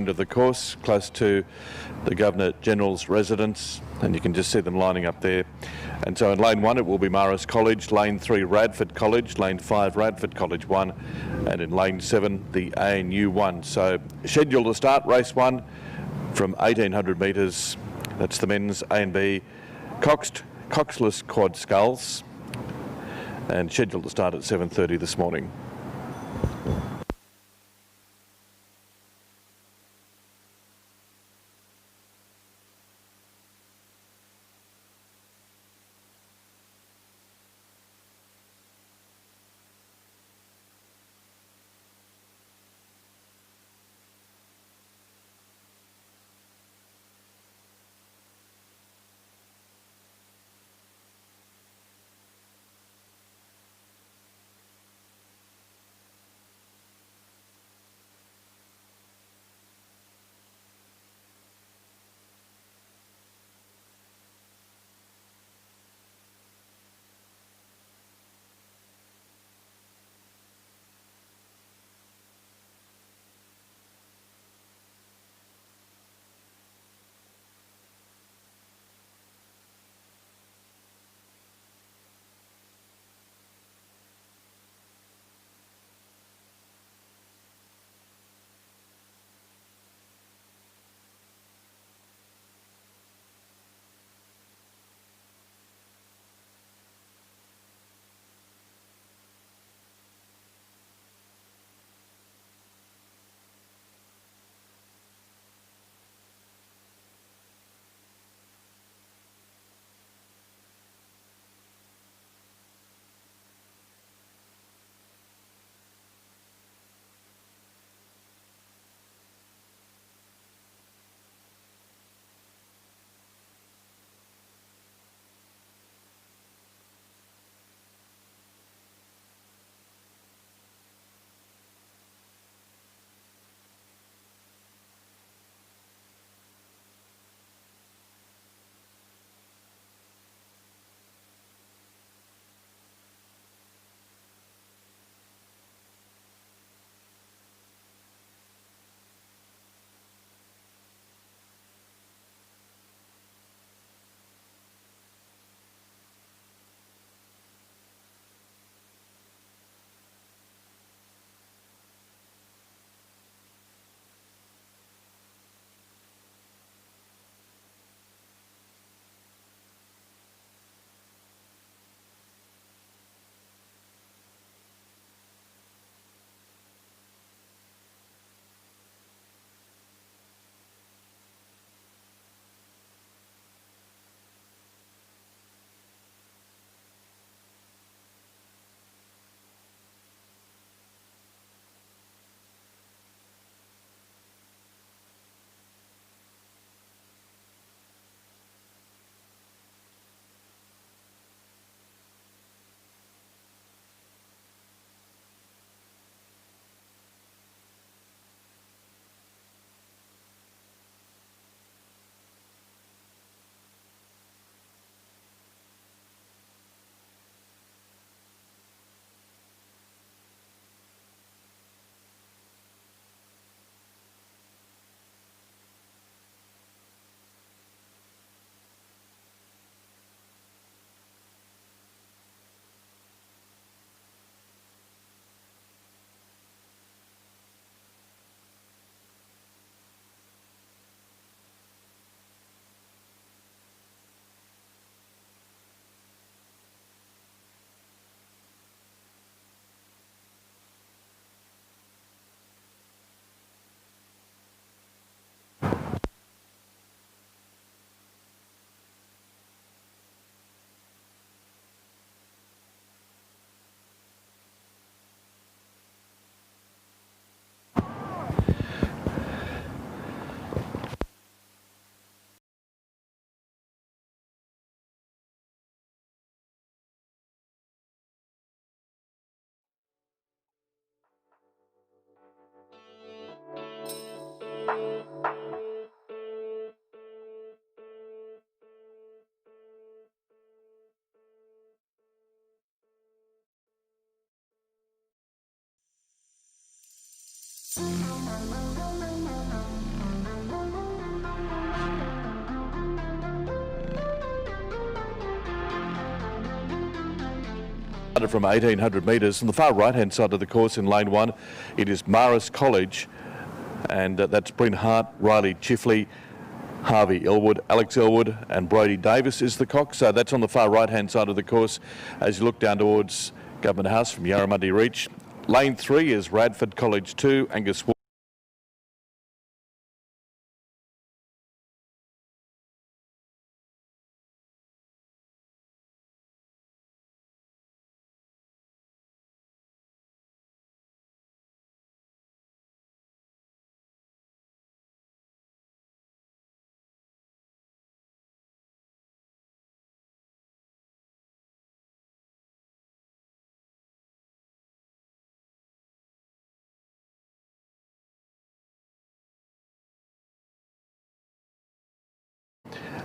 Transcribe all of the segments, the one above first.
end of the course, close to the Governor-General's residence, and you can just see them lining up there. And so in lane 1 it will be Marist College, lane 3 Radford College, lane 5 Radford College 1, and in lane 7 the ANU 1. So scheduled to start race 1 from 1800 metres. That's the men's A and B coxless quad sculls, and scheduled to start at 7:30 this morning. started from 1,800 metres. On the far right-hand side of the course in lane 1, it is Maris College, and that's Bryn Hart, Riley Chifley, Harvey Elwood, Alex Elwood and Brodie Davis is the cock. So that's on the far right-hand side of the course as you look down towards Government House from Yarramundi Reach. Lane 3 is Radford College 2, Angus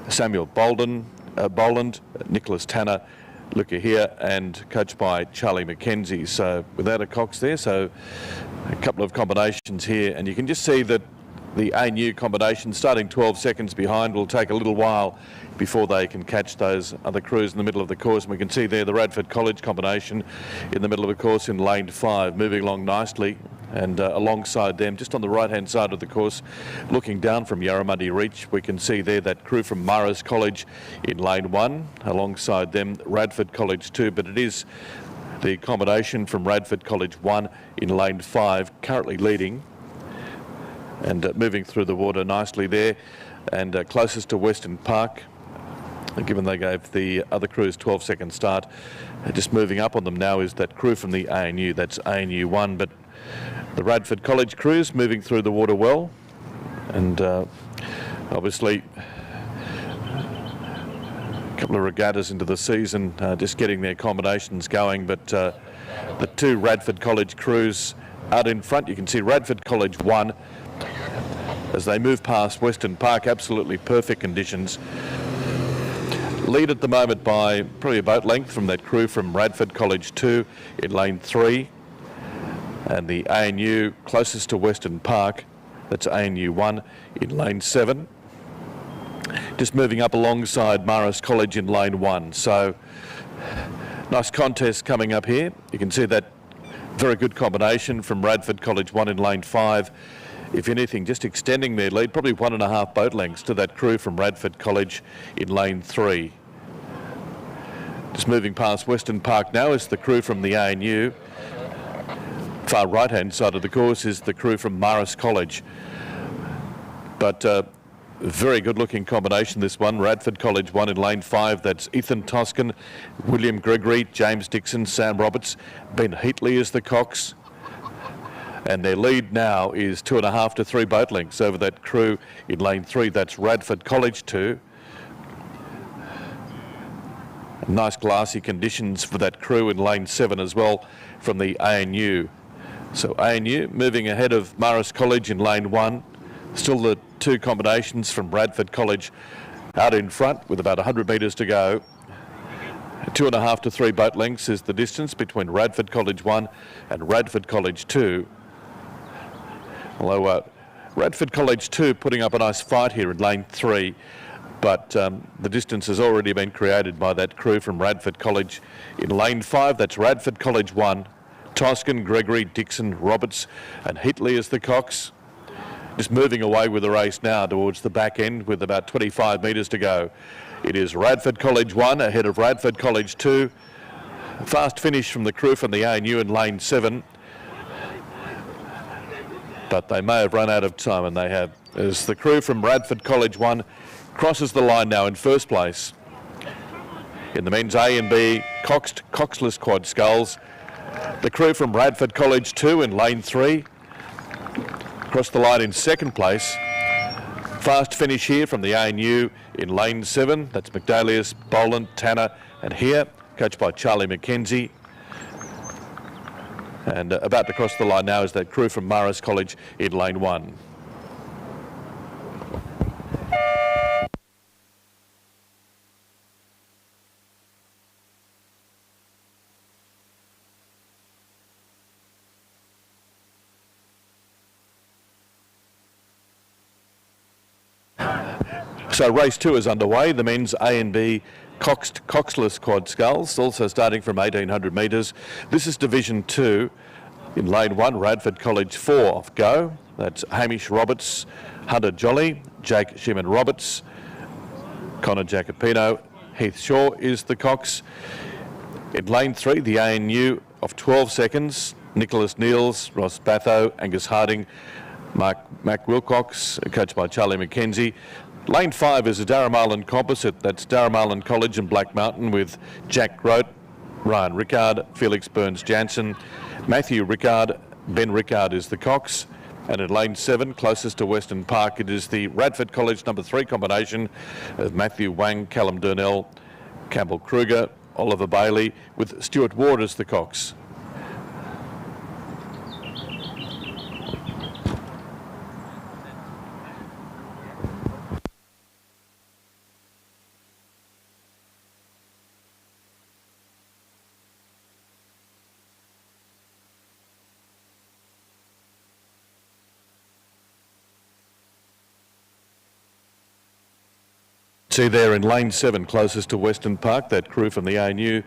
Samuel Boland, Nicholas Tanner, Luca here, and coached by Charlie McKenzie. So without a Cox there, so a couple of combinations here, and you can just see that the ANU combination starting 12 seconds behind will take a little while before they can catch those other crews in the middle of the course. And we can see there the Radford College combination in the middle of the course in lane 5, moving along nicely. And alongside them, just on the right-hand side of the course, looking down from Yarramundi Reach, we can see there that crew from Maris College in lane 1. Alongside them, Radford College 2, but it is the combination from Radford College 1 in lane 5, currently leading and moving through the water nicely there. And closest to Western Park, given they gave the other crews 12-second start, just moving up on them now is that crew from the ANU, that's ANU 1, but the Radford College crews moving through the water well, and obviously a couple of regattas into the season, just getting their combinations going, but the two Radford College crews out in front. You can see Radford College 1 as they move past Western Park, absolutely perfect conditions. Lead at the moment by probably a boat length from that crew from Radford College 2 in lane 3. And the ANU closest to Western Park, that's ANU 1 in lane 7. Just moving up alongside Maris College in lane 1. So nice contest coming up here. You can see that very good combination from Radford College 1 in lane 5. If anything, just extending their lead, probably 1.5 boat lengths to that crew from Radford College in lane 3. Just moving past Western Park now is the crew from the ANU. Far right-hand side of the course is the crew from Maris College. But very good-looking combination, this one. Radford College 1 in lane 5. That's Ethan Toscan, William Gregory, James Dixon, Sam Roberts. Ben Heatley is the Cox. And their lead now is 2.5 to 3 boat lengths over that crew in lane 3. That's Radford College 2. Nice glassy conditions for that crew in lane 7 as well from the ANU. So ANU moving ahead of Maris College in lane 1. Still the two combinations from Radford College out in front with about 100 metres to go. 2.5 to 3 boat lengths is the distance between Radford College 1 and Radford College 2. Although Radford College 2 putting up a nice fight here in lane 3, but the distance has already been created by that crew from Radford College in lane 5. That's Radford College 1. Toscan, Gregory, Dixon, Roberts and Heatley is the Cox. Just moving away with the race now towards the back end with about 25 metres to go. It is Radford College 1 ahead of Radford College 2. Fast finish from the crew from the ANU in lane 7. But they may have run out of time, and they have. As the crew from Radford College 1 crosses the line now in first place. In the men's A and B, coxless quad sculls. The crew from Radford College 2 in lane 3. Across the line in second place. Fast finish here from the ANU in lane 7. That's McDalius, Boland, Tanner and here, coached by Charlie McKenzie. And about to cross the line now is that crew from Maris College in lane 1. So race 2 is underway. The men's A and B coxless quad sculls, also starting from 1800 metres. This is Division 2. In lane 1, Radford College 4 off go. That's Hamish Roberts, Hunter Jolly, Jake Sheeman Roberts, Connor Jacopino, Heath Shaw is the cox. In lane 3, the ANU of 12 seconds, Nicholas Neals, Ross Batho, Angus Harding, Mac Wilcox, coached by Charlie McKenzie. Lane 5 is a Daramalan composite. That's Daramalan College and Black Mountain with Jack Grote, Ryan Rickard, Felix Burns-Jansen, Matthew Rickard, Ben Rickard is the cox. And in lane 7, closest to Western Park, it is the Radford College number 3 combination of Matthew Wang, Callum Durnell, Campbell Kruger, Oliver Bailey, with Stuart Ward as the cox. See there in lane 7, closest to Western Park, that crew from the ANU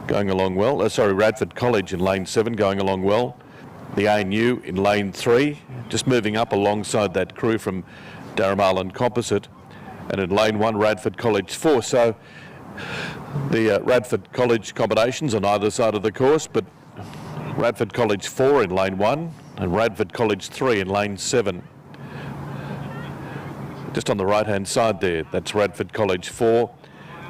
going along well. Radford College in lane 7 going along well. The ANU in lane 3, just moving up alongside that crew from Daramalan Composite. And in lane 1, Radford College 4. So the Radford College combinations on either side of the course, but Radford College 4 in lane 1 and Radford College 3 in lane 7. Just on the right-hand side there, that's Radford College 4.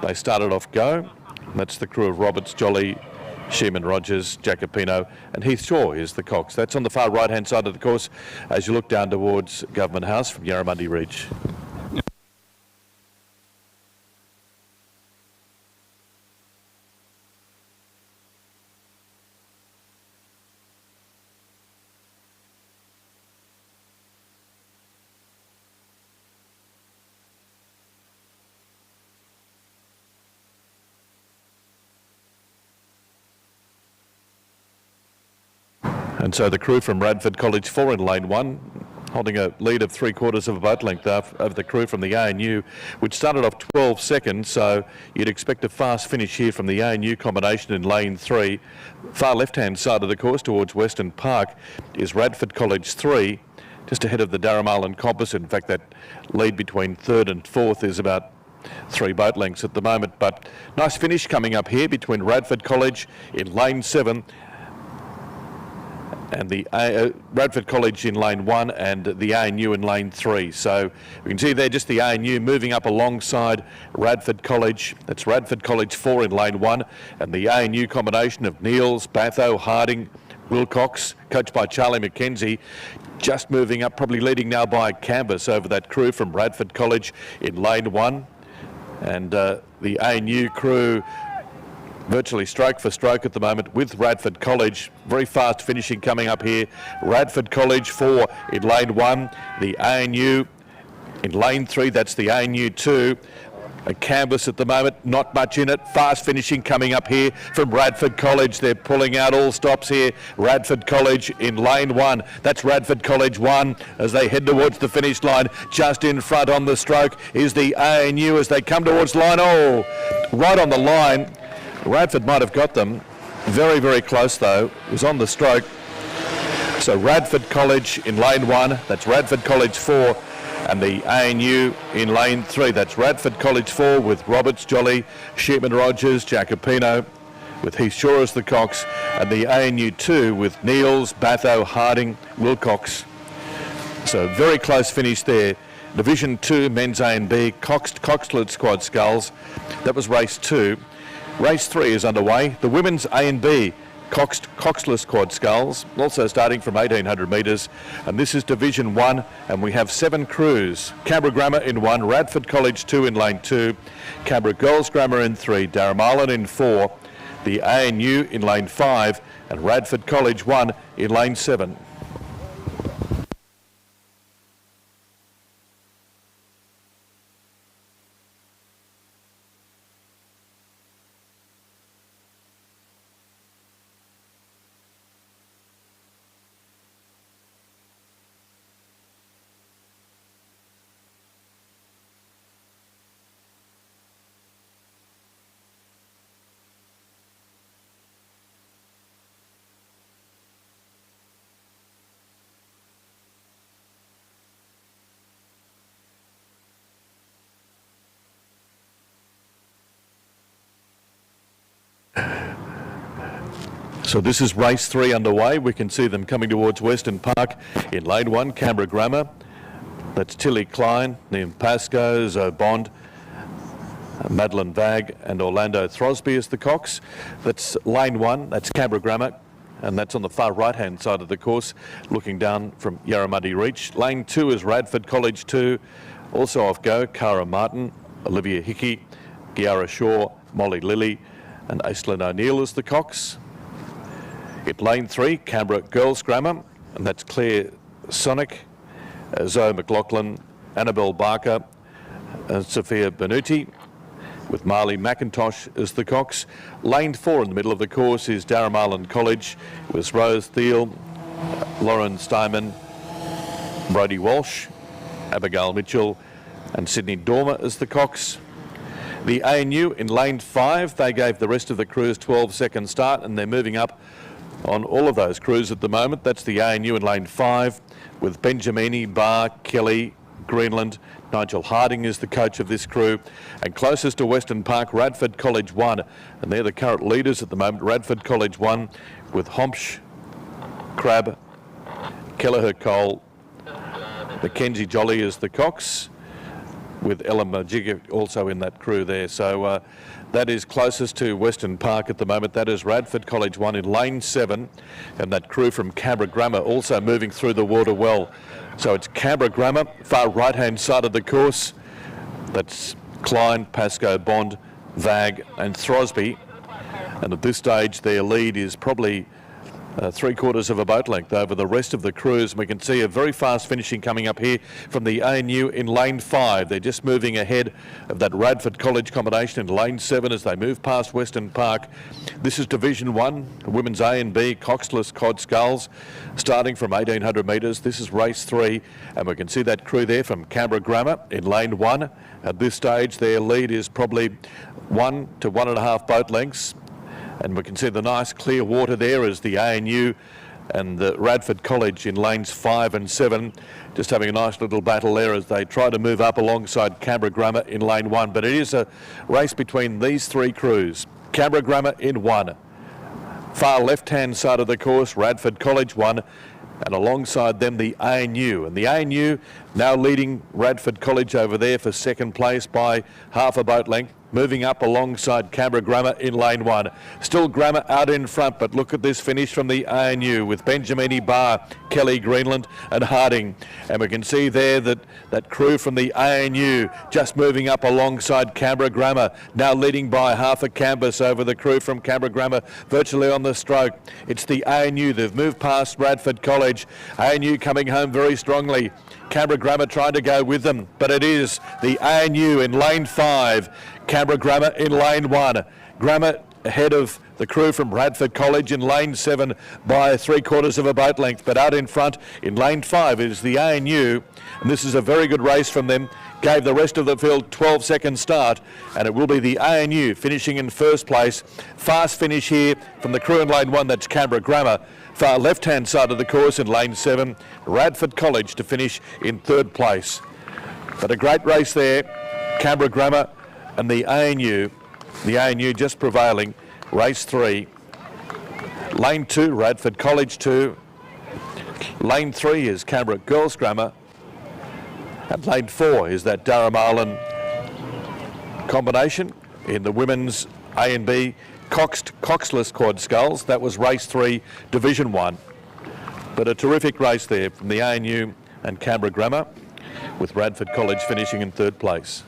They started off go. That's the crew of Roberts, Jolly, Sheeman Rogers, Jacopino, and Heath Shaw is the cox. That's on the far right-hand side of the course as you look down towards Government House from Yarramundi Reach. And so the crew from Radford College 4 in lane 1, holding a lead of 3/4 of a boat length over the crew from the ANU, which started off 12 seconds, so you'd expect a fast finish here from the ANU combination in lane 3. Far left-hand side of the course towards Western Park is Radford College 3, just ahead of the Daramalan Composite. In fact, that lead between 3rd and 4th is about 3 boat lengths at the moment, but nice finish coming up here between Radford College in lane 7 and the Radford College in lane 1 and the ANU in lane 3. So we can see there just the ANU moving up alongside Radford College. That's Radford College 4 in lane 1 and the ANU combination of Neals, Batho, Harding, Wilcox, coached by Charlie McKenzie, just moving up, probably leading now by canvas over that crew from Radford College in lane 1. And the ANU crew virtually stroke for stroke at the moment with Radford College. Very fast finishing coming up here. Radford College 4 in lane 1. The ANU in lane 3. That's the ANU 2. A canvas at the moment, not much in it. Fast finishing coming up here from Radford College. They're pulling out all stops here. Radford College in lane 1. That's Radford College 1 as they head towards the finish line. Just in front on the stroke is the ANU as they come towards line. Oh, right on the line. Radford might have got them. Very, very close though. It was on the stroke. So Radford College in lane 1. That's Radford College 4. And the ANU in lane 3. That's Radford College 4 with Roberts, Jolly, Sheeman Rogers, Jacopino, with Heath Shaw as the cox. And the ANU 2 with Neals, Batho, Harding, Wilcox. So very close finish there. Division 2, men's A and B, coxlet quad sculls. That was race 2. Race 3 is underway. The women's A and B, coxless quad sculls, also starting from 1800 metres. And this is Division 1, and we have 7 crews. Canberra Grammar in 1, Radford College 2 in lane 2, Canberra Girls Grammar in 3, Daramalan in 4, the ANU in lane 5, and Radford College 1 in lane 7. So this is race 3 underway. We can see them coming towards Western Park in lane 1, Canberra Grammar. That's Tilly Klein, Liam Pascoe, Zoe Bond, Madeline Vag and Orlando Throsby as the cocks. That's lane 1, that's Canberra Grammar, and that's on the far right-hand side of the course, looking down from Yarramundi Reach. Lane 2 is Radford College 2, also off go, Cara Martin, Olivia Hickey, Giara Shaw, Molly Lilly, and Aislinn O'Neill as the cocks. In lane 3, Canberra Girls Grammar, and that's Claire Sonic, Zoe McLaughlin, Annabelle Barker, and Sophia Benuti, with Marley McIntosh as the cocks. Lane 4 in the middle of the course is Daramalan College, with Rose Thiel, Lauren Steinman, Brodie Walsh, Abigail Mitchell, and Sydney Dormer as the cocks. The ANU in lane 5, they gave the rest of the crews 12-second start, and they're moving up on all of those crews at the moment. That's the ANU in lane 5 with Benjamini, Barr, Kelly, Greenland. Nigel Harding is the coach of this crew. And closest to Western Park, Radford College 1. And they're the current leaders at the moment. Radford College 1 with Hompsch, Crab, Kelleher Cole, Mackenzie Jolly as the cocks, with Ella Majigga also in that crew there. So that is closest to Western Park at the moment. That is Radford College 1 in lane 7, and that crew from Canberra Grammar also moving through the water well. So it's Canberra Grammar, far right-hand side of the course. That's Klein, Pascoe, Bond, Vag and Throsby. And at this stage, their lead is probably 3/4 of a boat length over the rest of the crews. And we can see a very fast finishing coming up here from the ANU in lane 5. They're just moving ahead of that Radford College combination in lane 7 as they move past Western Park. This is Division 1, women's A and B, coxless cod sculls, starting from 1,800 metres. This is race 3, and we can see that crew there from Canberra Grammar in lane 1. At this stage, their lead is probably 1 to 1.5 boat lengths. And we can see the nice clear water there as the ANU and the Radford College in lanes 5 and 7 just having a nice little battle there as they try to move up alongside Canberra Grammar in lane 1. But it is a race between these 3 crews. Canberra Grammar in 1. Far left-hand side of the course, Radford College 1, and alongside them the ANU. And the ANU now leading Radford College over there for second place by half a boat length, moving up alongside Canberra Grammar in lane 1. Still Grammar out in front, but look at this finish from the ANU with Benjamini, Barr, Kelly, Greenland and Harding. And we can see there that crew from the ANU just moving up alongside Canberra Grammar, now leading by half a canvas over the crew from Canberra Grammar, virtually on the stroke. It's the ANU. They've moved past Radford College. ANU coming home very strongly. Canberra Grammar trying to go with them, but it is the ANU in lane 5, Canberra Grammar in lane 1. Grammar ahead of the crew from Radford College in lane 7 by 3/4 of a boat length, but out in front in lane 5 is the ANU, and this is a very good race from them. Gave the rest of the field 12-second start, and it will be the ANU finishing in first place. Fast finish here from the crew in lane 1, that's Canberra Grammar. Far left-hand side of the course in lane 7, Radford College to finish in 3rd place. But a great race there, Canberra Grammar and the ANU. The ANU just prevailing, race 3. Lane 2, Radford College 2. Lane 3 is Canberra Girls Grammar. And lane 4 is that Daramalan combination in the women's A and B coxless quad sculls. That was race 3, Division 1. But a terrific race there from the ANU and Canberra Grammar, with Radford College finishing in 3rd place.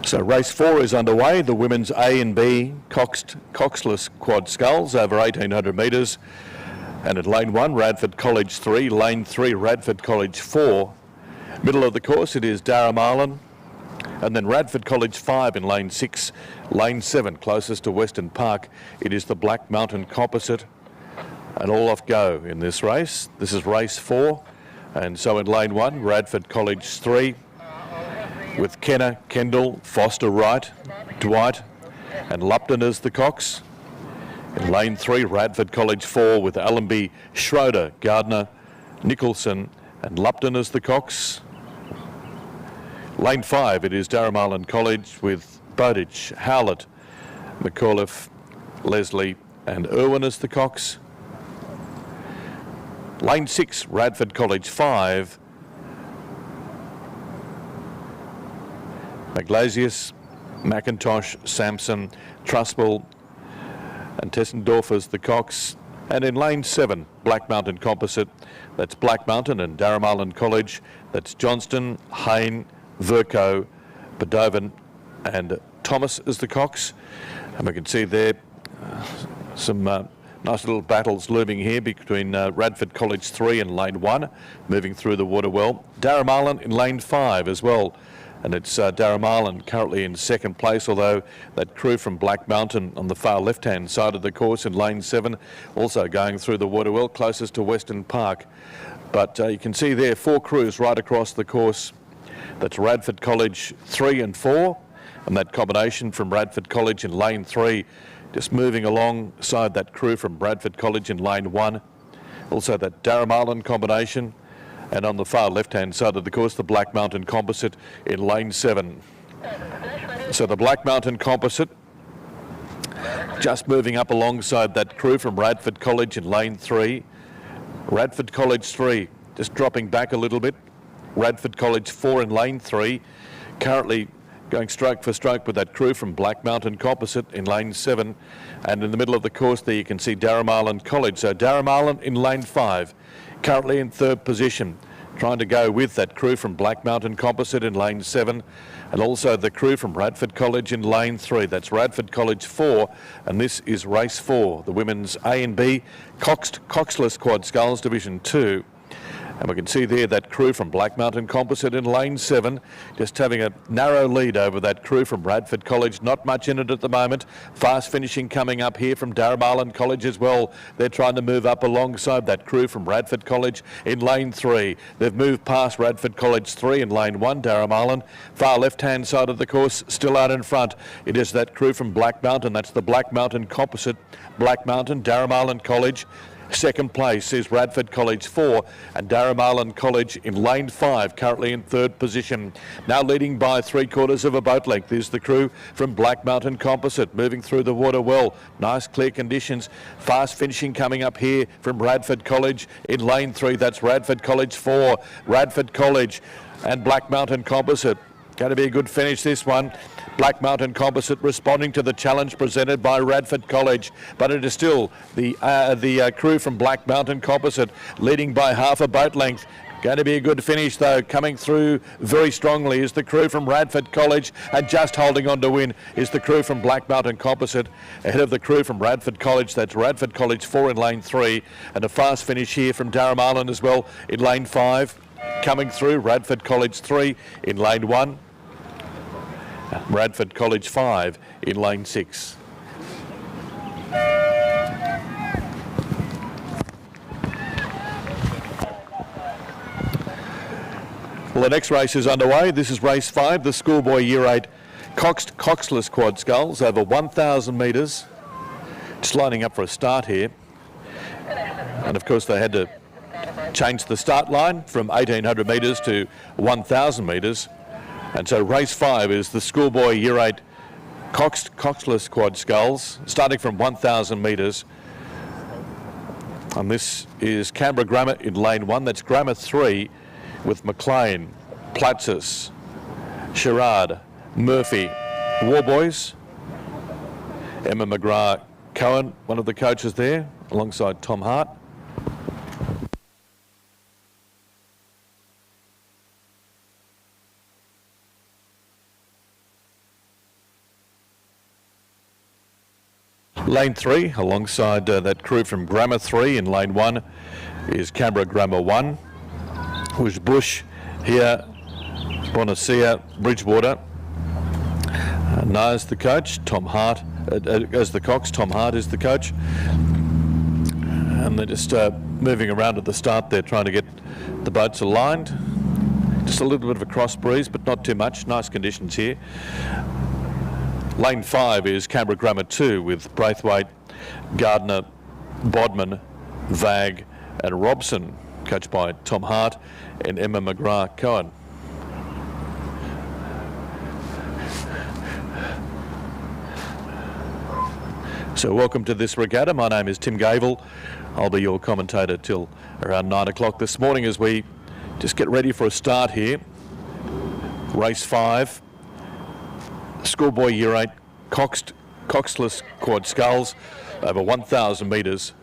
So race 4 is underway, the women's A and B coxless quad sculls over 1,800 metres. And at lane 1, Radford College 3, lane 3, Radford College 4. Middle of the course, it is Daramalan. And then Radford College 5 in lane 6, lane 7, closest to Western Park. It is the Black Mountain Composite. and all off go in this race. This is race 4, and so in lane 1, Radford College 3, with Kenner, Kendall, Foster Wright, Dwight, and Lupton as the cocks. In lane 3, Radford College 4, with Allenby, Schroeder, Gardner, Nicholson, and Lupton as the cocks. Lane 5, it is Daramalan College with Bowditch, Howlett, McAuliffe, Leslie, and Irwin as the cocks. Lane 6, Radford College 5, Maglasius, McIntosh, Sampson, Trustwell, and Tessendorf as the cocks. And in lane 7, Black Mountain Composite, that's Black Mountain and Daramalan College, that's Johnston, Hayne, Verco, Bedovan, and Thomas as the cocks. And we can see there some nice little battles looming here between Radford College 3 and lane 1, moving through the water well. Daramalan in lane 5 as well. And it's Daramalan currently in second place, although that crew from Black Mountain on the far left-hand side of the course in lane 7, also going through the water well, closest to Western Park. But you can see there 4 crews right across the course. That's Radford College 3 and 4, and that combination from Radford College in lane 3, just moving alongside that crew from Bradford College in lane 1. Also that Daramalan combination. And on the far left-hand side of the course, the Black Mountain Composite in lane 7. So the Black Mountain Composite just moving up alongside that crew from Radford College in lane 3. Radford College 3 just dropping back a little bit. Radford College 4 in lane 3, currently going stroke for stroke with that crew from Black Mountain Composite in lane 7. And in the middle of the course there you can see Daramalan College. So Daramalan in lane 5. Currently in third position, trying to go with that crew from Black Mountain Composite in lane 7, and also the crew from Radford College in lane 3. That's Radford College 4, and this is race 4, the women's A and B coxless quad sculls division 2. And we can see there that crew from Black Mountain Composite in lane 7, just having a narrow lead over that crew from Radford College. Not much in it at the moment. Fast finishing coming up here from Daramalan College as well. They're trying to move up alongside that crew from Radford College in lane 3. They've moved past Radford College 3 in lane 1, Daramalan. Far left-hand side of the course, still out in front. It is that crew from Black Mountain. That's the Black Mountain Composite. Black Mountain, Daramalan College. Second place is Radford College 4 and Daramalan College in lane 5, currently in third position. Now leading by 3/4 of a boat length is the crew from Black Mountain Composite, moving through the water well. Nice clear conditions. Fast finishing coming up here from Radford College in lane 3. That's Radford College 4, Radford College and Black Mountain Composite. Going to be a good finish, this one. Black Mountain Composite responding to the challenge presented by Radford College, but it is still the crew from Black Mountain Composite leading by half a boat length. Going to be a good finish though. Coming through very strongly is the crew from Radford College, and just holding on to win is the crew from Black Mountain Composite ahead of the crew from Radford College. That's Radford College 4 in lane 3, and a fast finish here from Daramalan as well in lane 5. Coming through Radford College 3 in lane 1. Radford College 5 in lane 6. Well, the next race is underway. This is race 5, the schoolboy year 8 coxless quad sculls over 1,000 metres. Just lining up for a start here. And of course they had to change the start line from 1,800 metres to 1,000 metres. And so race 5 is the schoolboy year 8 coxless quad sculls, starting from 1,000 metres. And this is Canberra Grammar in lane 1. That's Grammar 3 with McLean, Platsis, Sherrard, Murphy, Warboys, Emma McGrath, Cohen, one of the coaches there, alongside Tom Hart. Lane 3, alongside that crew from Grammar 3 in lane 1 is Canberra Grammar 1, who's Bush here, Bonacia, Bridgewater. Na's the coach, Tom Hart, as the Cox, Tom Hart is the coach. And And they're just moving around at the start there, trying to get the boats aligned. Just a little bit of a cross breeze, but not too much. Nice conditions here. Lane 5 is Canberra Grammar 2 with Braithwaite, Gardner, Bodman, Vag and Robson, coached by Tom Hart and Emma McGrath-Cohen. So welcome to this regatta. My name is Tim Gavel. I'll be your commentator till around 9 o'clock this morning as we just get ready for a start here. Race 5, schoolboy year 8, coxless quad sculls over 1,000 metres.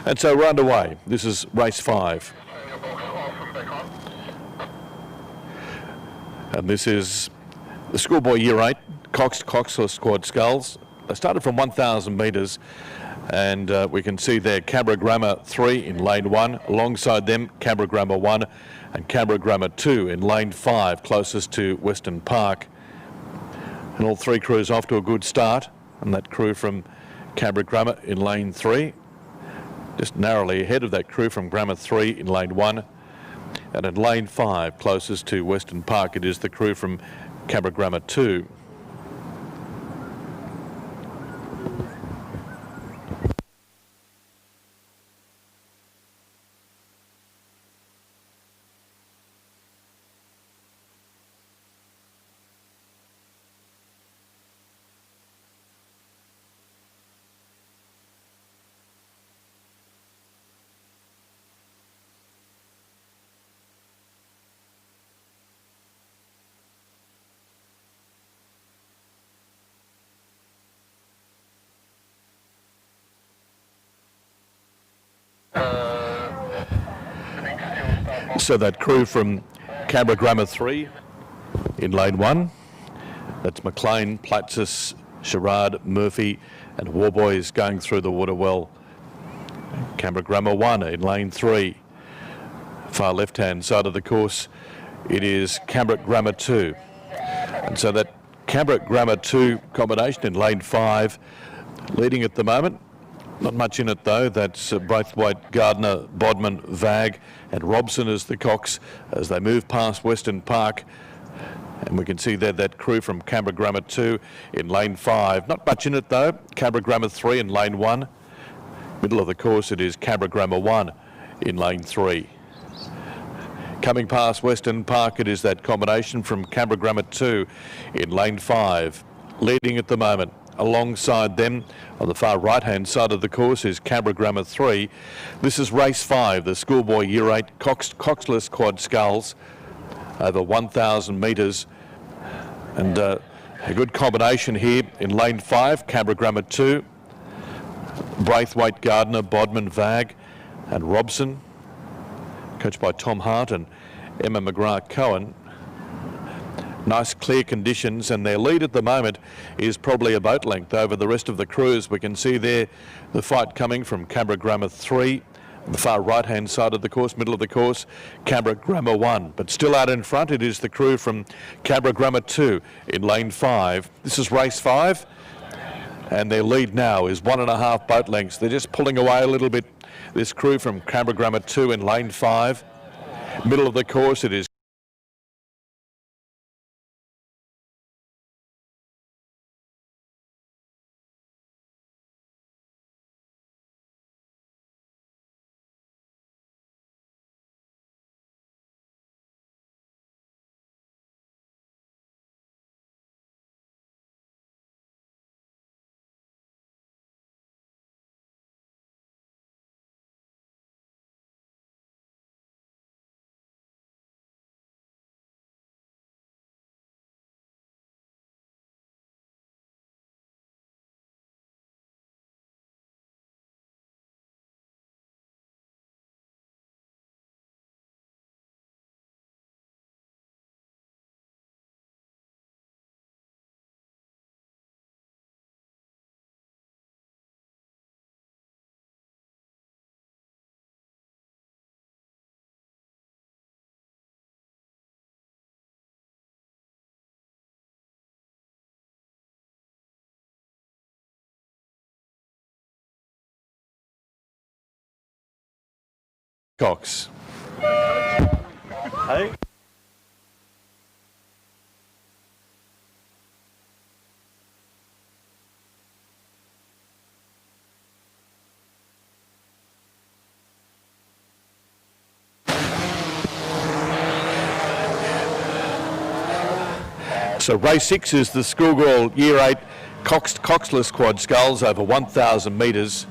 And so we're underway. This is race 5. And this is the schoolboy year 8, coxless quad sculls. They started from 1,000 metres, and we can see there Canberra Grammar 3 in lane 1. Alongside them, Canberra Grammar 1 and Canberra Grammar 2 in lane 5, closest to Western Park. And all three crews off to a good start. And that crew from Canberra Grammar in lane 3, just narrowly ahead of that crew from Grammar 3 in lane 1. And in lane 5, closest to Western Park, it is the crew from Canberra Grammar 2. So that crew from Canberra Grammar 3 in lane 1, that's McLean, Platsis, Sherrard, Murphy and Warboys going through the water well. Canberra Grammar 1 in lane 3, far left hand side of the course, it is Canberra Grammar 2. And so that Canberra Grammar 2 combination in lane 5, leading at the moment. Not much in it though. That's Braithwaite, Gardner, Bodman, Vag and Robson as the cocks as they move past Western Park. And we can see there that crew from Canberra Grammar 2 in lane 5. Not much in it though. Canberra Grammar 3 in lane 1. Middle of the course it is Canberra Grammar 1 in lane 3. Coming past Western Park it is that combination from Canberra Grammar 2 in lane 5. Leading at the moment. Alongside them on the far right hand side of the course is Canberra Grammar 3. This is race 5, the schoolboy year 8 coxless quad sculls over 1,000 metres. And a good combination here in lane 5, Canberra Grammar 2, Braithwaite, Gardner, Bodman, Vag and Robson, coached by Tom Hart and Emma McGrath-Cohen. Nice clear conditions, and their lead at the moment is probably a boat length over the rest of the crews. We can see there the fight coming from Canberra Grammar 3, on the far right hand side of the course, middle of the course, Canberra Grammar 1. But still out in front it is the crew from Canberra Grammar 2 in lane 5. This is race 5, and their lead now is 1.5 boat lengths. They're just pulling away a little bit, this crew from Canberra Grammar 2 in lane 5. Middle of the course it is Cox. Hey. So race 6 is the schoolgirl Year 8 Coxless Quad Sculls over 1,000 metres.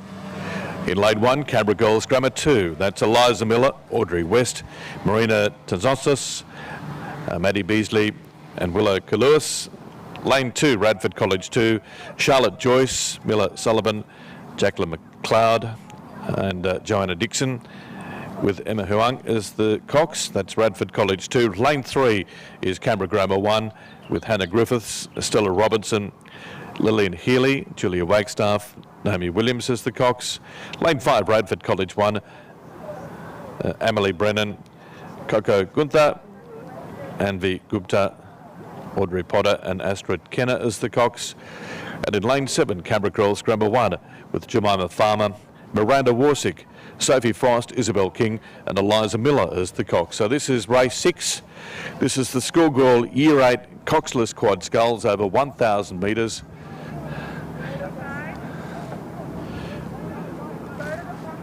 In lane 1, Canberra Girls Grammar 2. That's Eliza Miller, Audrey West, Marina Tazossos, Maddie Beasley and Willow Kaluas. Lane 2, Radford College 2, Charlotte Joyce, Miller Sullivan, Jacqueline McLeod and Joanna Dixon, with Emma Huang as the Cox. That's Radford College 2. Lane 3 is Canberra Grammar 1 with Hannah Griffiths, Stella Robertson, Lillian Healy, Julia Wagstaff, Naomi Williams as the Cox. Lane 5, Radford College 1, Emily Brennan, Coco Gunther, Anvi Gupta, Audrey Potter and Astrid Kenner as the Cox. And in lane 7, Canberra Girls Grammar 1 with Jemima Farmer, Miranda Warsick, Sophie Frost, Isabel King and Eliza Miller as the Cox. So this is race 6. This is the schoolgirl Year 8 Coxless Quad Sculls over 1,000 metres.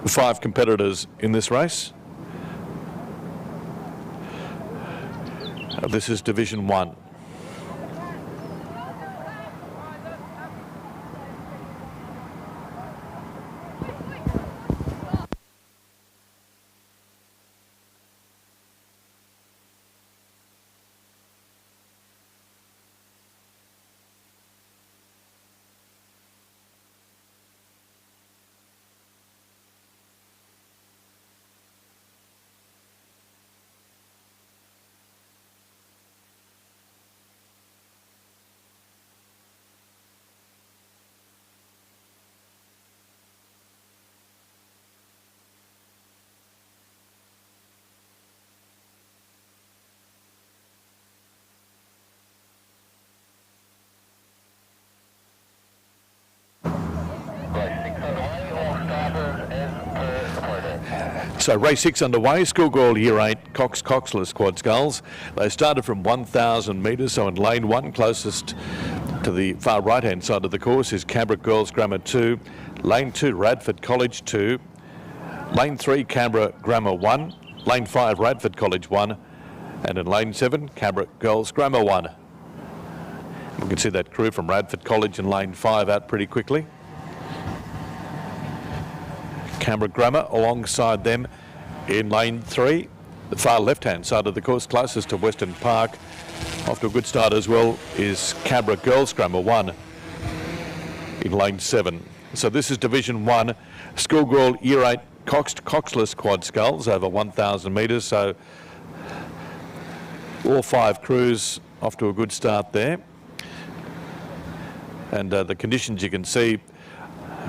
Five competitors in this race. This is Division 1. So race 6 underway, schoolgirl Year 8 Coxless Quad Sculls. They started from 1,000 metres, so in lane 1, closest to the far right hand side of the course is Canberra Girls Grammar 2, lane 2 Radford College 2, lane 3 Canberra Grammar 1, lane 5 Radford College 1 and in lane 7 Canberra Girls Grammar 1. We can see that crew from Radford College in lane 5 out pretty quickly. Canberra Grammar alongside them in lane 3, the far left-hand side of the course, closest to Western Park. Off to a good start as well is Canberra Girls Grammar 1 in lane 7. So this is Division 1, schoolgirl Year 8 Coxless Quad Sculls over 1,000 metres. So all 5 crews off to a good start there. And the conditions you can see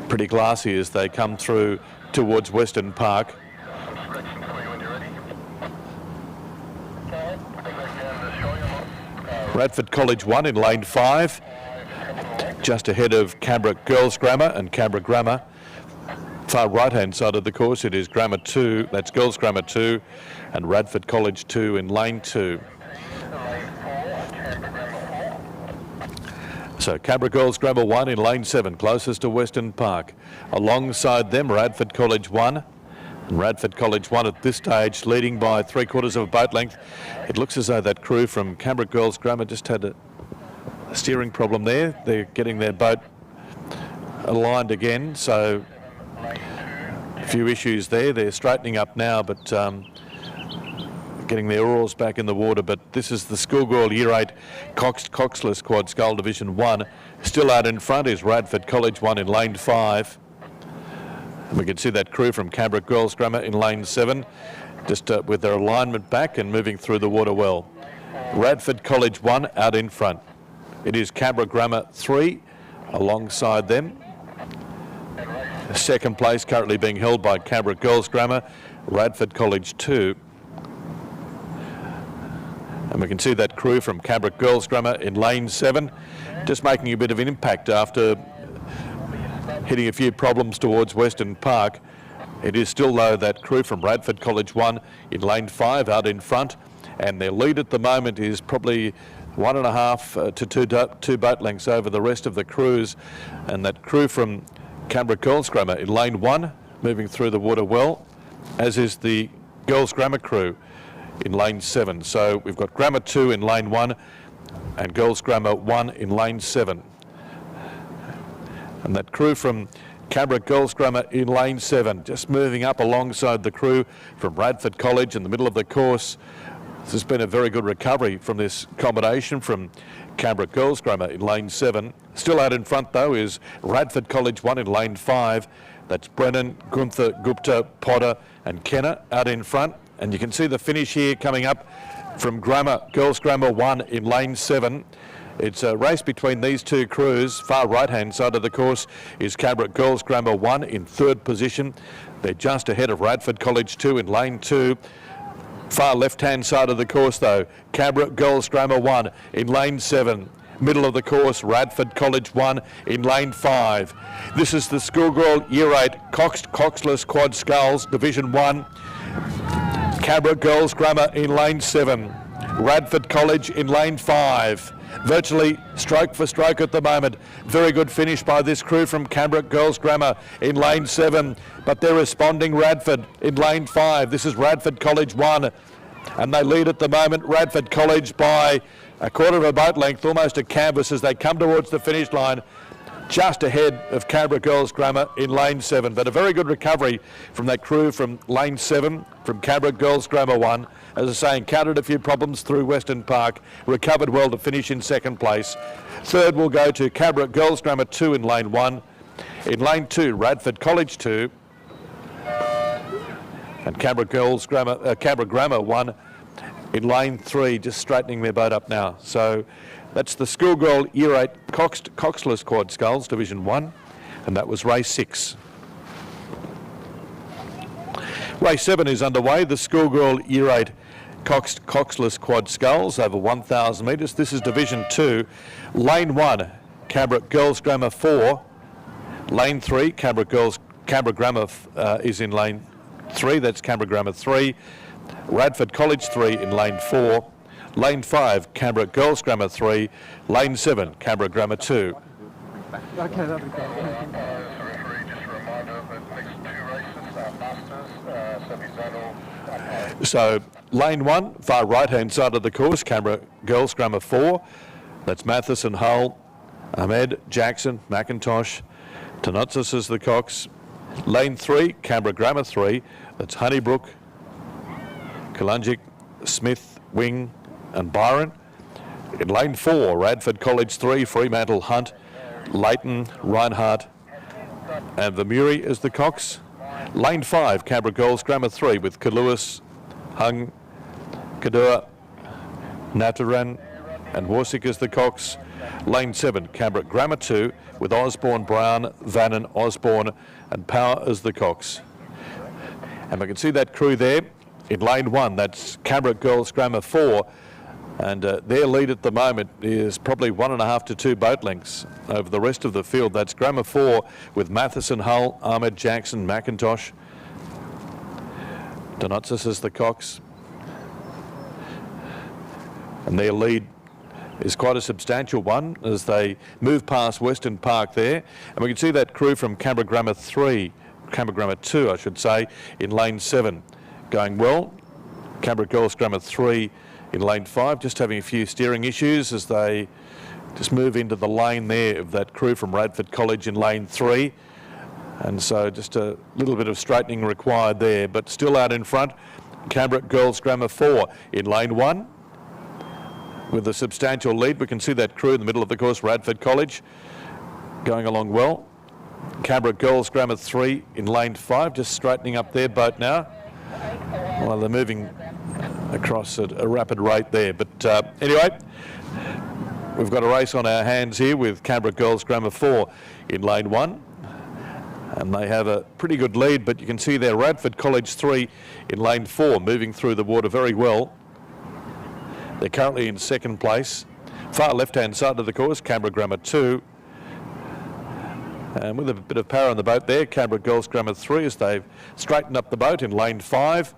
pretty glassy as they come through towards Western Park. Radford College 1 in lane 5, just ahead of Canberra Girls Grammar and Canberra Grammar. Far right hand side of the course it is Grammar 2, that's Girls Grammar 2 and Radford College 2 in lane 2. So Canberra Girls Grammar 1 in lane 7, closest to Western Park. Alongside them, Radford College 1. And Radford College 1 at this stage leading by 3/4 of a boat length. It looks as though that crew from Canberra Girls Grammar just had a steering problem there. They're getting their boat aligned again, so a few issues there. They're straightening up now, but getting their oars back in the water. But this is the schoolgirl Year 8 Coxless Quad Scull Division 1. Still out in front is Radford College 1 in lane 5. And we can see that crew from Canberra Girls Grammar in lane 7, just with their alignment back and moving through the water well. Radford College 1 out in front. It is Canberra Grammar 3 alongside them. Second place currently being held by Canberra Girls Grammar, Radford College 2. And we can see that crew from Canberra Girls Grammar in lane 7, just making a bit of an impact after hitting a few problems towards Western Park. It is still, though, that crew from Radford College 1 in lane 5 out in front, and their lead at the moment is probably 1.5 to 2 boat lengths over the rest of the crews. And that crew from Canberra Girls Grammar in lane 1 moving through the water well, as is the Girls Grammar crew in lane 7. So we've got Grammar 2 in lane 1 and Girls Grammar 1 in lane 7. And that crew from Canberra Girls Grammar in lane 7, just moving up alongside the crew from Radford College in the middle of the course. This has been a very good recovery from this combination from Canberra Girls Grammar in lane 7. Still out in front, though, is Radford College 1 in lane 5. That's Brennan, Gunther, Gupta, Potter and Kenner out in front. And you can see the finish here coming up from Girls Grammar 1 in lane 7. It's a race between these two crews. Far right-hand side of the course is Canberra Girls Grammar 1 in 3rd position. They're just ahead of Radford College 2 in lane 2. Far left-hand side of the course, though, Canberra Girls Grammar 1 in lane 7. Middle of the course, Radford College 1 in lane 5. This is the Schoolgirl Year 8 Coxless Quad Sculls Division 1. Canberra Girls Grammar in lane 7. Radford College in lane 5. Virtually stroke for stroke at the moment. Very good finish by this crew from Canberra Girls Grammar in lane 7, but they're responding Radford in lane 5. This is Radford College 1, and they lead at the moment, Radford College, by 1/4 of a boat length, almost a canvas, as they come towards the finish line, just ahead of Canberra Girls Grammar in lane 7. But a very good recovery from that crew from lane 7, from Canberra Girls Grammar 1. As I say, encountered a few problems through Western Park, recovered well to finish in 2nd place. 3rd will go to Canberra Girls Grammar 2 in lane 1. In lane 2, Radford College 2. And Canberra Grammar 1 in lane 3, just straightening their boat up now. So that's the Schoolgirl Year 8 Coxless Quad Sculls Division 1, and that was race 6. Race 7 is underway, the Schoolgirl Year 8 Coxless Quad Sculls over 1,000 metres. This is Division 2. Lane 1, Canberra Girls Grammar 4. Lane 3, Canberra Grammar is in lane 3. That's Canberra Grammar 3. Radford College 3 in lane 4. Lane 5, Canberra Girls Grammar 3. Lane 7, Canberra Grammar 2. Okay, that'll be great. So lane 1, far right-hand side of the course, Canberra Girls Grammar 4. That's Matheson, Hull, Ahmed, Jackson, McIntosh, Tanotsis is the Cox. Lane 3, Canberra Grammar 3. That's Honeybrook, Kalunjik, Smith, Wing and Byron. In lane 4, Radford College 3, Fremantle, Hunt, Leighton, Reinhardt and Vermeury is the Cox. Lane 5, Canberra Girls Grammar 3 with Kaluas, Hung, Kadua, Naturan and Warsick is the Cox. Lane 7, Canberra Grammar 2 with Osborne, Brown, Vannon, Osborne and Power as the Cox. And we can see that crew there in lane 1, that's Canberra Girls Grammar 4. And their lead at the moment is probably 1.5 to 2 boat lengths over the rest of the field. That's Grammar 4 with Matheson, Hull, Ahmed, Jackson, McIntosh. Donatsis is the Cox. And their lead is quite a substantial one as they move past Western Park there. And we can see that crew from Canberra Grammar 2, I should say, in lane 7 going well. Canberra Girls Grammar 3 in lane 5, just having a few steering issues as they just move into the lane there of that crew from Radford College in lane 3. And so just a little bit of straightening required there, but still out in front, Canberra Girls Grammar 4 in lane 1. With a substantial lead, we can see that crew in the middle of the course, Radford College, going along well. Canberra Girls Grammar 3 in lane 5, just straightening up their boat now. Well, they're moving across at a rapid rate there. But anyway, we've got a race on our hands here with Canberra Girls Grammar 4 in lane 1. And they have a pretty good lead, but you can see there Radford College 3 in lane 4, moving through the water very well. They're currently in 2nd place. Far left-hand side of the course, Canberra Grammar 2. And with a bit of power on the boat there, Canberra Girls Grammar 3 as they've straightened up the boat in lane 5.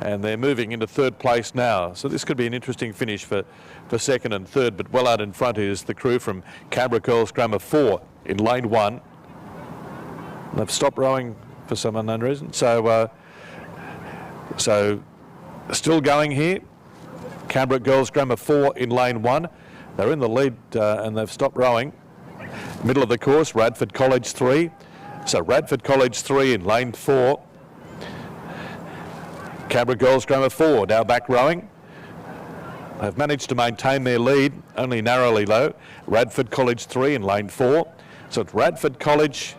And they're moving into third place now. So this could be an interesting finish for second and third, but well out in front is the crew from Canberra Girls Grammar 4 in lane 1. They've stopped rowing for some unknown reason. So still going here. Canberra Girls Grammar 4 in lane 1. They're in the lead and they've stopped rowing. Middle of the course, Radford College 3. So Radford College 3 in lane 4. Canberra Girls Grammar 4 now back rowing. They've managed to maintain their lead, only narrowly though. Radford College 3 in lane 4. So it's Radford College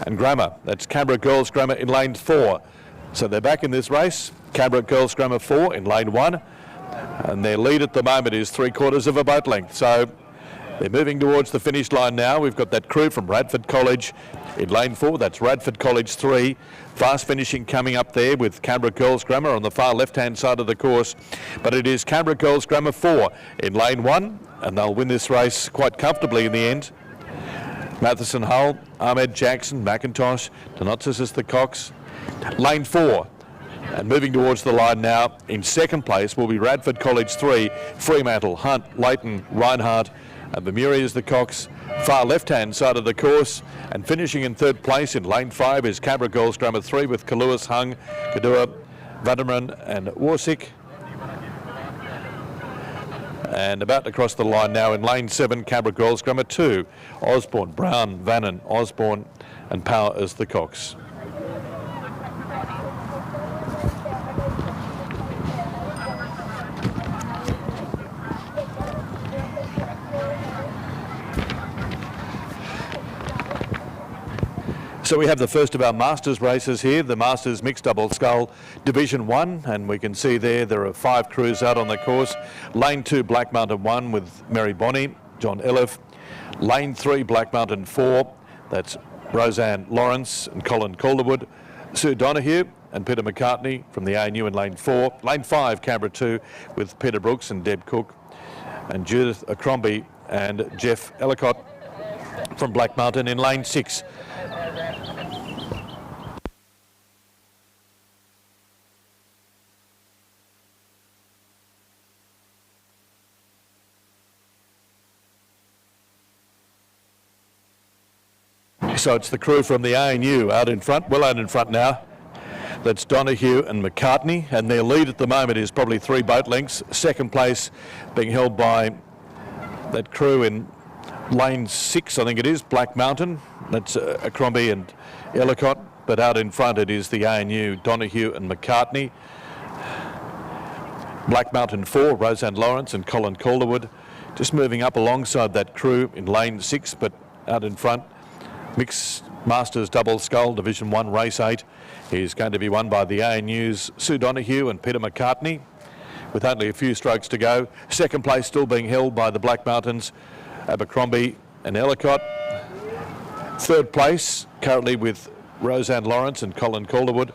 and Grammar. That's Canberra Girls Grammar in lane 4. So they're back in this race. Canberra Girls Grammar 4 in lane 1. And their lead at the moment is 3/4 of a boat length. So they're moving towards the finish line now. We've got that crew from Radford College in lane 4. That's Radford College 3. Fast finishing coming up there with Canberra Girls Grammar on the far left-hand side of the course. But it is Canberra Girls Grammar 4 in lane 1. And they'll win this race quite comfortably in the end. Matheson Hull, Ahmed Jackson, McIntosh, Donotsis is the Cox. Lane 4. And moving towards the line now, in second place will be Radford College 3, Fremantle, Hunt, Leighton, Reinhardt, and Bermuda is the Cox. Far left-hand side of the course, and finishing in third place in lane 5 is Canberra Girls Grammar 3 with Kaluas, Hung, Kadua, Vanderman and Warsick. And about to cross the line now in lane 7, Canberra Girls Grammar 2, Osborne, Brown, Vannon, Osborne, and Power is the Cox. So we have the first of our Masters races here, the Masters Mixed Double Scull Division 1, and we can see there are 5 crews out on the course. Lane 2, Black Mountain 1 with Mary Bonney, John Elliff. Lane 3, Black Mountain 4, that's Roseanne Lawrence and Colin Calderwood. Sue Donoghue and Peter McCartney from the ANU in lane 4. Lane 5, Canberra 2 with Peter Brooks and Deb Cook. And Judith Crombie and Jeff Ellicott from Black Mountain in lane 6. So it's the crew from the ANU out in front, well out in front now. That's Donoghue and McCartney, and their lead at the moment is probably 3 boat lengths. Second place being held by that crew in lane 6, I think it is, Black Mountain. That's Crombie and Ellicott, but out in front it is the ANU, Donoghue and McCartney. Black Mountain 4, Roseanne Lawrence and Colin Calderwood. Just moving up alongside that crew in lane 6, but out in front. Mixed Masters Double Scull Division 1 Race 8 is going to be won by the ANU's Sue Donoghue and Peter McCartney with only a few strokes to go. Second place still being held by the Black Mountains, Abercrombie and Ellicott. Third place currently with Roseanne Lawrence and Colin Calderwood.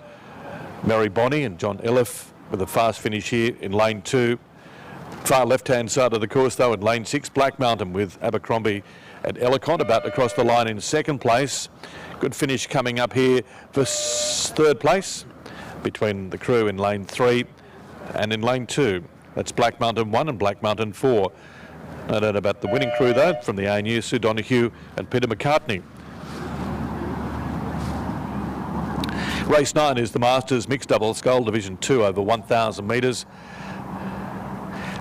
Mary Bonney and John Elliff with a fast finish here in lane 2. Far left-hand side of the course though in lane 6, Black Mountain with Abercrombie and Ellicott about to cross the line in second place. Good finish coming up here for third place between the crew in lane 3 and in lane 2. That's Black Mountain 1 and Black Mountain 4. No doubt about the winning crew though from the ANU, Sue Donoghue and Peter McCartney. Race 9 is the Masters Mixed Double Scull Division 2 over 1,000 metres.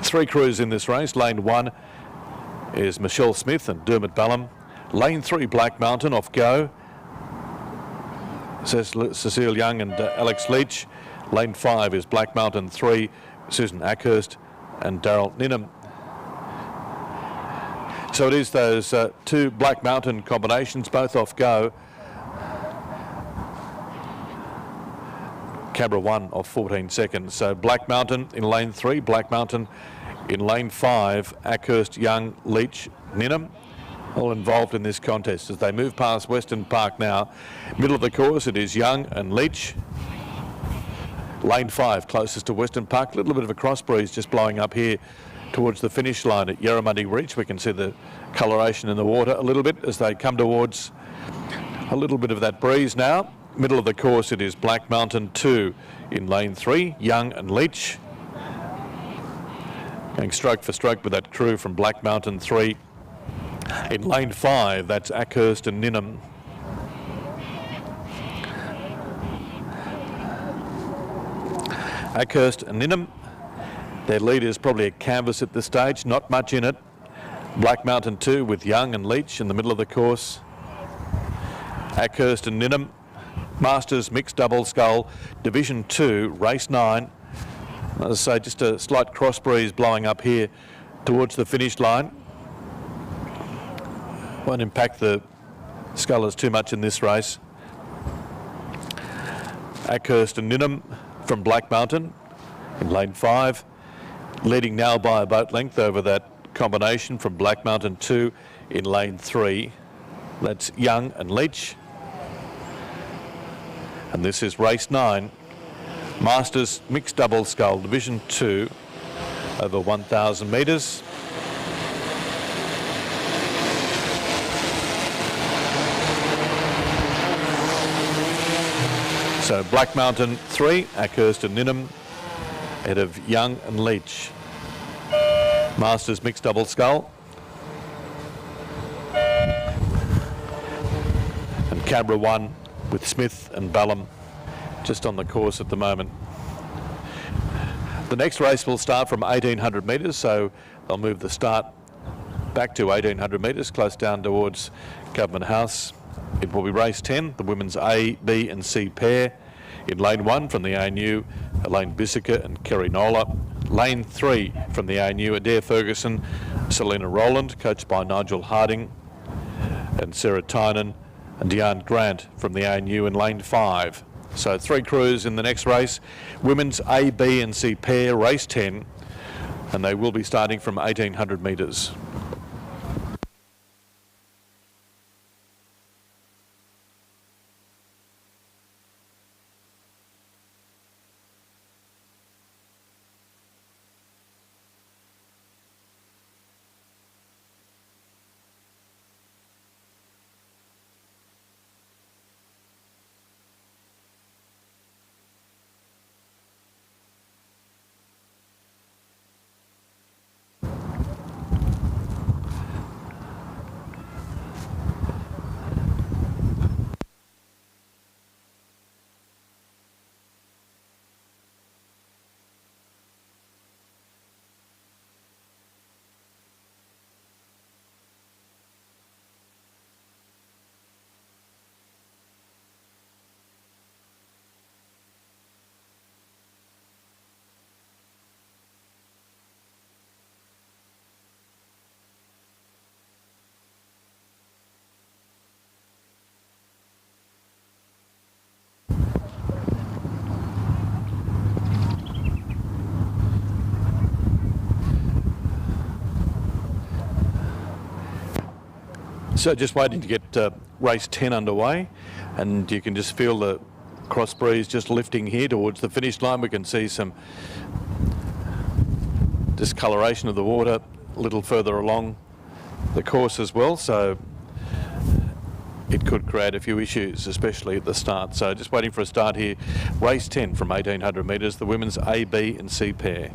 3 crews in this race. Lane 1 is Michelle Smith and Dermot Ballum. Lane 3, Black Mountain off go. Cecile Young and Alex Leach. Lane 5 is Black Mountain 3, Susan Ackhurst and Daryl Ninham. So it is those 2 Black Mountain combinations, both off go. Canberra 1 off 14 seconds. So Black Mountain in lane 3, Black Mountain in lane 5, Ackhurst, Young, Leach, Ninham, all involved in this contest as they move past Western Park now. Middle of the course it is Young and Leach. Lane 5 closest to Western Park. A little bit of a cross breeze just blowing up here towards the finish line at Yarramundi Reach. We can see the coloration in the water a little bit as they come towards A little bit of that breeze now. Middle of the course it is Black Mountain 2 in lane 3, Young and Leach. Going stroke for stroke with that crew from Black Mountain 3. In lane 5, that's Ackhurst and Ninham. Ackhurst and Ninham, their lead is probably a canvas at this stage, not much in it. Black Mountain 2 with Young and Leach in the middle of the course. Ackhurst and Ninham, Masters Mixed Double Scull, Division 2, Race 9. As I say, just a slight cross breeze blowing up here towards the finish line. Won't impact the scullers too much in this race. Ackhurst and Ninham from Black Mountain in lane 5, leading now by a boat length over that combination from Black Mountain 2 in lane 3. That's Young and Leach. And this is race 9, Masters Mixed Double Scull, Division 2, over 1,000 metres. So Black Mountain 3, Ackhurst and Ninham, ahead of Young and Leach. Masters Mixed Double Scull. And Canberra 1 with Smith and Ballum just on the course at the moment. The next race will start from 1,800 metres, so they'll move the start back to 1,800 metres, close down towards Government House. It will be race 10, the women's A, B and C pair. In lane 1 from the ANU, Elaine Bissica and Kerry Nola. Lane 3 from the ANU, Adair Ferguson, Selena Rowland, coached by Nigel Harding, and Sarah Tynan and Deanne Grant from the ANU in lane 5. So 3 crews in the next race. Women's A, B and C pair, race 10, and they will be starting from 1,800 metres. So just waiting to get race 10 underway, and you can just feel the cross breeze just lifting here towards the finish line. We can see some discoloration of the water a little further along the course as well, so it could create a few issues, especially at the start. So just waiting for a start here. Race 10 from 1,800 metres, the women's A, B and C pair.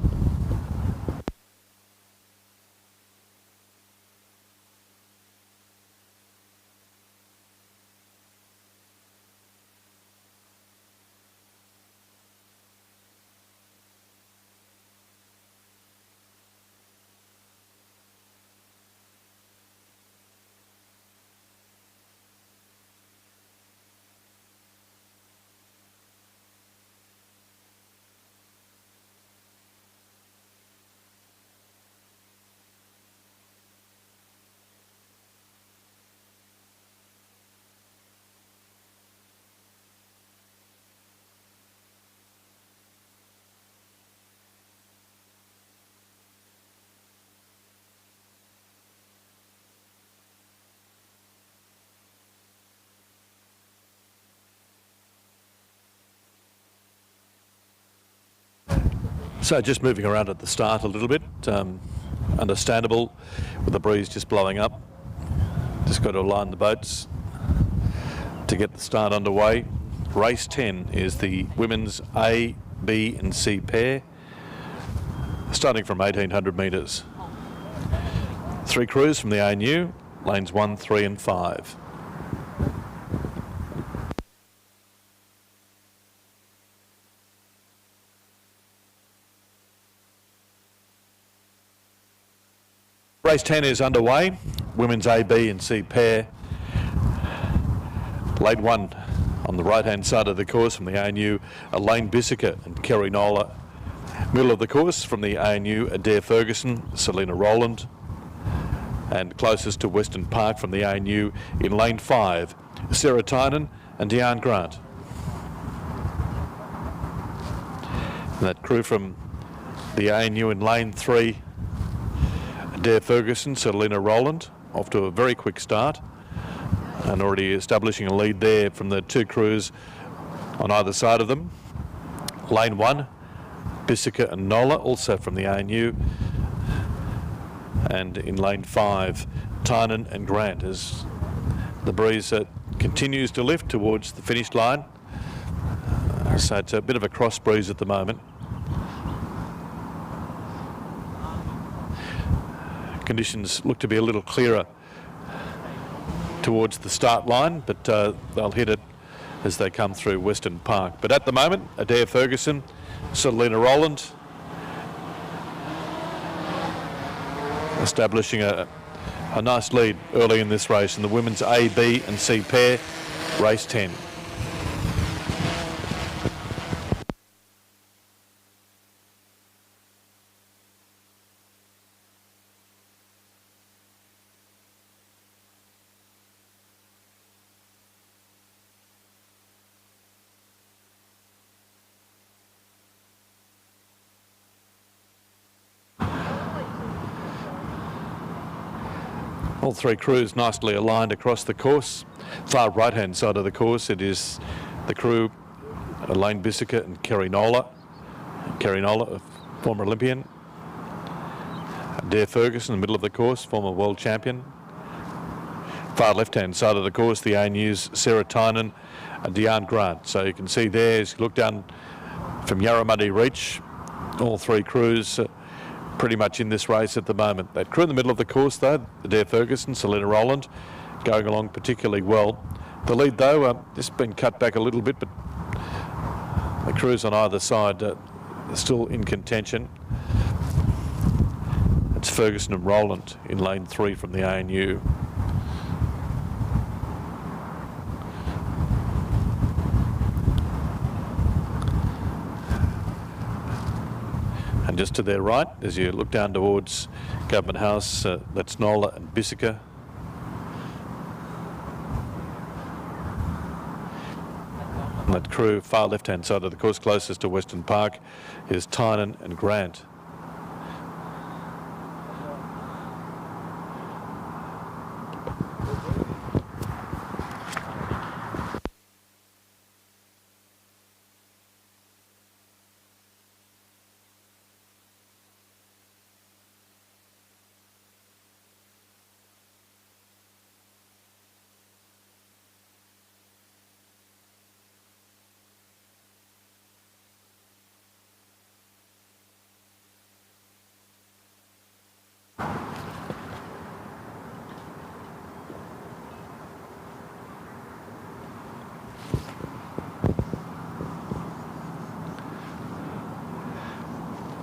So just moving around at the start a little bit, understandable with the breeze just blowing up. Just got to align the boats to get the start underway. Race 10 is the women's A, B and C pair, starting from 1800 metres. 3 crews from the ANU, lanes 1, 3 and 5. Race 10 is underway. Women's A, B and C pair. Lane 1 on the right-hand side of the course from the ANU, Elaine Bissica and Kerry Nola. Middle of the course from the ANU, Adair Ferguson, Selena Rowland. And closest to Western Park from the ANU in lane 5, Sarah Tynan and Deanne Grant. And that crew from the ANU in lane 3, Adair Ferguson, Selena Rowland, off to a very quick start and already establishing a lead there from the 2 crews on either side of them. Lane 1, Bissica and Nola, also from the ANU. And in lane 5, Tynan and Grant, as the breeze continues to lift towards the finish line. So it's a bit of a cross breeze at the moment. Conditions look to be a little clearer towards the start line, but they'll hit it as they come through Western Park. But at the moment, Adair Ferguson, Selena Rowland, establishing a nice lead early in this race in the women's A, B and C pair, race 10. All 3 crews nicely aligned across the course. Far right-hand side of the course, it is the crew, Elaine Bissica and Kerry Nola. Kerry Nola, a former Olympian. Adair Ferguson, in the middle of the course, former world champion. Far left-hand side of the course, the ANU's Sarah Tynan and Deanne Grant. So you can see there, as you look down from Yarramundi Reach, all 3 crews pretty much in this race at the moment. That crew in the middle of the course though, Adair Ferguson, Selena Rowland, going along particularly well. The lead though, just been cut back a little bit, but the crews on either side are still in contention. It's Ferguson and Rowland in lane 3 from the ANU. And just to their right, as you look down towards Government House, that's Nola and Bissica. And that crew, far left-hand side of the course, closest to Western Park, is Tynan and Grant.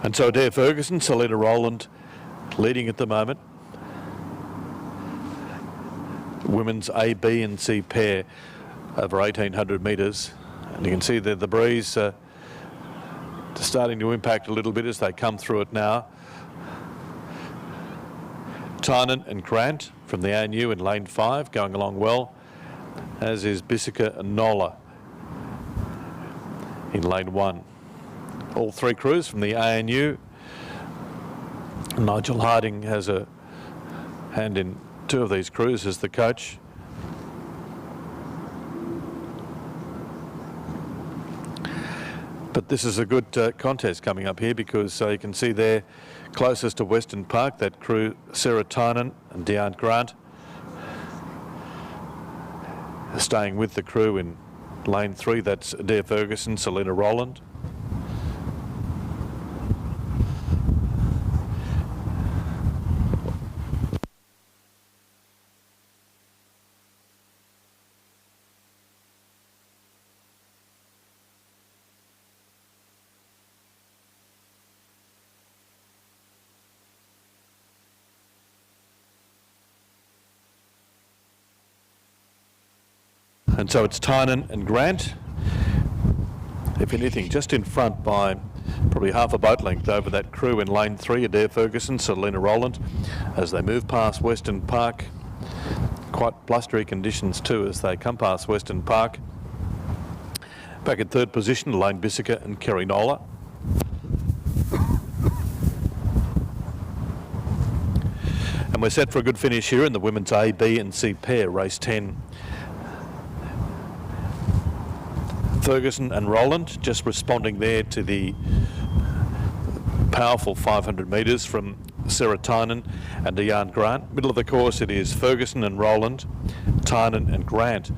And so Adair Ferguson, Selena Rowland leading at the moment. Women's A, B and C pair over 1800 metres. And you can see there the breeze starting to impact a little bit as they come through it now. Tynan and Grant from the ANU in lane 5 going along well, as is Bissica and Nola in lane 1. All 3 crews from the ANU. Nigel Harding has a hand in 2 of these crews as the coach. But this is a good contest coming up here, because you can see there closest to Western Park, that crew, Sarah Tynan and Deanne Grant. Staying with the crew in lane 3, that's Adair Ferguson, Selena Rowland. And so it's Tynan and Grant, if anything, just in front by probably half a boat length over that crew in lane 3, Adair Ferguson, Selena Rowland, as they move past Western Park. Quite blustery conditions too as they come past Western Park. Back in third position, Elaine Bissica and Kerry Nola. And we're set for a good finish here in the women's A, B and C pair, race 10. Ferguson and Rowland just responding there to the powerful 500 metres from Sarah Tynan and Deanne Grant. Middle of the course it is Ferguson and Rowland, Tynan and Grant.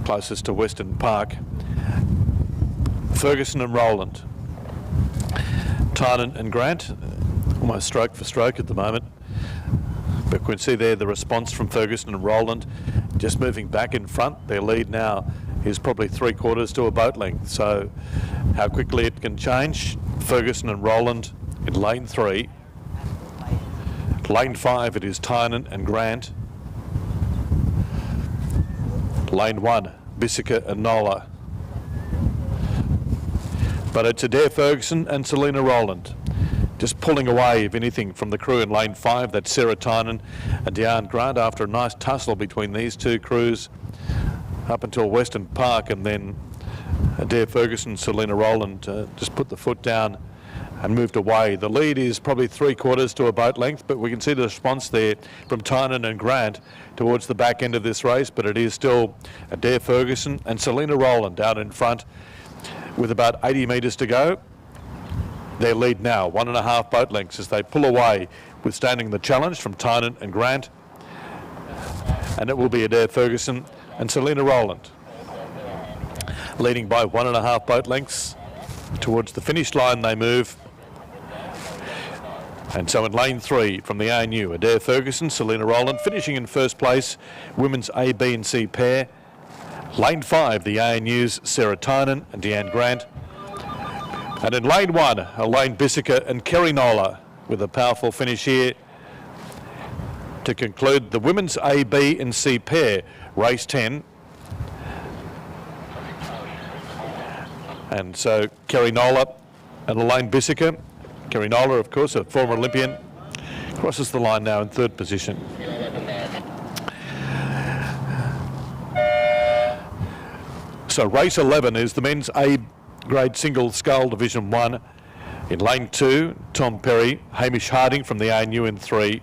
Closest to Western Park, Ferguson and Rowland, Tynan and Grant, almost stroke for stroke at the moment. But we can see there the response from Ferguson and Rowland just moving back in front. Their lead now is probably 3/4 to a boat length. So how quickly it can change. Ferguson and Rowland in lane 3. Lane 5 it is Tynan and Grant. Lane 1, Bissica and Nola. But it's Adair Ferguson and Selena Rowland just pulling away, if anything, from the crew in lane 5. That's Sarah Tynan and Deanne Grant after a nice tussle between these two crews up until Western Park, and then Adair Ferguson, Selena Rowland just put the foot down and moved away. The lead is probably 3/4 to a boat length, but we can see the response there from Tynan and Grant towards the back end of this race, but it is still Adair Ferguson and Selena Rowland out in front with about 80 metres to go. Their lead now, 1.5 boat lengths as they pull away, withstanding the challenge from Tynan and Grant. And it will be Adair Ferguson and Selena Rowland leading by 1.5 boat lengths. Towards the finish line they move. And so in lane 3 from the ANU, Adair Ferguson, Selena Rowland finishing in first place, women's A, B and C pair. Lane 5, the ANU's Sarah Tynan and Deanne Grant. And in lane 1, Elaine Bissica and Kerry Nola with a powerful finish here to conclude the women's A, B and C pair, race 10. And so Kerry Nola and Elaine Bissica. Kerry Nola, of course, a former Olympian, crosses the line now in third position. So race 11 is the men's A grade single scull division 1. In lane 2, Tom Perry, Hamish Harding from the ANU in 3.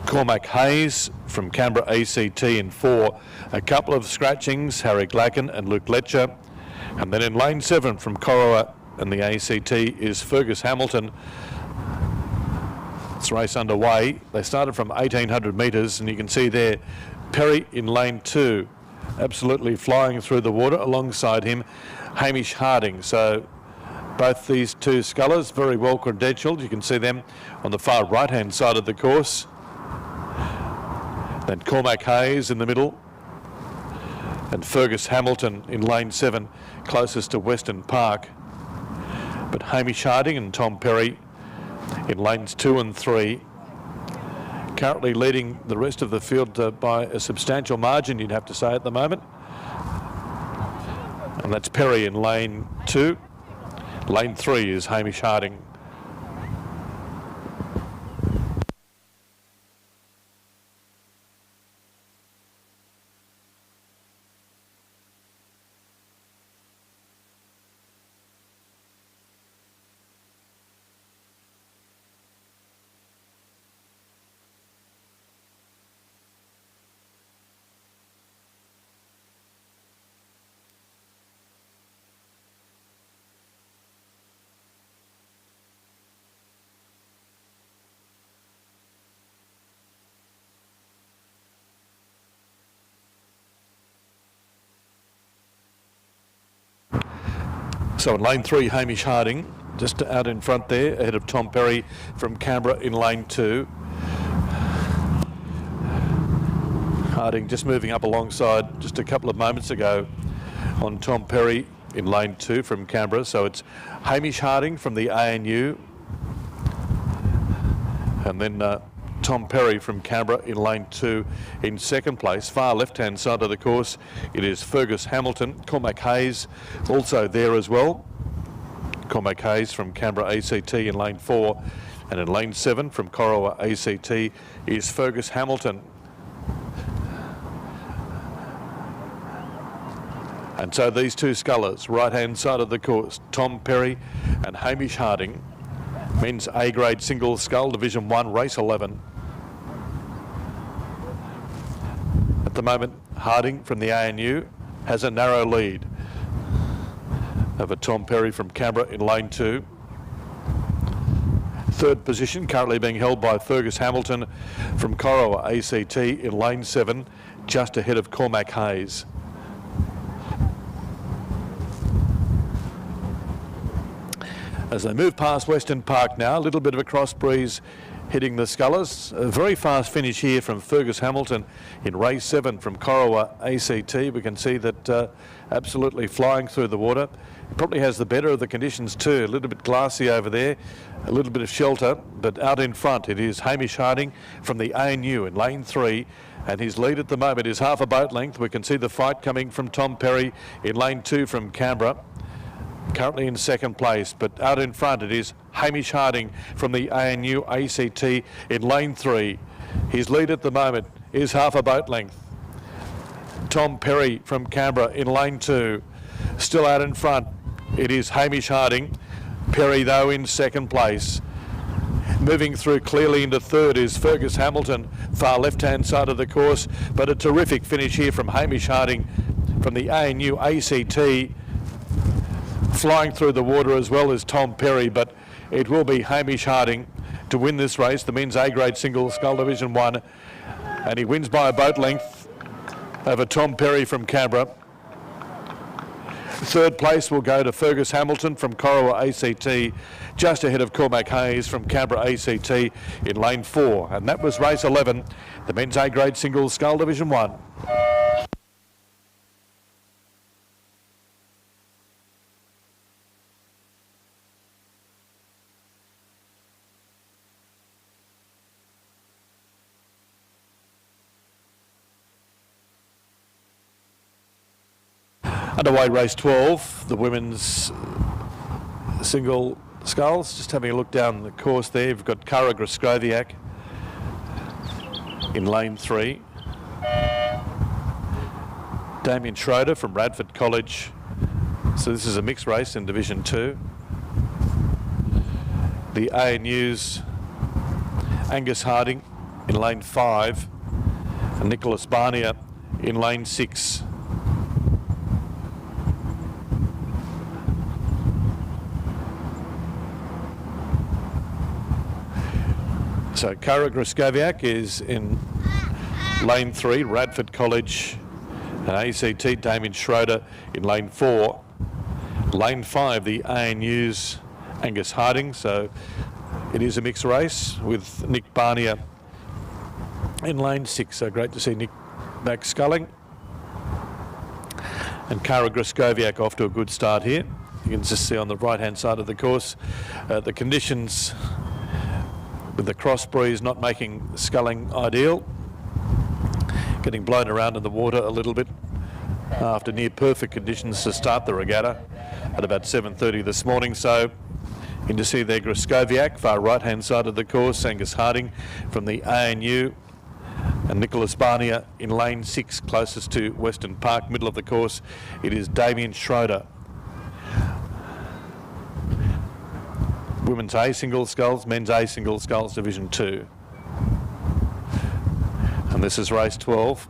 Cormac Hayes from Canberra ACT in 4. A couple of scratchings, Harry Glacken and Luke Letcher. And then in lane 7 from Corowa and the ACT is Fergus Hamilton. This race underway. They started from 1,800 metres, and you can see there Perry in lane 2, absolutely flying through the water. Alongside him, Hamish Harding. So both these two scullers very well credentialed. You can see them on the far right-hand side of the course. Then Cormac Hayes in the middle, and Fergus Hamilton in lane 7, closest to Western Park. But Hamish Harding and Tom Perry in lanes 2 and 3, currently leading the rest of the field by a substantial margin, you'd have to say, at the moment. And that's Perry in lane 2. Lane 3 is Hamish Harding. So in lane 3, Hamish Harding, just out in front there, ahead of Tom Perry from Canberra in lane 2. Harding just moving up alongside just a couple of moments ago on Tom Perry in lane 2 from Canberra. So it's Hamish Harding from the ANU, and then Tom Perry from Canberra in lane 2 in second place. Far left-hand side of the course, it is Fergus Hamilton. Cormac Hayes also there as well. Cormac Hayes from Canberra ACT in lane 4, and in lane 7 from Corowa ACT is Fergus Hamilton. And so these two scullers, right-hand side of the course, Tom Perry and Hamish Harding, men's A-grade single scull, Division 1, race 11. At the moment, Harding from the ANU has a narrow lead over Tom Perry from Canberra in lane 2. Third position currently being held by Fergus Hamilton from Corowa ACT in lane 7, just ahead of Cormac Hayes. As they move past Western Park now, a little bit of a cross breeze hitting the scullers. A very fast finish here from Fergus Hamilton in race 7 from Corowa ACT. We can see that absolutely flying through the water. It probably has the better of the conditions too. A little bit glassy over there, a little bit of shelter, but out in front it is Hamish Harding from the ANU in lane 3. And his lead at the moment is half a boat length. We can see the fight coming from Tom Perry in lane 2 from Canberra, currently in second place, but out in front it is Hamish Harding from the ANU ACT in lane 3. His lead at the moment is half a boat length. Tom Perry from Canberra in lane 2, still out in front. It is Hamish Harding. Perry though in second place. Moving through clearly into third is Fergus Hamilton, far left-hand side of the course, but a terrific finish here from Hamish Harding from the ANU ACT. Flying through the water as well as Tom Perry, but it will be Hamish Harding to win this race, the men's A-grade single scull Division 1, and he wins by a boat length over Tom Perry from Canberra. Third place will go to Fergus Hamilton from Corowa ACT, just ahead of Cormac Hayes from Canberra ACT in lane 4, and that was race 11, the men's A-grade single scull Division 1. Underway race 12, the women's single sculls. Just having a look down the course there, you've got Kara Groscoviak in lane 3. Damien Schroeder from Radford College. So this is a mixed race in Division 2. The ANU's Angus Harding in lane 5 and Nicholas Barnier in lane 6. So Kara Groscoviak is in lane 3, Radford College, and ACT Damien Schroeder in lane 4. Lane 5, the ANU's Angus Harding, so it is a mixed race with Nick Barnier in lane 6. So great to see Nick back sculling. And Kara Groscoviak off to a good start here. You can just see on the right-hand side of the course the conditions with the cross breeze not making sculling ideal. Getting blown around in the water a little bit after near perfect conditions to start the regatta at about 7:30 this morning. So in to see there Groscoviak, far right-hand side of the course, Angus Harding from the ANU, and Nicholas Barnier in lane 6, closest to Western Park, middle of the course. It is Damien Schroeder. Women's A single sculls, men's A single sculls, Division 2. And this is race 12.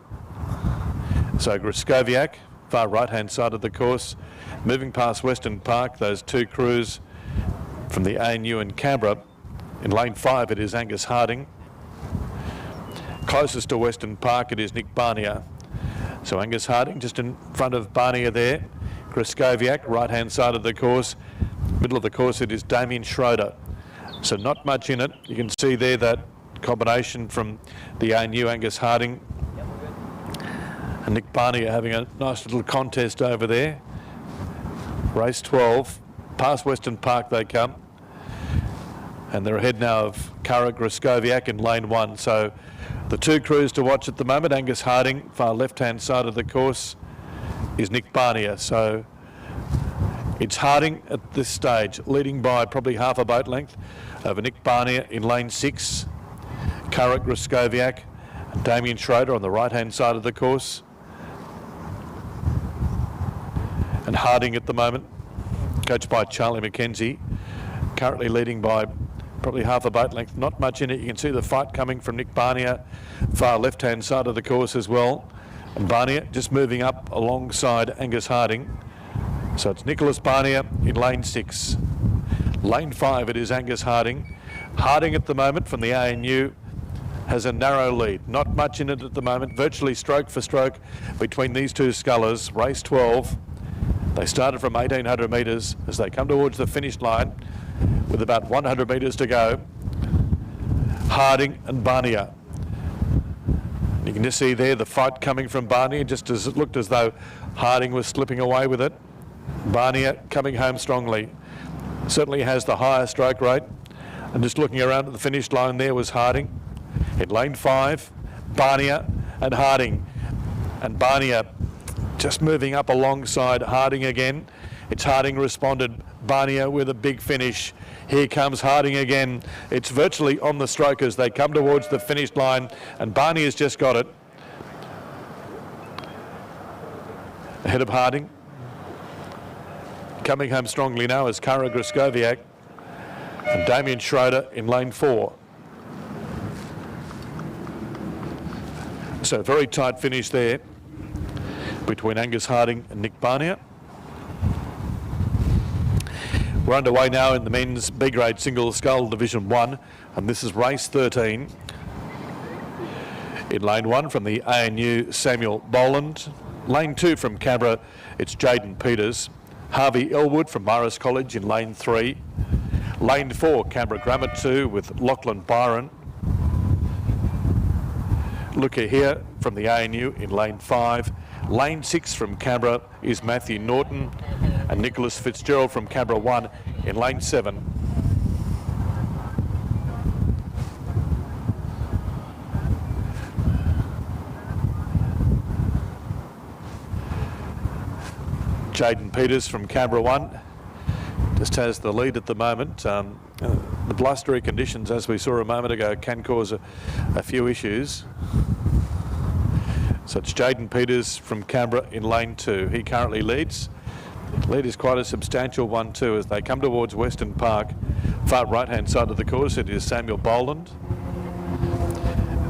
So Groscoviak, far right-hand side of the course, moving past Western Park, those two crews from the ANU and Canberra. In lane 5 it is Angus Harding. Closest to Western Park it is Nick Barnier. So Angus Harding just in front of Barnier there Griskoviak, right-hand side of the course. Middle of the course it is Damien Schroeder. So not much in it. You can see there that combination from the ANU, Angus Harding and Nick Barney are having a nice little contest over there. Race 12, past Western Park they come. And they're ahead now of Kara Griskoviak in lane 1. So the two crews to watch at the moment, Angus Harding, far left-hand side of the course, is Nick Barnier. So it's Harding at this stage, leading by probably half a boat length over Nick Barnier in lane 6. Kara Griskoviak and Damien Schroeder on the right-hand side of the course. And Harding at the moment, coached by Charlie McKenzie, currently leading by probably half a boat length. Not much in it. You can see the fight coming from Nick Barnier, far left-hand side of the course as well. And Barnier just moving up alongside Angus Harding. So it's Nicholas Barnier in lane 6. Lane 5 it is Angus Harding. Harding at the moment from the ANU has a narrow lead. Not much in it at the moment. Virtually stroke for stroke between these two scullers. Race 12. They started from 1,800 metres as they come towards the finish line with about 100 metres to go. Harding and Barnier. You can just see there the fight coming from Barnier, just as it looked as though Harding was slipping away with it. Barnier coming home strongly. Certainly has the higher stroke rate. And just looking around at the finish line there was Harding. In lane 5, Barnier and Harding. And Barnier just moving up alongside Harding again. It's Harding responded. Barnier with a big finish. Here comes Harding again. It's virtually on the stroke as they come towards the finish line, and Barnier's just got it. Ahead of Harding. Coming home strongly now is Kara Griskoviak and Damien Schroeder in lane 4. So very tight finish there between Angus Harding and Nick Barnier. We're underway now in the men's B-grade single scull Division 1, and this is race 13. In lane 1 from the ANU, Samuel Boland. Lane 2 from Canberra, it's Jaden Peters. Harvey Elwood from Morris College in lane 3. Lane 4, Canberra Grammar 2 with Lachlan Byron. Look here from the ANU in lane 5. Lane 6 from Canberra is Matthew Norton and Nicholas Fitzgerald from Canberra 1 in lane 7. Jaden Peters from Canberra 1 just has the lead at the moment. The blustery conditions, as we saw a moment ago, can cause a few issues. So it's Jaden Peters from Canberra in lane 2. He currently leads. Lead is quite a substantial one too as they come towards Western Park. Far right-hand side of the course it is Samuel Boland.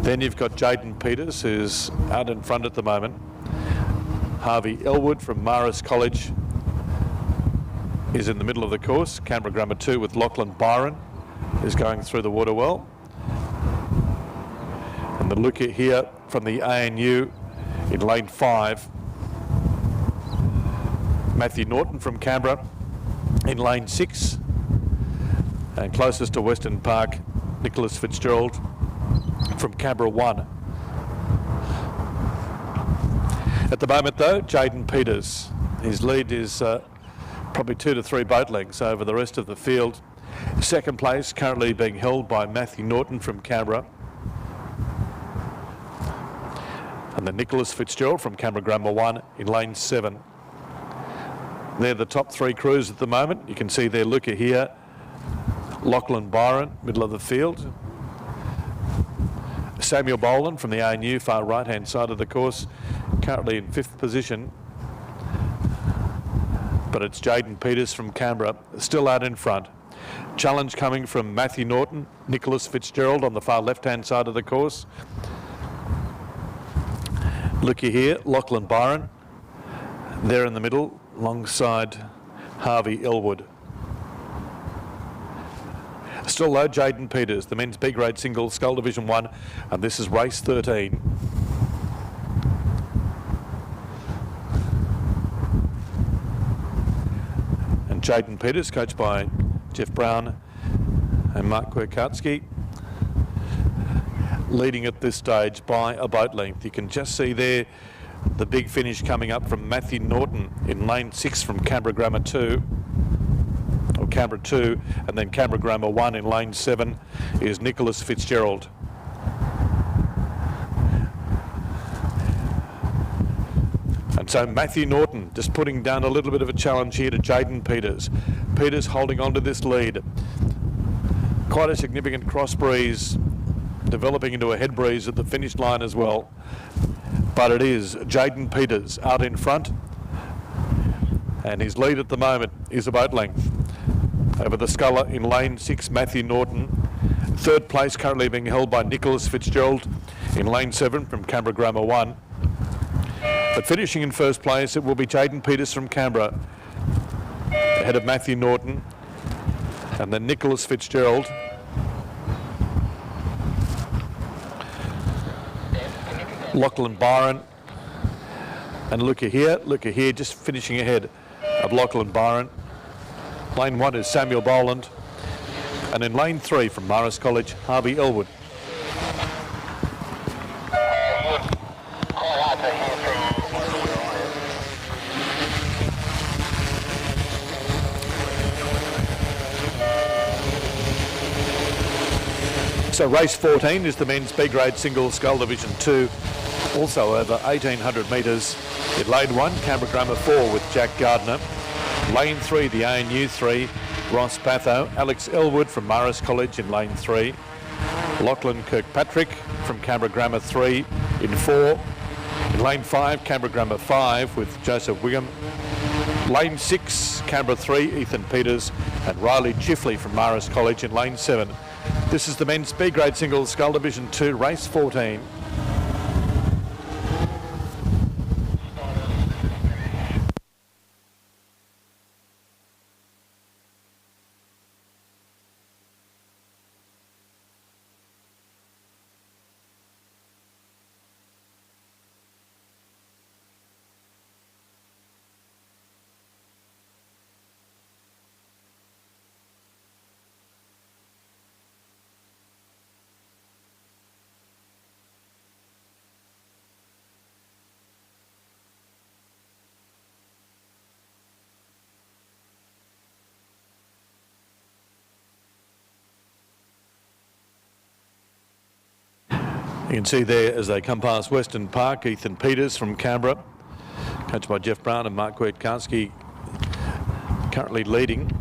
Then you've got Jaden Peters who's out in front at the moment. Harvey Elwood from Morris College is in the middle of the course. Canberra Grammar 2 with Lachlan Byron is going through the water well. And the look here from the ANU in lane 5. Matthew Norton from Canberra in lane 6. And closest to Western Park, Nicholas Fitzgerald from Canberra 1. At the moment though, Jaden Peters, his lead is probably 2 to 3 boat lengths over the rest of the field. Second place currently being held by Matthew Norton from Canberra. And then Nicholas Fitzgerald from Canberra Grammar 1 in lane 7. They're the top 3 crews at the moment. You can see their looker here. Lachlan Byron, middle of the field. Samuel Boland from the ANU, far right-hand side of the course, currently in 5th position. But it's Jaden Peters from Canberra, still out in front. Challenge coming from Matthew Norton, Nicholas Fitzgerald on the far left-hand side of the course. Looky here, Lachlan Byron, there in the middle, alongside Harvey Elwood. Still low, Jaden Peters, the men's B-grade single scull Division 1, and this is race 13. Jaden Peters, coached by Jeff Brown and Mark Kwiatkowski, leading at this stage by a boat length. You can just see there the big finish coming up from Matthew Norton in lane 6 from Canberra Grammar 2, or Canberra 2, and then Canberra Grammar 1 in lane 7 is Nicholas Fitzgerald. And so Matthew Norton just putting down a little bit of a challenge here to Jaden Peters. Peters holding on to this lead. Quite a significant cross breeze, developing into a head breeze at the finish line as well. But it is Jaden Peters out in front, and his lead at the moment is a boat length over the sculler in lane 6, Matthew Norton. Third place currently being held by Nicholas Fitzgerald in lane 7 from Canberra Grammar 1. But finishing in first place, it will be Jaden Peters from Canberra, ahead of Matthew Norton, and then Nicholas Fitzgerald. Lachlan Byron and Luca here just finishing ahead of Lachlan Byron. Lane 1 is Samuel Boland, and in lane 3 from Marist College, Harvey Elwood. So race 14 is the men's B grade single scull division 2, also over 1800 metres. In lane 1, Canberra Grammar 4 with Jack Gardner. Lane 3, the ANU 3, Ross Batho. Alex Elwood from Marist College in lane 3. Lachlan Kirkpatrick from Canberra Grammar 3 in 4. In lane 5, Canberra Grammar 5 with Joseph Wigham. Lane 6, Canberra 3, Ethan Peters, and Riley Chifley from Marist College in lane 7. This is the men's B grade single scull division 2, race 14. You can see there as they come past Western Park, Ethan Peters from Canberra, coached by Jeff Brown and Mark Kwiatkowski, currently leading.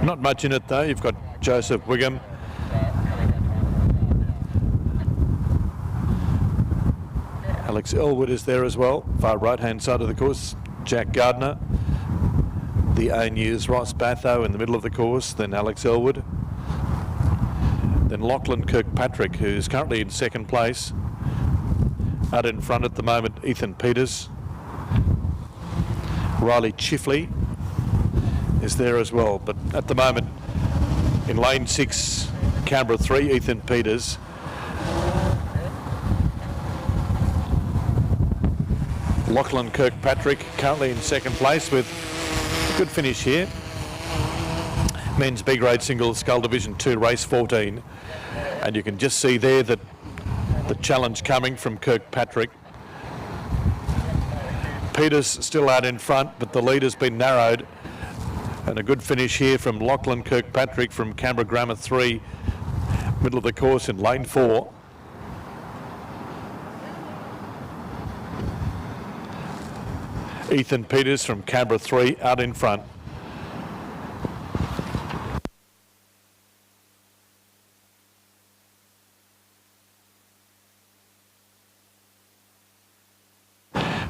Not much in it though. You've got Joseph Wigham, Alex Elwood is there as well, far right hand side of the course, Jack Gardner. The ANU's Ross Batho in the middle of the course, then Alex Elwood. Then Lachlan Kirkpatrick, who's currently in second place. Out in front at the moment, Ethan Peters. Riley Chifley is there as well. But at the moment, in lane 6, Canberra 3, Ethan Peters. Lachlan Kirkpatrick currently in second place with a good finish here. Men's B grade single scull division 2, race 14. And you can just see there that the challenge coming from Kirkpatrick. Peters still out in front, but the lead has been narrowed. And a good finish here from Lachlan Kirkpatrick from Canberra Grammar 3, middle of the course in lane 4. Ethan Peters from Canberra 3 out in front.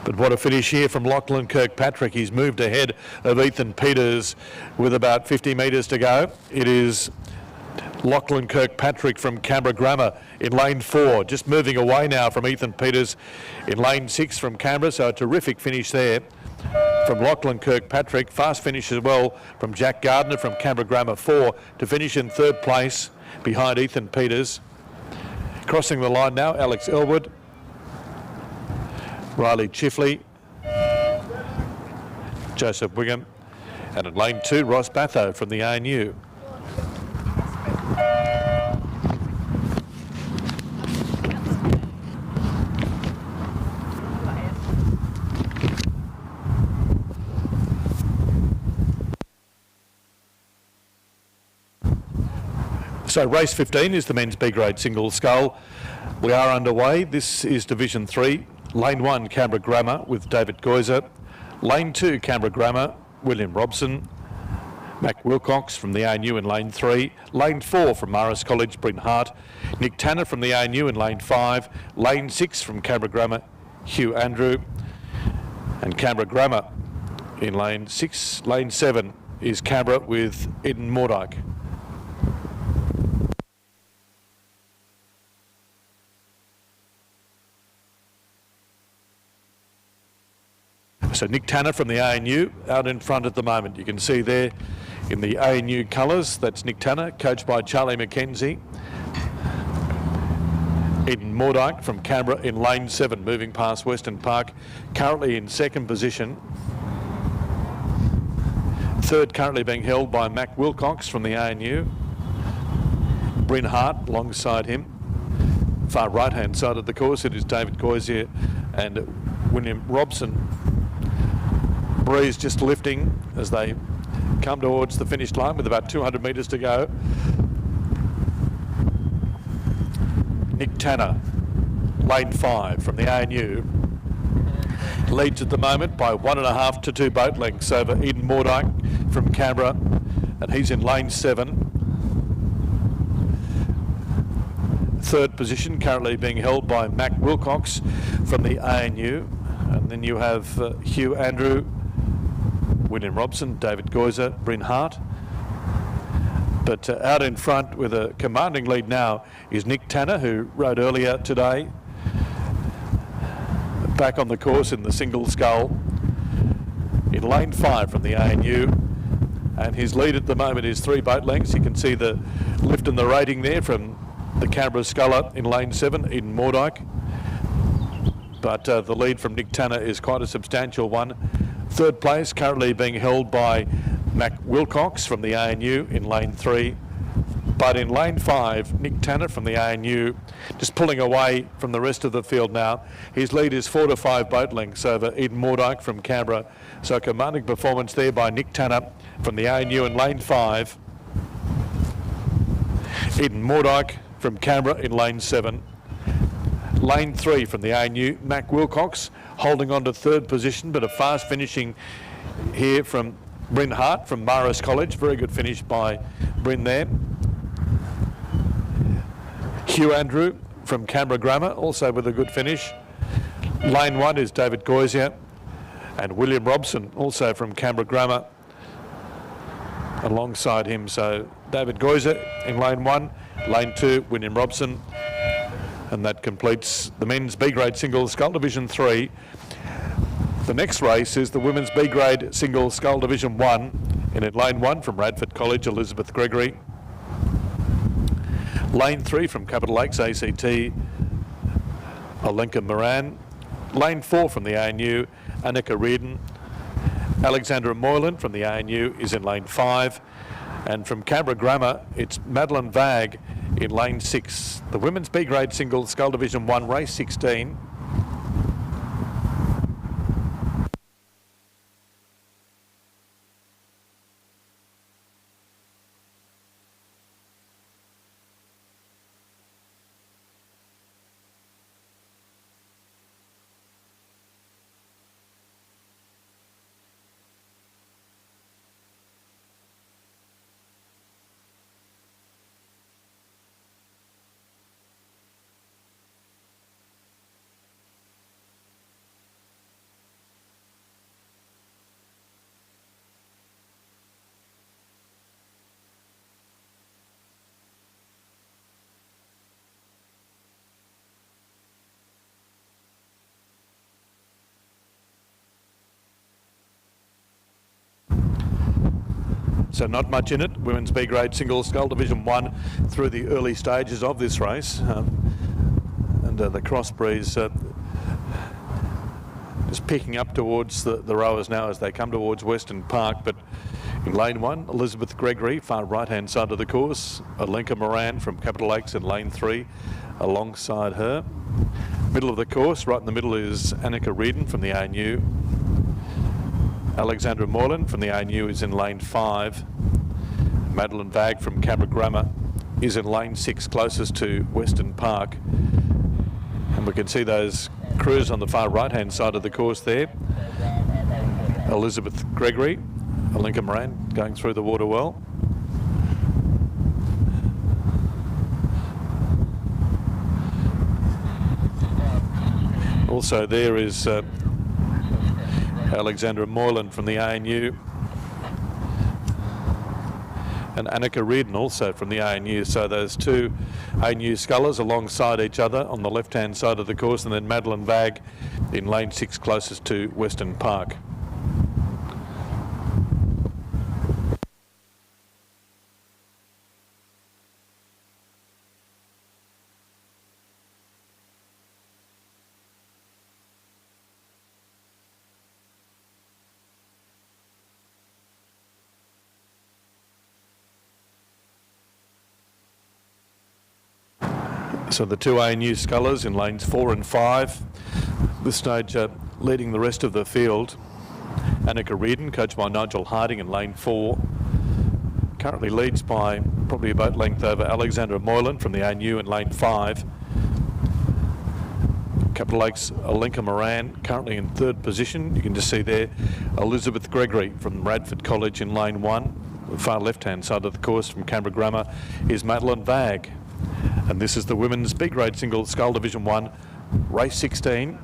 But what a finish here from Lachlan Kirkpatrick. He's moved ahead of Ethan Peters with about 50 metres to go. It is Lachlan Kirkpatrick from Canberra Grammar in lane 4, just moving away now from Ethan Peters in lane 6 from Canberra. So a terrific finish there from Lachlan Kirkpatrick. Fast finish as well from Jack Gardner from Canberra Grammar 4 to finish in third place behind Ethan Peters. Crossing the line now, Alex Elwood, Riley Chifley, Joseph Wigham, And in lane 2, Ross Batho from the ANU. So race 15 is the men's B-grade single scull. We are underway. This is Division 3. Lane 1, Canberra Grammar with David Goiser. Lane 2, Canberra Grammar, William Robson. Mac Wilcox from the ANU in lane 3. Lane 4 from Marist College, Bryn Hart. Nick Tanner from the ANU in lane 5. Lane 6 from Canberra Grammar, Hugh Andrew. And Canberra Grammar in lane 6. Lane 7 is Canberra with Eden Mordyke. So Nick Tanner from the ANU out in front at the moment. You can see there in the ANU colours, that's Nick Tanner, coached by Charlie McKenzie. Eden Mordyke from Canberra in lane 7, moving past Western Park, currently in second position. Third currently being held by Mac Wilcox from the ANU. Bryn Hart alongside him. Far right-hand side of the course, it is David Goisier and William Robson. Breeze just lifting as they come towards the finish line with about 200 metres to go. Nick Tanner, lane 5 from the ANU, leads at the moment by 1.5 to 2 boat lengths over Eden Mordyke from Canberra, and he's in lane 7. Third position currently being held by Mac Wilcox from the ANU, and then you have Hugh Andrew, William Robson, David Goiser, Bryn Hart. But out in front with a commanding lead now is Nick Tanner, who rode earlier today. Back on the course in the single scull in lane 5 from the ANU. And his lead at the moment is 3 boat lengths. You can see the lift in the rating there from the Canberra sculler in lane 7, Eden Mordyke. But the lead from Nick Tanner is quite a substantial one. Third place currently being held by Mac Wilcox from the ANU in lane 3. But in lane 5, Nick Tanner from the ANU just pulling away from the rest of the field now. His lead is 4 to 5 boat lengths over Eden Mordyke from Canberra. So a commanding performance there by Nick Tanner from the ANU in lane 5. Eden Mordyke from Canberra in lane 7. Lane 3 from the ANU, Mac Wilcox holding on to third position, but a fast finishing here from Bryn Hart from Marist College. Very good finish by Bryn there. Hugh Andrew from Canberra Grammar, also with a good finish. Lane 1 is David Goisier, and William Robson, also from Canberra Grammar, alongside him. So David Goisier in lane 1, lane 2, William Robson. And that completes the men's B-grade single scull Division 3. The next race is the women's B-grade single scull Division 1. In lane 1 from Radford College, Elizabeth Gregory. Lane 3 from Capital Lakes ACT, Olenka Moran. Lane 4 from the ANU, Annika Reardon. Alexandra Moylan from the ANU is in lane 5. And from Canberra Grammar, it's Madeline Vag in lane 6. The women's B-grade single scull Division 1, race 16. So not much in it. Women's B-grade single scull Division 1 through the early stages of this race. And the cross breeze is picking up towards the rowers now as they come towards Western Park. But In lane 1, Elizabeth Gregory, far right-hand side of the course. Alenka Moran from Capital Lakes in lane 3, alongside her. Middle of the course, right in the middle is Annika Reardon from the ANU. Alexandra Moylan from the ANU is in lane 5. Madeline Vag from Canberra Grammar is in lane 6, closest to Western Park. And we can see those crews on the far right-hand side of the course there. Elizabeth Gregory, Alenka Moran going through the water well. Also there is Alexandra Moylan from the ANU. And Annika Reardon also from the ANU. So those two ANU scullers alongside each other on the left-hand side of the course, and then Madeline Vag in lane 6 closest to Western Park. So the two ANU scullers in lanes 4 and 5, this stage leading the rest of the field. Annika Reardon, coached by Nigel Harding in lane 4, currently leads by probably a boat length over Alexandra Moylan from the ANU in lane 5. Capital Lakes Alenka Moran currently in 3rd position. You can just see there Elizabeth Gregory from Radford College in lane 1. The far left-hand side of the course from Canberra Grammar is Madeline Vag. And this is the women's B-grade single scull Division 1, race 16.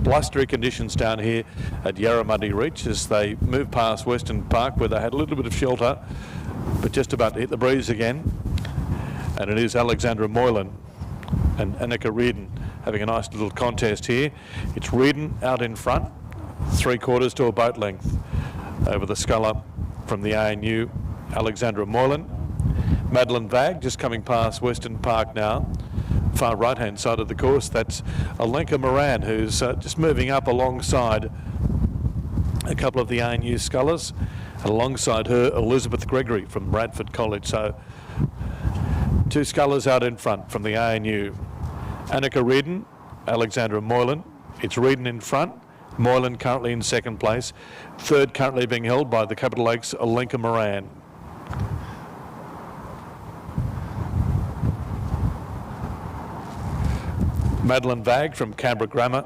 Blustery conditions down here at Yarramundi Reach as they move past Western Park, where they had a little bit of shelter, but just about to hit the breeze again. And it is Alexandra Moylan and Annika Reardon having a nice little contest here. It's Reardon out in front, 3/4 to a boat length over the sculler from the ANU, Alexandra Moylan. Madeline Vag just coming past Western Park now, far right-hand side of the course. That's Alenka Moran, who's just moving up alongside a couple of the ANU scullers, and alongside her Elizabeth Gregory from Radford College. So two scullers out in front from the ANU. Annika Reardon, Alexandra Moylan. It's Reardon in front, Moylan currently in 2nd place. 3rd currently being held by the Capital Lakes Alenka Moran. Madeline Vag from Canberra Grammar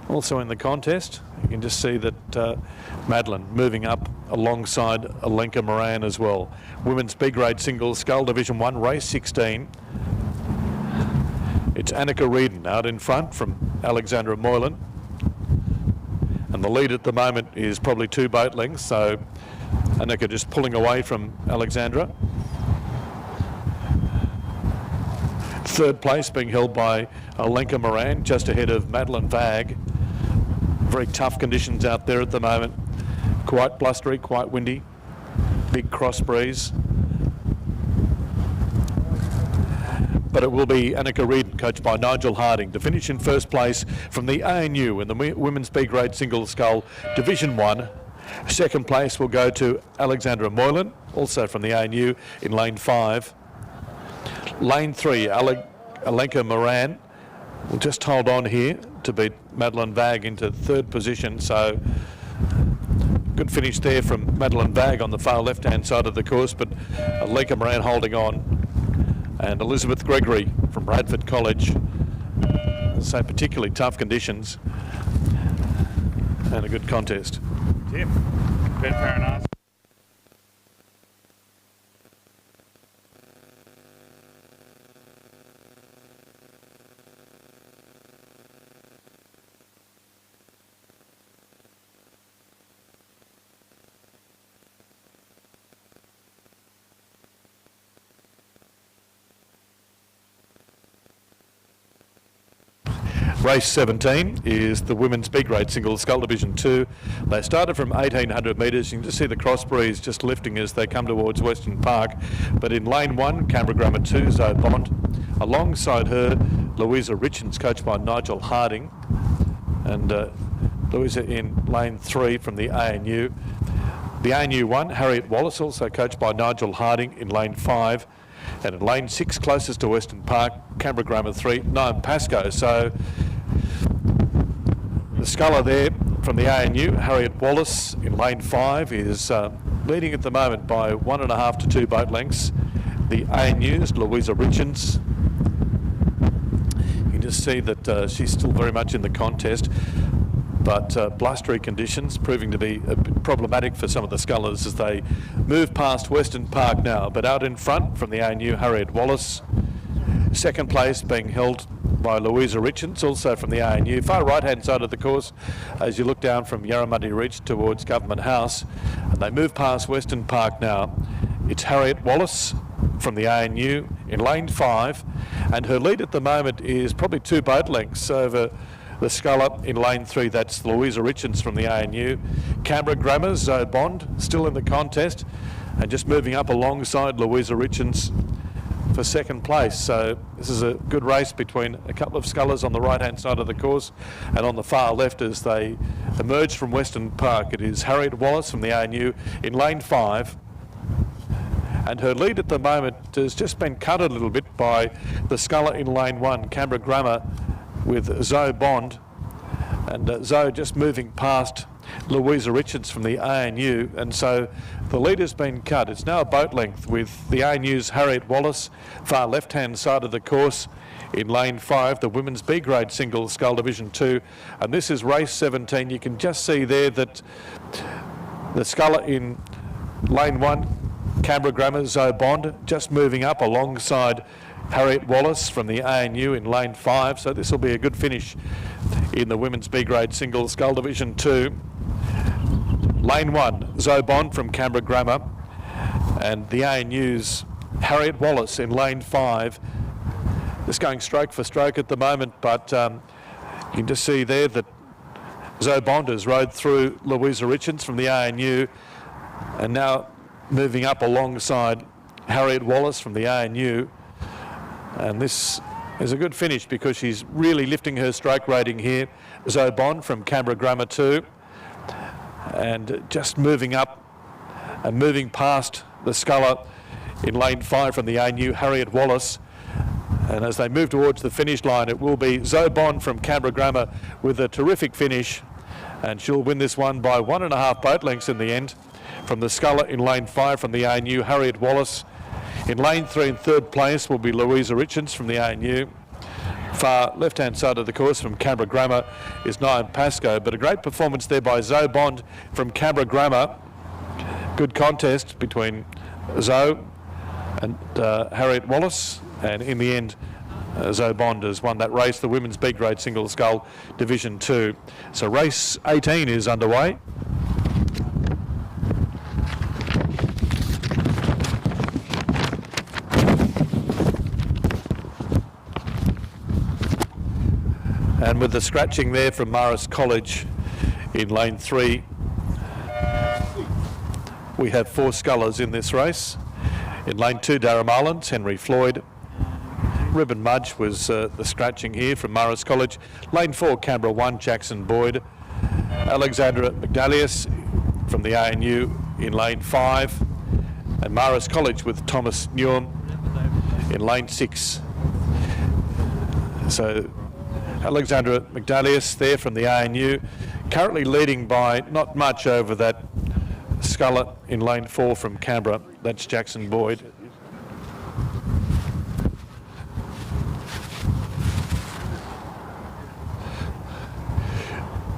also in the contest. You can just see that Madeline moving up alongside Alenka Moran as well. Women's B-grade singles scull Division 1, race 16. It's Annika Reardon out in front from Alexandra Moylan. And the lead at the moment is probably 2 boat lengths, so Annika just pulling away from Alexandra. 3rd place being held by Alenka Moran, just ahead of Madeline Vag. Very tough conditions out there at the moment. Quite blustery, quite windy, big cross breeze. But it will be Annika Reardon, coached by Nigel Harding, to finish in 1st place from the ANU in the Women's B-grade single scull Division 1. 2nd place will go to Alexandra Moylan, also from the ANU in lane 5. Lane 3, Alenka Moran will just hold on here to beat Madeline Vag into 3rd position. So good finish there from Madeline Vag on the far left-hand side of the course, but Alenka Moran holding on. And Elizabeth Gregory from Radford College. So particularly tough conditions and a good contest. Tim, Ben Farron. Race 17 is the women's B-grade single scull Division 2. They started from 1,800 metres. You can just see the cross breeze just lifting as they come towards Western Park. But in lane 1, Canberra Grammar 2, Zoe Bond. Alongside her, Louisa Richards, coached by Nigel Harding. And Louisa in lane 3 from the ANU. The ANU 1, Harriet Wallace, also coached by Nigel Harding in lane 5. And in lane 6, closest to Western Park, Canberra Grammar 3, Noam Pascoe. So the sculler there from the ANU, Harriet Wallace, in lane 5 is leading at the moment by 1.5 to 2 boat lengths. The ANU's Louisa Richards. You can just see that she's still very much in the contest, but blustery conditions proving to be a bit problematic for some of the scullers as they move past Western Park now. But out in front from the ANU, Harriet Wallace. Second place being held by Louisa Richards, also from the ANU. Far right-hand side of the course as you look down from Yarramundi Reach towards Government House. And they move past Western Park now. It's Harriet Wallace from the ANU in lane 5. And her lead at the moment is probably 2 boat lengths over the sculler in lane 3. That's Louisa Richards from the ANU. Canberra Grammar, Zoe Bond, still in the contest. And just moving up alongside Louisa Richards for second place. So this is a good race between a couple of scullers on the right-hand side of the course, and on the far left as they emerge from Western Park, it is Harriet Wallace from the ANU in lane 5. And her lead at the moment has just been cut a little bit by the sculler in lane 1, Canberra Grammar, with Zoe Bond. And Zoe just moving past Louisa Richards from the ANU, and so the lead has been cut. It's now a boat length with the ANU's Harriet Wallace, far left-hand side of the course in lane 5, the women's B grade single scull division 2, and this is race 17. You can just see there that the sculler in lane 1, Canberra Grammar, Zoe Bond, just moving up alongside Harriet Wallace from the ANU in lane 5, so this will be a good finish in the women's B grade single scull division 2. Lane 1, Zoe Bond from Canberra Grammar, and the ANU's Harriet Wallace in lane 5. Just going stroke for stroke at the moment, but you can just see there that Zoe Bond has rode through Louisa Richards from the ANU, and now moving up alongside Harriet Wallace from the ANU. And this is a good finish because she's really lifting her stroke rating here. Zoe Bond from Canberra Grammar 2. And just moving up and moving past the sculler in lane 5 from the ANU, Harriet Wallace. And as they move towards the finish line, it will be Zoe Bond from Canberra Grammar with a terrific finish. And she'll win this one by 1.5 boat lengths in the end. From the sculler in lane 5 from the ANU, Harriet Wallace. In lane 3 in third place will be Louisa Richards from the ANU. Far left-hand side of the course from Canberra Grammar is Noam Pascoe, but a great performance there by Zoe Bond from Canberra Grammar. Good contest between Zoe and Harriet Wallace, and in the end Zoe Bond has won that race, the women's B grade single scull division 2. So race 18 is underway. And with the scratching there from Marist College in lane 3, we have 4 scullers in this race. In lane 2, Daramalan's Henry Floyd. Ribbon Mudge was the scratching here from Marist College. Lane 4, Canberra 1, Jackson Boyd. Alexandra McDalius from the ANU in lane 5. And Marist College with Thomas Newham in lane 6. So Alexandra McDalius there from the ANU, currently leading by not much over that sculler in lane 4 from Canberra. That's Jackson Boyd.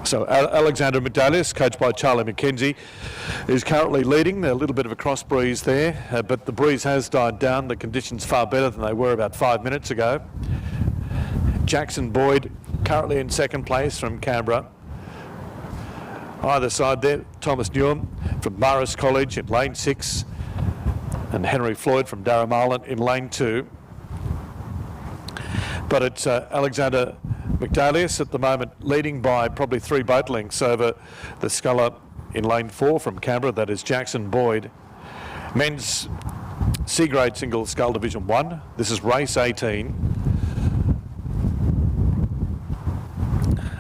So Alexandra McDalius, coached by Charlie McKenzie, is currently leading. A little bit of a cross breeze there, but the breeze has died down. The conditions far better than they were about 5 minutes ago. Jackson Boyd currently in second place from Canberra. Either side there, Thomas Newham from Marist College in lane 6 and Henry Floyd from Daramalan in lane 2. But it's Alexander McDalius at the moment leading by probably 3 boat lengths over the sculler in lane 4 from Canberra, that is Jackson Boyd. Men's C grade single scull division 1. This is race 18.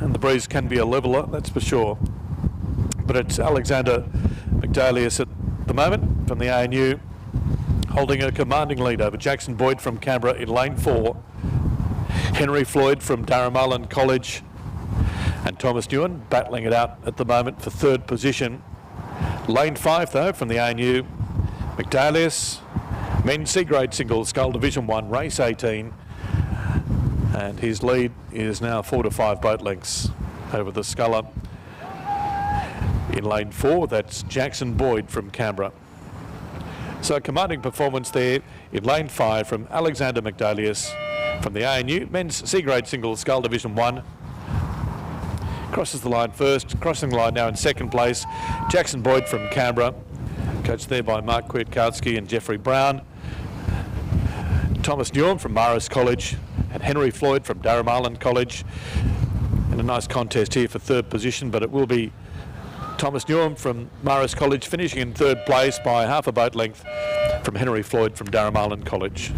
And the breeze can be a leveller, that's for sure. But it's Alexander McDalius at the moment from the ANU, holding a commanding lead over Jackson Boyd from Canberra in lane 4. Henry Floyd from Daramalan College and Thomas Newen battling it out at the moment for 3rd position. Lane 5 though from the ANU, McDalius, men's C-grade single scull Division 1 race 18, and his lead is now 4 to 5 boat lengths over the sculler. In lane 4, that's Jackson Boyd from Canberra. So a commanding performance there in lane 5 from Alexander McDalius from the ANU, men's C-grade single scull Division 1. Crosses the line first, crossing the line now in 2nd place, Jackson Boyd from Canberra, coached there by Mark Kwiatkowski and Jeffrey Brown. Thomas Newen from Maris College and Henry Floyd from Daramalan College. And a nice contest here for 3rd position, but it will be Thomas Newen from Maris College finishing in 3rd place by half a boat length from Henry Floyd from Daramalan College.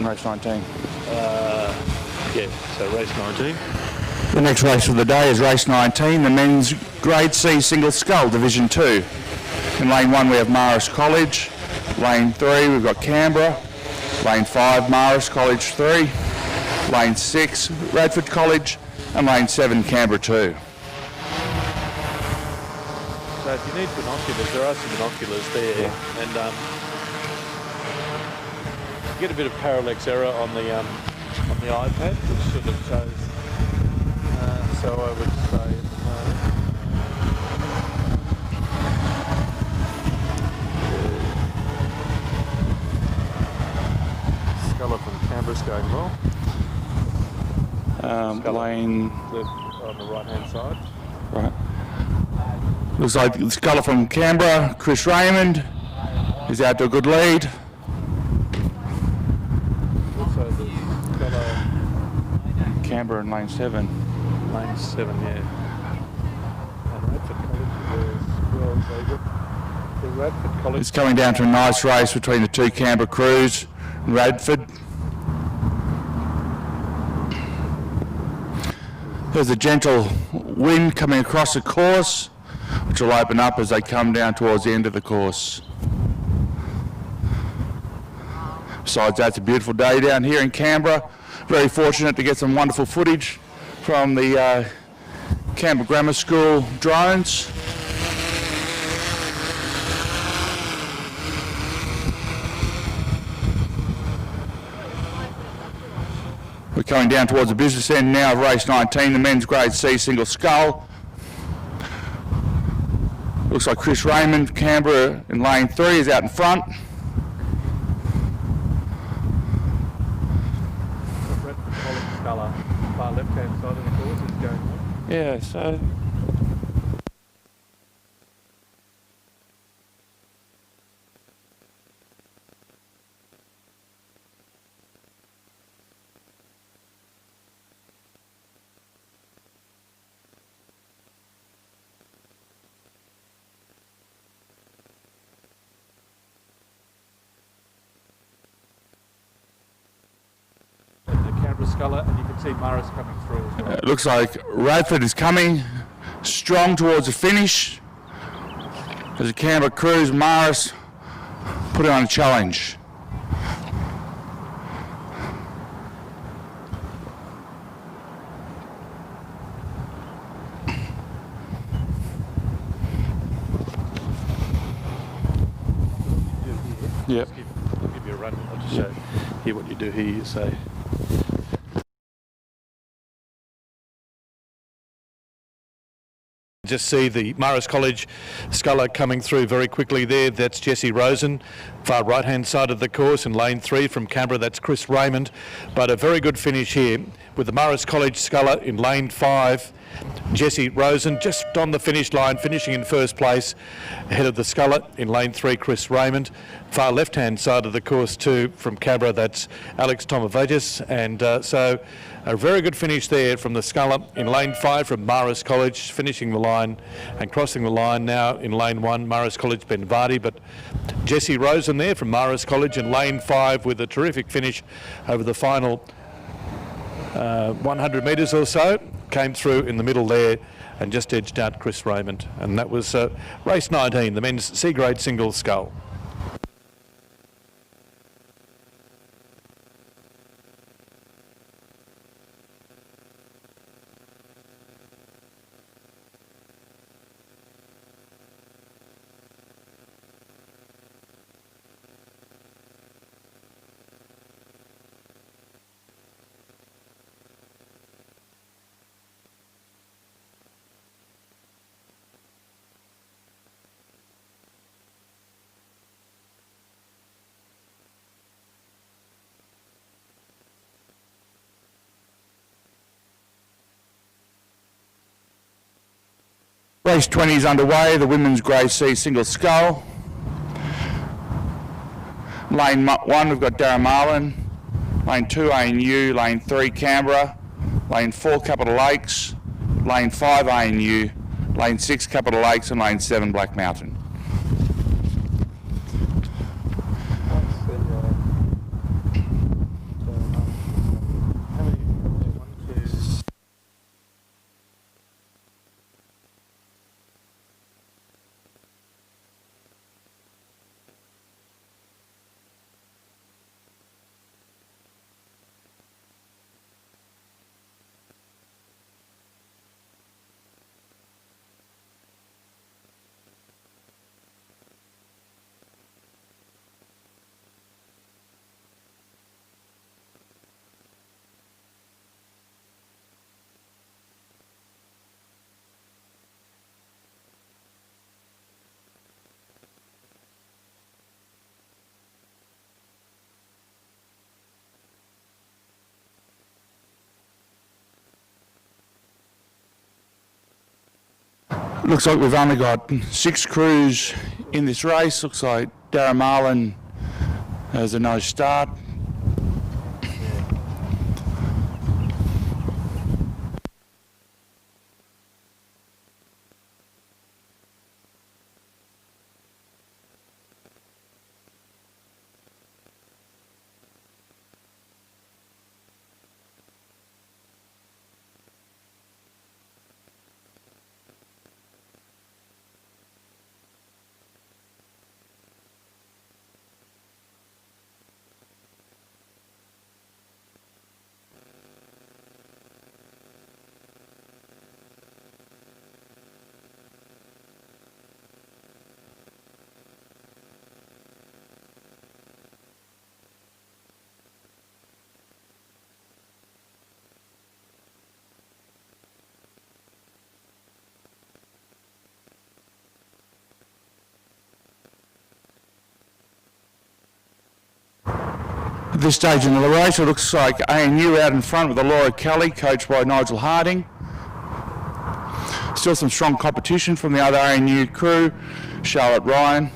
Race 19. Yeah, so race 19. The next race of the day is race 19, the men's Grade C single scull Division 2. In lane 1 we have Maris College, lane 3 we've got Canberra, lane 5 Maris College 3, lane 6 Radford College, and lane 7 Canberra 2. So if you need binoculars, there are some binoculars there, Yeah. and you get a bit of parallax error on the iPad, which sort of shows. So I would say Sculler from Canberra's going well. Lane On the right-hand side. right. Looks like the sculler from Canberra, Chris Raymond, is out to a good lead. Also the Sculler Canberra in lane 7. lane 7, yeah. And Radford College as well. So you've got the Radford College. It's coming down to a nice race between the 2 Canberra crews and Radford. There's a gentle wind coming across the course, which will open up as they come down towards the end of the course. Besides that, it's a beautiful day down here in Canberra. Very fortunate to get some wonderful footage from the Canberra Grammar School drones. We're coming down towards the business end now of race 19, the men's Grade C single scull. Looks like Chris Raymond, Canberra in lane 3, is out in front. Radford College Sculler, far left-hand side of the course is going on. Yeah, so Sculler, and you can see Maris coming through as well. it looks like Radford is coming strong towards the finish. As the Canberra crews, Maris put it on a challenge. Yep. I'll give you a run. I'll just show here what you do here. You say Just see the Morris College sculler coming through very quickly there. That's Jessie Rosen, far right-hand side of the course in lane 3 from Canberra. That's Chris Raymond. But a very good finish here with the Morris College sculler in lane 5. Jessie Rosen just on the finish line, finishing in first place ahead of the sculler in lane 3, Chris Raymond. Far left-hand side of the course too from Canberra, that's Alex Tomovagis. And so a very good finish there from the sculler in lane 5 from Morris College, finishing the line and crossing the line now in lane 1, Morris College Ben Vardy. But Jessie Rosen there from Morris College in lane 5 with a terrific finish over the final 100 metres or so. Came through in the middle there and just edged out Chris Raymond. And that was race 19, the men's C-grade single scull. Race 20 is underway, the women's Grade C single scull. Lane 1 we've got Daramalan, lane 2 ANU, lane 3 Canberra, lane 4 Capital Lakes, lane 5 ANU, lane 6 Capital Lakes and lane 7 Black Mountain. Looks like we've only got 6 crews in this race. Looks like Daramalan has a no start. At this stage in the race, it looks like ANU out in front with Laura Kelly, coached by Nigel Harding. Still some strong competition from the other ANU crew, Charlotte Ryan.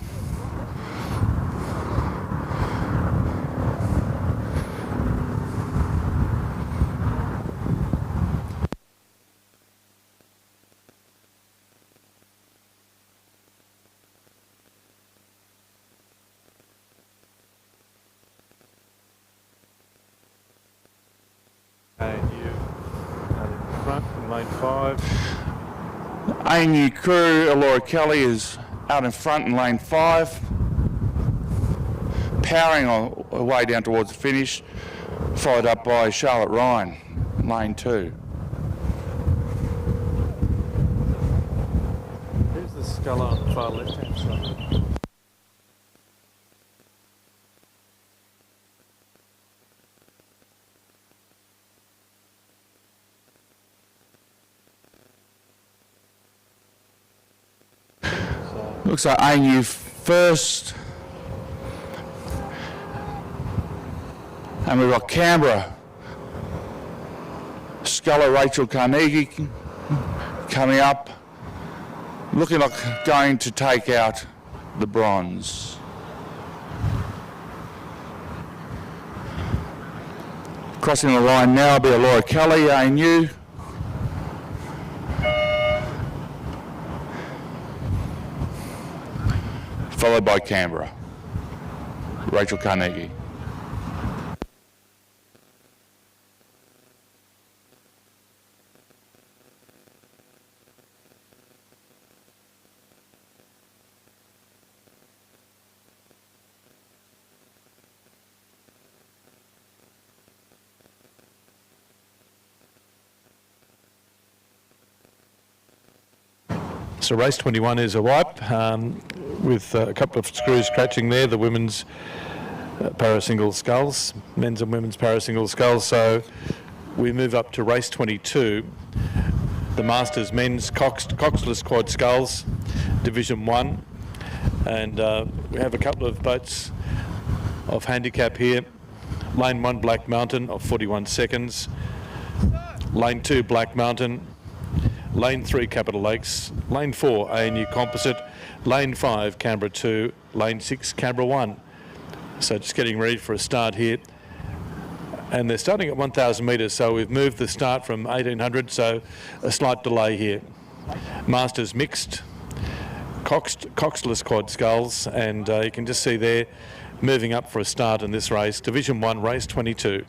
ANU crew, Laura Kelly is out in front in lane 5, powering on her way down towards the finish, followed up by Charlotte Ryan, lane 2. Who's the sculler on the far left-hand side? Looks like ANU first. And we've got Canberra. Sculler Rachel Carnegie coming up. Looking like going to take out the bronze. Crossing the line now will be Laura Kelly, ANU. Followed by Canberra, Rachel Carnegie. So race 21 is a wipe with a couple of screws scratching there, the women's para-single sculls, men's and women's para-single sculls. So we move up to race 22, the Masters men's coxless quad sculls, Division 1. And we have a couple of boats of handicap here. Lane 1 Black Mountain of 41 seconds, Lane 2 Black Mountain, Lane 3 Capital Lakes, Lane 4 ANU Composite, Lane 5 Canberra 2, Lane 6 Canberra 1. So just getting ready for a start here. And they're starting at 1,000 metres, so we've moved the start from 1,800, so a slight delay here. Masters mixed, coxless quad sculls, and you can just see there moving up for a start in this race, Division 1, race 22.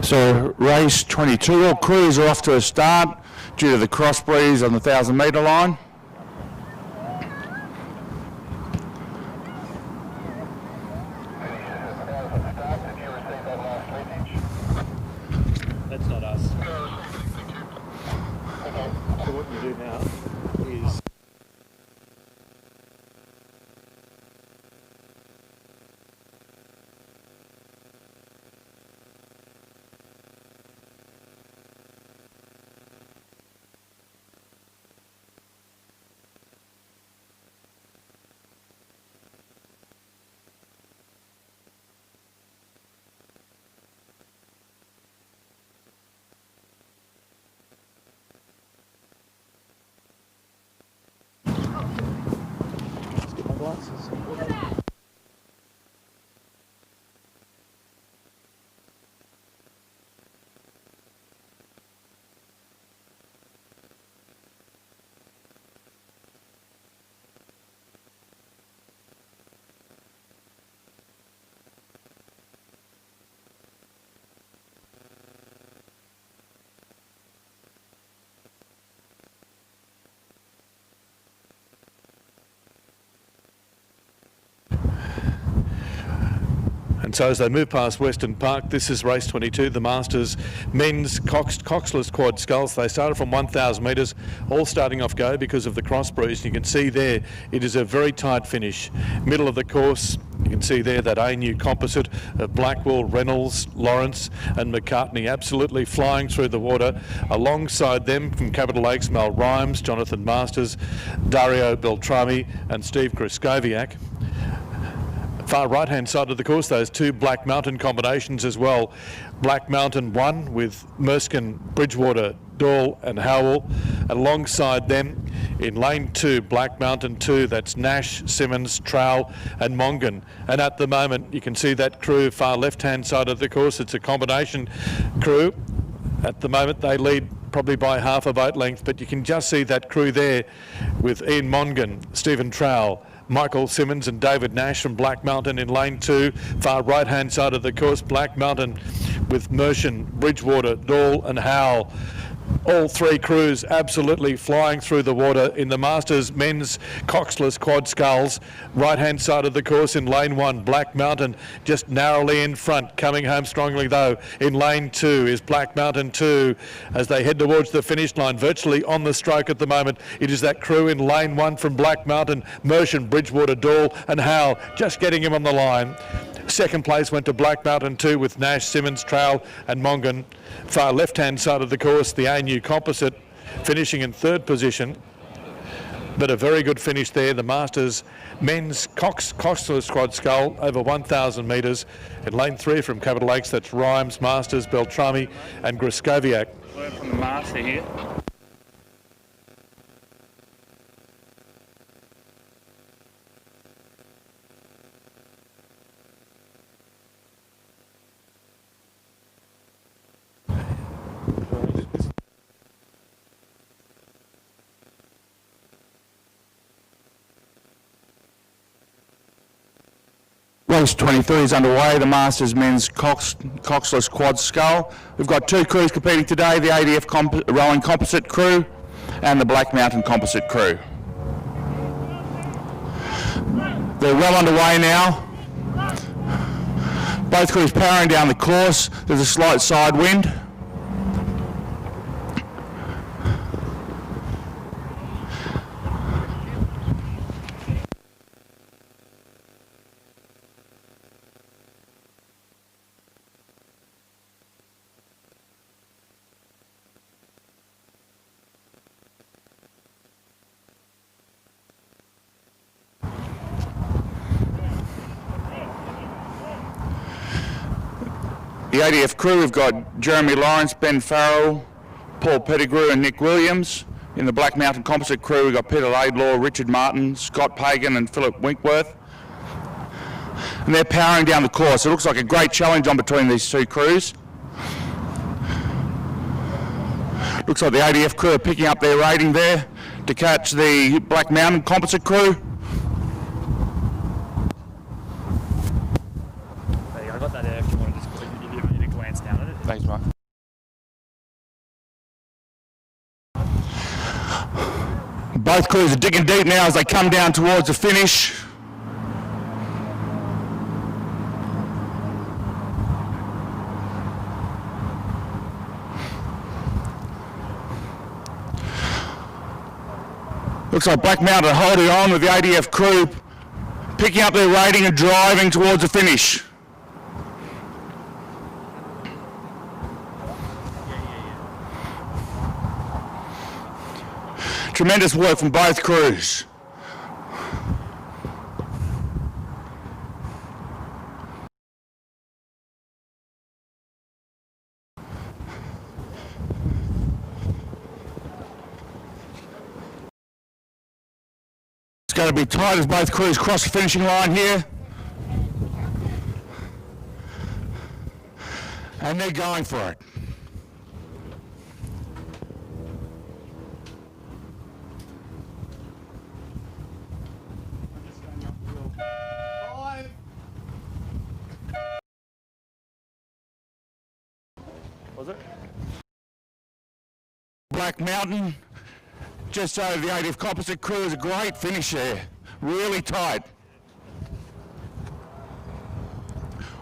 So race 22, all crews are off to a start due to the cross breeze on the 1,000 metre line. That's not us. So what you do now is... And so as they move past Western Park, this is race 22, the Masters men's coxless quad sculls. They started from 1,000 metres, all starting off go because of the cross breeze. You can see there, it is a very tight finish. Middle of the course, you can see there that ANU Composite of Blackwell, Reynolds, Lawrence and McCartney absolutely flying through the water. Alongside them from Capital Lakes, Mel Rhymes, Jonathan Masters, Dario Beltrami and Steve Kraskowiak. Far right-hand side of the course, those two Black Mountain combinations as well. Black Mountain 1 with Merskin, Bridgewater, Dahl and Howell. Alongside them In lane 2, Black Mountain 2, that's Nash, Simmons, Trowell and Mongan. And at the moment, you can see that crew far left-hand side of the course. It's a combination crew. At the moment, they lead probably by half a boat length, but you can just see that crew there with Ian Mongan, Stephen Trowell, Michael Simmons and David Nash from Black Mountain in lane 2, far right-hand side of the course. Black Mountain with Mershon, Bridgewater, Dahl and Howell. All three crews absolutely flying through the water in the Masters men's coxless quad sculls. Right-hand side of the course in lane 1, Black Mountain just narrowly in front. Coming home strongly though in lane 2 is Black Mountain 2 as they head towards the finish line, virtually on the stroke at the moment. It is that crew in lane 1 from Black Mountain, Mershon, Bridgewater, Dahl and Howell just getting him on the line. Second place went to Black Mountain 2 with Nash, Simmons, Trowell and Mongan. Far left-hand side of the course, the ANU Composite finishing in third position. But a very good finish there. The Masters men's coxless quad scull over 1,000 metres. In lane 3 from Capital Lakes, that's Rhymes, Masters, Beltrami and Griskoviak. Word from the master here. Race 23 is underway, the Masters men's coxless quad scull. We've got two crews competing today, the ADF rowing composite crew and the Black Mountain composite crew. They're well underway now. Both crews powering down the course. There's a slight side wind. The ADF crew, we've got Jeremy Lawrence, Ben Farrell, Paul Pettigrew and Nick Williams. In the Black Mountain Composite crew, we've got Peter Laidlaw, Richard Martin, Scott Pagan and Philip Winkworth. And they're powering down the course. It looks like a great challenge on between these two crews. Looks like the ADF crew are picking up their rating there to catch the Black Mountain Composite crew. I got that there if you want to just give it a glance down at it. Thanks, Mark. Both crews are digging deep now as they come down towards the finish. Looks like Black Mountain holding on with the ADF crew, picking up their rating and driving towards the finish. Tremendous work from both crews. It's going to be tight as both crews cross the finishing line here. And they're going for it. Was it? Black Mountain, just over the ADF Composite crew, is a great finish there. Really tight.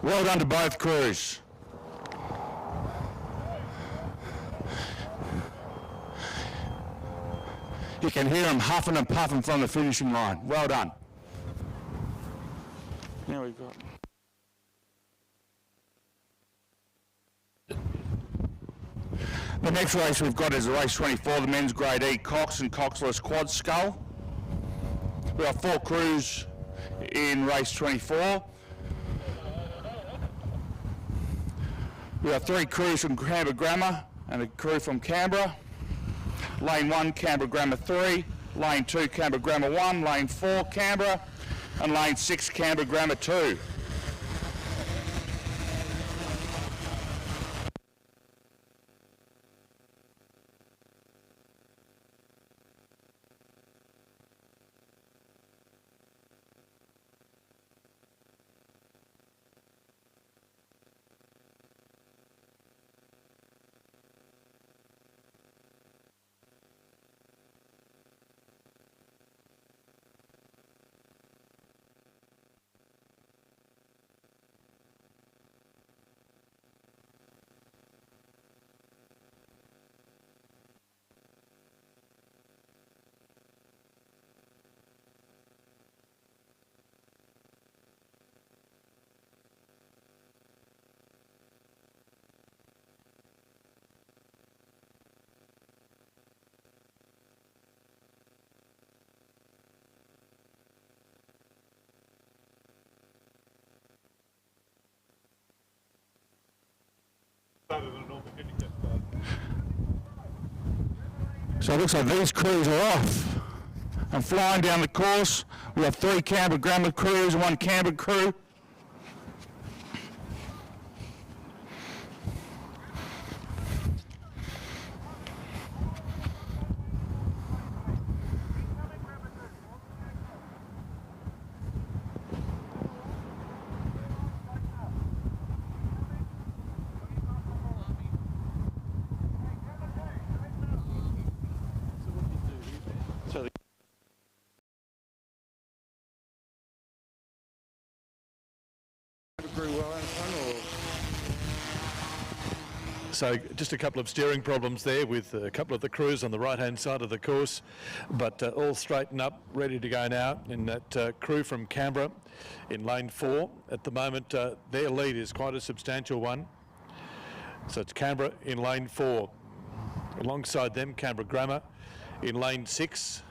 Well done to both crews. You can hear them huffing and puffing from the finishing line. Well done. Now we've got... The next race we've got is race 24, the men's grade E cox and coxless quad scull. We have 4 crews in race 24. We have 3 crews from Canberra Grammar and a crew from Canberra. Lane 1, Canberra Grammar 3, lane 2 Canberra Grammar 1, lane 4 Canberra, and lane 6 Canberra Grammar 2. So it looks like these crews are off and flying down the course. We have 3 Canberra Grammar crews and 1 Canberra crew. So just a couple of steering problems there with a couple of the crews on the right-hand side of the course, but all straightened up, ready to go now. And that crew from Canberra in lane 4 at the moment, their lead is quite a substantial one. So it's Canberra in lane 4. Alongside them, Canberra Grammar in lane 6.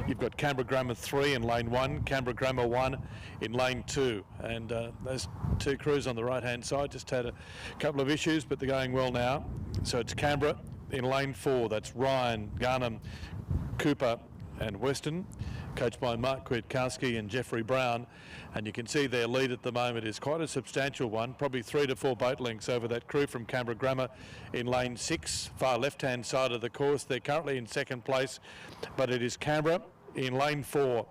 You've got Canberra Grammar 3 in lane 1, Canberra Grammar 1 in lane 2. And those 2 crews on the right-hand side just had a couple of issues, but they're going well now. So it's Canberra in lane 4. That's Ryan, Garnham, Cooper and Weston, coached by Mark Kwiatkowski and Jeffrey Brown. And you can see their lead at the moment is quite a substantial one, probably 3 to 4 boat lengths over that crew from Canberra Grammar in lane 6, far left-hand side of the course. They're currently in second place, but it is Canberra in lane 4.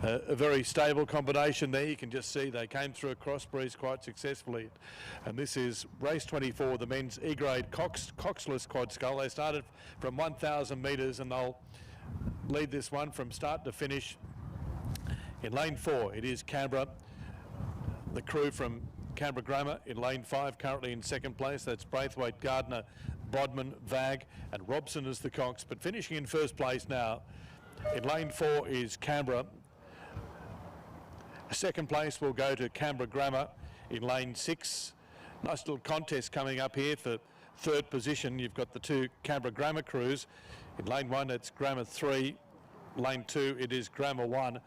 A very stable combination there. You can just see they came through a cross breeze quite successfully. And this is race 24, the men's E-grade coxless quad scull. They started from 1,000 metres and they'll lead this one from start to finish. In lane 4, it is Canberra. The crew from Canberra Grammar in lane 5, currently in second place. That's Braithwaite, Gardner, Bodman, Vag and Robson as the cox. But finishing in first place now, in lane 4 is Canberra. Second place will go to Canberra Grammar in lane 6. Nice little contest coming up here for third position. You've got the 2 Canberra Grammar crews. In lane 1, it's Grammar 3. Lane 2, it is Grammar 1.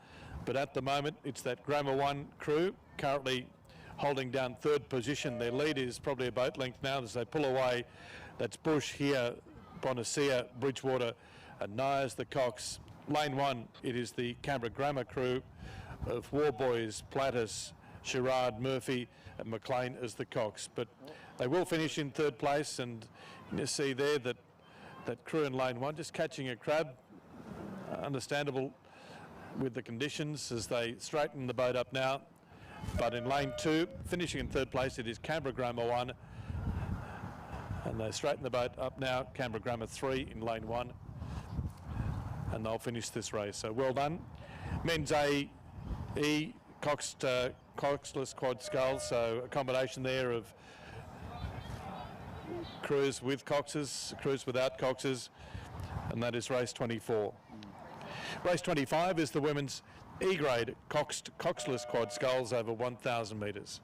But at the moment, it's that Grammar 1 crew currently holding down third position. Their lead is probably a boat length now as they pull away. That's Bush here, Bonacia, Bridgewater and Nyers the cox. Lane 1, it is the Canberra Grammar crew of Warboys, Plattis, Sherrard, Murphy and McLean as the cox. But they will finish in third place, and you can see there that crew in lane 1 just catching a crab. Understandable with the conditions as they straighten the boat up now. But in lane 2, finishing in third place, it is Canberra Grammar 1. And they straighten the boat up now, Canberra Grammar 3 in lane 1. And they'll finish this race. So well done. Men's A, E, coxless quad scull, so a combination there of crews with coxes, crews without coxes, and that is race 24. Race 25 is the women's E-grade coxless quad sculls over 1,000 metres.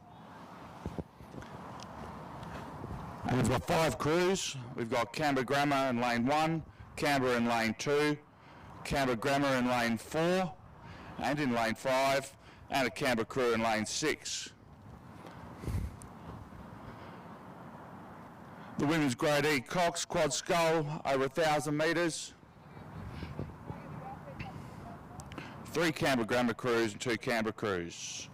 And we've got 5 crews. We've got Canberra Grammar in lane 1, Canberra in lane 2, Canberra Grammar in lane 4 and in lane 5, and a Canberra crew in lane 6. The women's grade E Cox quad scull over 1,000 metres. 3 Canberra Grammar crews and 2 Canberra crews.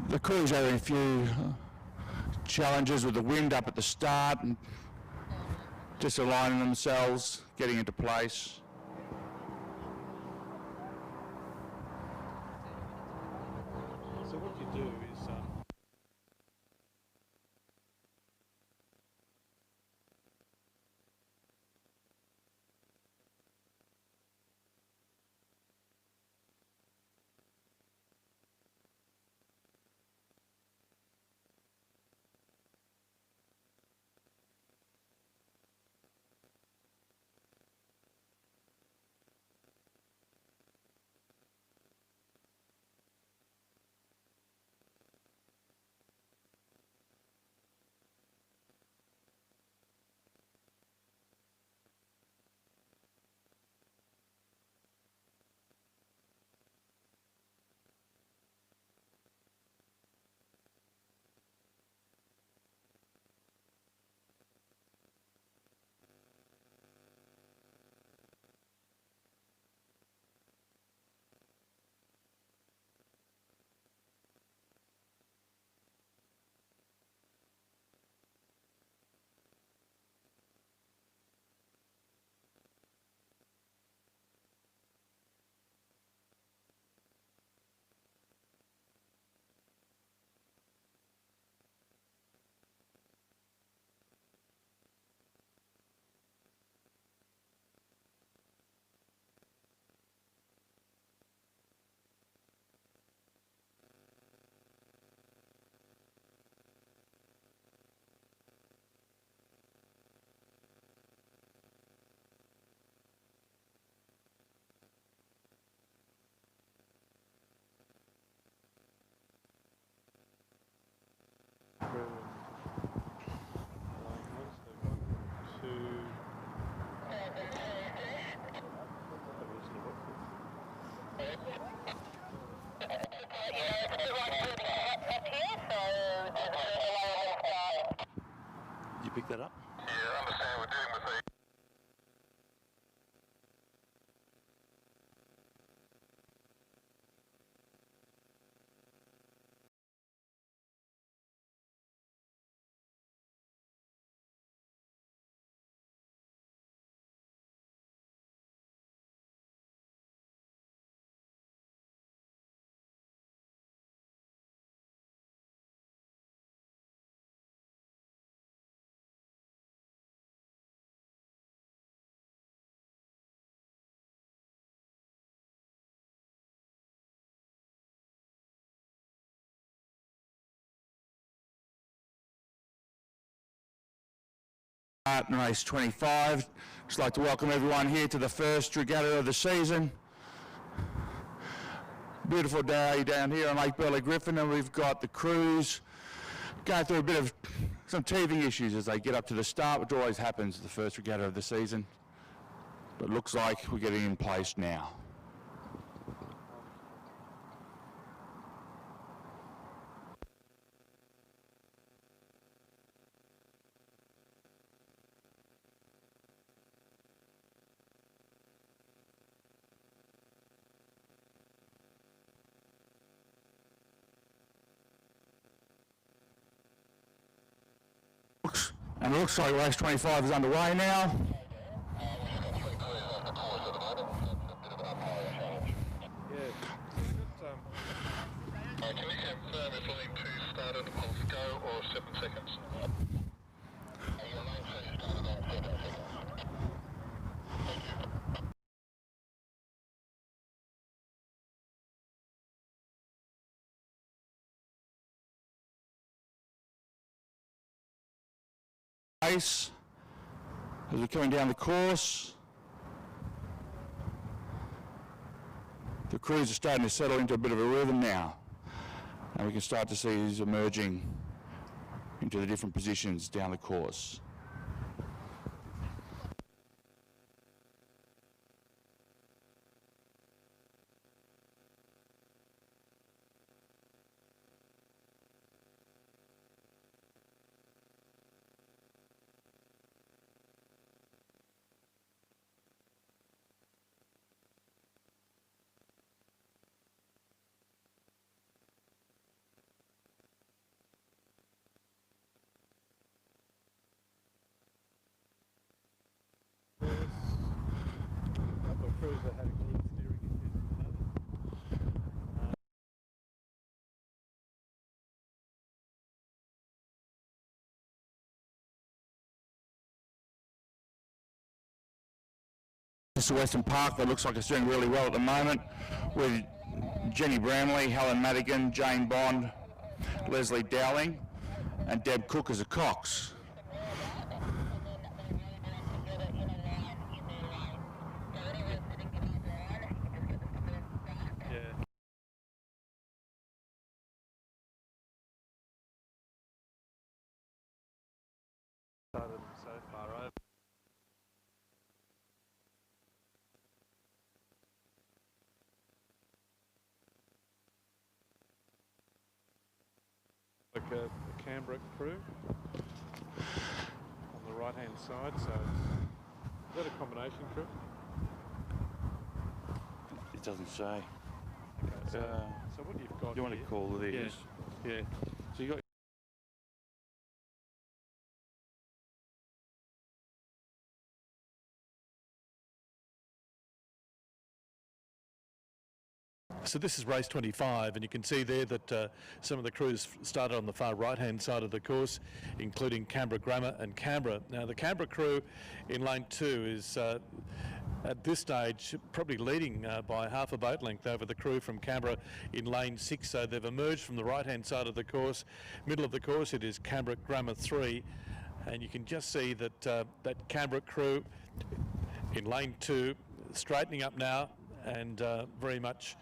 The crew's having a few challenges with the wind up at the start and just aligning themselves, getting into place. So what you do is you pick that up? Yeah, I understand we're dealing with a In race 25, just like to welcome everyone here to the first regatta of the season. Beautiful day down here on Lake Burley Griffin, and we've got the crews going through a bit of some teething issues as they get up to the start, which always happens at the first regatta of the season. But it looks like we're getting in place now. And it looks like race 25 is underway now. Can you confirm if lane 2 started on go or 7 seconds? Race, As we're coming down the course, the crews are starting to settle into a bit of a rhythm now, and we can start to see these emerging into the different positions down the course. To Western Park, that looks like it's doing really well at the moment, with Jenny Bramley, Helen Madigan, Jane Bond, Leslie Dowling, and Deb Cook as a Cox. Like a Canberra crew on the right hand side, so is that a combination crew? It doesn't say. Okay, so what you've got You want to here, call these? yeah. So you got. So this is race 25, and you can see there that some of the crews started on the far right-hand side of the course, including Canberra Grammar and Canberra. Now, the Canberra crew in lane 2 is at this stage probably leading by half a boat length over the crew from Canberra in lane 6. So they've emerged from the right-hand side of the course. Middle of the course, it is Canberra Grammar 3, and you can just see that that Canberra crew in lane 2 straightening up now and very much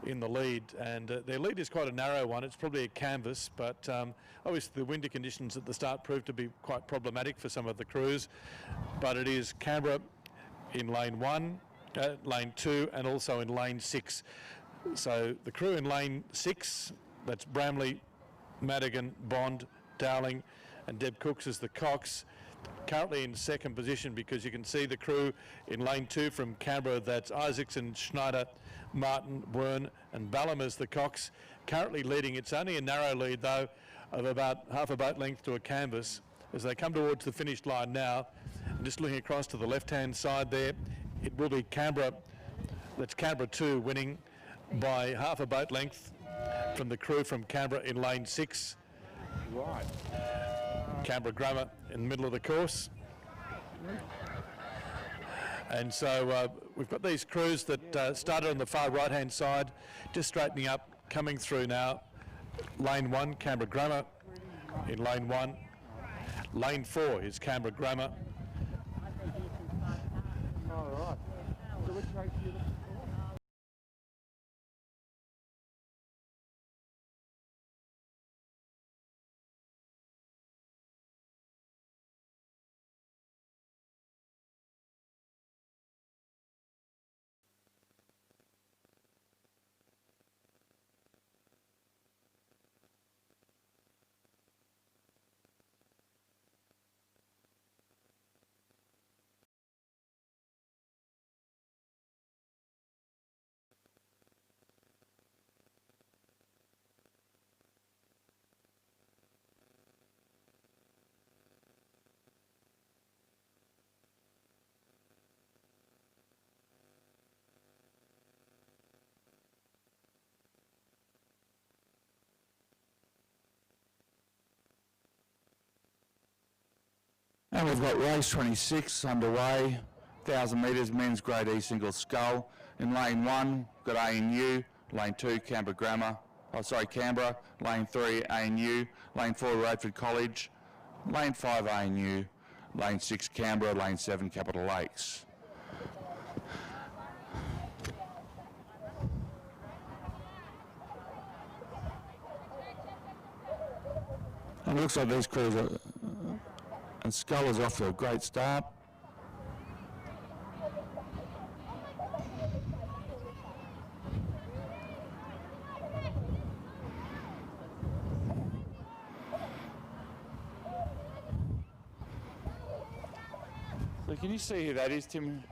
in the lead, and their lead is quite a narrow one. It's probably a canvas, but obviously the winter conditions at the start proved to be quite problematic for some of the crews. But it is Canberra in lane 1, lane 2, and also in lane 6. So the crew in lane 6, that's Bramley, Madigan, Bond, Dowling, and Deb Cooks as the Cox. Currently in second position, because you can see the crew in lane 2 from Canberra, that's Isaacson, Schneider, Martin, Wern and Ballum as the Cox, currently leading. It's only a narrow lead though of about half a boat length to a canvas as they come towards the finish line now. And just looking across to the left hand side there, it will be Canberra, that's Canberra 2 winning by half a boat length from the crew from Canberra in lane 6. Right. Canberra Grammar in the middle of the course. And so we've got these crews that started on the far right-hand side, just straightening up, coming through now. Lane 1, Canberra Grammar in lane 1. Lane 4 is Canberra Grammar. All right. So which race are you looking for? And we've got race 26 underway, 1,000 metres men's grade E single scull. In lane 1, we've got ANU, lane 2 Canberra Grammar, Canberra, lane 3 ANU, lane 4 Radford College, lane 5 ANU, lane 6 Canberra, lane 7 Capital Lakes. And it looks like these crews are, and Scullers off to a great start. So can you see who that is, Tim?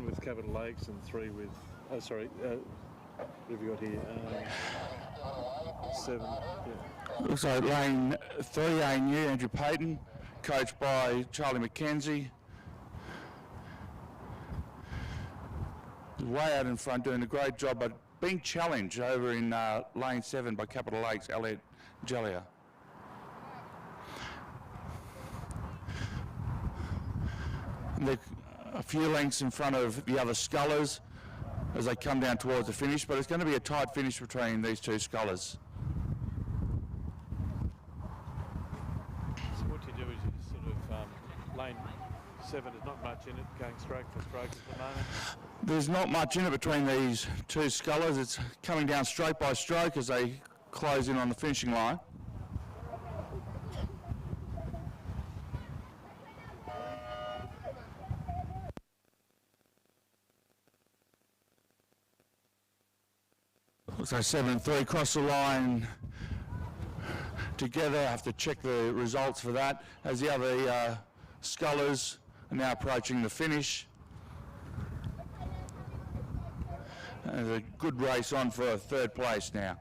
With Capital Lakes and 3 with, what have you got here? 7, yeah. Looks like lane 3 ANU, Andrew Payton, coached by Charlie McKenzie. He's way out in front, doing a great job, but being challenged over in lane 7 by Capital Lakes, Elliot Jellier. They're a few lengths in front of the other scullers as they come down towards the finish, but it's going to be a tight finish between these two scullers. So what you do is you sort of, lane 7 is not much in it, going stroke for stroke at the moment. There's not much in it between these two scullers. It's coming down stroke by stroke as they close in on the finishing line. Looks like 7 and 3 cross the line together. I have to check the results for that as the other scullers are now approaching the finish. And there's a good race on for 3rd place now.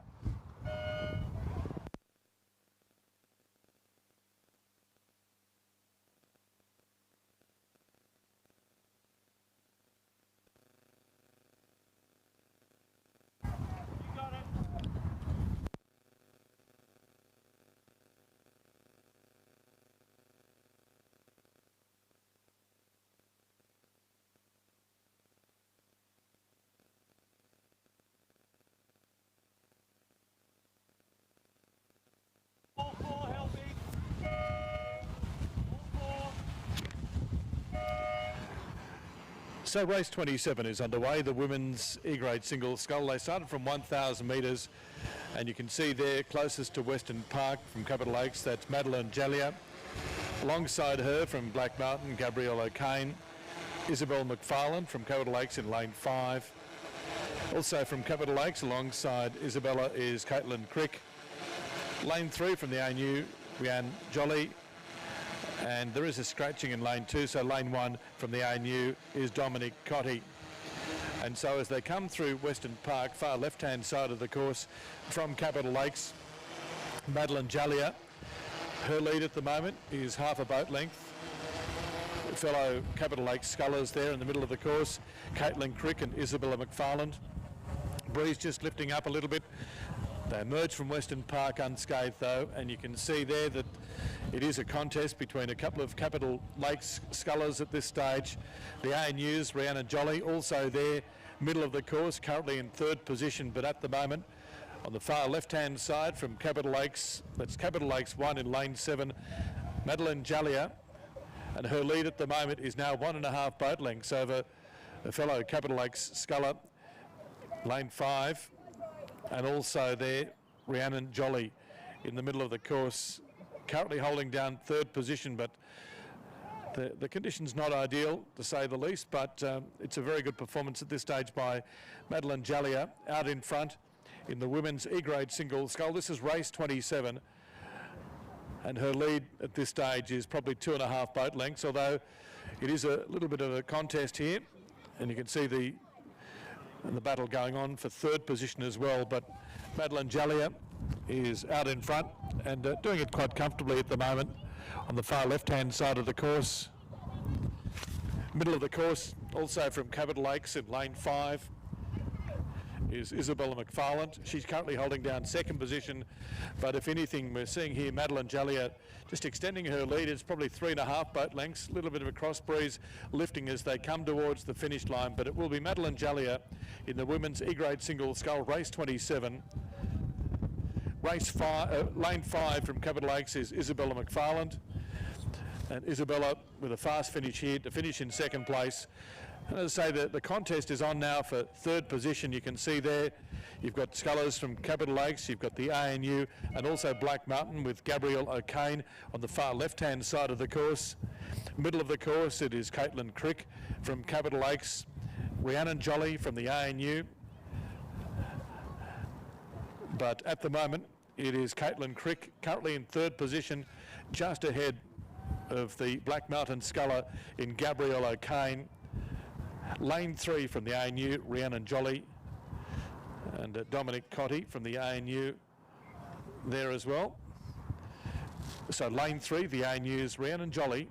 So race 27 is underway, the women's E-grade single scull. They started from 1,000 metres, and you can see there closest to Western Park from Capital Lakes, that's Madeline Jallier. Alongside her from Black Mountain, Gabrielle O'Kane. Isabel McFarlane from Capital Lakes in lane 5. Also from Capital Lakes alongside Isabella is Caitlin Crick. Lane 3 from the ANU, Rianne Jolly. And there is a scratching in lane 2, so lane 1 from the ANU is Dominic Cotty. And so as they come through Western Park, far left-hand side of the course from Capital Lakes, Madeline Jallier, her lead at the moment is half a boat length. Fellow Capital Lakes scullers there in the middle of the course, Caitlin Crick and Isabella McFarland. Breeze just lifting up a little bit. They emerge from Western Park unscathed though, and you can see there that it is a contest between a couple of Capital Lakes scullers at this stage. The ANU's Rhiannon Jolly also there, middle of the course, currently in third position, but at the moment on the far left-hand side from Capital Lakes, that's Capital Lakes 1 in lane 7, Madeline Jallier, and her lead at the moment is now 1.5 boat lengths over a fellow Capital Lakes sculler, lane 5, and also there Rhiannon Jolly in the middle of the course, currently holding down third position, but the conditions not ideal to say the least, but it's a very good performance at this stage by Madeline Jallier out in front in the women's E-grade single scull. This is race 27, and her lead at this stage is probably 2.5 boat lengths, although it is a little bit of a contest here, and you can see the battle going on for third position as well. But Madeline Jallier is out in front and doing it quite comfortably at the moment on the far left-hand side of the course. Middle of the course, also from Capital Lakes in lane 5, is Isabella McFarland. She's currently holding down second position, but if anything, we're seeing here Madeline Jallier just extending her lead. It's probably 3.5 boat lengths, a little bit of a cross breeze lifting as they come towards the finish line, but it will be Madeline Jallier in the women's E-grade single scull, race 27. Race 5, lane 5 from Capital Lakes is Isabella McFarland, and Isabella with a fast finish here to finish in second place. And as I say, the contest is on now for third position. You can see there you've got scullers from Capital Lakes, you've got the ANU, and also Black Mountain with Gabrielle O'Kane on the far left-hand side of the course. Middle of the course, it is Caitlin Crick from Capital Lakes, Rhiannon Jolly from the ANU. But at the moment, it is Caitlin Crick currently in third position, just ahead of the Black Mountain sculler in Gabrielle O'Kane. Lane 3 from the ANU, Rhiannon Jolly, and Dominic Cotty from the ANU there as well. So lane 3, the ANU's Rhiannon Jolly.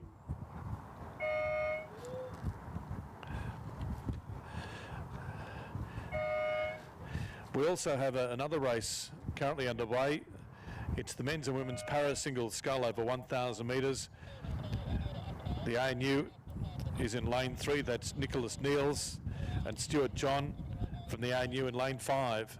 We also have another race currently underway. It's the men's and women's para single scull over 1,000 metres. The ANU is in lane 3, that's Nicholas Neils and Stuart John from the ANU in lane 5.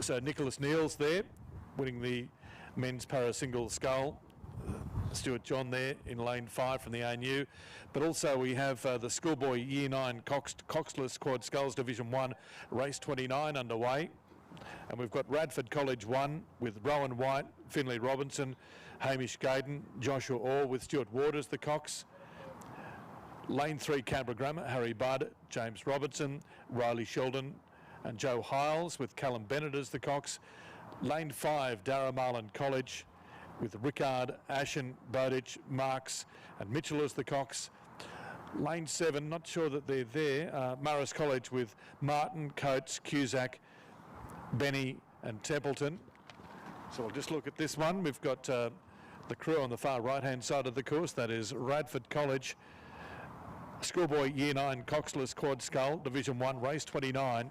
So Nicholas Neils there, winning the men's para single scull. Stuart John there in lane 5 from the ANU. But also we have the schoolboy year 9 coxless quad sculls division 1 race 29 underway. And we've got Radford College 1 with Rowan White, Finlay Robinson, Hamish Gaydon, Joshua Orr with Stuart Waters the cox. Lane 3 Canberra Grammar, Harry Budd, James Robertson, Riley Sheldon and Joe Hiles with Callum Bennett as the cox. Lane 5 Daramalan College with Rickard, Ashen, Bowditch, Marks and Mitchell as the cox. Lane 7, not sure that they're there, Morris College with Martin, Coates, Cusack, Benny and Templeton. So we'll just look at this one. We've got the crew on the far right hand side of the course. That is Radford College, schoolboy year 9 coxless quad scull division 1 race 29.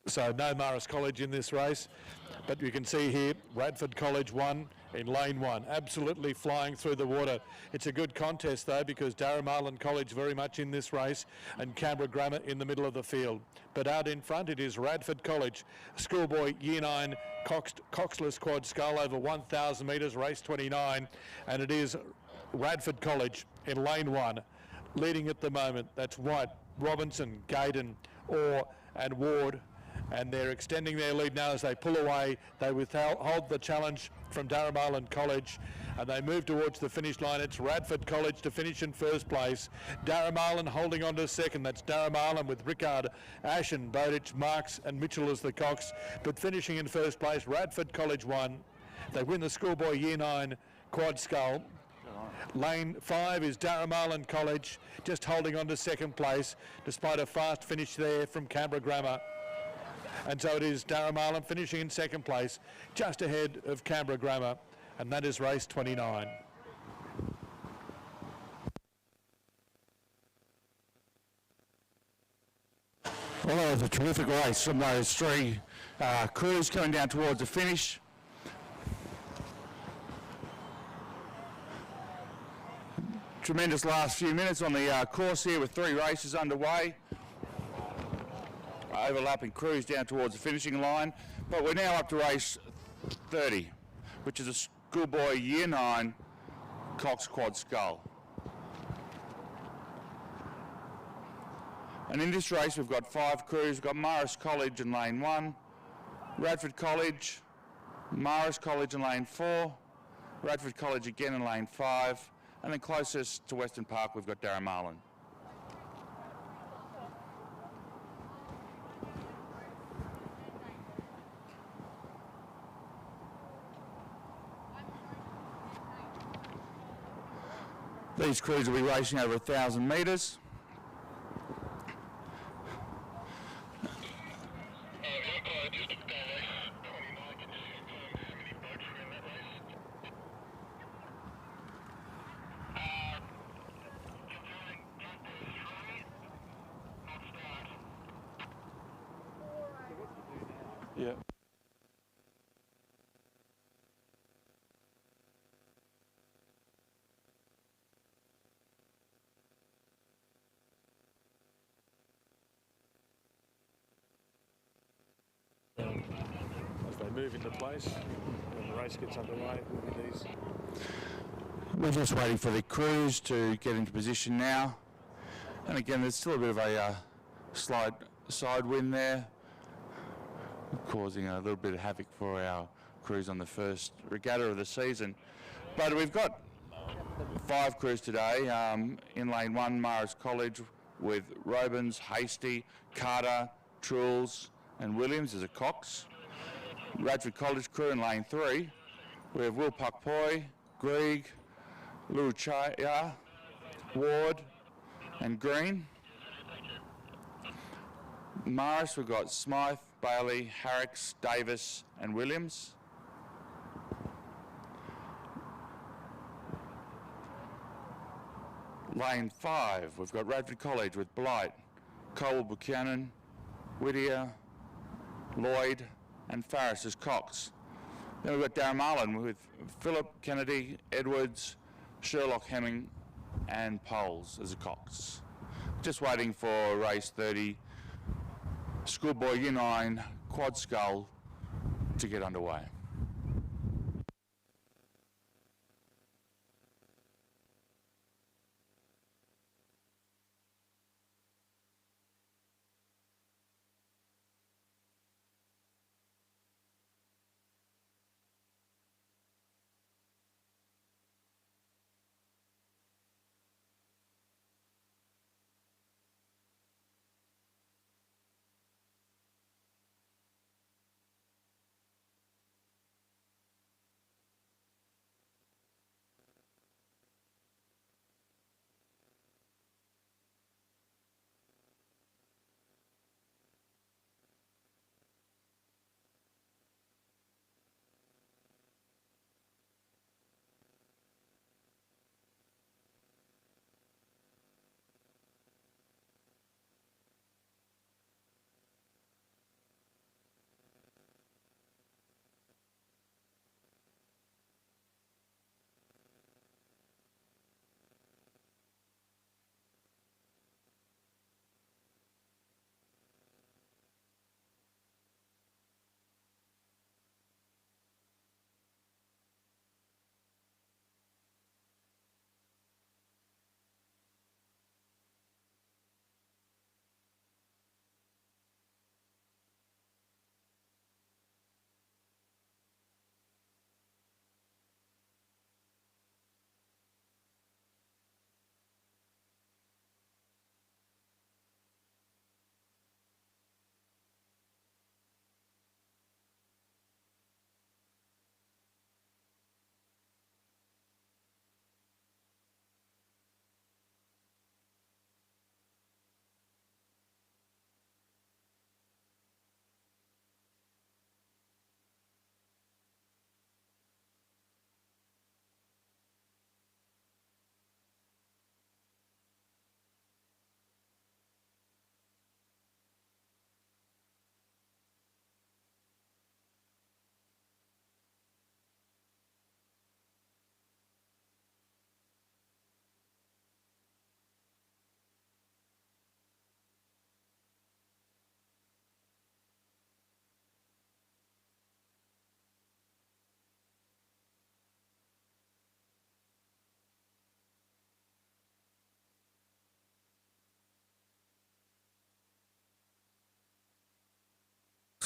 So no Morris College in this race. But you can see here, Radford College won in lane 1, absolutely flying through the water. It's a good contest though, because Daramalan College very much in this race and Canberra Grammar in the middle of the field. But out in front it is Radford College, schoolboy Year 9 coxless quad scull over 1,000 metres, race 29, and it is Radford College in lane 1, leading at the moment. That's White, Robinson, Gaydon, Orr and Ward, and they're extending their lead now as they pull away. They withhold the challenge from Daramalan College and they move towards the finish line. It's Radford College to finish in first place. Daramalan holding on to second. That's Daramalan with Rickard, Ashen, Bowditch, Marks and Mitchell as the cocks, but finishing in first place, Radford College won. They win the schoolboy Year 9 quad scull. Lane 5 is Daramalan College, just holding on to second place despite a fast finish there from Canberra Grammar. And so it is Daramalan finishing in second place, just ahead of Canberra Grammar, and that is race 29. Well, it was a terrific race from those three crews coming down towards the finish. Tremendous last few minutes on the course here with 3 races underway. Overlapping crews down towards the finishing line, but we're now up to race 30, which is a schoolboy Year 9 Cox Quad Scull. And in this race we've got 5 crews. We've got Morris College in lane 1, Radford College, Morris College in lane 4, Radford College again in lane 5, and then closest to Western Park we've got Daramalan. These crews will be racing over 1,000 metres. Just race 29, can you confirm how many boats were in that race? Confirming Chapter 3, not start. Yeah. As they move into place and the race gets underway, it will be these. We're just waiting for the crews to get into position now. And again, there's still a bit of a slight side wind there, causing a little bit of havoc for our crews on the first regatta of the season. But we've got 5 crews today. In lane 1, Morris College with Robins, Hasty, Carter, Trules and Williams as a Cox. Radford College crew in lane 3. We have Will Pukpoi, Grieg, Luchaya, Ward and Green. Morris, we've got Smythe, Bailey, Harricks, Davis and Williams. Lane 5, we've got Radford College with Blight, Cole Buchanan, Whittier, Lloyd and Farris as Cox. Then we've got Daramalan with Philip, Kennedy, Edwards, Sherlock Hemming and Poles as a Cox. Just waiting for race 30, schoolboy Year 9 Quad Scull to get underway.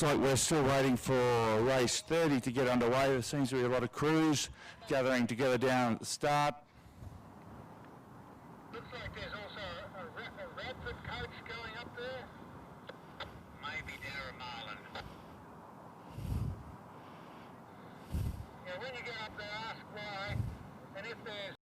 Looks like we're still waiting for race 30 to get underway. There seems to be a lot of crews gathering together down at the start. Looks like there's also a Radford coach going up there. Maybe Daramalan. Yeah, when you get up there, ask why, and if there's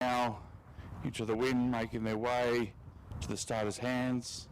Now into the wind, making their way to the starters' hands.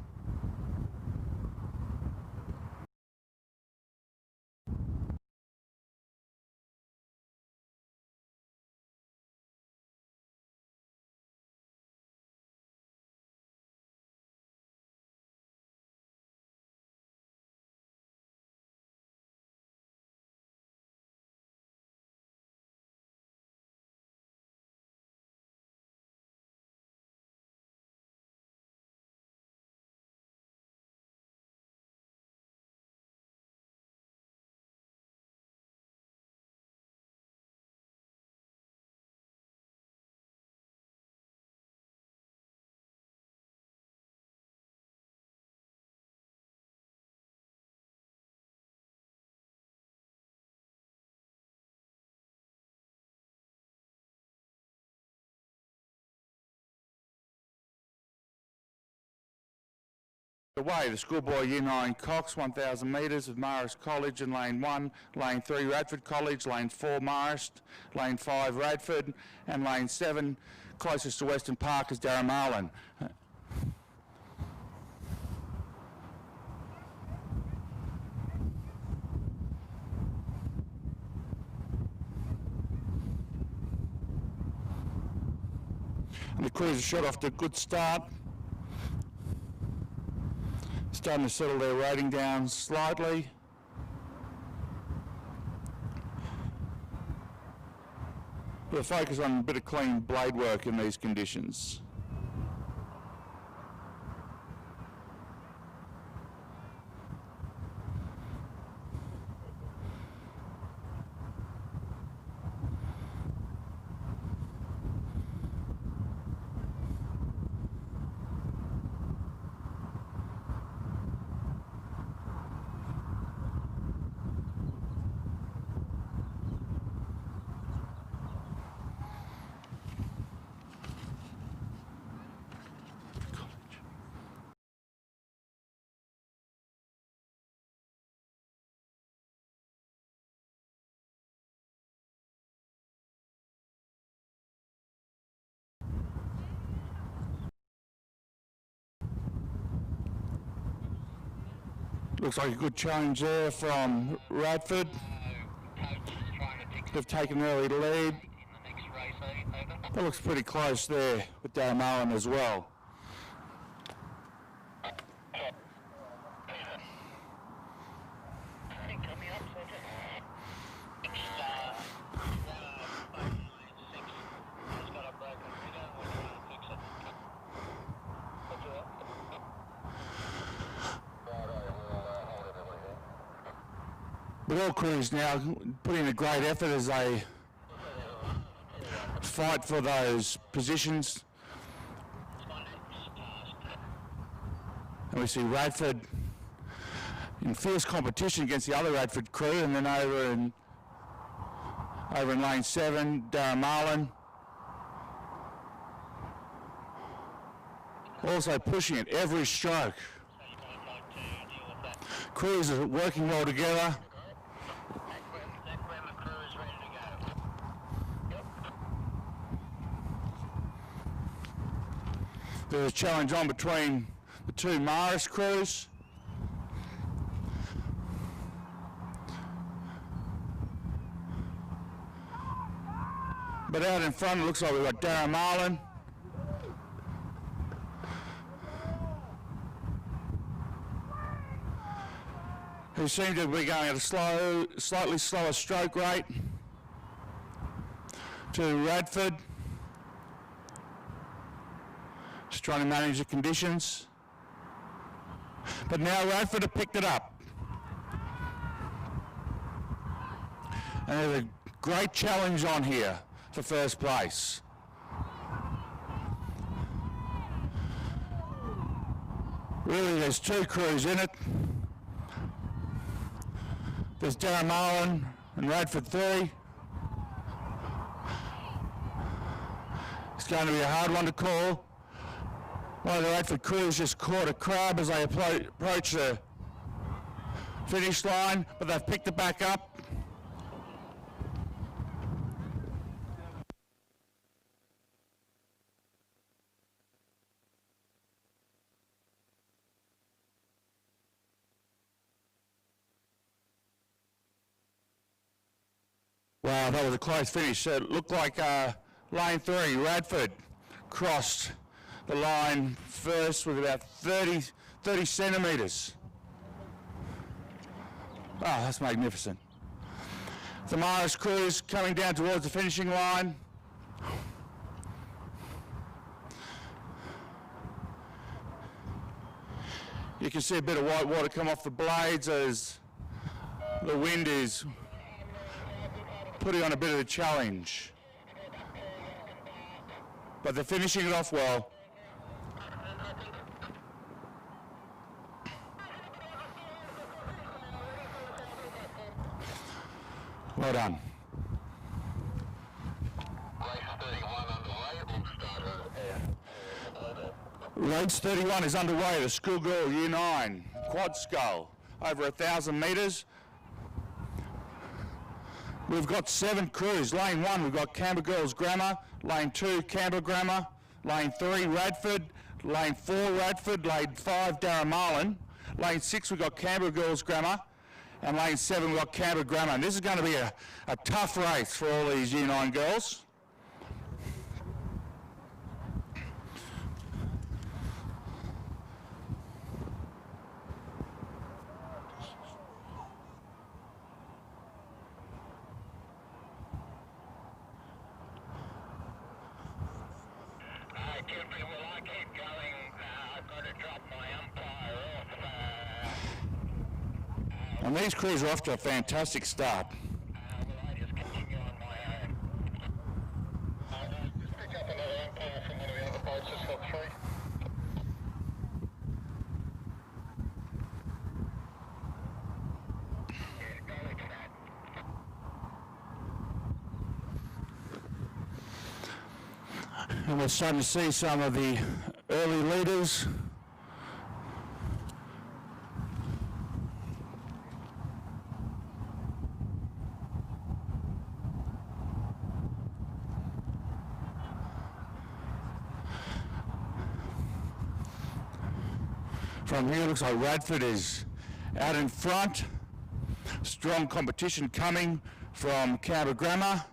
Away, the schoolboy Year 9 Cox, 1,000 metres with Marist College in lane 1, lane 3 Radford College, lane 4 Marist, lane 5 Radford, and lane 7 closest to Western Park is Daramalan. And the crews are shot off to a good start. Starting to settle their rating down slightly. We'll focus on a bit of clean blade work in these conditions. Looks like a good challenge there from Radford. They've taken an early lead. That looks pretty close there with Daramalan as well. But all crews now putting a great effort as they fight for those positions. And we see Radford in fierce competition against the other Radford crew, and then over in lane 7, Daramalan. Also pushing it every stroke. Crews are working well together. Equipment crew is ready to go. There's a challenge on between the two Maris crews. But out in front it looks like we've got Daramalan. Who seem to be going at a slightly slower stroke rate to Radford. Just trying to manage the conditions. But now Radford have picked it up. And there's a great challenge on here for first place. Really, there's two crews in it. There's Daramalan and Radford 3. It's going to be a hard one to call. One of the Radford crews just caught a crab as they approach the finish line, but they've picked it back up. Wow, that was a close finish. It looked like lane 3, Radford, crossed the line first with about 30 centimetres. Oh, that's magnificent. The Maris crews coming down towards the finishing line. You can see a bit of white water come off the blades as the wind is putting on a bit of a challenge. But they're finishing it off well. Well done. Race 31 is underway. The schoolgirl Year 9 quad scull over 1,000 metres. We've got 7 crews. Lane 1 we've got Canberra Girls Grammar, Lane 2 Canberra Grammar, Lane 3 Radford, Lane 4 Radford, Lane 5 Daramalan, Lane 6 we've got Canberra Girls Grammar, and Lane 7 we've got Canberra Grammar. And this is going to be a tough race for all these Year 9 girls. Jeffrey, will I keep going? I've got to drop my umpire off. And these crews are off to a fantastic start. Will I just continue on my own? I'll just pick up another umpire from one of the other boats that's got 3. Yeah, go with that. And we're starting to see some of the early leaders. From here, it looks like Radford is out in front. Strong competition coming from Canberra Grammar.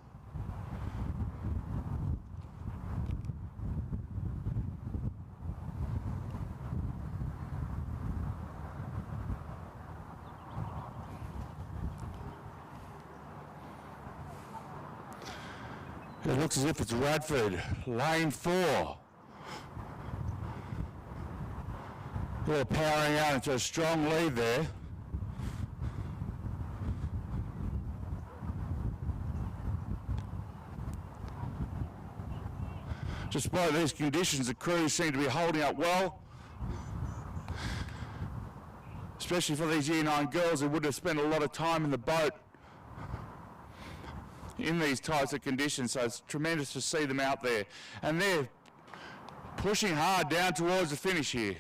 It looks as if it's Radford, lane 4. They're powering out into a strong lead there. Despite these conditions, the crews seem to be holding up well. Especially for these Year 9 girls who would have spent a lot of time in the boat in these types of conditions, so it's tremendous to see them out there. And they're pushing hard down towards the finish here.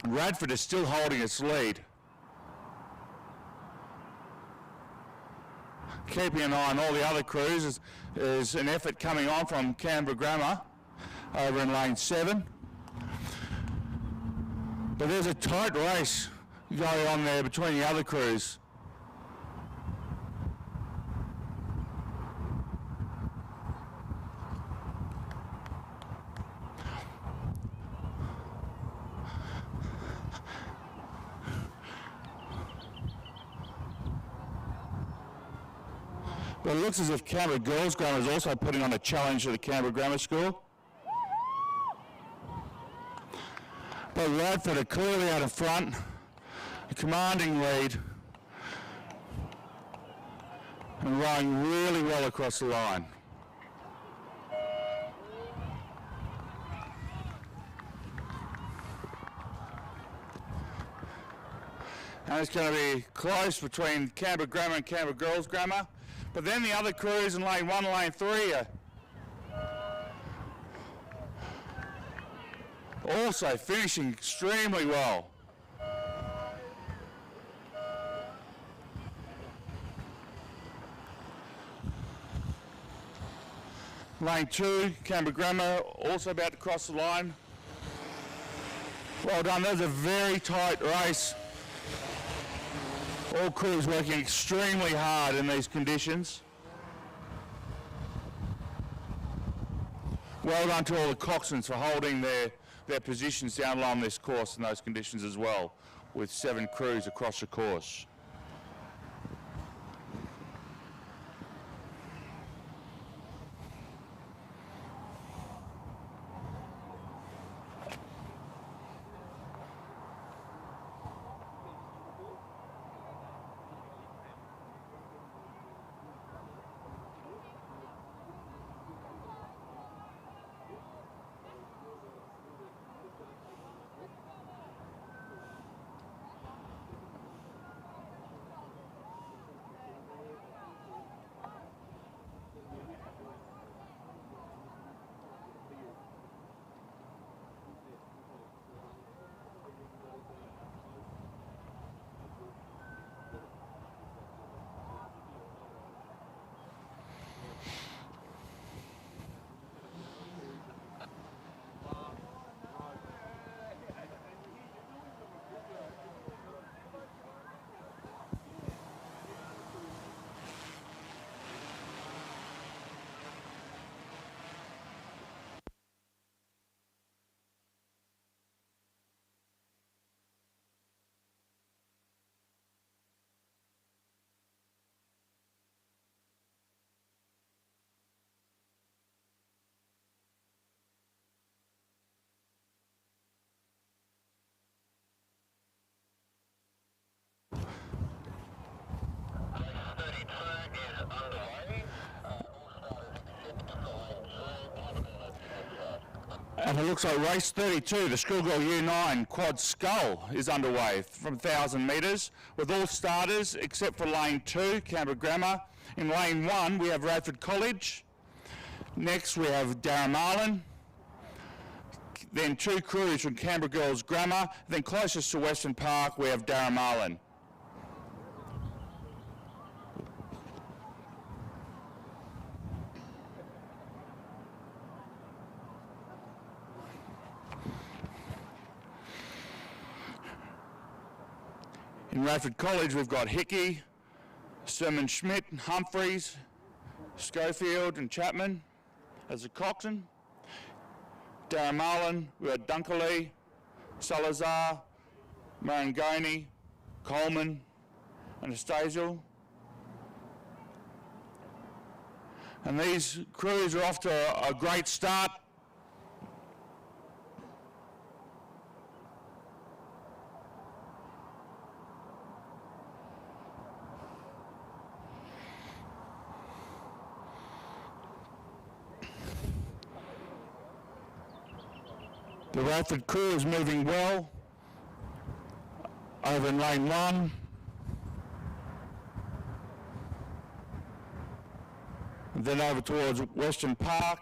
Radford is still holding its lead. Keeping an eye on all the other crews is an effort coming on from Canberra Grammar over in lane 7. But there's a tight race going on there between the other crews. But it looks as if Canberra Girls Grammar is also putting on a challenge to the Canberra Grammar School. But Radford are clearly out in front, a commanding lead, and rowing really well across the line. And it's going to be close between Canberra Grammar and Canberra Girls Grammar. But then the other crews in lane 1 and lane 3 are also finishing extremely well. Lane 2, Canberra Grammar, also about to cross the line. Well done, there's a very tight race. All crews working extremely hard in these conditions. Well done to all the coxswains for holding their positions down along this course in those conditions as well, with 7 crews across the course. And it looks like race 32, the Schoolgirl Year 9 Quad Scull is underway from 1,000 metres with all starters except for lane 2, Canberra Grammar. In lane 1 we have Radford College. Next we have Daramalan. Then 2 crews from Canberra Girls Grammar. Then closest to Western Park we have Daramalan. In Radford College, we've got Hickey, Sermon Schmidt, Humphreys, Schofield and Chapman as a coxswain. Daramalan, we've got Dunkerley, Salazar, Marangoni, Coleman, Anastasial. And these crews are off to a great start. The Radford crew is moving well over in lane 1. And then over towards Western Park.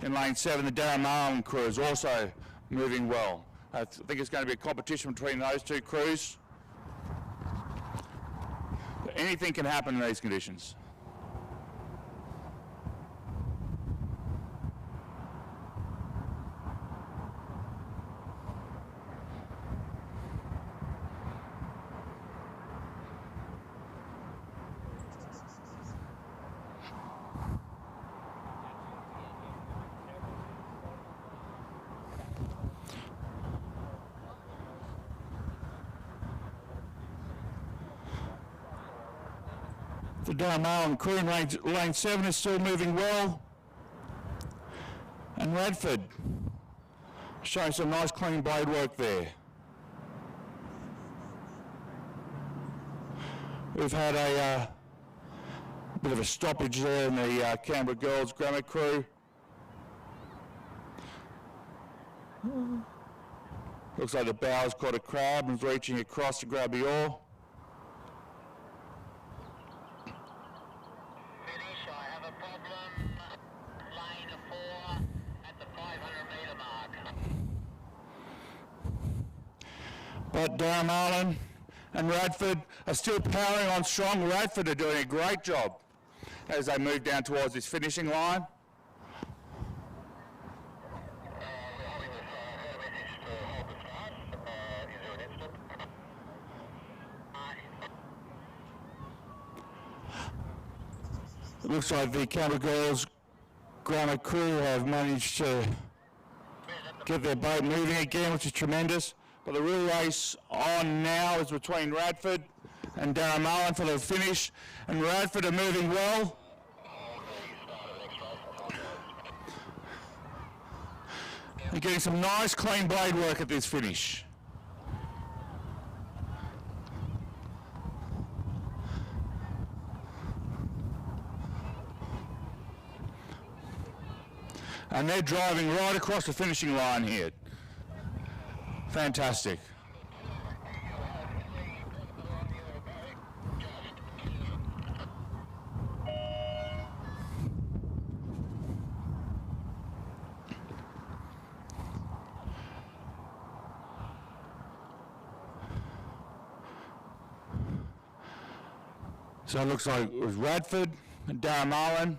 In lane 7, the Daramalan crew is also moving well. I think it's going to be a competition between those two crews. But anything can happen in these conditions. The Daramalan crew in lane 7 is still moving well. And Radford showing some nice clean blade work there. We've had a bit of a stoppage there in the Canberra Girls Grammar crew. Looks like the bow's caught a crab and is reaching across to grab the oar. Finish, I have a problem. Lane 4 at the 500 metre mark. But Daramalan and Radford are still powering on strong. Radford are doing a great job as they move down towards this finishing line. It looks like the Canberra Girls Grammar crew have managed to get their boat moving again, which is tremendous. But the real race on now is between Radford and Daramalan for the finish. And Radford are moving well. They're getting some nice clean blade work at this finish. And they're driving right across the finishing line here. Fantastic. So it looks like it was Radford and Daramalan.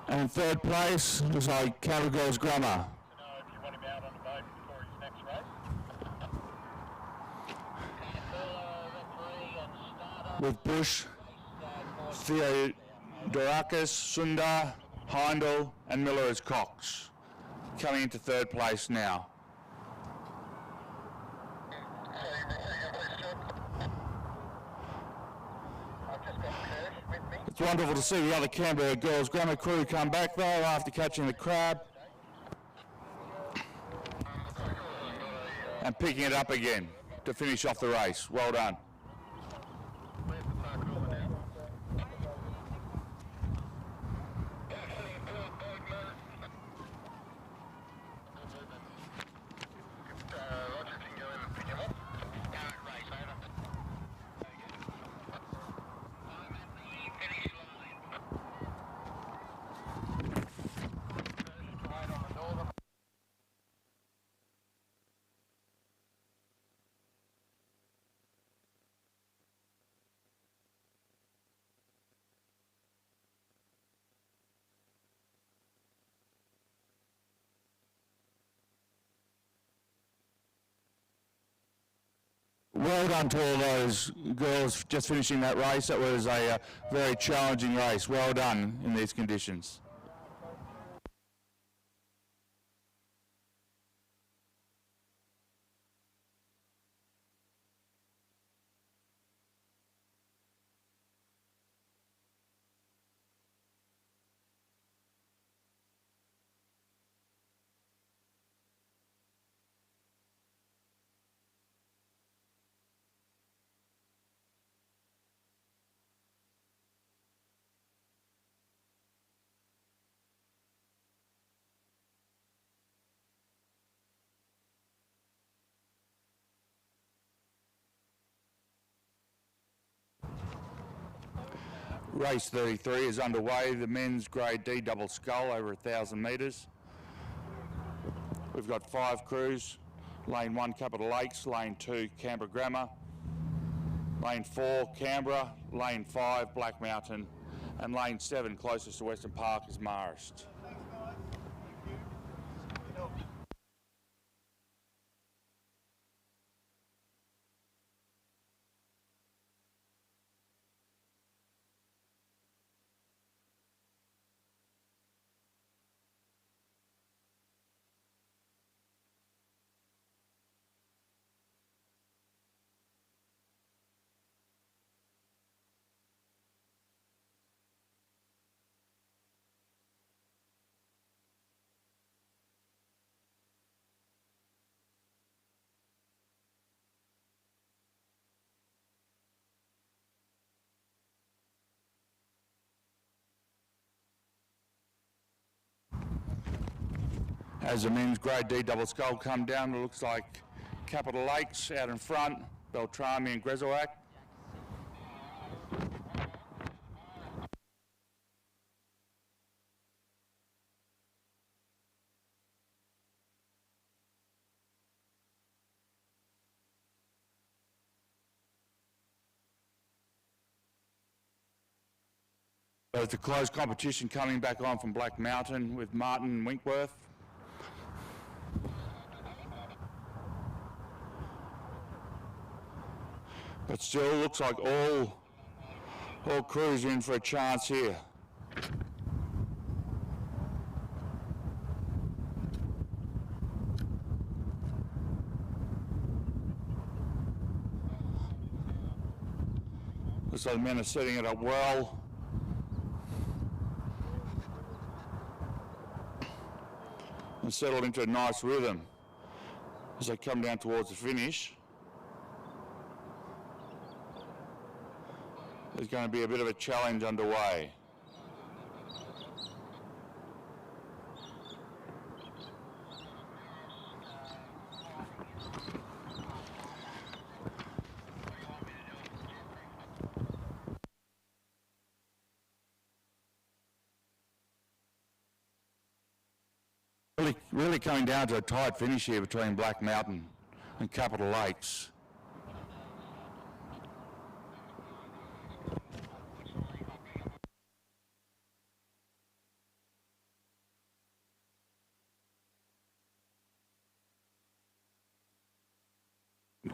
And in third place, looks like Canberra Girls Grammar. To know if you want him out on the boat before his next race. With Bush, Theodorakis, Sundar, Heindel and Miller as Cox. Coming into third place now. It's wonderful to see the other Canberra Girls Grammar crew come back though after catching the crab and picking it up again to finish off the race. Well done. Roger can go in and pick him up. Race over. I'm at the finish line. First wide on the northern. Well done to all those girls just finishing that race. That was a very challenging race. Well done in these conditions. Race 33 is underway, the men's grade D double scull over 1,000 metres. We've got 5 crews, lane 1 Capital Lakes, lane 2 Canberra Grammar, lane 4 Canberra, lane 5 Black Mountain, and lane 7 closest to Western Park is Marist. As the men's grade D double scull come down, it looks like Capital Lakes out in front, Beltrami and Grezowak. There's a close competition coming back on from Black Mountain with Martin and Winkworth. But still looks like all crews are in for a chance here. Looks like the men are setting it up well. And settled into a nice rhythm as they come down towards the finish. There's going to be a bit of a challenge underway. Really coming down to a tight finish here between Black Mountain and Capital Lakes.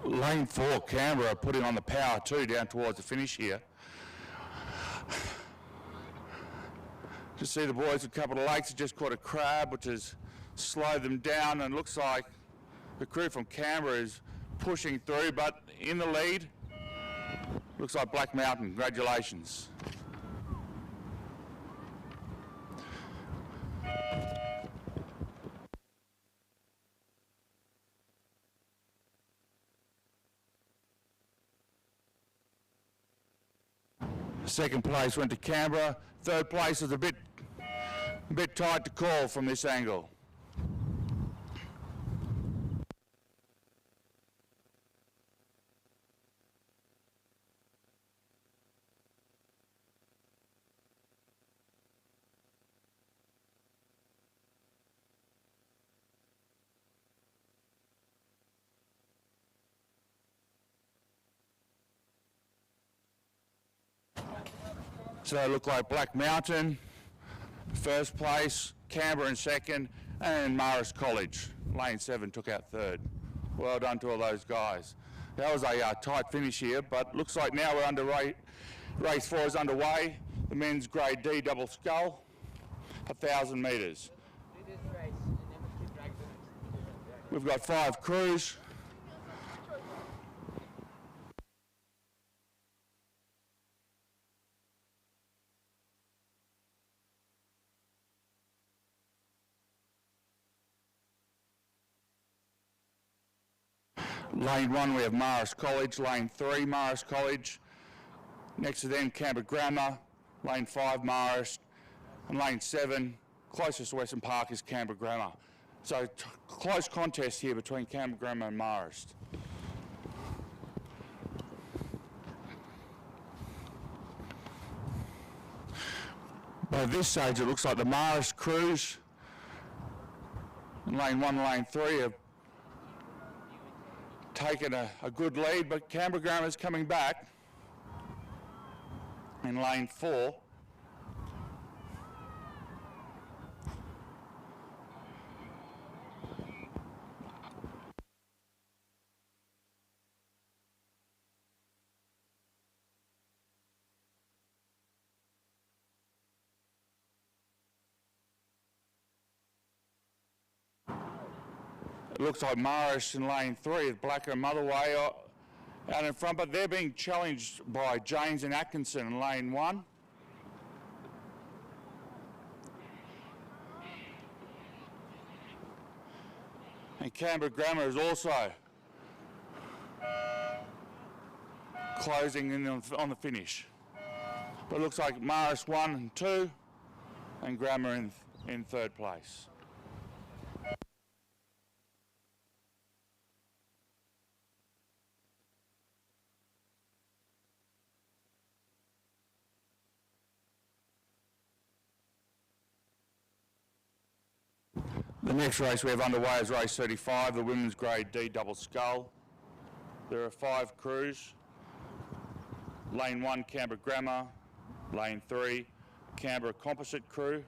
Lane 4 Canberra putting on the power too down towards the finish here. Just see the boys at Capital Lakes have just caught a crab which has slowed them down, and looks like the crew from Canberra is pushing through, but in the lead looks like Black Mountain. Congratulations. Second place went to Canberra. Third place was a bit tight to call from this angle. So it looked like Black Mountain, first place, Canberra in second, and Marist College, lane 7, took out third. Well done to all those guys. That was a tight finish here, but looks like now we're underway. Race 4 is underway. The men's grade D double scull, 1,000 metres. We've got 5 crews. Lane 1 we have Marist College, lane 3 Marist College, next to them Canberra Grammar, lane 5 Marist, and lane 7 closest to Western Park is Canberra Grammar. So close contest here between Canberra Grammar and Marist. At this stage, it looks like the Marist crews in lane 1 and lane 3 have taken a good lead, but Canberra Grammar's coming back in lane 4. It looks like Marist in lane 3 with Blacker and Motherway out in front, but they're being challenged by James and Atkinson in lane 1. And Canberra Grammar is also closing in on the finish. But it looks like Marist 1 and 2 and Grammar in third place. The next race we have underway is race 35, the women's grade D double scull. There are 5 crews. Lane 1, Canberra Grammar. Lane 3, Canberra Composite Crew.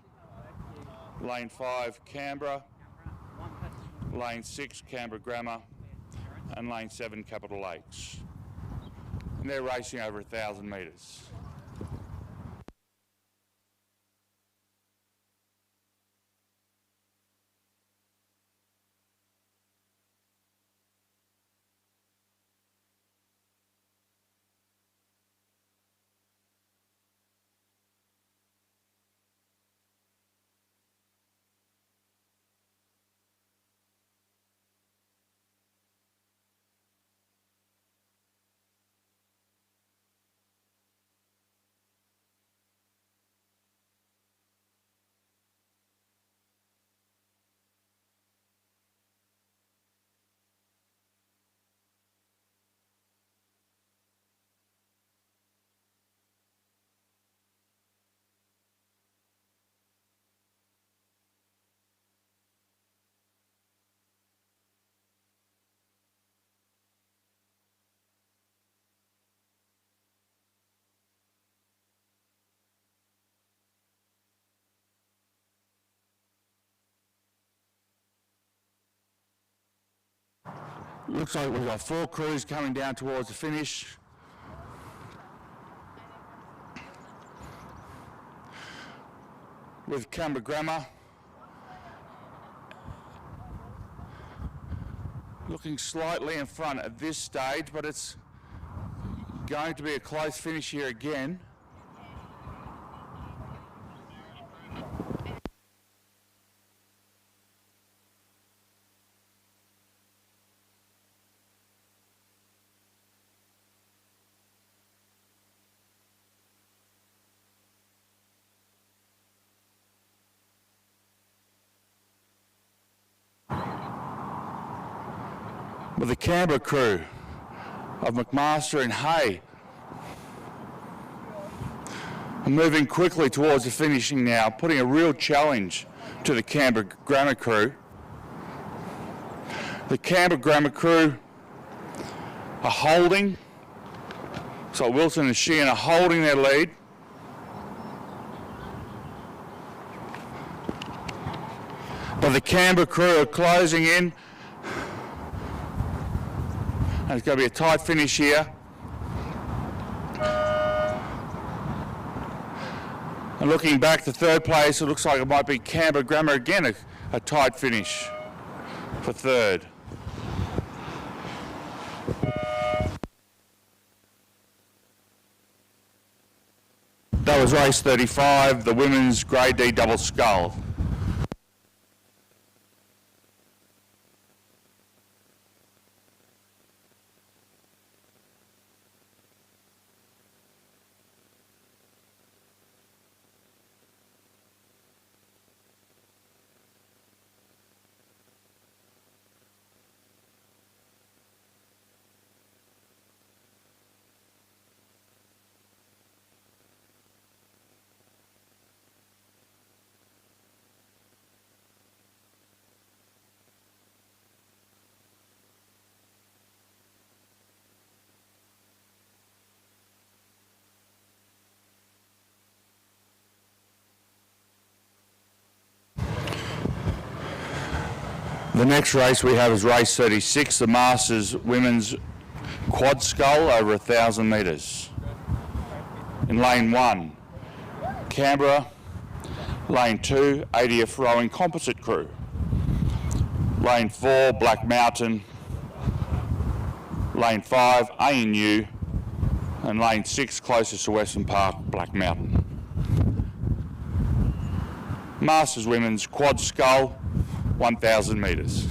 Lane 5, Canberra. Lane 6, Canberra Grammar. And Lane 7, Capital Lakes. And they're racing over 1,000 metres. Looks like we've got 4 crews coming down towards the finish. With Canberra Grammar looking slightly in front at this stage, but it's going to be a close finish here again. With the Canberra crew of McMaster and Hay moving quickly towards the finishing now, putting a real challenge to the Canberra Grammar crew. The Canberra Grammar crew are holding, so Wilson and Sheehan are holding their lead. But the Canberra crew are closing in. And it's going to be a tight finish here. And looking back to third place, it looks like it might be Canberra Grammar again, a tight finish for third. That was race 35, the women's grade D double scull. The next race we have is race 36, the Masters Women's Quad Scull over 1,000 metres. In lane 1, Canberra. Lane 2, 80th Rowing Composite Crew. Lane 4, Black Mountain. Lane 5, ANU. And lane 6, closest to Western Park, Black Mountain. Masters Women's Quad Scull, 1,000 metres.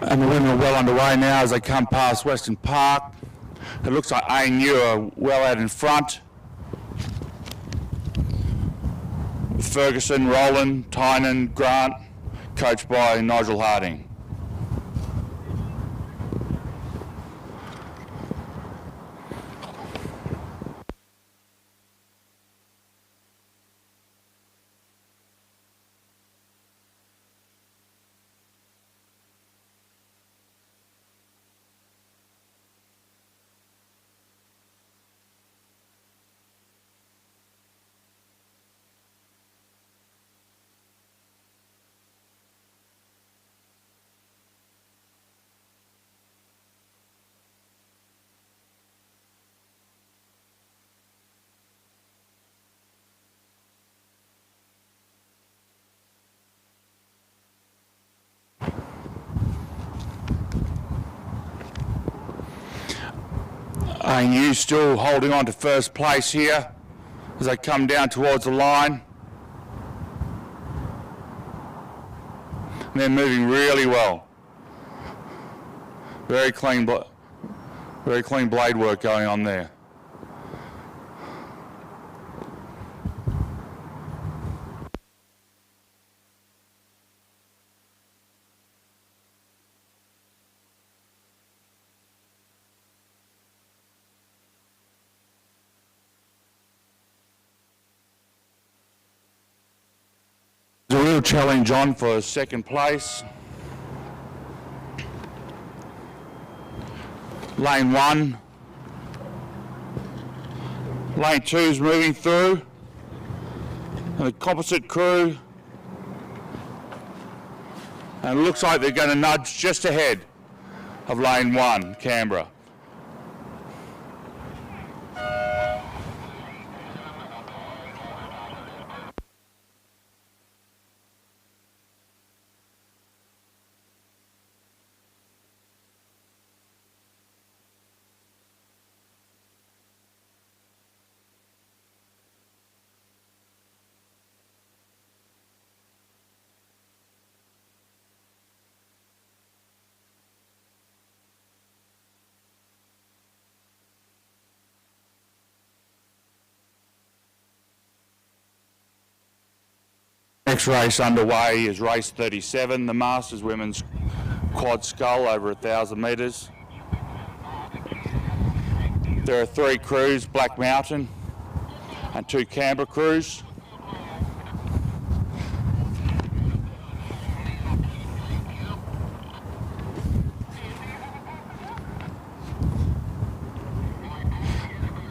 And the women are well underway now as they come past Western Park. It looks like ANU are well out in front. Ferguson, Rowland, Tynan, Grant, coached by Nigel Harding. ANU still holding on to first place here as they come down towards the line. And they're moving really well. Very clean blade work going on there. There's a real challenge on for second place. Lane 1. Lane 2 is moving through. And the Composite Crew. And it looks like they're going to nudge just ahead of Lane 1, Canberra. Next race underway is race 37, the Masters Women's Quad Scull over 1,000 metres. There are 3 crews, Black Mountain and 2 Canberra crews.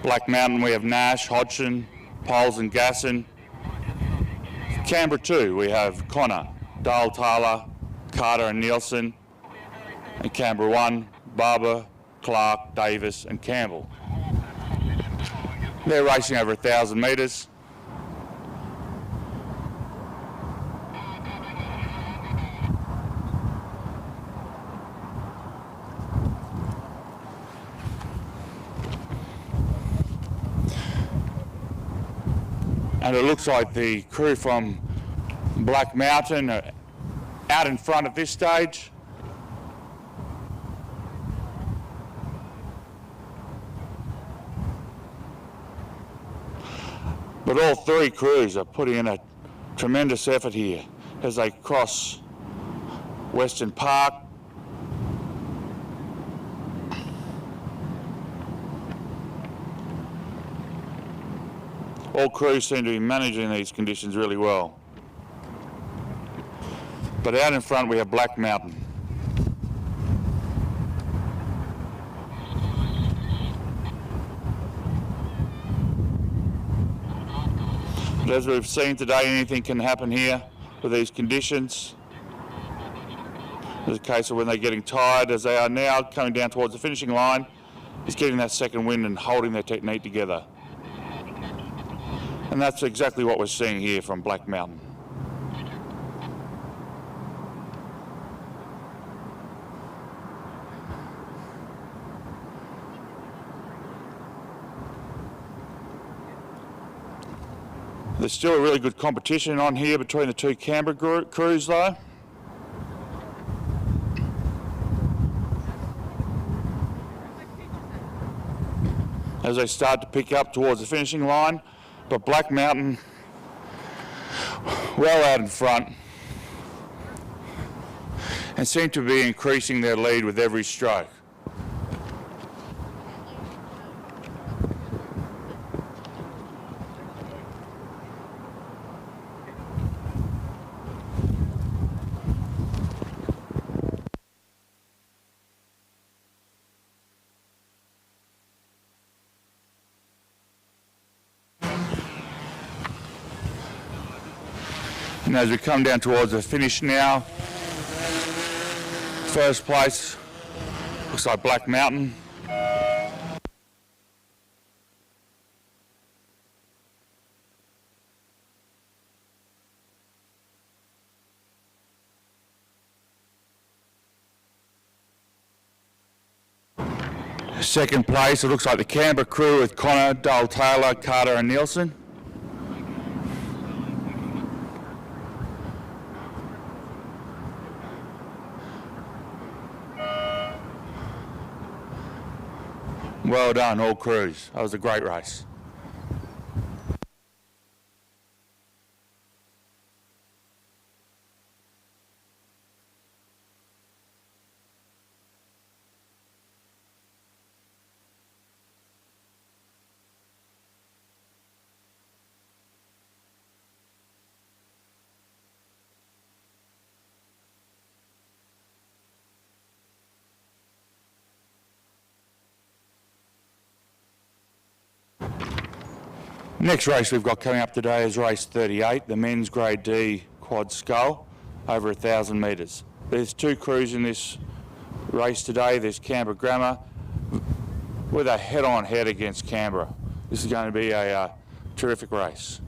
Black Mountain we have Nash, Hodgson, Poles and Gasson. Canberra 2 we have Connor, Dale Taylor, Carter and Nielsen. And Canberra 1, Barber, Clark, Davis and Campbell. They're racing over 1,000 metres. And it looks like the crew from Black Mountain are out in front at this stage. But all three crews are putting in a tremendous effort here as they cross Western Park. All crews seem to be managing these conditions really well. But out in front we have Black Mountain. But as we've seen today, anything can happen here with these conditions. There's a case of when they're getting tired, as they are now coming down towards the finishing line, is getting that second wind and holding their technique together. And that's exactly what we're seeing here from Black Mountain. There's still a really good competition on here between the two Canberra crews though. As they start to pick up towards the finishing line, but Black Mountain well out in front and seem to be increasing their lead with every stroke. And as we come down towards the finish now, first place looks like Black Mountain. Second place, it looks like the Canberra crew with Connor, Dale Taylor, Carter and Nielsen. Well done, all crews. That was a great race. Next race we've got coming up today is race 38, the men's grade D quad scull, over 1,000 metres. There's two crews in this race today. There's Canberra Grammar with a head-on head against Canberra. This is going to be a terrific race.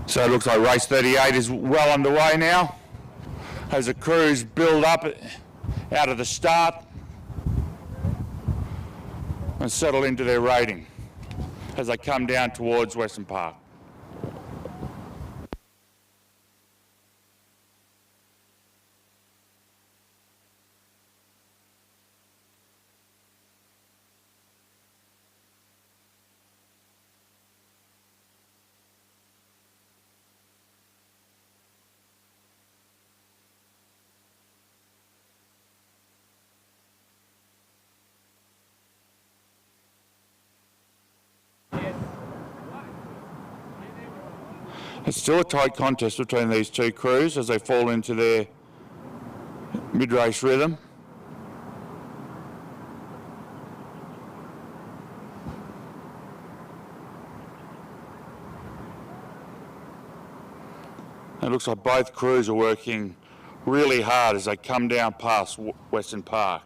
So it looks like race 38 is well underway now as the crews build up out of the start and settle into their rating as they come down towards Western Park. It's still a tight contest between these two crews as they fall into their mid-race rhythm. It looks like both crews are working really hard as they come down past Western Park.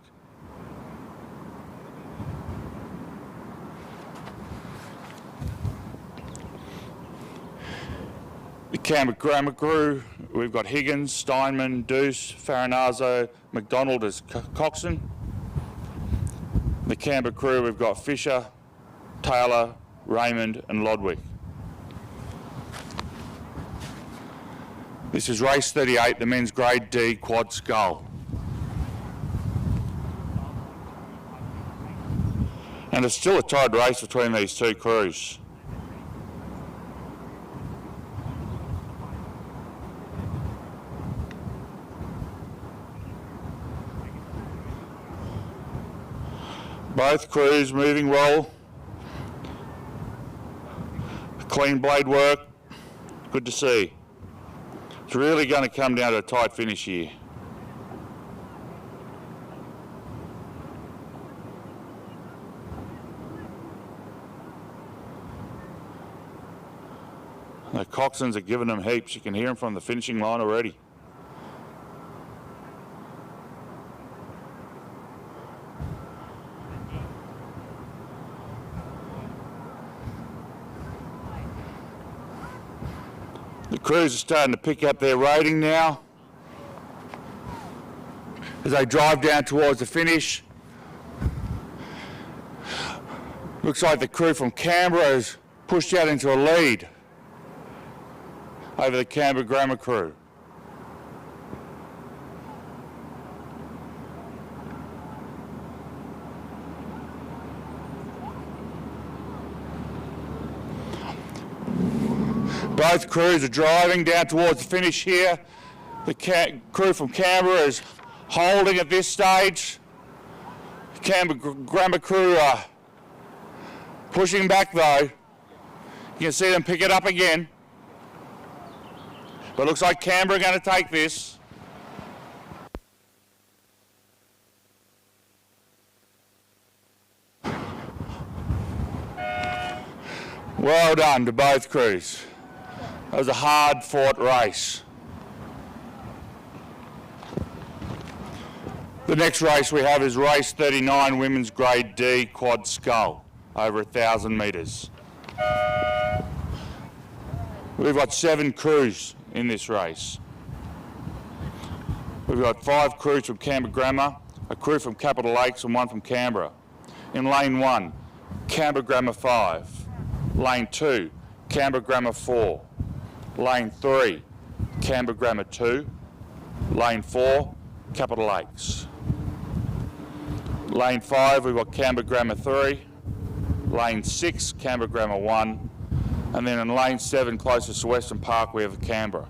The Canberra Grammar crew, we've got Higgins, Steinman, Deuce, Farinazzo, McDonald as coxswain. The Canberra crew, we've got Fisher, Taylor, Raymond and Lodwick. This is race 38, the men's grade D quad scull. And it's still a tight race between these two crews. Both crews moving well. Clean blade work, good to see. It's really going to come down to a tight finish here. The coxswains are giving them heaps. You can hear them from the finishing line already. The crews are starting to pick up their rating now as they drive down towards the finish. Looks like the crew from Canberra has pushed out into a lead over the Canberra Grammar crew. Both crews are driving down towards the finish here. The crew from Canberra is holding at this stage. The Canberra Grammar crew are pushing back though. You can see them pick it up again. But it looks like Canberra are going to take this. Well done to both crews. That was a hard-fought race. The next race we have is race 39, women's grade D quad scull, over 1,000 metres. We've got 7 crews in this race. We've got 5 crews from Canberra Grammar, a crew from Capital Lakes and 1 from Canberra. In lane 1, Canberra Grammar 5. Lane 2, Canberra Grammar 4. Lane 3, Canberra Grammar 2. Lane 4, Capital Lakes. Lane 5, we've got Canberra Grammar 3. Lane 6, Canberra Grammar 1. And then in lane 7, closest to Western Park, we have Canberra.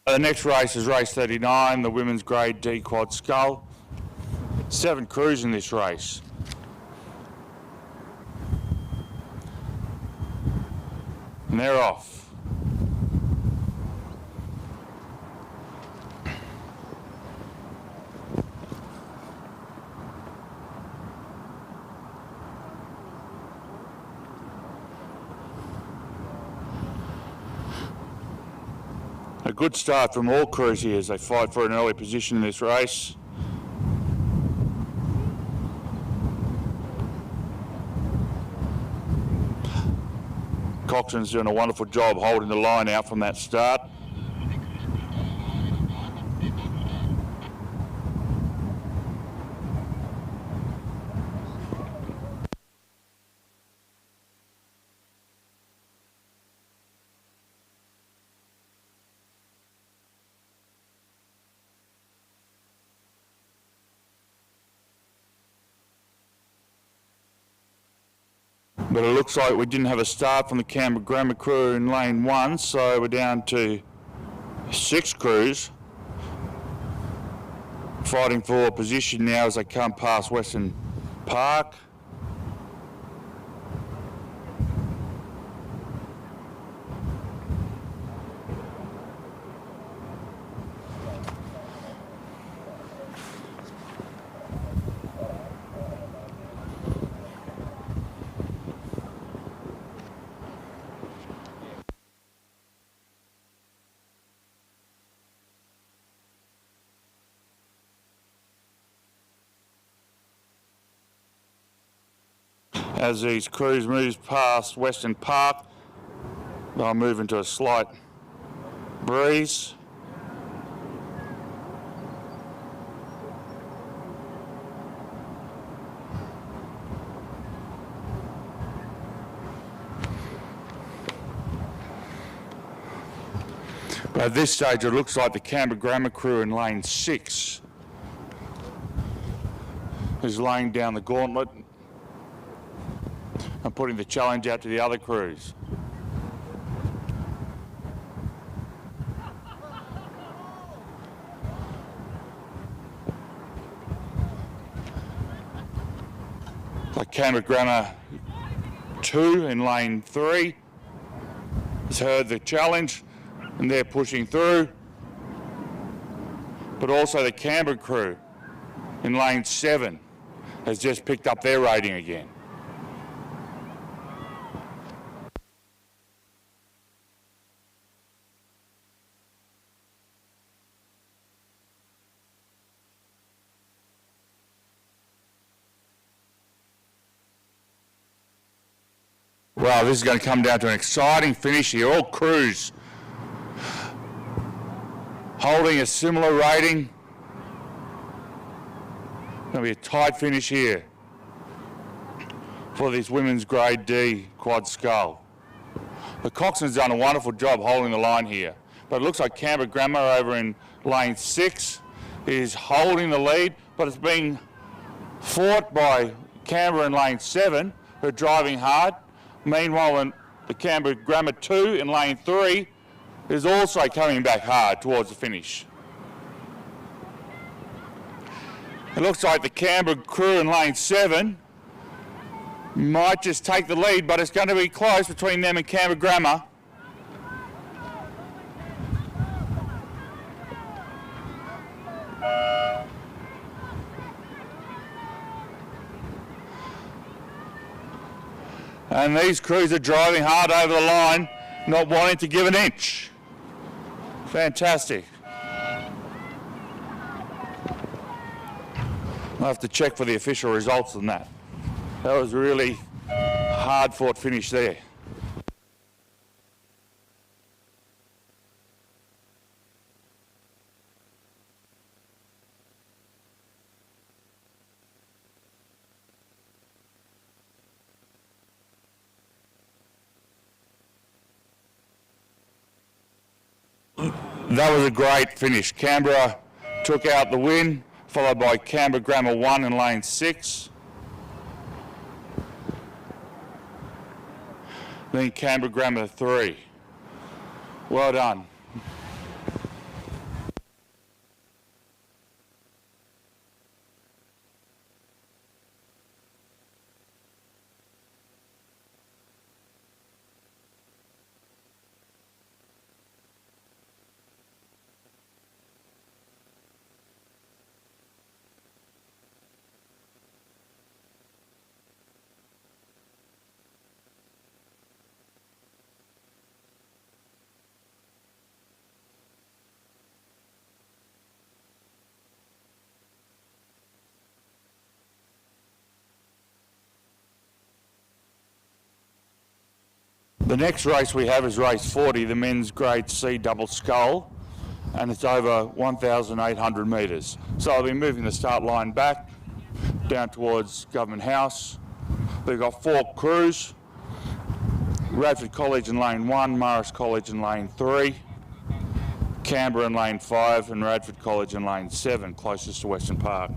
The next race is race 39, the women's grade D quad scull. 7 crews in this race. And they're off. good start from all crews here as they fight for an early position in this race. Coxon's doing a wonderful job holding the line out from that start. But it looks like we didn't have a start from the Canberra Grammar crew in lane 1, so we're down to 6 crews fighting for position now as they come past Western Park. As these crews move past Western Park, they'll move into a slight breeze. But at this stage, it looks like the Canberra Grammar crew in lane 6 is laying down the gauntlet and putting the challenge out to the other crews. Like Canberra Grammar 2 in lane 3 has heard the challenge and they're pushing through. But also the Canberra crew in lane 7 has just picked up their rating again. Wow, this is going to come down to an exciting finish here. All crews holding a similar rating. Going to be a tight finish here for this women's grade D quad scull. The Coxon's done a wonderful job holding the line here, but it looks like Canberra Grammar over in lane 6 is holding the lead, but it's being fought by Canberra in lane 7, who are driving hard. Meanwhile, the Canberra Grammar 2 in lane 3 is also coming back hard towards the finish. It looks like the Canberra crew in lane 7 might just take the lead, but it's going to be close between them and Canberra Grammar. And these crews are driving hard over the line, not wanting to give an inch. Fantastic. I'll have to check for the official results on that. That was a really hard-fought finish there. That was a great finish. Canberra took out the win, followed by Canberra Grammar 1 in lane 6. Then Canberra Grammar 3. Well done. The next race we have is race 40, the men's grade C double scull, and it's over 1,800 metres. So I'll be moving the start line back down towards Government House. We've got 4 crews: Radford College in lane 1, Morris College in lane 3, Canberra in lane 5, and Radford College in lane 7, closest to Western Park.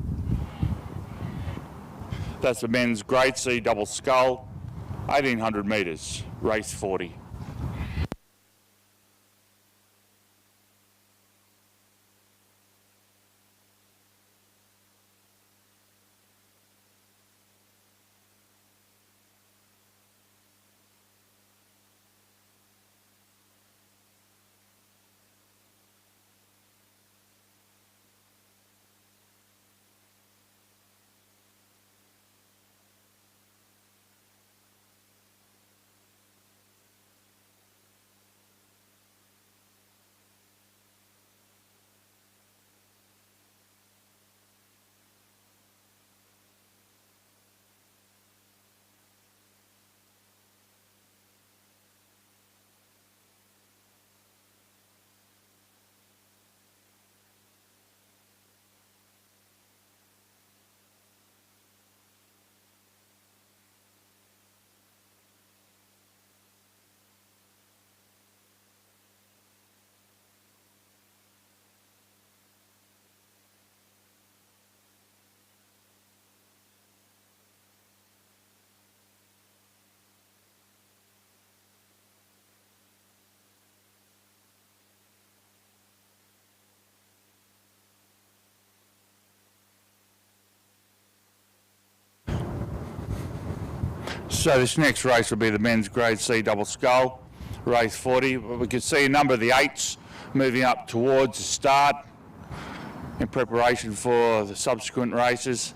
That's the men's grade C double scull, 1,800 metres, race 40. So this next race will be the men's grade C double scull, race 40. We can see a number of the 8s moving up towards the start in preparation for the subsequent races.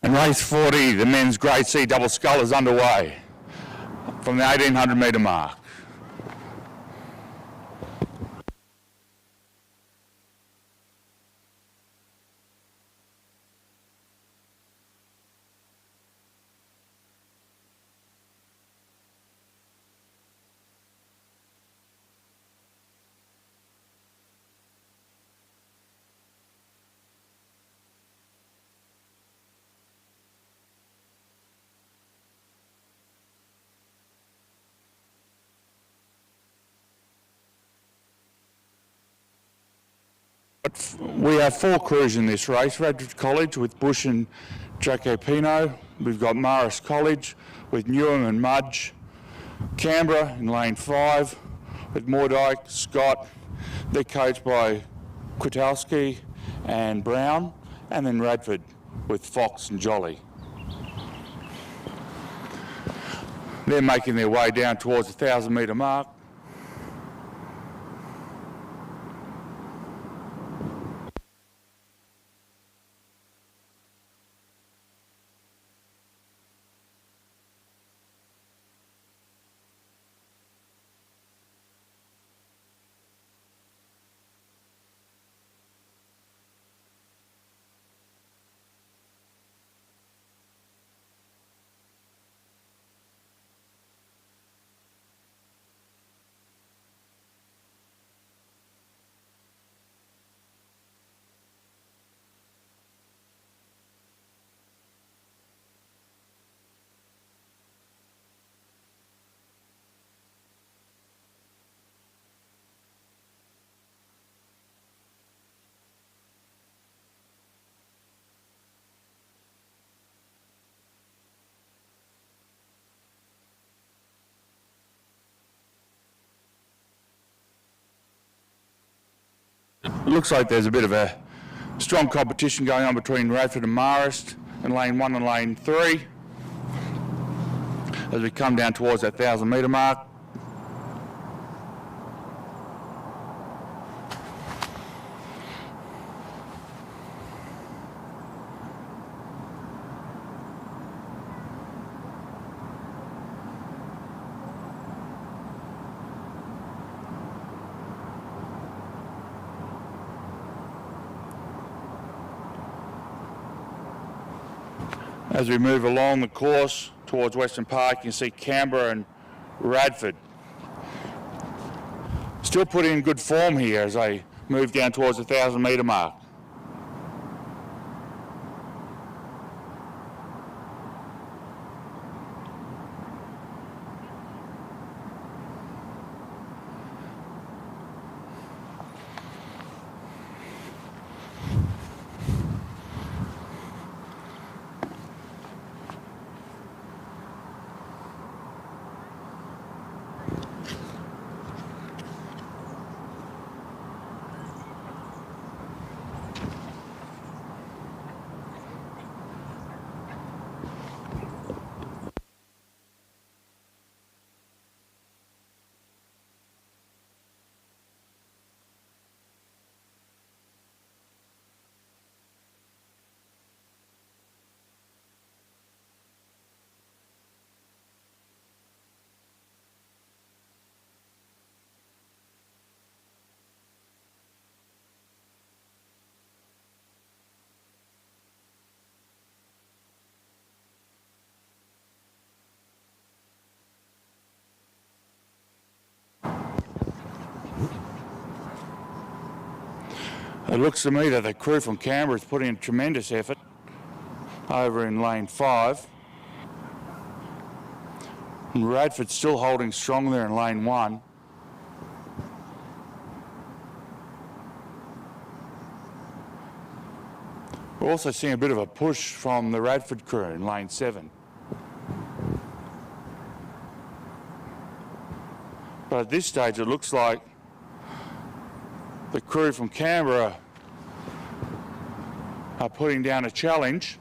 And race 40, the men's grade C double scull, is underway from the 1,800 metre mark. We have 4 crews in this race. Radford College with Bush and Jacopino. We've got Marist College with Newham and Mudge. Canberra in lane 5 with Mordyke, Scott. They're coached by Kwiatkowski and Brown. And then Radford with Fox and Jolly. They're making their way down towards the 1,000 metre mark. It looks like there's a bit of a strong competition going on between Radford and Marist in lane 1 and lane 3 as we come down towards that 1,000 metre mark. As we move along the course towards Western Park, you can see Canberra and Radford still putting in good form here as they move down towards the 1,000 metre mark. It looks to me that the crew from Canberra is putting in tremendous effort over in lane 5. And Radford's still holding strong there in lane 1. We're also seeing a bit of a push from the Radford crew in lane 7. But at this stage it looks like the crew from Canberra are putting down a challenge.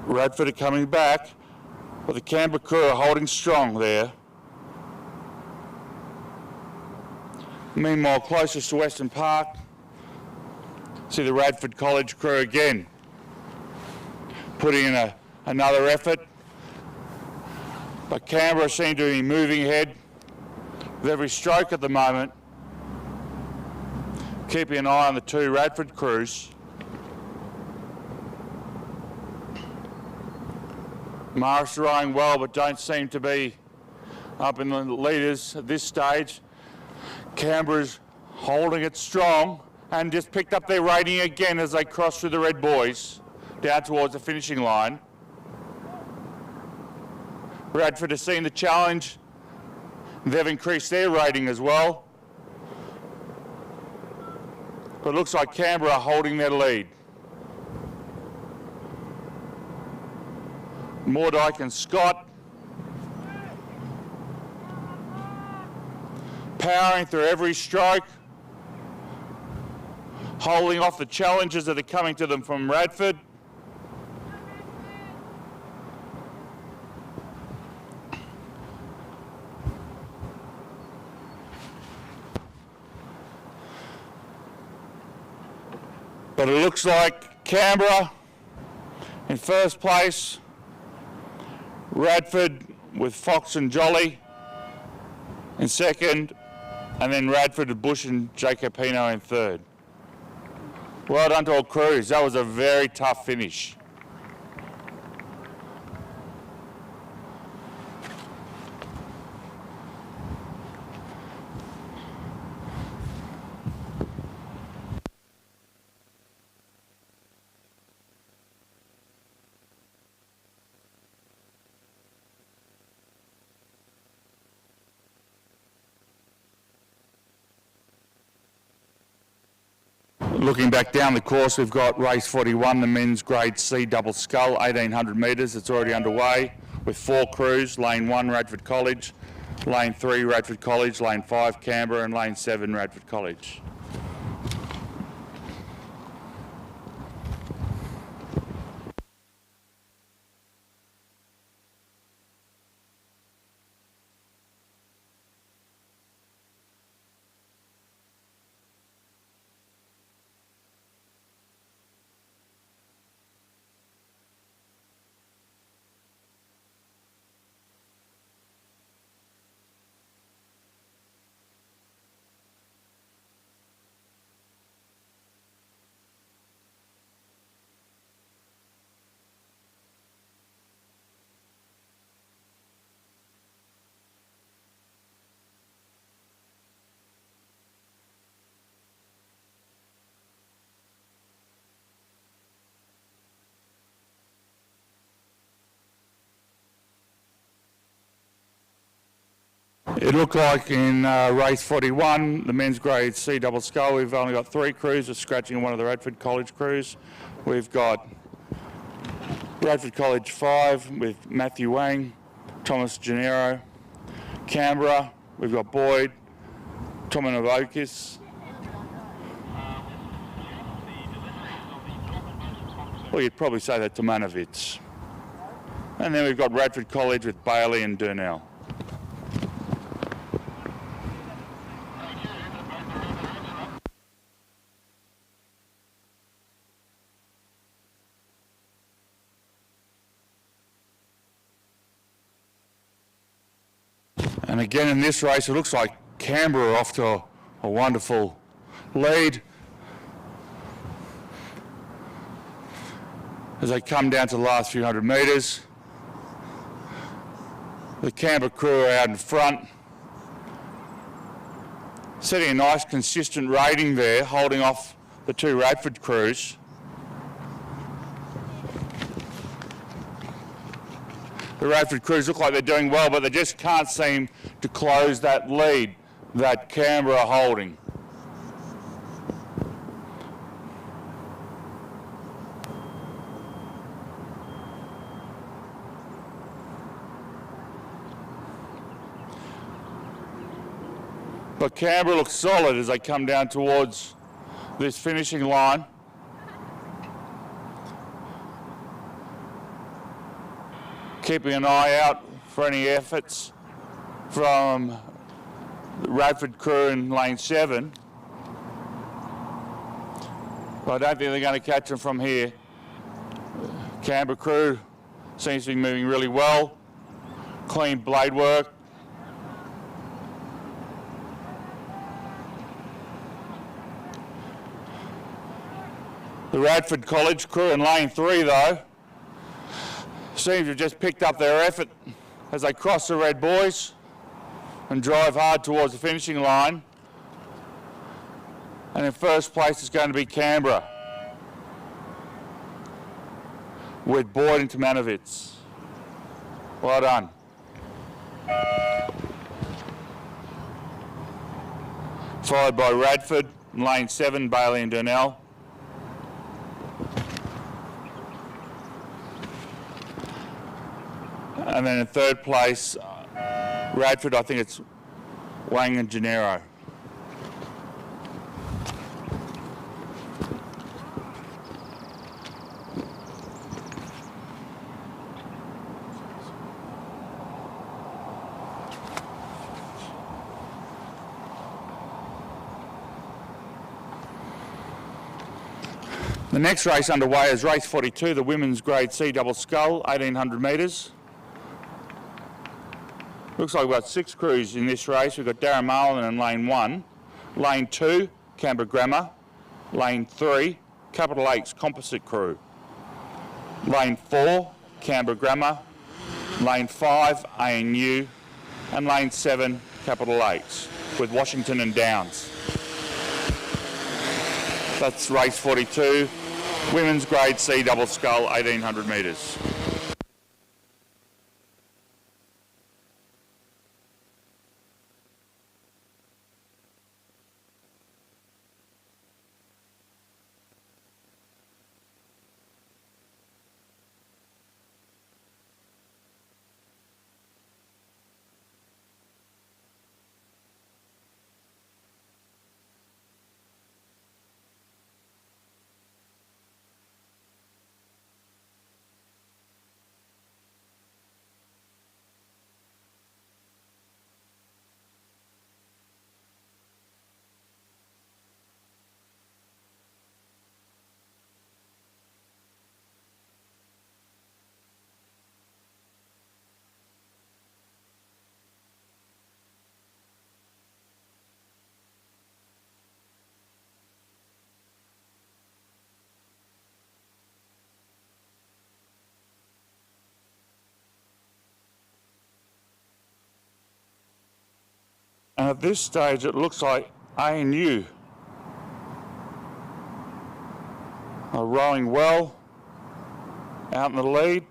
Radford are coming back, but the Canberra crew are holding strong there. Meanwhile, closest to Western Park, see the Radford College crew again putting in another effort. But Canberra seem to be moving ahead with every stroke at the moment, keeping an eye on the 2 Radford crews. Marist are rowing well, but don't seem to be up in the leaders at this stage. Canberra's holding it strong, and just picked up their rating again as they crossed through the red boys down towards the finishing line. Radford has seen the challenge. They've increased their rating as well. But it looks like Canberra are holding their lead. Mordyke and Scott powering through every stroke, holding off the challenges that are coming to them from Radford. But it looks like Canberra in first place, Radford with Fox and Jolly in second, and then Radford with Bush and Jacopino in third. Well done to all crews. That was a very tough finish. Looking back down the course, we've got race 41, the men's grade C double scull, 1800 metres. It's already underway with 4 crews, lane 1 Radford College, lane 3 Radford College, lane 5 Canberra and lane 7 Radford College. It looked like in race 41, the men's grade C double scull, we've only got 3 crews, we're scratching one of the Radford College crews. We've got Radford College 5 with Matthew Wang, Thomas Gennaro. Canberra, we've got Boyd, Tomanovokis. Well, you'd probably say that Tomanovic. And then we've got Radford College with Bailey and Durnell. And again in this race, it looks like Canberra are off to a wonderful lead as they come down to the last few hundred metres. The Canberra crew are out in front, setting a nice consistent rating there, holding off the 2 Radford crews. The Radford crews look like they're doing well, but they just can't seem to close that lead that Canberra are holding. But Canberra looks solid as they come down towards this finishing line. Keeping an eye out for any efforts from the Radford crew in lane 7. But I don't think they're going to catch them from here. Canberra crew seems to be moving really well. Clean blade work. The Radford College crew in lane 3 though seem to have just picked up their effort as they cross the red boys and drive hard towards the finishing line. And in first place is going to be Canberra with Boyd and Tomanovitz. Well done. Followed by Radford, lane 7, Bailey and Durnell. And then in third place, Radford, I think it's Wang and Gennaro. The next race underway is race 42, the women's grade C double scull, 1800 metres. Looks like we've got 6 crews in this race. We've got Daramalan in lane 1, lane 2, Canberra Grammar, lane 3, Capital Lakes Composite Crew, lane 4, Canberra Grammar, lane 5, ANU, and lane 7, Capital Lakes, with Washington and Downs. That's race 42, women's grade C double scull, 1800 metres. And at this stage, it looks like ANU are rowing well, out in the lead.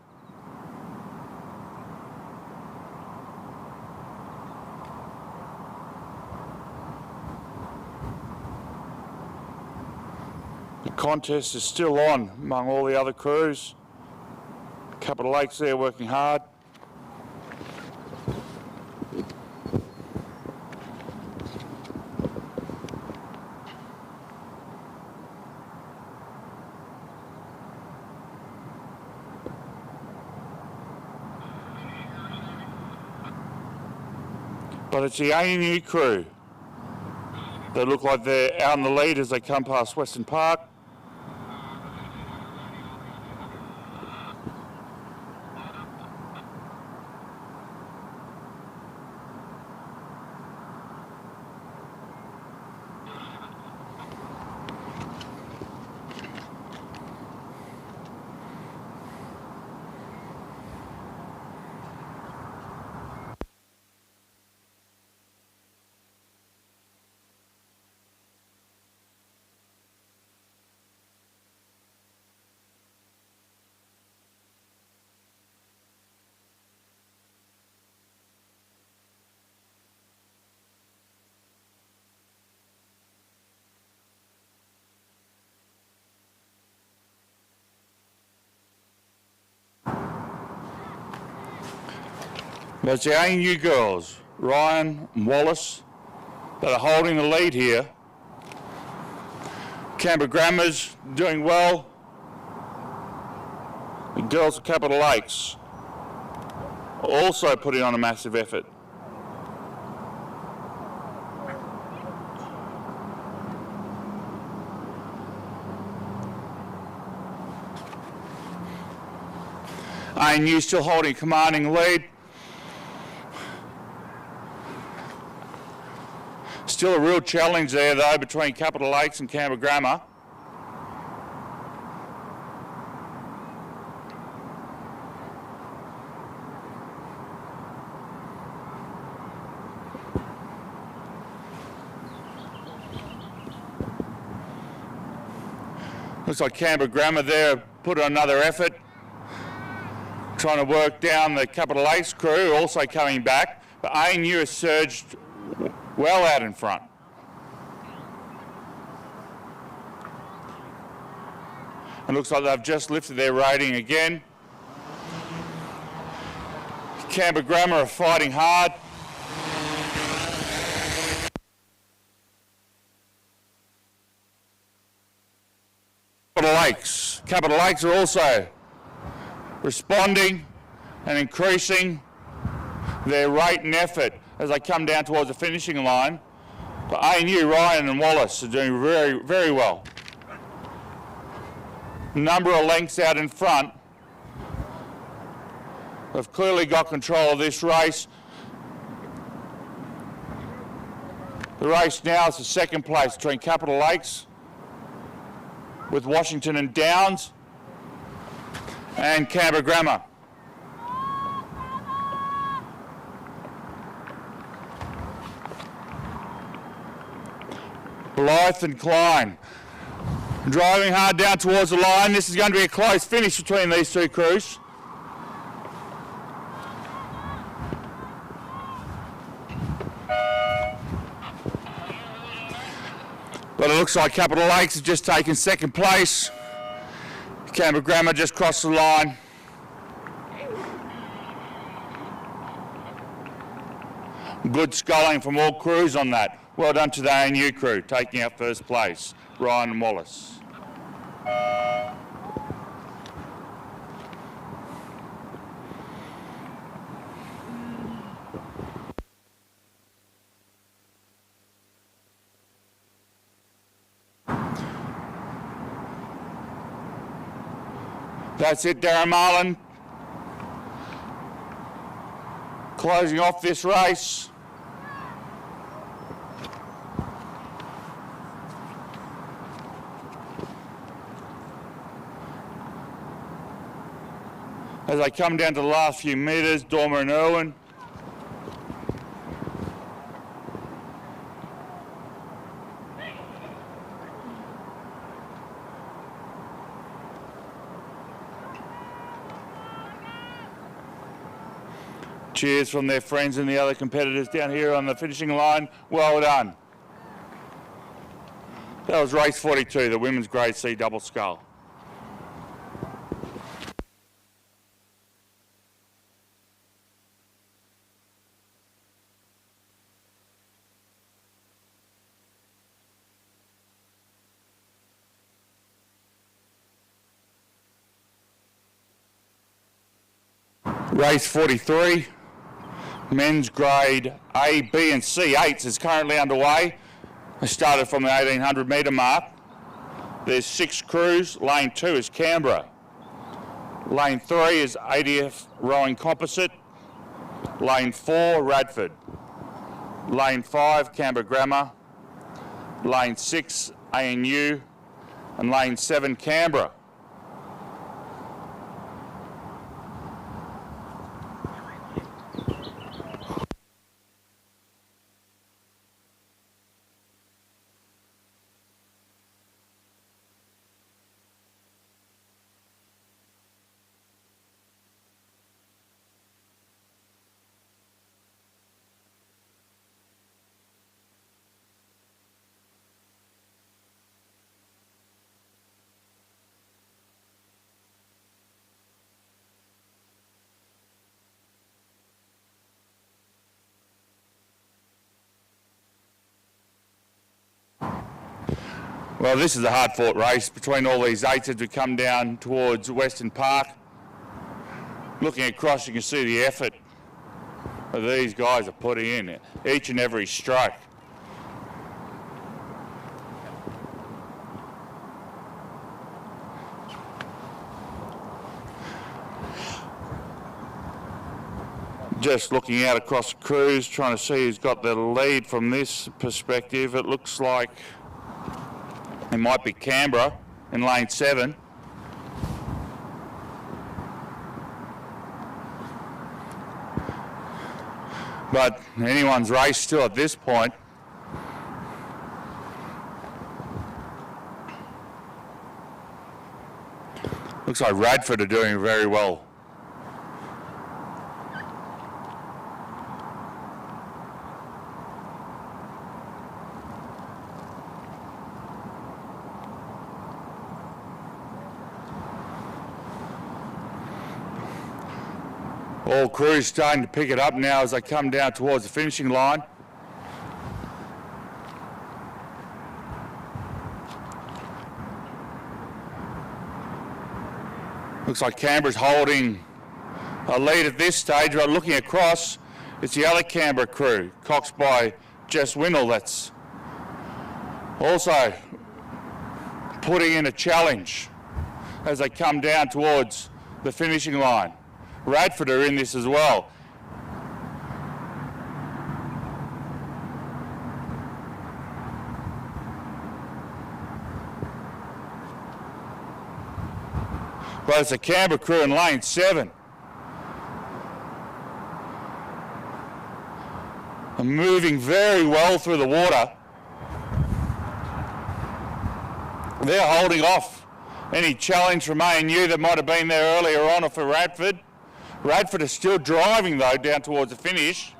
The contest is still on among all the other crews. Capital Lakes there working hard. But it's the ANU crew that look like they're out in the lead as they come past Western Park. That's the ANU girls, Ryan and Wallace, that are holding the lead here. Canberra Grammar's doing well. The girls of Capital Lakes are also putting on a massive effort. ANU still holding a commanding lead. Still a real challenge there though between Capital Lakes and Canberra Grammar. Looks like Canberra Grammar there put another effort, trying to work down the Capital Lakes crew, also coming back. But ANU has surged well out in front. It looks like they've just lifted their rating again. Canberra Grammar are fighting hard. Capital Lakes are also responding and increasing their rate and effort as they come down towards the finishing line. But ANU, Ryan and Wallace are doing very, very well. Number of lengths out in front. They've clearly got control of this race. The race now is the second place between Capital Lakes with Washington and Downs and Canberra Grammar. Blythe and Klein driving hard down towards the line. This is going to be a close finish between these two crews. But it looks like Capital Lakes has just taken second place. Canberra Grammar just crossed the line. Good sculling from all crews on that. Well done to the ANU crew, taking out first place, Ryan and Wallace. That's it, Daramalan. Closing off this race. As they come down to the last few metres, Dormer and Irwin. Cheers from their friends and the other competitors down here on the finishing line. Well done. That was race 42, the women's grade C double scull. Race 43, men's grade A, B and C8s is currently underway. It started from the 1800 metre mark. There's 6 crews. Lane 2 is Canberra. Lane 3 is ADF Rowing Composite. Lane 4, Radford. Lane 5, Canberra Grammar. Lane 6, ANU. And Lane 7, Canberra. Well, this is a hard-fought race between all these 8s as we come down towards Western Park. Looking across, you can see the effort that these guys are putting in each and every stroke. Just looking out across the crews, trying to see who's got the lead from this perspective. It looks like it might be Canberra in lane 7. But anyone's race still at this point. Looks like Radford are doing very well. All crews starting to pick it up now as they come down towards the finishing line. Looks like Canberra's holding a lead at this stage, but looking across, it's the other Canberra crew, coxed by Jess Windle, that's also putting in a challenge as they come down towards the finishing line. Radford are in this as well. But it's a Canberra crew in lane 7. Are moving very well through the water. They're holding off any challenge from ANU that might have been there earlier on or for Radford. Radford is still driving though down towards the finish.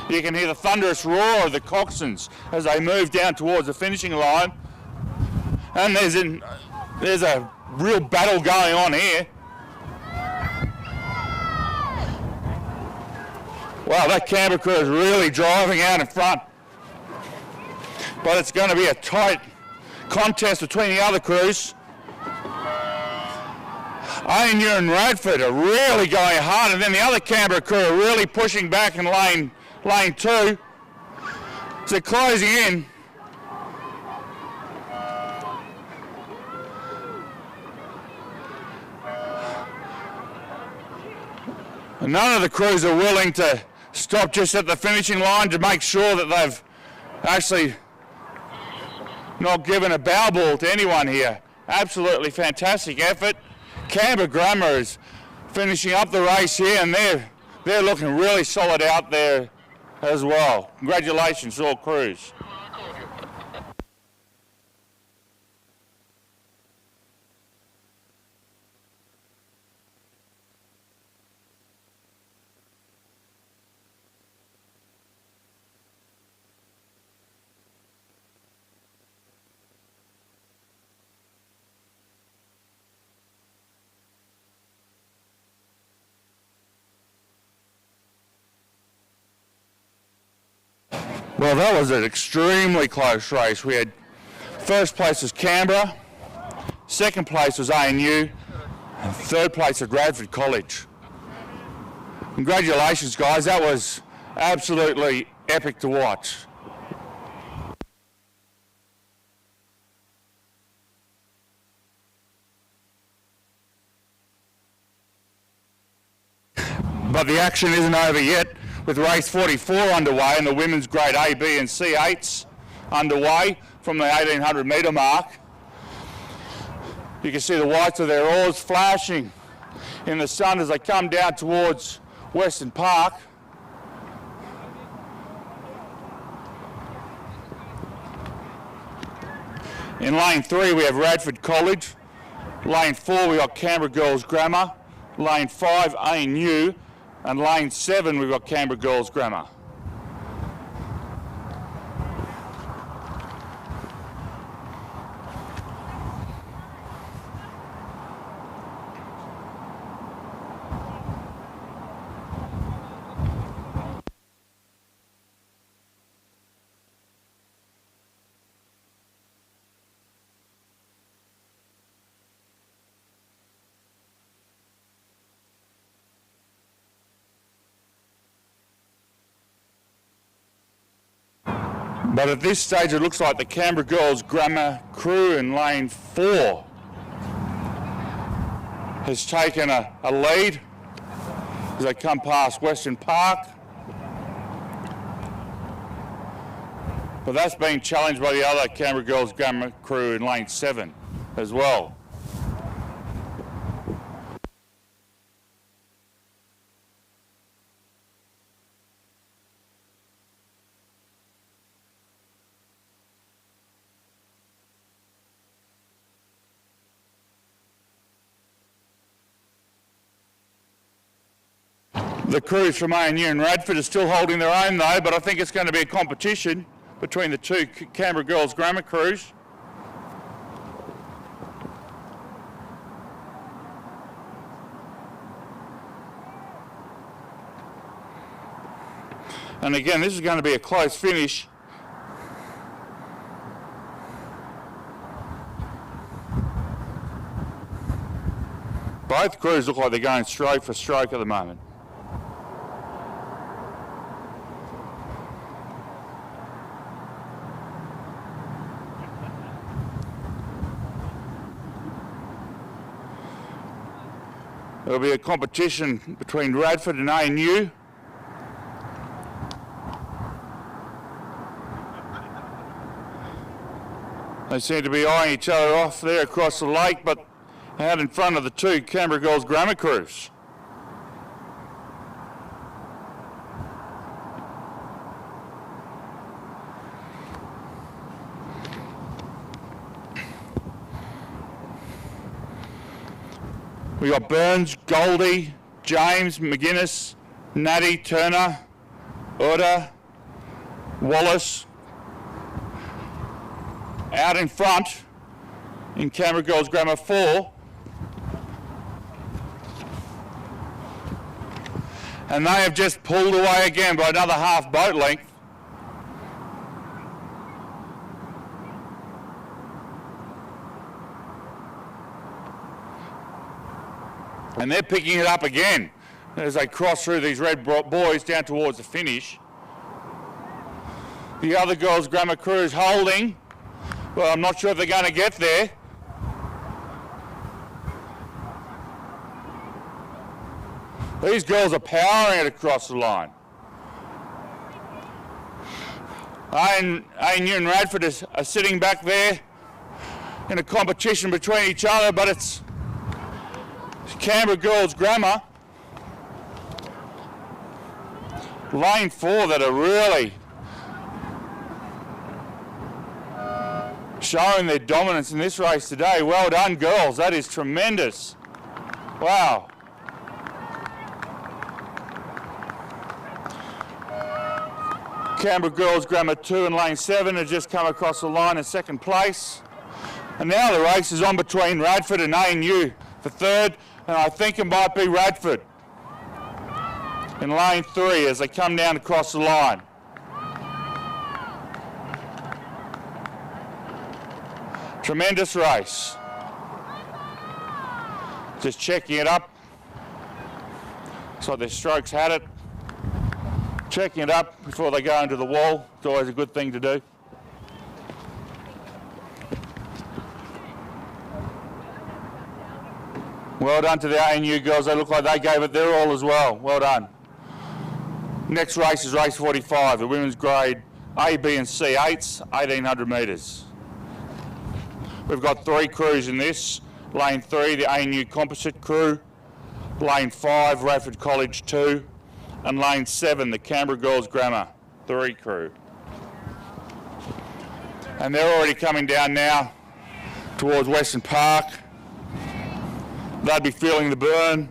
You can hear the thunderous roar of the coxswains as they move down towards the finishing line. And there's a real battle going on here. Wow, that Canberra crew is really driving out in front. But it's going to be a tight contest between the other crews. ANU and Radford are really going hard, and then the other Canberra crew are really pushing back in lane 2. So closing in. And none of the crews are willing to stop just at the finishing line to make sure that they've actually not given a bow ball to anyone here. Absolutely fantastic effort. Canberra Grammar is finishing up the race here, and they're looking really solid out there as well. Congratulations to all crews. Well, that was an extremely close race. We had first place was Canberra, second place was ANU, and third place at Radford College. Congratulations, guys. That was absolutely epic to watch. But the action isn't over yet, with race 44 underway and the women's grade A, B and C8s underway from the 1800 metre mark. You can see the whites of their oars flashing in the sun as they come down towards Western Park. In lane 3 we have Radford College, lane 4 we got Canberra Girls Grammar, lane 5 ANU, and lane 7 we've got Canberra Girls Grammar. But at this stage it looks like the Canberra Girls Grammar crew in lane 4 has taken a lead as they come past Western Park. But that's being challenged by the other Canberra Girls Grammar crew in lane 7 as well. The crews from ANU and Radford are still holding their own though, but I think it's going to be a competition between the two Canberra Girls Grammar crews. And again, this is going to be a close finish. Both crews look like they're going stroke for stroke at the moment. There'll be a competition between Radford and ANU. They seem to be eyeing each other off there across the lake, but out in front of the two Canberra Girls Grammar crews. We got Burns, Goldie, James, McGuinness, Natty, Turner, Oda, Wallace. Out in front in Canberra Girls Grammar 4. And they have just pulled away again by another half boat length. And they're picking it up again as they cross through these red buoys down towards the finish. The other Girls Grammar crew is holding. Well, I'm not sure if they're going to get there. These girls are powering it across the line. ANU and Radford are sitting back there in a competition between each other, but it's Canberra Girls Grammar, lane 4, that are really showing their dominance in this race today. Well done, girls. That is tremendous. Wow. Canberra Girls Grammar 2 and lane 7 have just come across the line in second place. And now the race is on between Radford and ANU for third, and I think it might be Radford in lane 3 as they come down across the line. Tremendous race. Just checking it up. Looks like their strokes had it. Checking it up before they go into the wall. It's always a good thing to do. Well done to the ANU girls. They look like they gave it their all as well. Well done. Next race is race 45, the women's grade A, B and C 8s, 1800 metres. We've got 3 crews in this. Lane 3, the ANU composite crew. Lane 5, Radford College 2. And lane 7, the Canberra Girls Grammar 3 crew. And they're already coming down now towards Western Park. They'd be feeling the burn.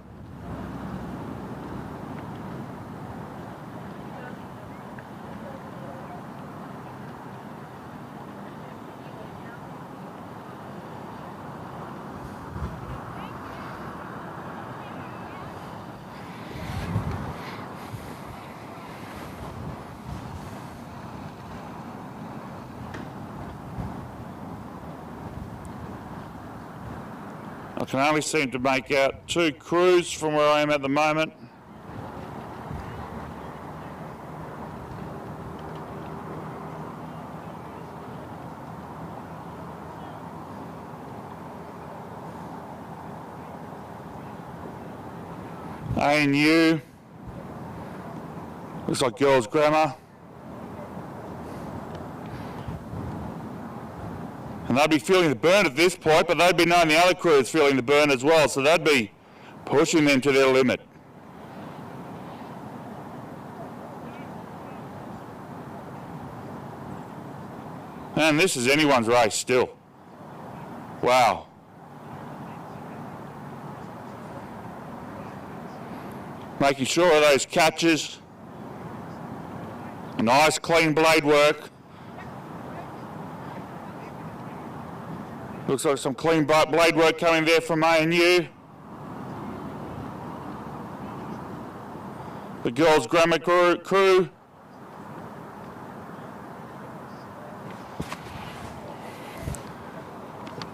I can only seem to make out 2 crews from where I am at the moment. ANU, looks like Girls Grammar. And they'd be feeling the burn at this point, but they'd be knowing the other crew is feeling the burn as well, so they'd be pushing them to their limit. And this is anyone's race still. Wow. making sure of those catches. Nice clean blade work. Looks like some clean blade work coming there from ANU. The girls' grammar crew.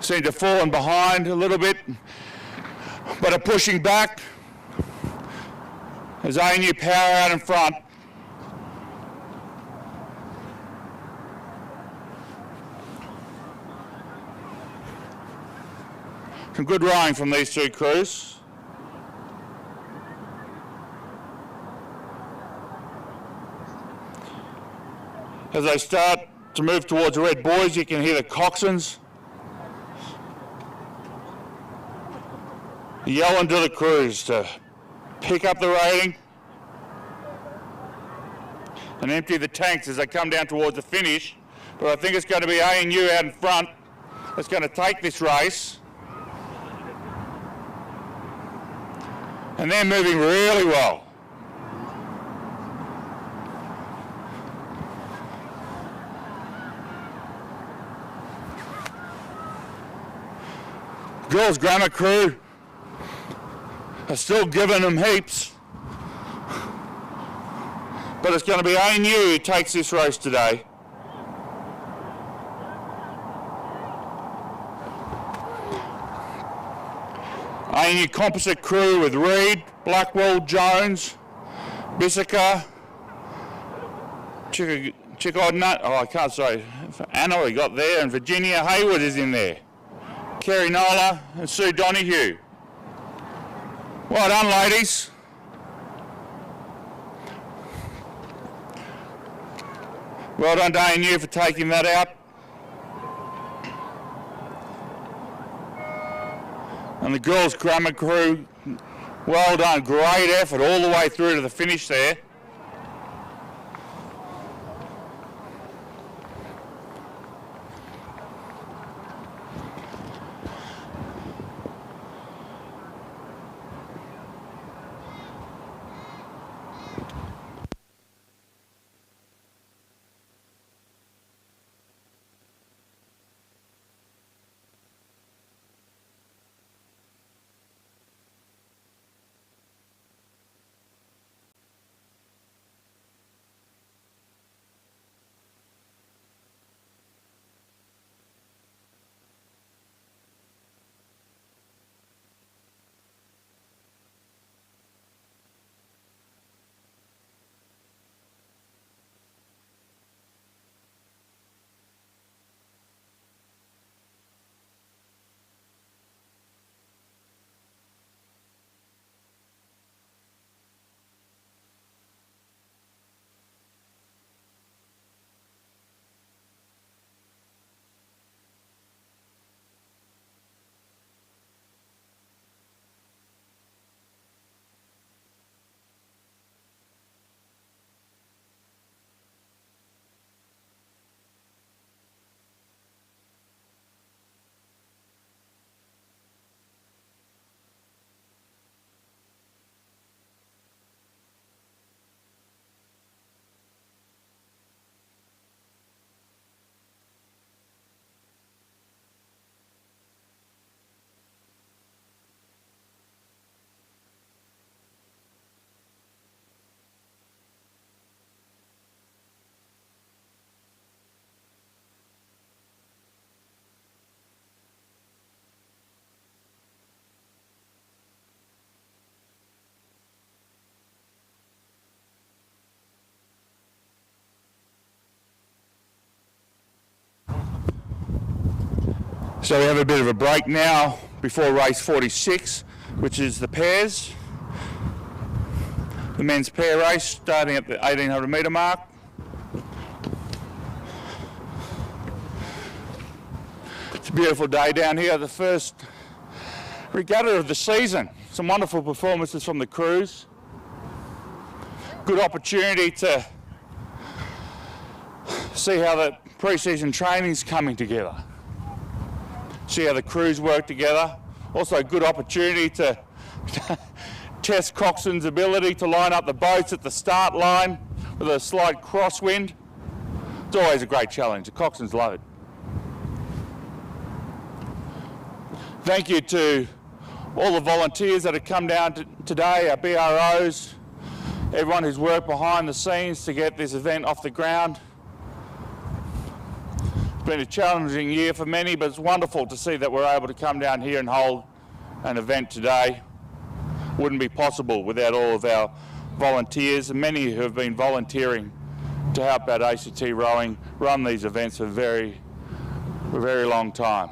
Seem to have fallen behind a little bit, but are pushing back. There's ANU power out in front. Some good rowing from these two crews. As they start to move towards the red buoys, you can hear the coxswains yelling to the crews to pick up the rating and empty the tanks as they come down towards the finish. But I think it's going to be ANU out in front that's going to take this race. And they're moving really well. Girls' grammar crew are still giving them heaps. But it's going to be ANU who takes this race today. ANU composite crew with Reed, Blackwell, Jones, Bissica, Chicodnut, I can't say, Anna we got there, and Virginia Hayward is in there. Kerry Nola and Sue Donahue. Well done, ladies. Well done to ANU for taking that out. And the girls' grammar crew, well done, great effort all the way through to the finish there. So we have a bit of a break now before race 46, which is the pairs. The men's pair race starting at the 1800 metre mark. It's a beautiful day down here, the first regatta of the season. Some wonderful performances from the crews. Good opportunity to see how the pre-season training's coming together. See how the crews work together. Also a good opportunity to test coxswain's ability to line up the boats at the start line with a slight crosswind. It's always a great challenge. The coxswains love it. Thank you to all the volunteers that have come down today, our BROs, everyone who's worked behind the scenes to get this event off the ground. It's been a challenging year for many, but it's wonderful to see that we're able to come down here and hold an event today. Wouldn't be possible without all of our volunteers, and many who have been volunteering to help out ACT Rowing run these events for a very long time.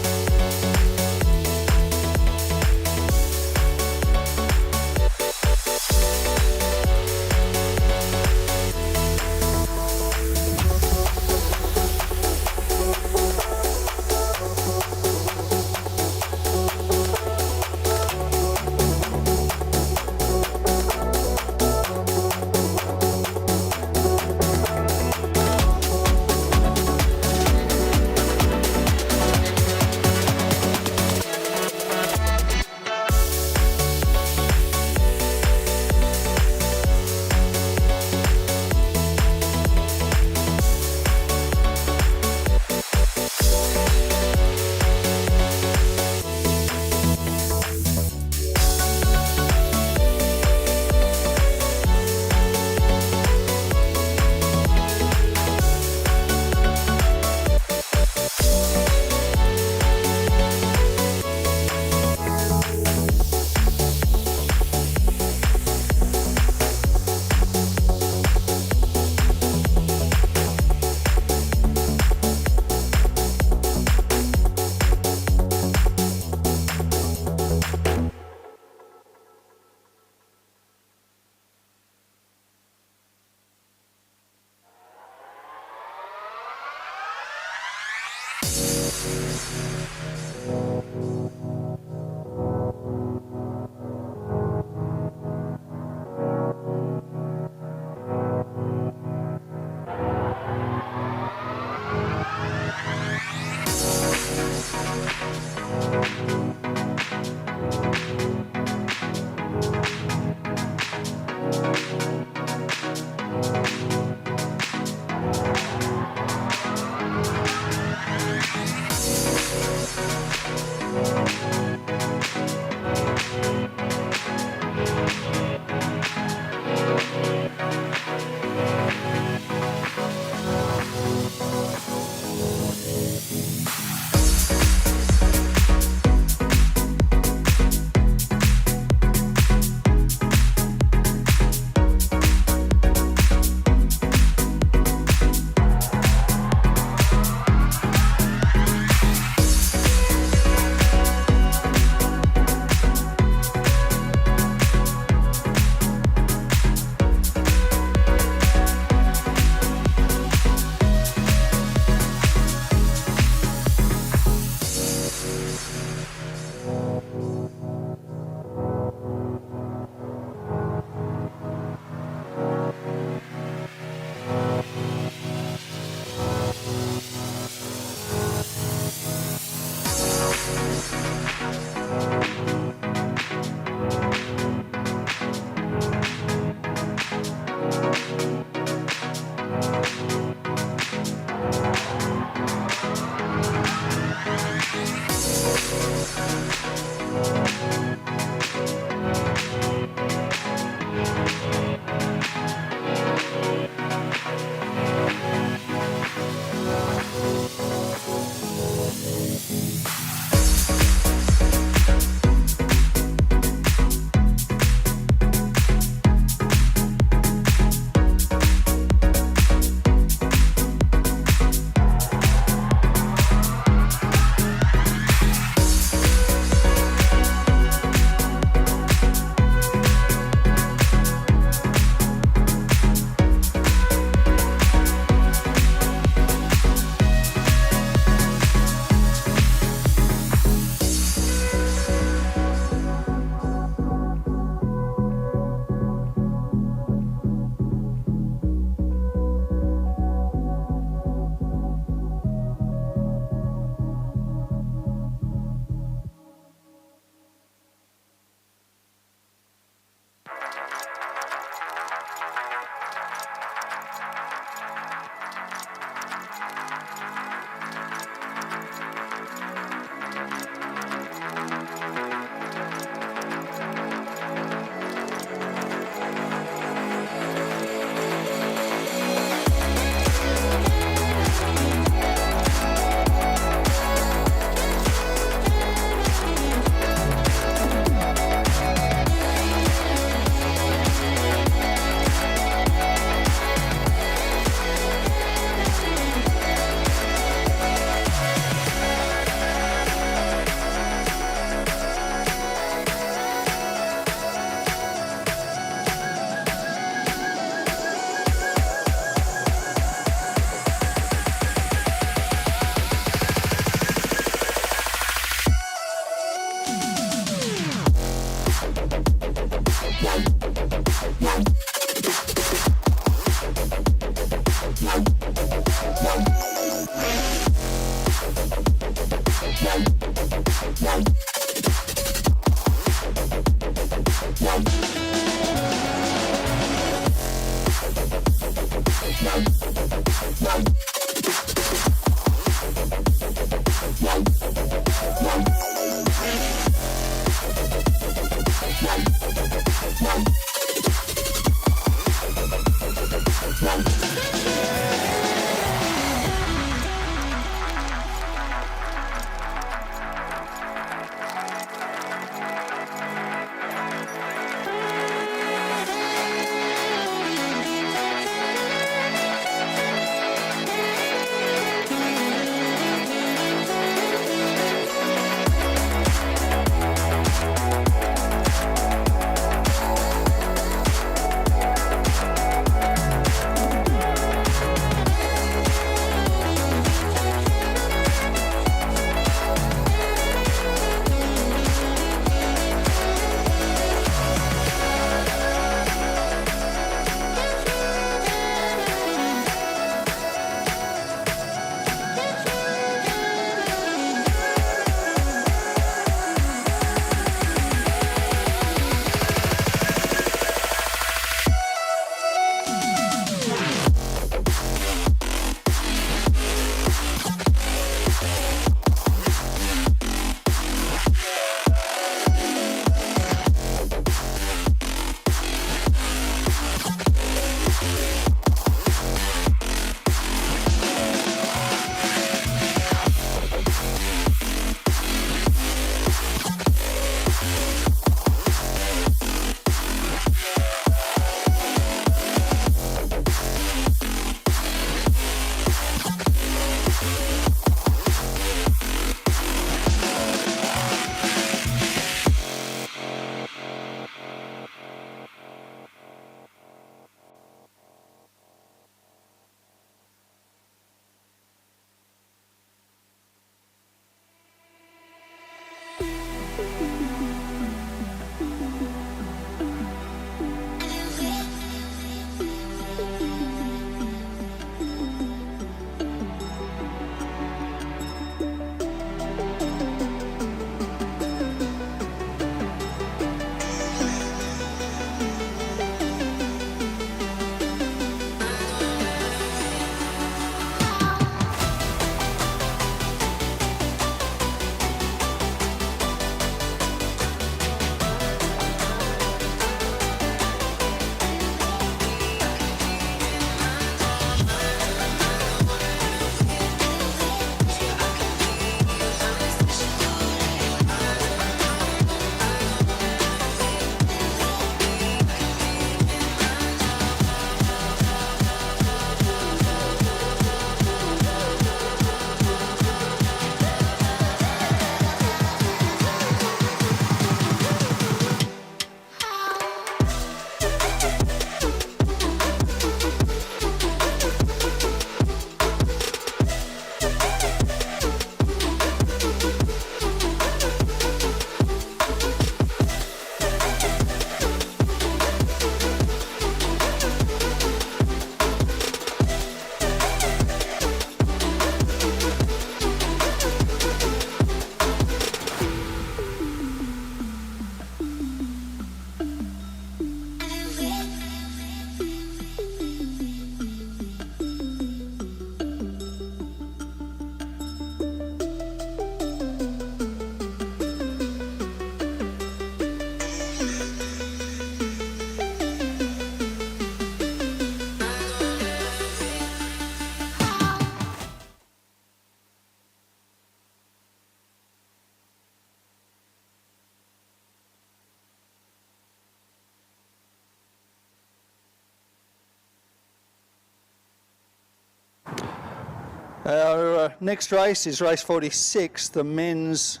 Our next race is race 46, the men's.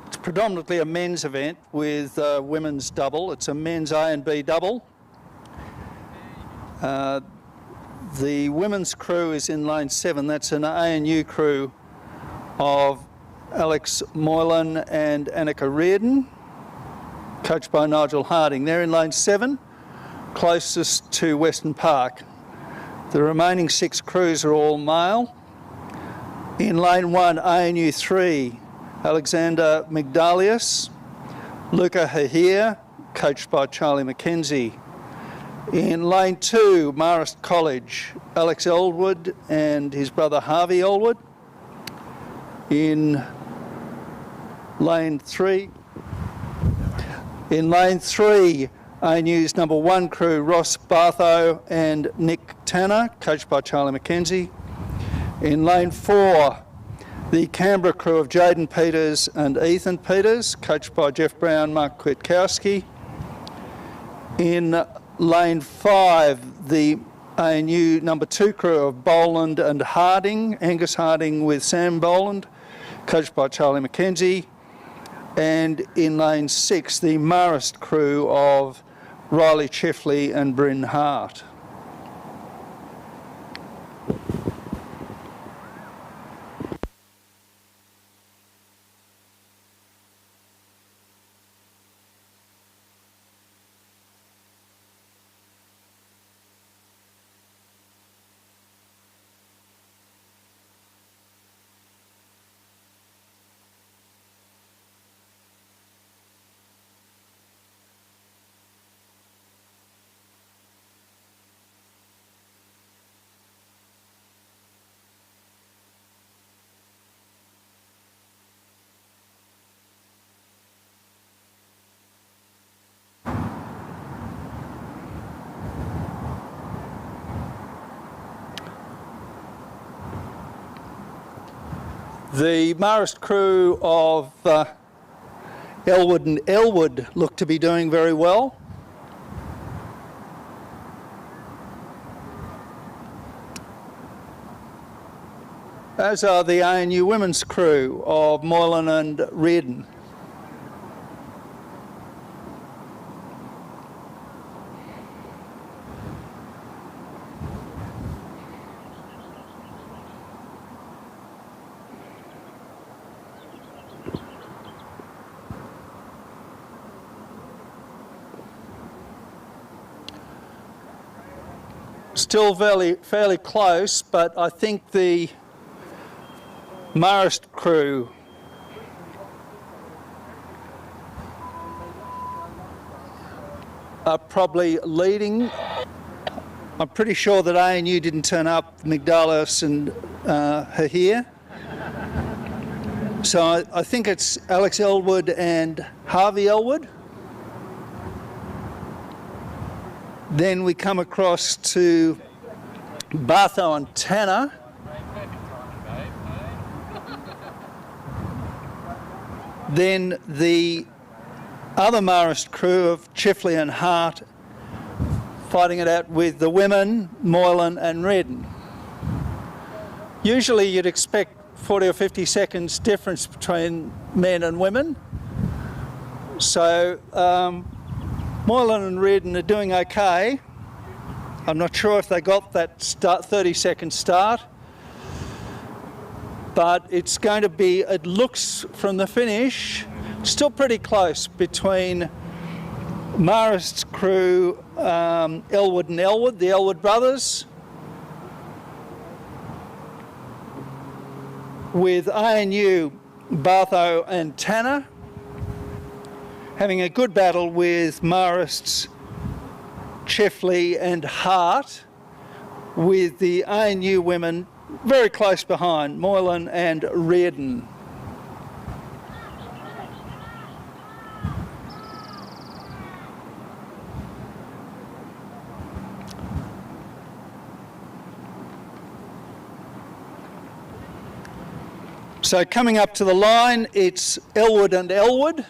It's predominantly a men's event with women's double. It's a men's A and B double. The women's crew is in lane 7. That's an ANU crew of Alex Moylan and Annika Reardon, coached by Nigel Harding. They're in lane 7, closest to Western Park. The remaining 6 crews are all male. In lane 1, ANU 3, Alexander Migdalius, Luca Hahir, coached by Charlie McKenzie. In lane 2, Marist College, Alex Elwood and his brother Harvey Elwood. In lane 3, ANU's number 1 crew, Ross Bartho and Nick Tanner, coached by Charlie McKenzie. In lane 4, the Canberra crew of Jaden Peters and Ethan Peters, coached by Jeff Brown, Mark Kwiatkowski. In lane 5, the ANU number 2 crew of Boland and Harding, Angus Harding with Sam Boland, coached by Charlie McKenzie. And in lane 6, the Marist crew of Riley Chifley and Bryn Hart. The Marist crew of Elwood and Elwood look to be doing very well. As are the ANU women's crew of Moylan and Reardon. Still fairly close, but I think the Marist crew are probably leading. I'm pretty sure that ANU didn't turn up, Migdalis and Hahir. So I think it's Alex Elwood and Harvey Elwood. Then we come across to Bartho and Tanner. Then the other Marist crew of Chifley and Hart fighting it out with the women, Moylan and Reardon. Usually you'd expect 40 or 50 seconds difference between men and women. So Moylan and Reardon are doing okay. I'm not sure if they got that 30-second start, but it's going to be, it looks from the finish, still pretty close between Marist's crew, Elwood and Elwood, the Elwood brothers, with ANU, Bartho and Tanner, having a good battle with Marist's Chifley and Hart, with the ANU women very close behind, Moylan and Reardon. So coming up to the line, it's Elwood and Elwood,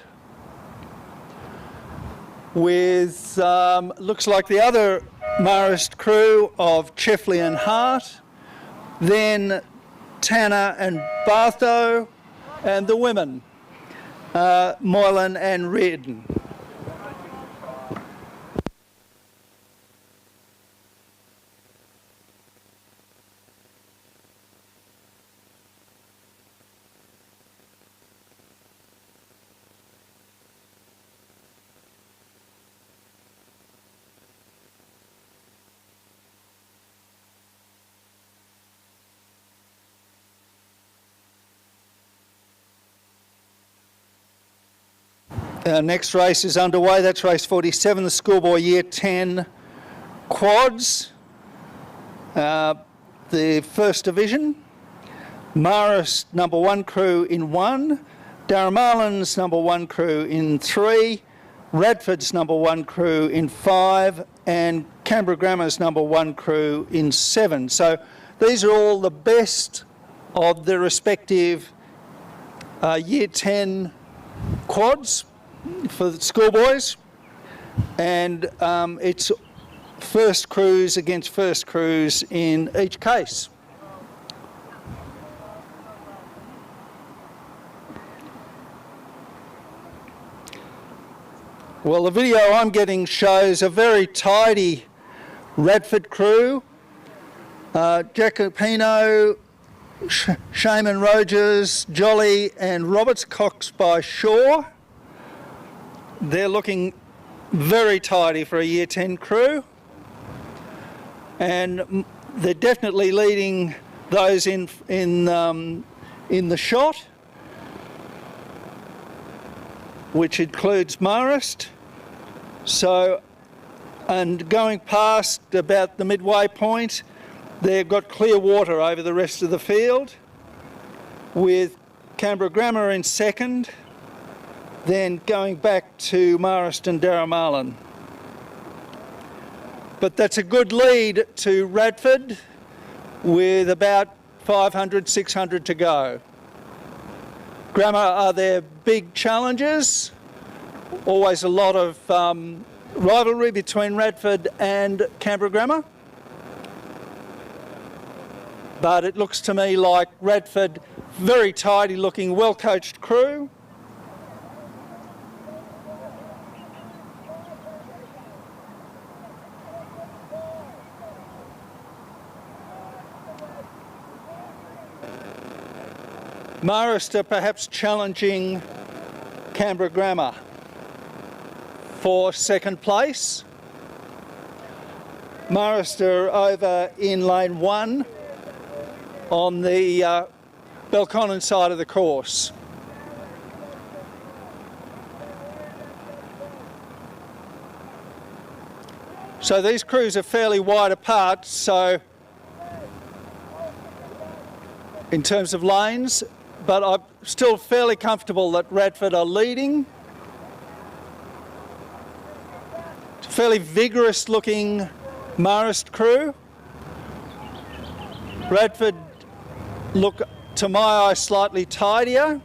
with looks like the other Marist crew of Chifley and Hart, then Tanner and Bartho, and the women, Moylan and Reardon. Our next race is underway. That's race 47, the schoolboy year 10 quads. The first division, Marist number 1 crew in 1, Daramalan's number 1 crew in 3, Radford's number 1 crew in 5, and Canberra Grammar's number 1 crew in 7. So these are all the best of the respective year 10 quads for the schoolboys, and it's first crews against first crews in each case. Well, the video I'm getting shows a very tidy Radford crew. Jacopino, Shaman Rogers, Jolly and Roberts, Cox by Shaw. They're looking very tidy for a year 10 crew, and they're definitely leading those in the shot, which includes Marist. So, and going past about the midway point, they've got clear water over the rest of the field, with Canberra Grammar in second, then going back to Marist and Daramalan. But that's a good lead to Radford with about 500, 600 to go. Grammar are their big challenges. Always a lot of rivalry between Radford and Canberra Grammar. But it looks to me like Radford, very tidy looking, well coached crew. Marist are perhaps challenging Canberra Grammar for second place. Marist are over in lane 1 on the Belconnen side of the course. So these crews are fairly wide apart, so in terms of lanes, but I'm still fairly comfortable that Radford are leading. It's a fairly vigorous looking Marist crew. Radford look, to my eye, slightly tidier.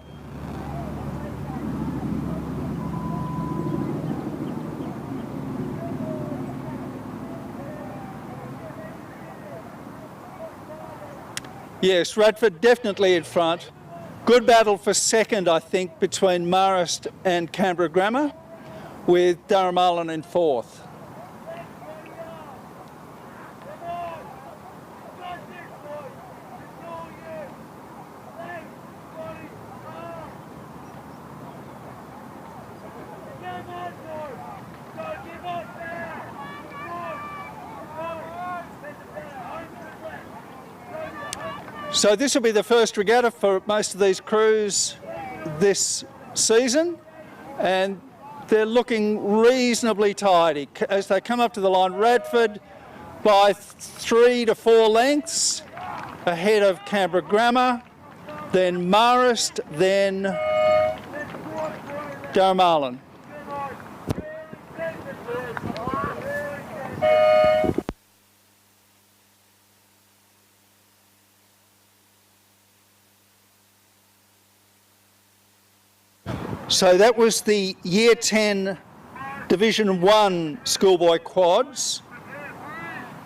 Yes, Radford definitely in front. Good battle for second, I think, between Marist and Canberra Grammar, with Daramalan in fourth. So this will be the first regatta for most of these crews this season, and they're looking reasonably tidy. As they come up to the line, Radford by 3 to 4 lengths ahead of Canberra Grammar, then Marist, then Daramalan. So that was the Year 10 Division 1 schoolboy quads.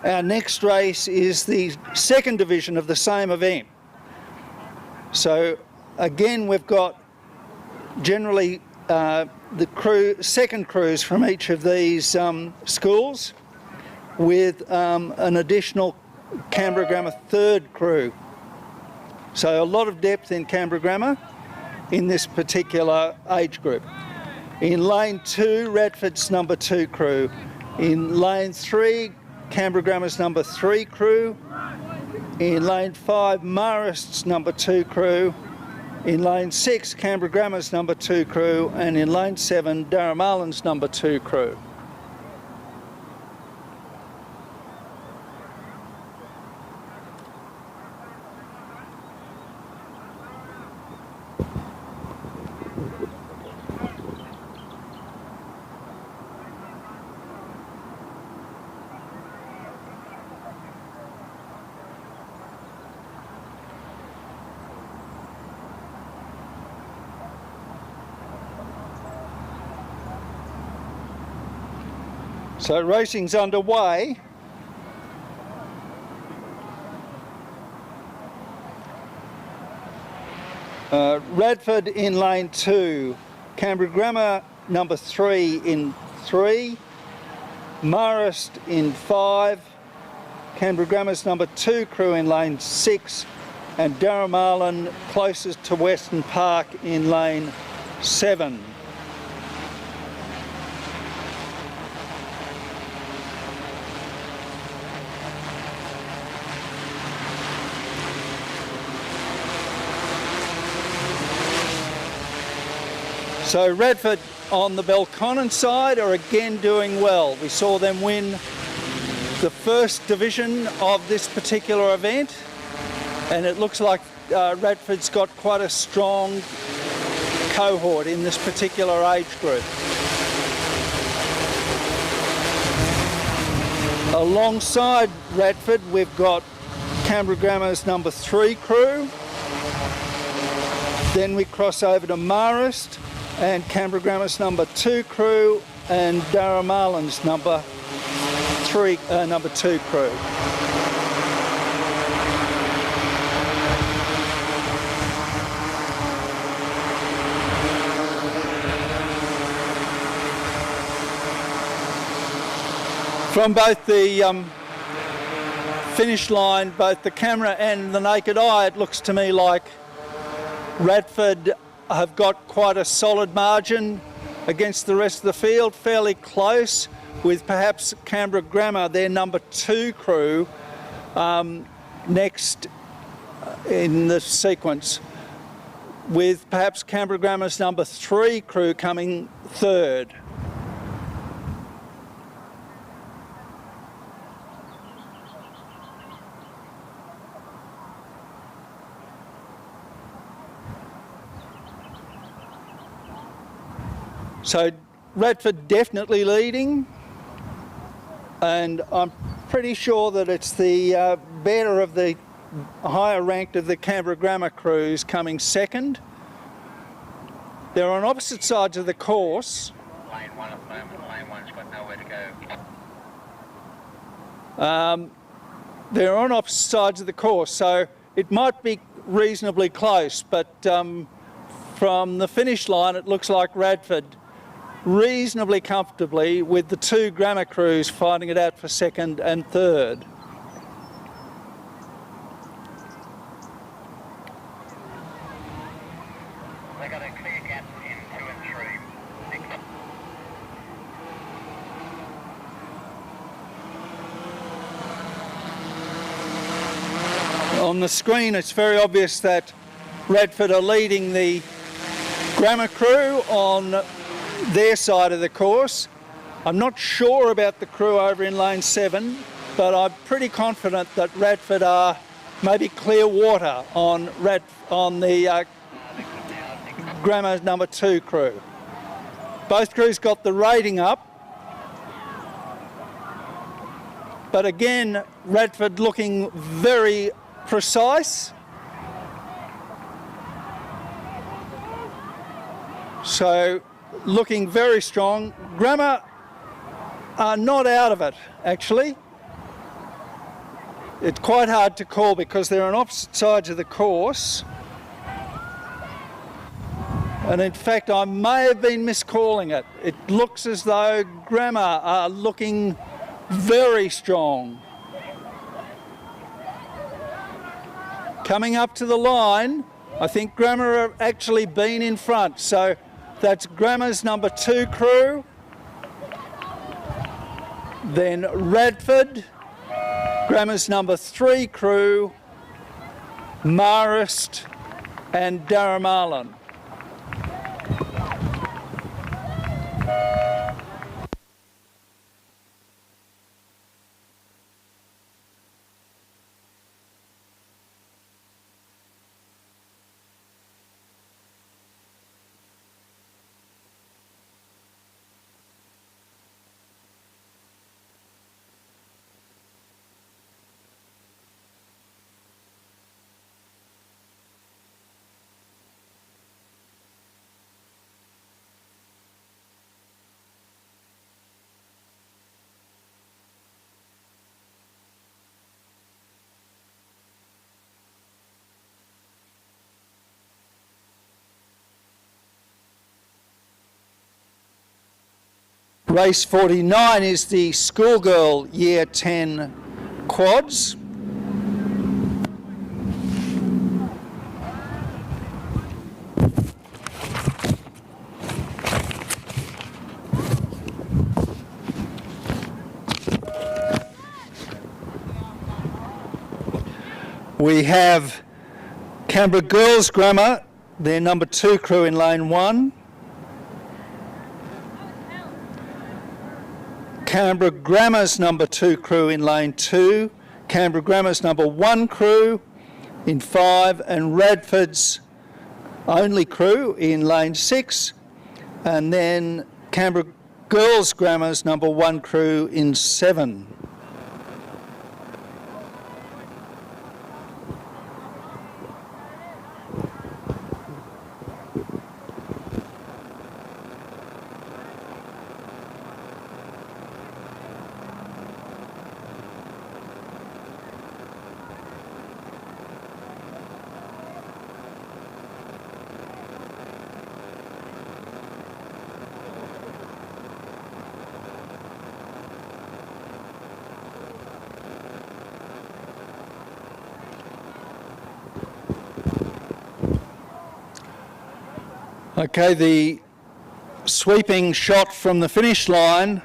Our next race is the second division of the same event. So again, we've got generally the second crews from each of these schools, with an additional Canberra Grammar third crew. So a lot of depth in Canberra Grammar in this particular age group. In lane 2, Radford's number 2 crew. In lane 3, Canberra Grammar's number 3 crew. In lane 5, Marist's number 2 crew. In lane 6, Canberra Grammar's number 2 crew. And in lane 7, Daramalan's number 2 crew. So racing's underway. Radford in lane 2, Canberra Grammar number 3 in 3, Marist in 5, Canberra Grammar's number 2 crew in lane 6, and Daramalan closest to Western Park in lane 7. So Radford on the Belconnen side are again doing well. We saw them win the first division of this particular event, and it looks like Radford's got quite a strong cohort in this particular age group. Alongside Radford, we've got Canberra Grammar's number 3 crew. Then we cross over to Marist and Canberra Grammar's number 2 crew and Daramalan's number 2 crew. From both the finish line, both the camera and the naked eye, it looks to me like Radford have got quite a solid margin against the rest of the field, fairly close, with perhaps Canberra Grammar, their number 2 crew, next in the sequence, with perhaps Canberra Grammar's number 3 crew coming third. So Radford definitely leading, and I'm pretty sure that it's the better of the higher ranked of the Canberra Grammar crews coming second. They're on opposite sides of the course. Lane 1 at the moment, lane 1's got nowhere to go. They're on opposite sides of the course, so it might be reasonably close, but from the finish line it looks like Radford reasonably comfortably, with the 2 Grammar crews fighting it out for second and third. They got a clear gap in 2 and 3. On the screen it's very obvious that Radford are leading the Grammar crew on their side of the course. I'm not sure about the crew over in lane 7, but I'm pretty confident that Radford are maybe clear water on the Grammar number 2 crew. Both crews got the rating up, but again Radford looking very precise. So looking very strong. Grammar are not out of it, actually. It's quite hard to call because they're on opposite sides of the course. And in fact, I may have been miscalling it. It looks as though Grammar are looking very strong. Coming up to the line, I think Grammar have actually been in front. So that's Grammar's number 2 crew. Then Radford, Grammar's number 3 crew, Marist and Daramalan. Race 49 is the schoolgirl year 10 quads. We have Canberra Girls Grammar, their number 2 crew in lane 1. Canberra Grammar's number 2 crew in lane 2, Canberra Grammar's number 1 crew in 5, and Radford's only crew in lane 6, and then Canberra Girls Grammar's number 1 crew in 7. Okay, the sweeping shot from the finish line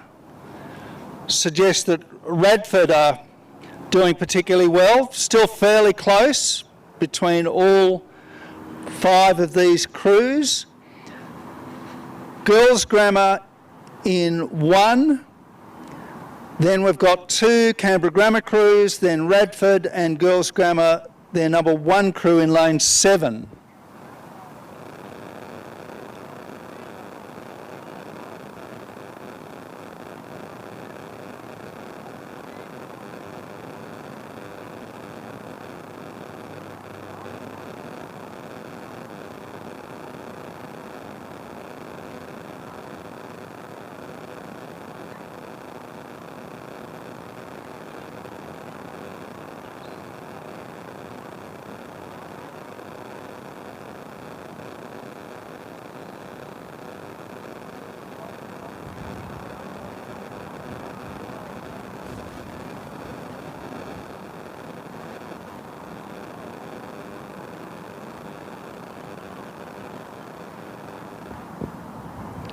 suggests that Radford are doing particularly well, still fairly close between all 5 of these crews. Girls Grammar in 1, then we've got 2 Canberra Grammar crews, then Radford and Girls Grammar, their number 1 crew in lane 7.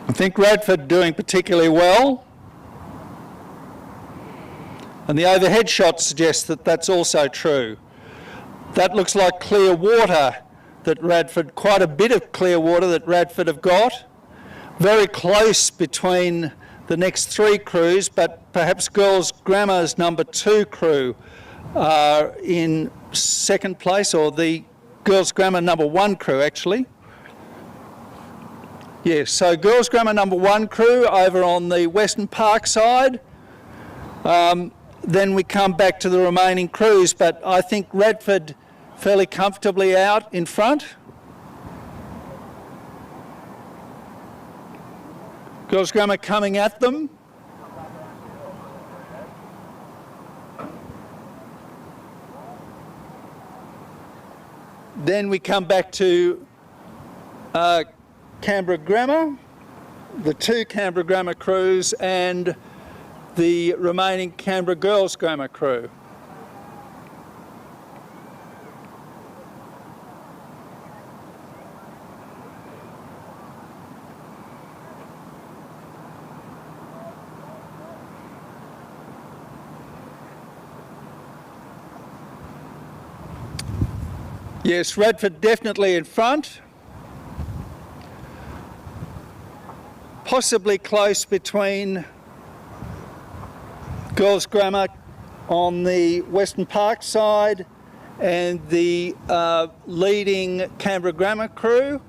I think Radford doing particularly well, and the overhead shot suggests that that's also true. That looks like clear water that Radford, quite a bit of clear water that Radford have got. Very close between the next 3 crews, but perhaps Girls Grammar's number 2 crew are in 2nd place, or the Girls Grammar number 1 crew actually. Yes, so Girls Grammar number 1 crew over on the Western Park side. Then we come back to the remaining crews, but I think Radford fairly comfortably out in front. Girls Grammar coming at them. Then we come back to Canberra Grammar, the 2 Canberra Grammar crews and the remaining Canberra Girls Grammar crew. Yes, Radford definitely in front. Possibly close between Girls Grammar on the Western Park side and the leading Canberra Grammar crew.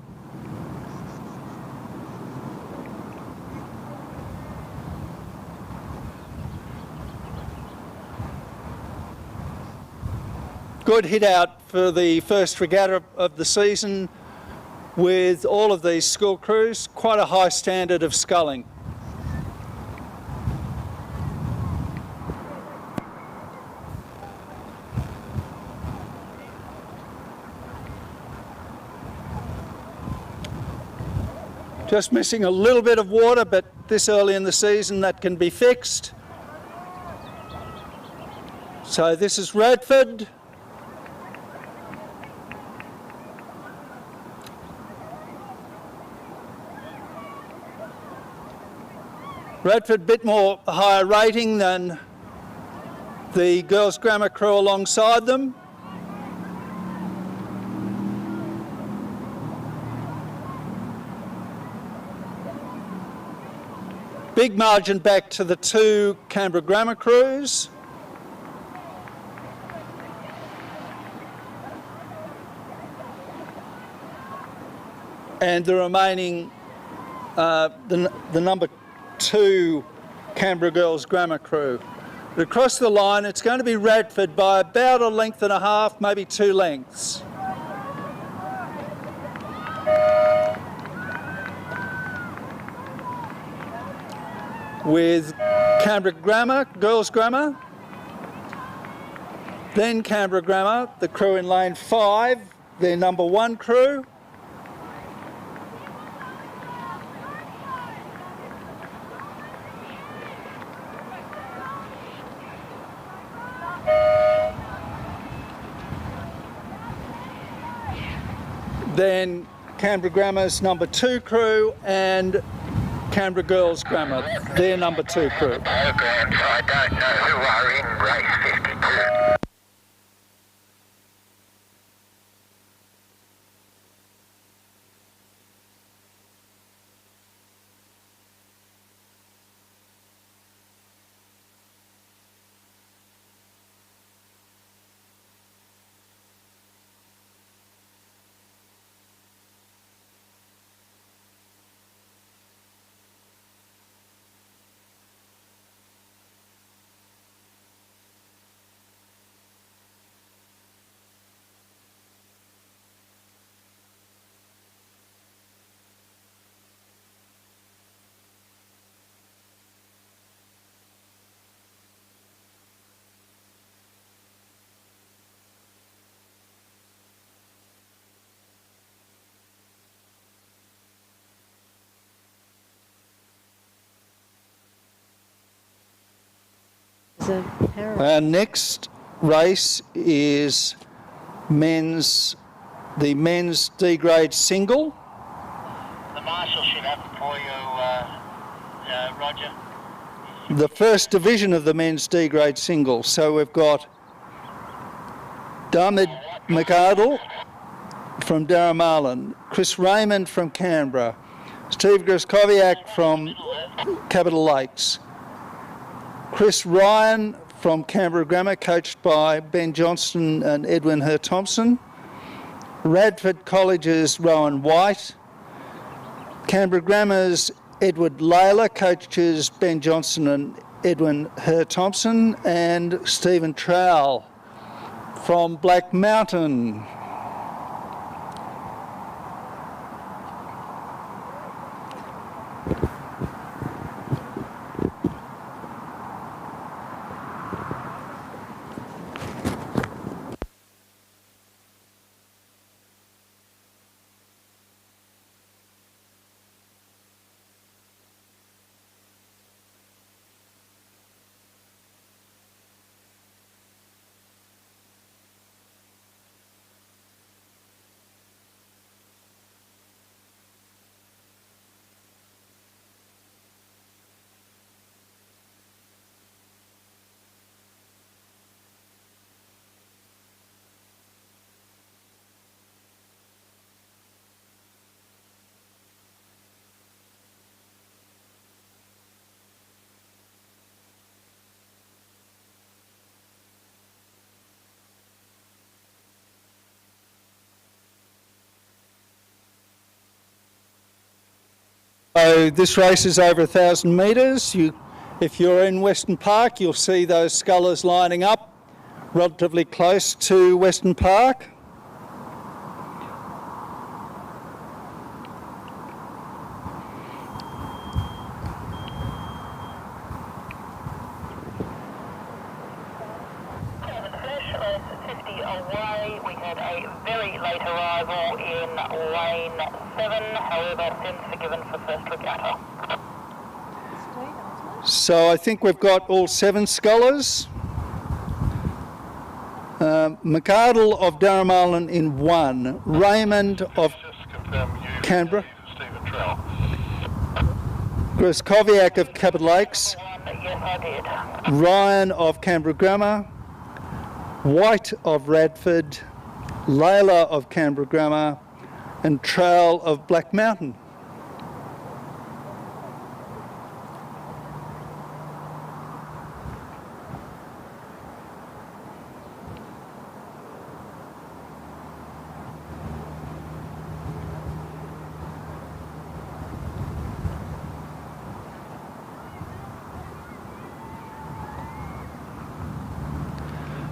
Good hit out for the first regatta of the season with all of these school crews. Quite a high standard of sculling. Just missing a little bit of water, but this early in the season that can be fixed. So this is Radford. Radford, a bit more higher rating than the Girls Grammar crew alongside them. Big margin back to the 2 Canberra Grammar crews. And the remaining, the number 2 Canberra Girls Grammar crew. But across the line, it's going to be Radford by about a length and a half, maybe 2 lengths. With Canberra Grammar, Girls Grammar, then Canberra Grammar, the crew in lane 5, their number 1 crew. Then Canberra Grammar's number 2 crew and Canberra Girls Grammar, their number 2 crew. Programs, I don't know who are in race 52. Our next race is the men's D-grade single. The marshal should have it for you, Roger. The first division of the men's D-grade single. So we've got Diarmuid McArdle from Daramalan, Chris Raymond from Canberra, Steve Griskowiak from Capital Lakes, Chris Ryan from Canberra Grammar, coached by Ben Johnston and Edwin Herr-Thompson, Radford College's Rowan White, Canberra Grammar's Edward Layla, coaches Ben Johnston and Edwin Herr-Thompson, and Stephen Trowell from Black Mountain. So this race is over 1,000 metres. If you're in Western Park, you'll see those scullers lining up relatively close to Western Park. Away. We had a very late arrival in lane 7, however since forgiven for first regatta. So I think we've got all 7 scullers. McArdle of Daramalan in 1, Raymond of Canberra, Groskoviak of Cabot Lakes, Yes, I did. Ryan of Canberra Grammar, White of Radford, Layla of Canberra Grammar, and Trowell of Black Mountain.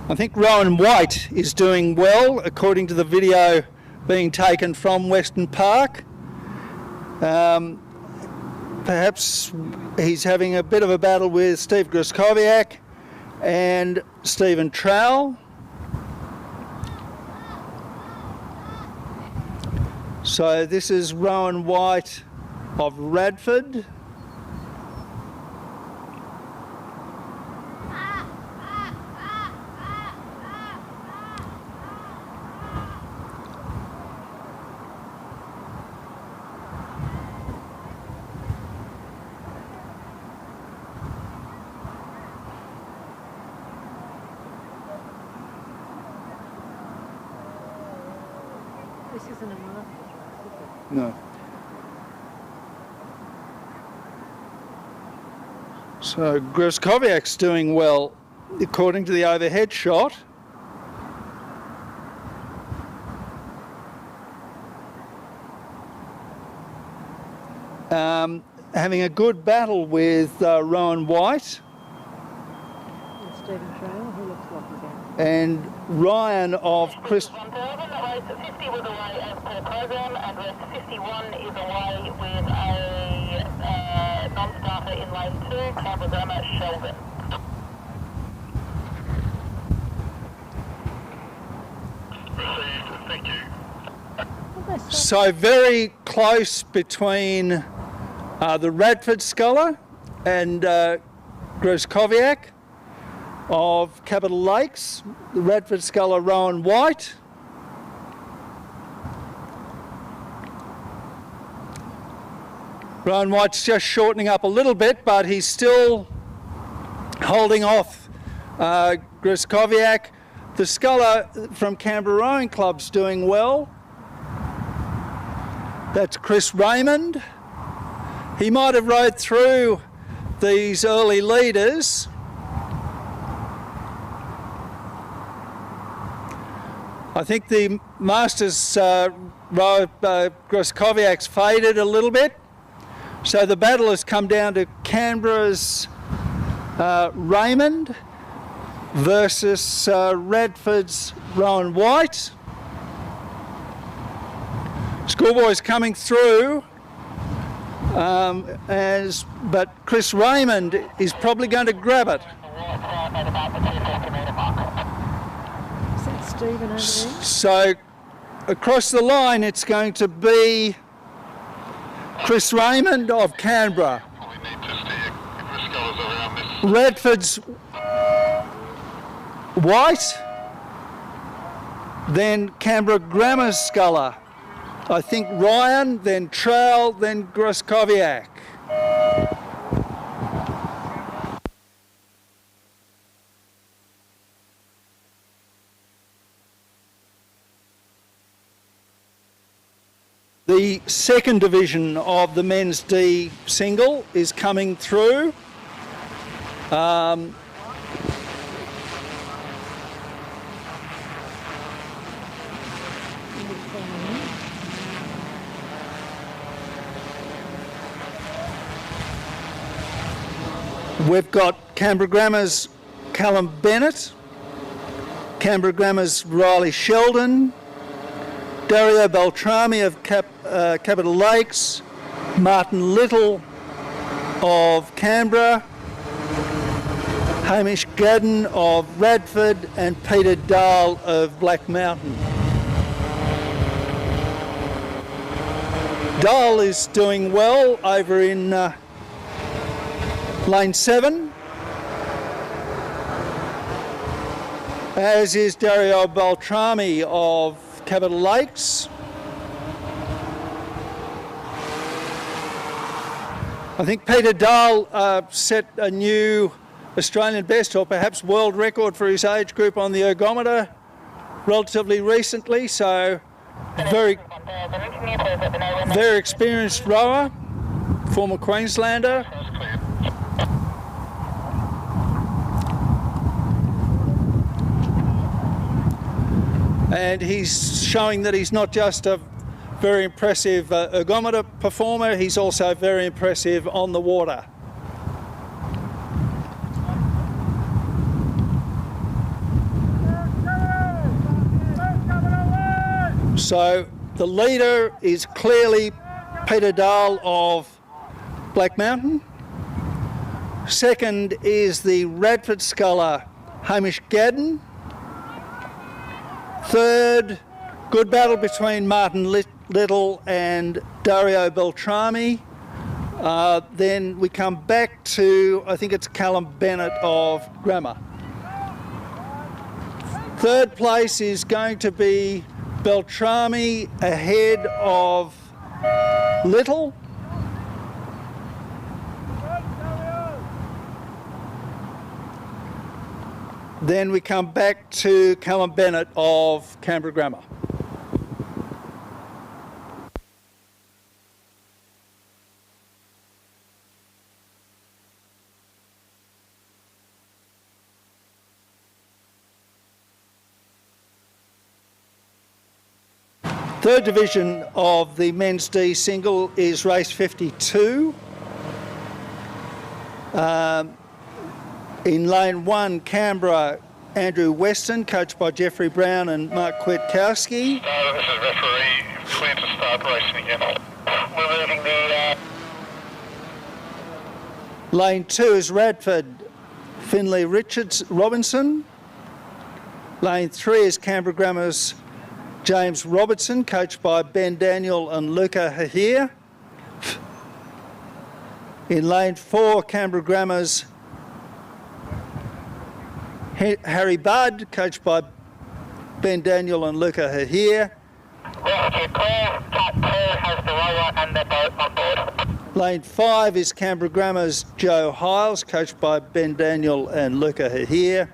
I think Rowan White is doing well, according to the video being taken from Western Park. Perhaps he's having a bit of a battle with Steve Groskoviak and Stephen Trowell. So this is Rowan White of Radford. This isn't a market, is it? No. So Groskoviak's doing well, according to the overhead shot. Having a good battle with Rowan White. And Stephen Trail, who looks like he's out. And Ryan of Chris. 1000, race 50 was away as per program, and race 51 is away with a non-starter in lane 2, Canberra Grammar, Sheldon. Received, thank you. So very close between the Radford sculler and Groskoviak of Capital Lakes, the Radford sculler Rowan White. Rowan White's just shortening up a little bit, but he's still holding off Groskoviak. The sculler from Canberra Rowing Club's doing well. That's Chris Raymond. He might have rode through these early leaders. I think the Masters row Groskoviak's faded a little bit. So the battle has come down to Canberra's Raymond versus Radford's Rowan White. Schoolboy's coming through, but Chris Raymond is probably going to grab it. Is that Stephen over there? So across the line it's going to be Chris Raymond of Canberra. We need to steer the scullers around this. Radford's White, then Canberra Grammar's sculler. I think Ryan, then Trowell, then Groskoviak. The second division of the men's D single is coming through. We've got Canberra Grammar's Callum Bennett, Canberra Grammar's Riley Sheldon, Dario Beltrami of Capital Lakes, Martin Little of Canberra, Hamish Gadden of Radford, and Peter Dahl of Black Mountain. Dahl is doing well over in lane 7, as is Dario Beltrami of Capital Lakes. I think Peter Dahl set a new Australian best, or perhaps world record, for his age group on the ergometer relatively recently, so very experienced rower, former Queenslander. And he's showing that he's not just a very impressive ergometer performer, he's also very impressive on the water. So the leader is clearly Peter Dahl of Black Mountain. Second is the Radford sculler Hamish Gadden. Third, good battle between Martin Little and Dario Beltrami. Then we come back to, I think it's Callum Bennett of Grammar. Third place is going to be Beltrami ahead of Little. Then we come back to Callum Bennett of Canberra Grammar. Third division of the men's D single is race 52. In lane 1, Canberra, Andrew Weston, coached by Jeffrey Brown and Mark Kwiatkowski. This is referee, clear to start racing again. We're moving the... Lane 2 is Radford, Finlay Robinson. Lane 3 is Canberra Grammar's James Robertson, coached by Ben Daniel and Luca Hahir. In lane 4, Canberra Grammar's Harry Budd, coached by Ben Daniel and Luca Hahir. Lane 5 is Canberra Grammar's Joe Hiles, coached by Ben Daniel and Luca Hahir.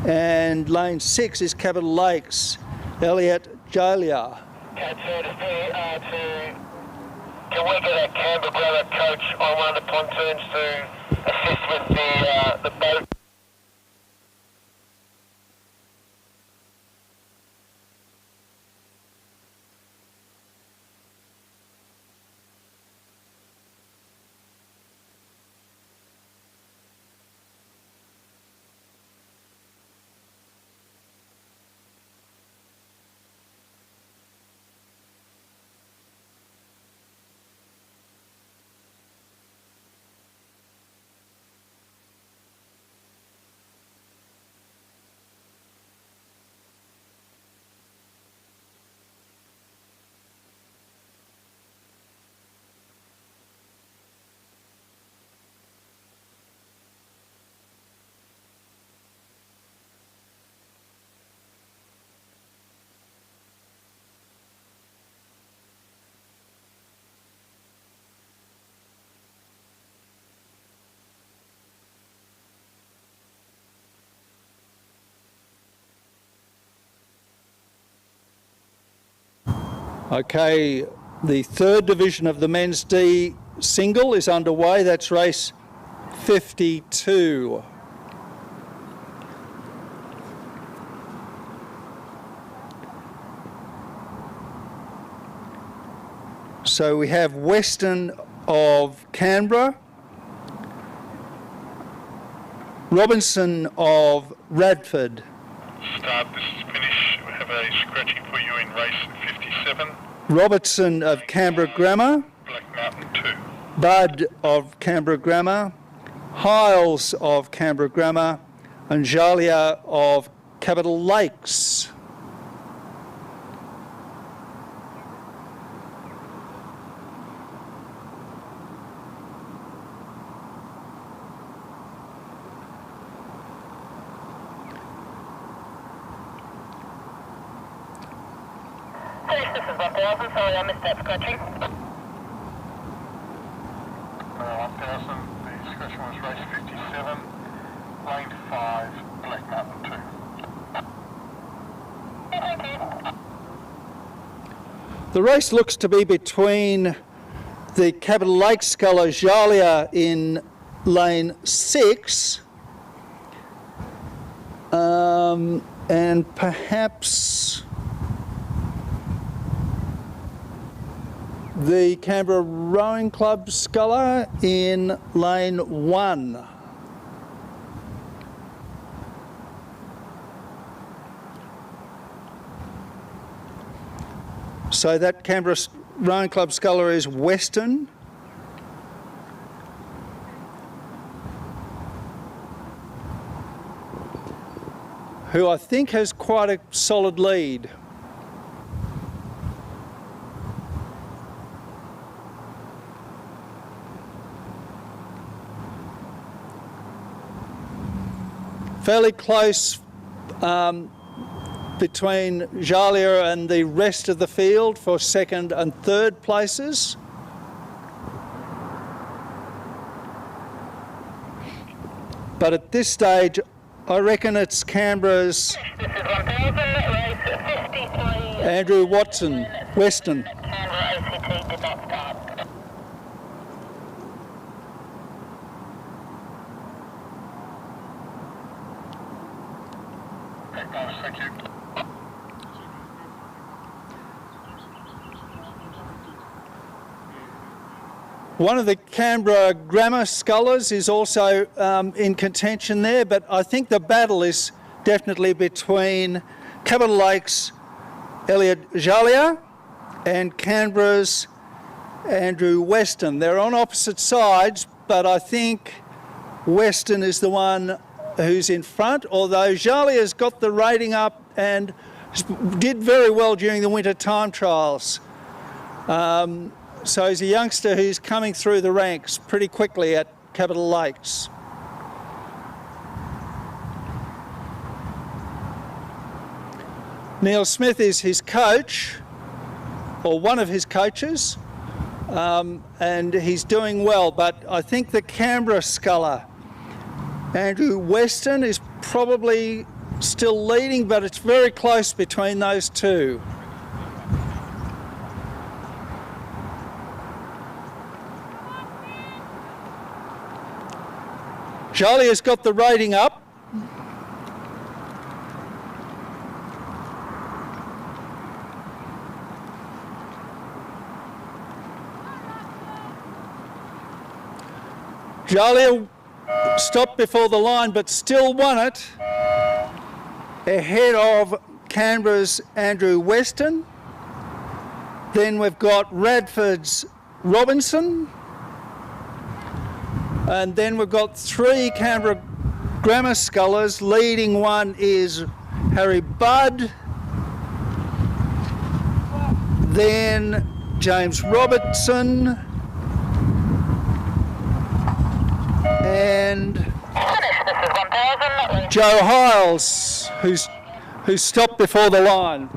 And lane 6 is Capital Lakes, Elliot Jalia. Can we get a Canberra Grammar coach on one of the pontoons to assist with the boat? Okay, the third division of the men's D single is underway. That's race 52. So we have Weston of Canberra, Robinson of Radford. Start, this is finish. We have a scratching for you in race 57. Robertson of Canberra Grammar. Black Mountain 2. Bud of Canberra Grammar. Hiles of Canberra Grammar. And Jalia of Capital Lakes. This is 1000, sorry I missed that scratching. 1000, the scratching was race 57, lane 5, Black Mountain 2. Thank you. The race looks to be between the Capital Lakes sculler Jalia in lane 6 and perhaps the Canberra Rowing Club sculler in lane 1. So that Canberra Rowing Club sculler is Western. Who I think has quite a solid lead. Fairly close between Jalia and the rest of the field for second and third places. But at this stage, I reckon it's Canberra's This is 1000, race 53. Andrew Watson, Western. Canberra ACT did not start. Thank you. One of the Canberra Grammar scullers is also in contention there, but I think the battle is definitely between Capital Lakes' Elliot Jalia and Canberra's Andrew Weston. They're on opposite sides, but I think Weston is the one who's in front, although Jalia's got the rating up and did very well during the winter time trials. So he's a youngster who's coming through the ranks pretty quickly at Capital Lakes. Neil Smith is his coach, or one of his coaches, and he's doing well, but I think the Canberra sculler, Andrew Weston, is probably still leading, but it's very close between those two. Jalia's got the rating up. Jalia stopped before the line but still won it ahead of Canberra's Andrew Weston. Then we've got Radford's Robinson. And then we've got three Canberra Grammar scullers. Leading one is Harry Budd. Then James Robertson. And Joe Hiles, who stopped before the line.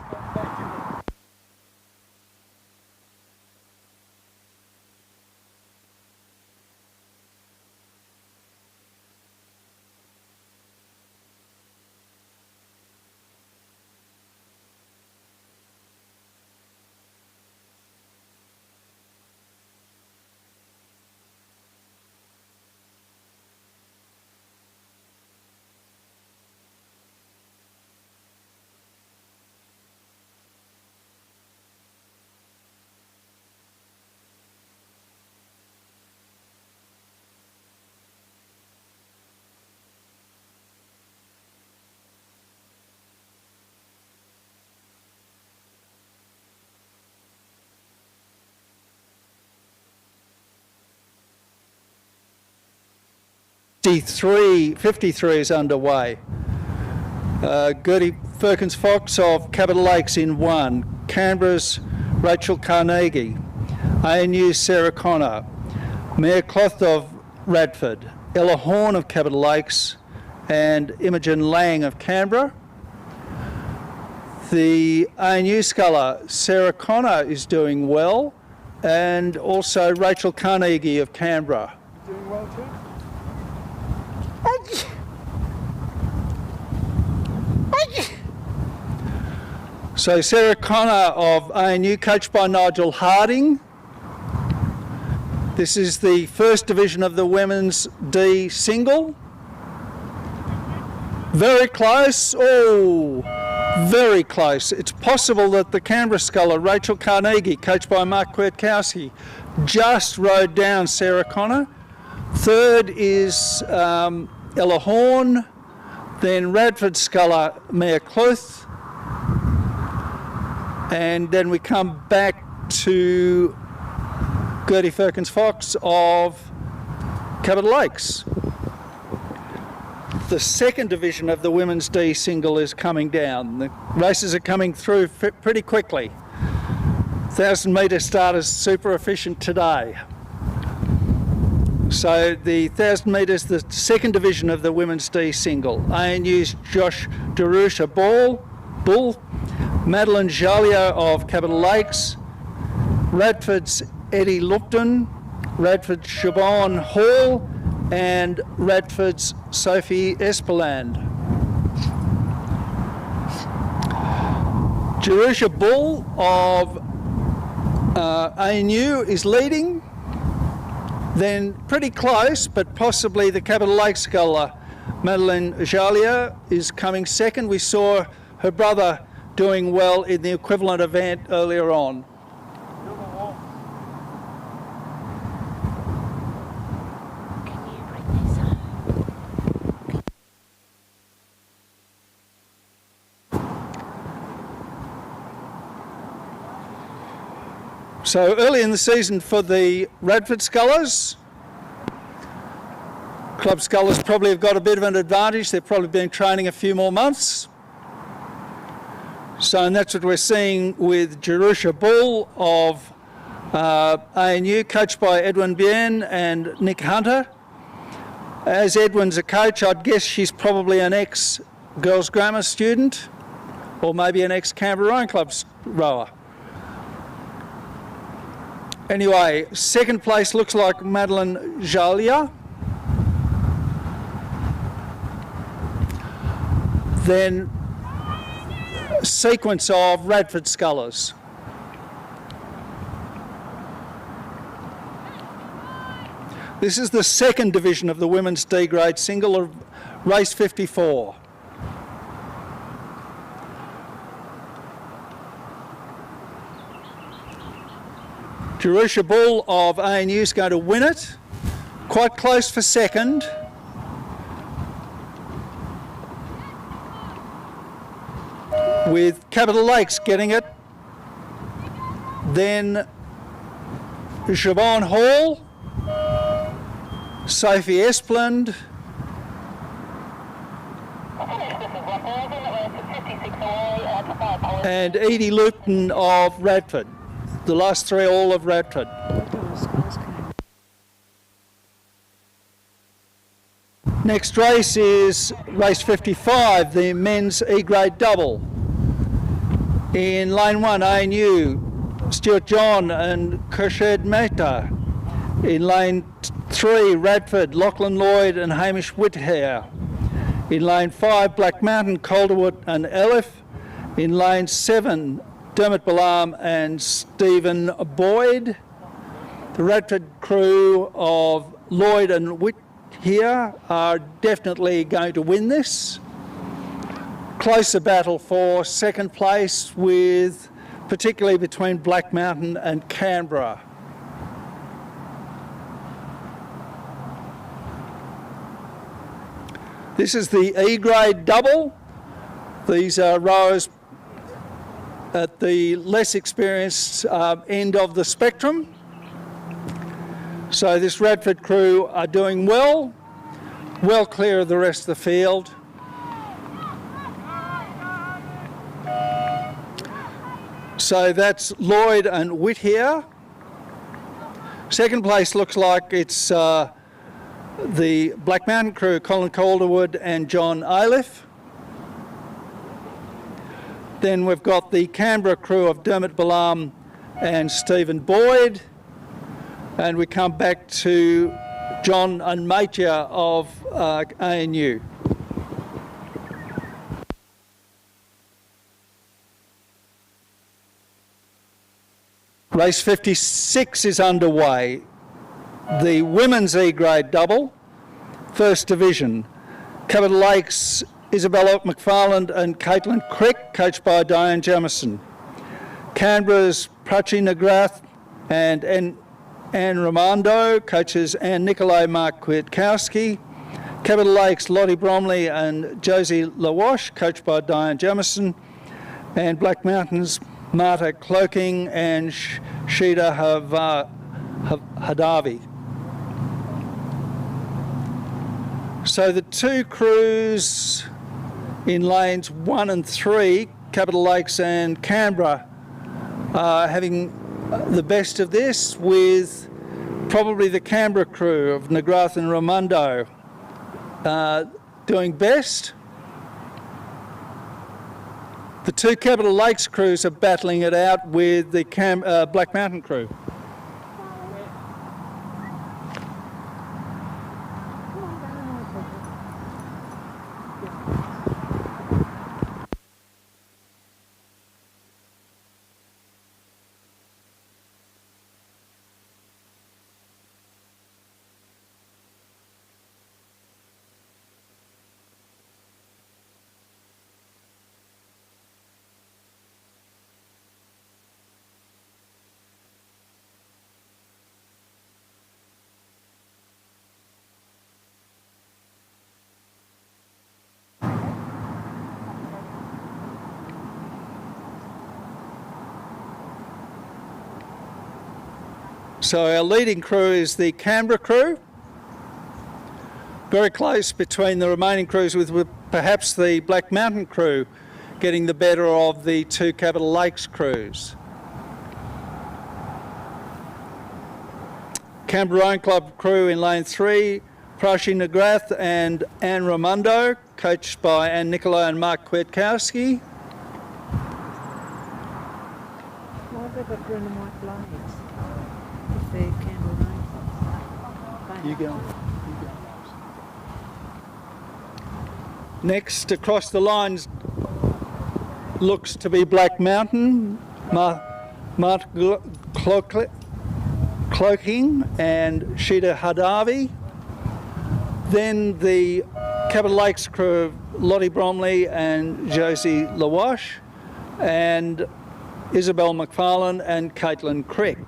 53 is underway. Gertie Perkins-Fox of Capital Lakes in 1, Canberra's Rachel Carnegie, ANU's Sarah Connor, Mayor Cloth of Radford, Ella Horn of Capital Lakes, and Imogen Lang of Canberra. The ANU sculler Sarah Connor is doing well, and also Rachel Carnegie of Canberra. Doing well too? So Sarah Connor of ANU, coached by Nigel Harding. This is the first division of the women's D single. Very close. Oh, very close. It's possible that the Canberra sculler, Rachel Carnegie, coached by Mark Kwiatkowski, just rode down Sarah Connor. Third is Ella Horn, then Radford sculler, Mayor Cluth, and then we come back to Gertie Perkins-Fox of Capital Lakes. The second division of the women's D single is coming down. The races are coming through pretty quickly. 1,000 metre start is super efficient today. So the 1,000 metres, the second division of the women's D single. ANU's Josh Darusha Bull, Madeline Jalia of Capital Lakes, Radford's Eddie Lupton, Radford's Siobhan Hall, and Radford's Sophie Espeland. Jerusha Bull of ANU is leading, then pretty close, but possibly the Capital Lakes sculler Madeline Jalia is coming second. We saw her brother doing well in the equivalent event earlier on. So early in the season for the Radford scullers, club scullers probably have got a bit of an advantage. They've probably been training a few more months. So, and that's what we're seeing with Jerusha Bull of ANU, coached by Edwin Bien and Nick Hunter. As Edwin's a coach, I'd guess she's probably an ex-Girls Grammar student, or maybe an ex-Canberra Rowing Club rower. Anyway, second place looks like Madeline Jalia. Then a sequence of Radford scullers. This is the second division of the women's D grade single of race 54. Jerusha Bull of ANU is going to win it. Quite close for second. With Capital Lakes getting it. Then Siobhan Hall, Sophie Espeland, and Edie Luton of Radford. The last three all of Radford. Next race is race 55, the men's E-grade double. In lane 1, ANU, Stuart John and Khurshid Mehta. In lane 3, Radford, Lachlan Lloyd and Hamish Whithair. In lane 5, Black Mountain, Calderwood and Elif. In lane 7, Dermot Balam and Stephen Boyd. The Radford crew of Lloyd and Whit here are definitely going to win this. Closer battle for second place, with particularly between Black Mountain and Canberra. This is the E-grade double. These are rowers at the less experienced end of the spectrum. So this Radford crew are doing well. well clear of the rest of the field. So that's Lloyd and Whittier. Second place looks like it's the Black Mountain crew, Colin Calderwood and John Ailiff. Then we've got the Canberra crew of Dermot Balam and Stephen Boyd. And we come back to John and Matya of ANU. Race 56 is underway. The women's E-grade double, first division. Capital Lakes, Isabella McFarland and Caitlin Crick, coached by Diane Jamison. Canberra's Prachi Nagrath and Anne Ramondo, coaches Anne Nicolai, Mark Kwiatkowski. Capital Lakes, Lottie Bromley and Josie Lawash, coached by Diane Jamison. And Black Mountains, Marta Cloaking and Sheeta Hadavi. So the two crews in lanes 1 and 3, Capital Lakes and Canberra, are having the best of this, with probably the Canberra crew of Nagrath and Ramondo doing best. The two Capital Lakes crews are battling it out with the Black Mountain crew. So our leading crew is the Canberra crew. Very close between the remaining crews, with perhaps the Black Mountain crew getting the better of the two Capital Lakes crews. Canberra Rowing Club crew in lane 3, Prachi Nagrath and Anne Ramondo, coached by Anne Nicolai and Mark Kwiatkowski. Why have they got green and white blades? If they're Canberra Rowing Club. You go. Next, across the lines, looks to be Black Mountain, Mark Cloaking and Sheeta Hadavi. Then the Capital Lakes crew of Lottie Bromley and Josie Lawash, and Isabel McFarlane and Caitlin Crick.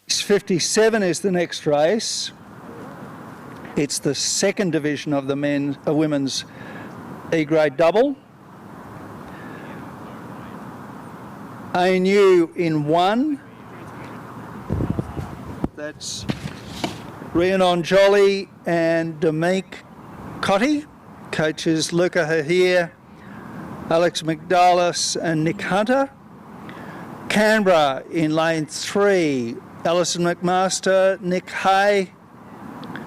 Race 57 is the next race. It's the second division of the women's E-grade double. ANU in 1. That's Rhiannon Jolly and Dominique Cotty. Coaches Luca Hahir, Alex McDalis and Nick Hunter. Canberra in lane 3. Alison McMaster,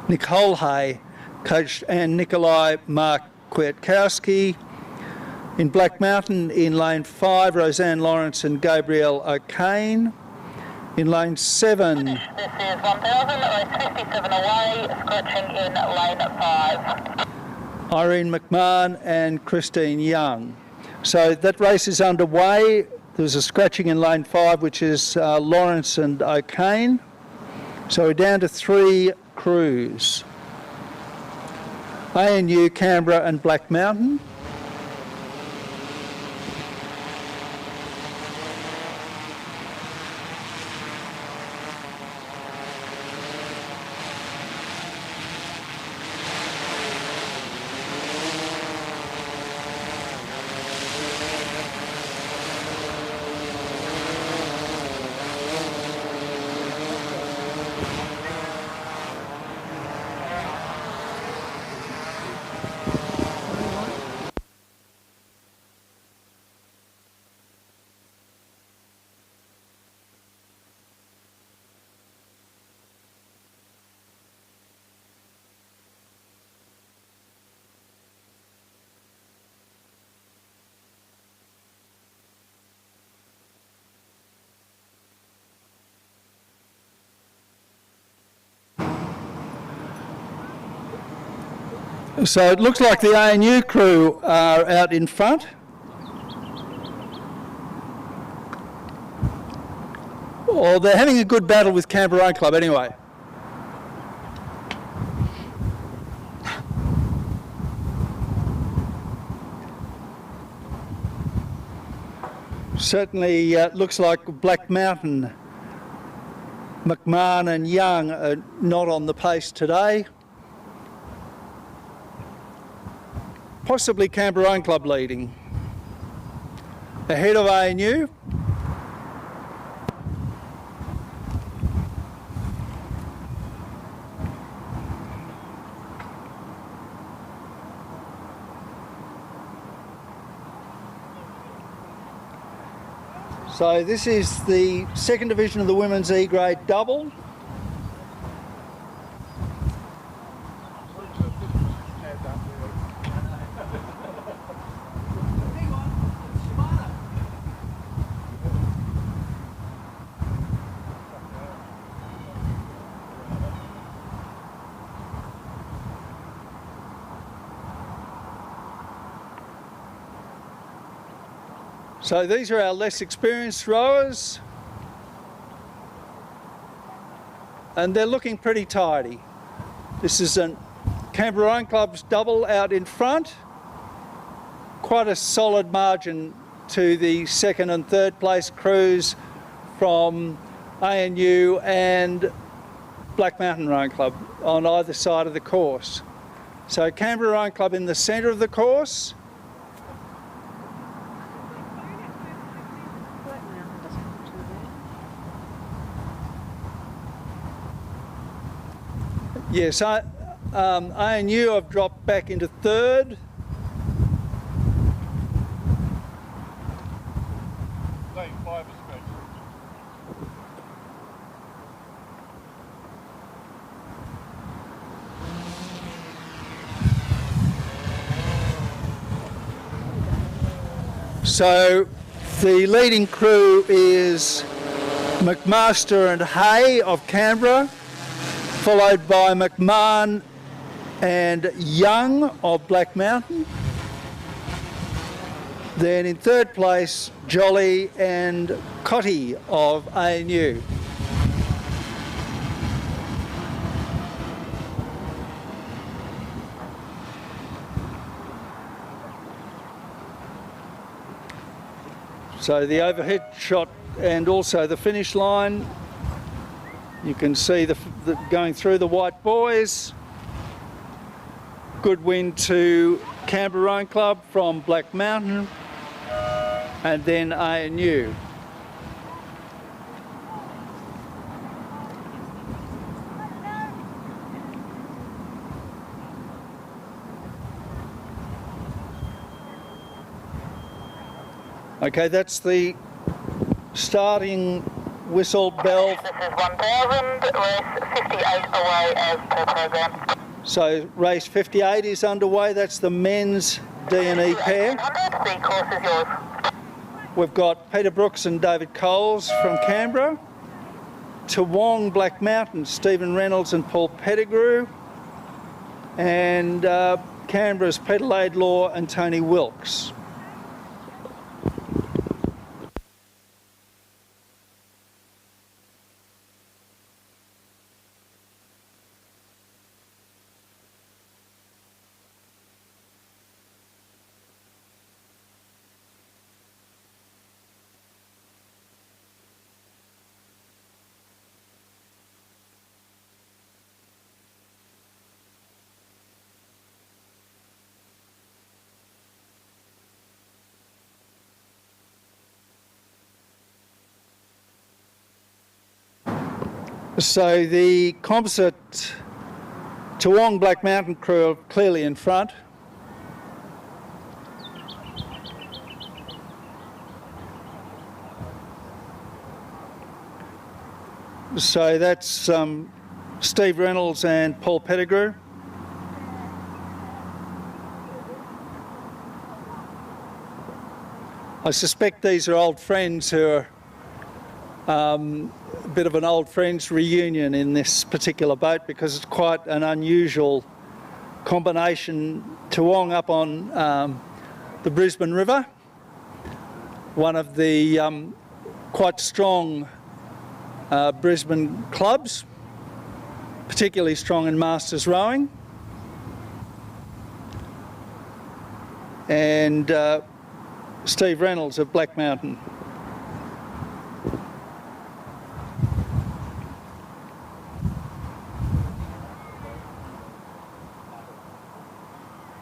Nicole Hay, coached Anne Nicolai, Mark Kwiatkowski. In Black Mountain in lane 5, Roseanne Lawrence and Gabrielle O'Kane. In lane 7, This is 1000, race 57 away, scratching in lane 5. Irene McMahon and Christine Young. So that race is underway. There's a scratching in lane 5, which is Lawrence and O'Kane. So we're down to 3 crews. ANU, Canberra and Black Mountain. So it looks like the ANU crew are out in front. Or they're having a good battle with Canberra Rowing Club anyway. Certainly looks like Black Mountain, McMahon and Young are not on the pace today. Possibly Canberra Rowing Club leading. Ahead of ANU. So this is the second division of the women's E-grade double. So these are our less experienced rowers, and they're looking pretty tidy. This is a Canberra Rowing Club's double out in front. Quite a solid margin to the second and third place crews from ANU and Black Mountain Rowing Club on either side of the course. So Canberra Rowing Club in the centre of the course. Yes, ANU have dropped back into third. Lane 5 is great. So the leading crew is McMaster and Hay of Canberra, followed by McMahon and Young of Black Mountain. Then in third place, Jolly and Cotty of ANU. So the overhead shot and also the finish line. You can see the going through the white buoys. Good win to Canberra Rowing Club from Black Mountain and then ANU. Okay, that's the starting whistle bell. This is 1000, race 58 away as per program. So race 58 is underway. That's the men's D&E pair. The course is yours. We've got Peter Brooks and David Coles from Canberra. Toowong, Black Mountain, Stephen Reynolds and Paul Pettigrew. And Canberra's Peter Laidlaw and Tony Wilkes. So the composite Toowong Black Mountain crew are clearly in front. So that's Steve Reynolds and Paul Pettigrew. I suspect these are old friends who are a bit of an old friends reunion in this particular boat because it's quite an unusual combination Toowong up on the Brisbane River, one of the quite strong Brisbane clubs, particularly strong in masters rowing. And Steve Reynolds of Black Mountain.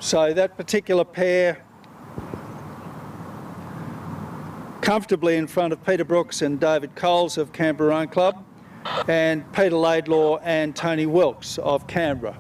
So that particular pair comfortably in front of Peter Brooks and David Coles of Canberra Rowing Club, and Peter Laidlaw and Tony Wilkes of Canberra.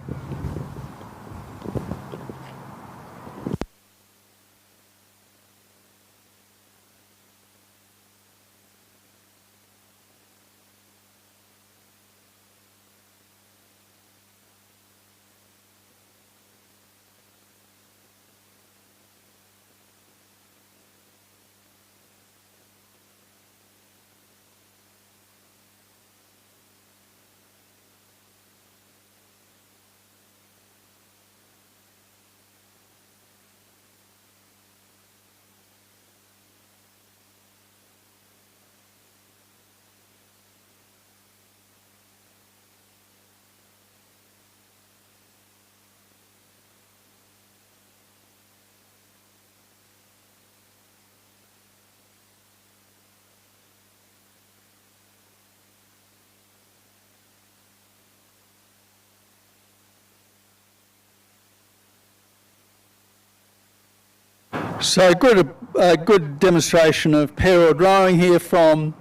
So a good demonstration of pair-oared rowing here from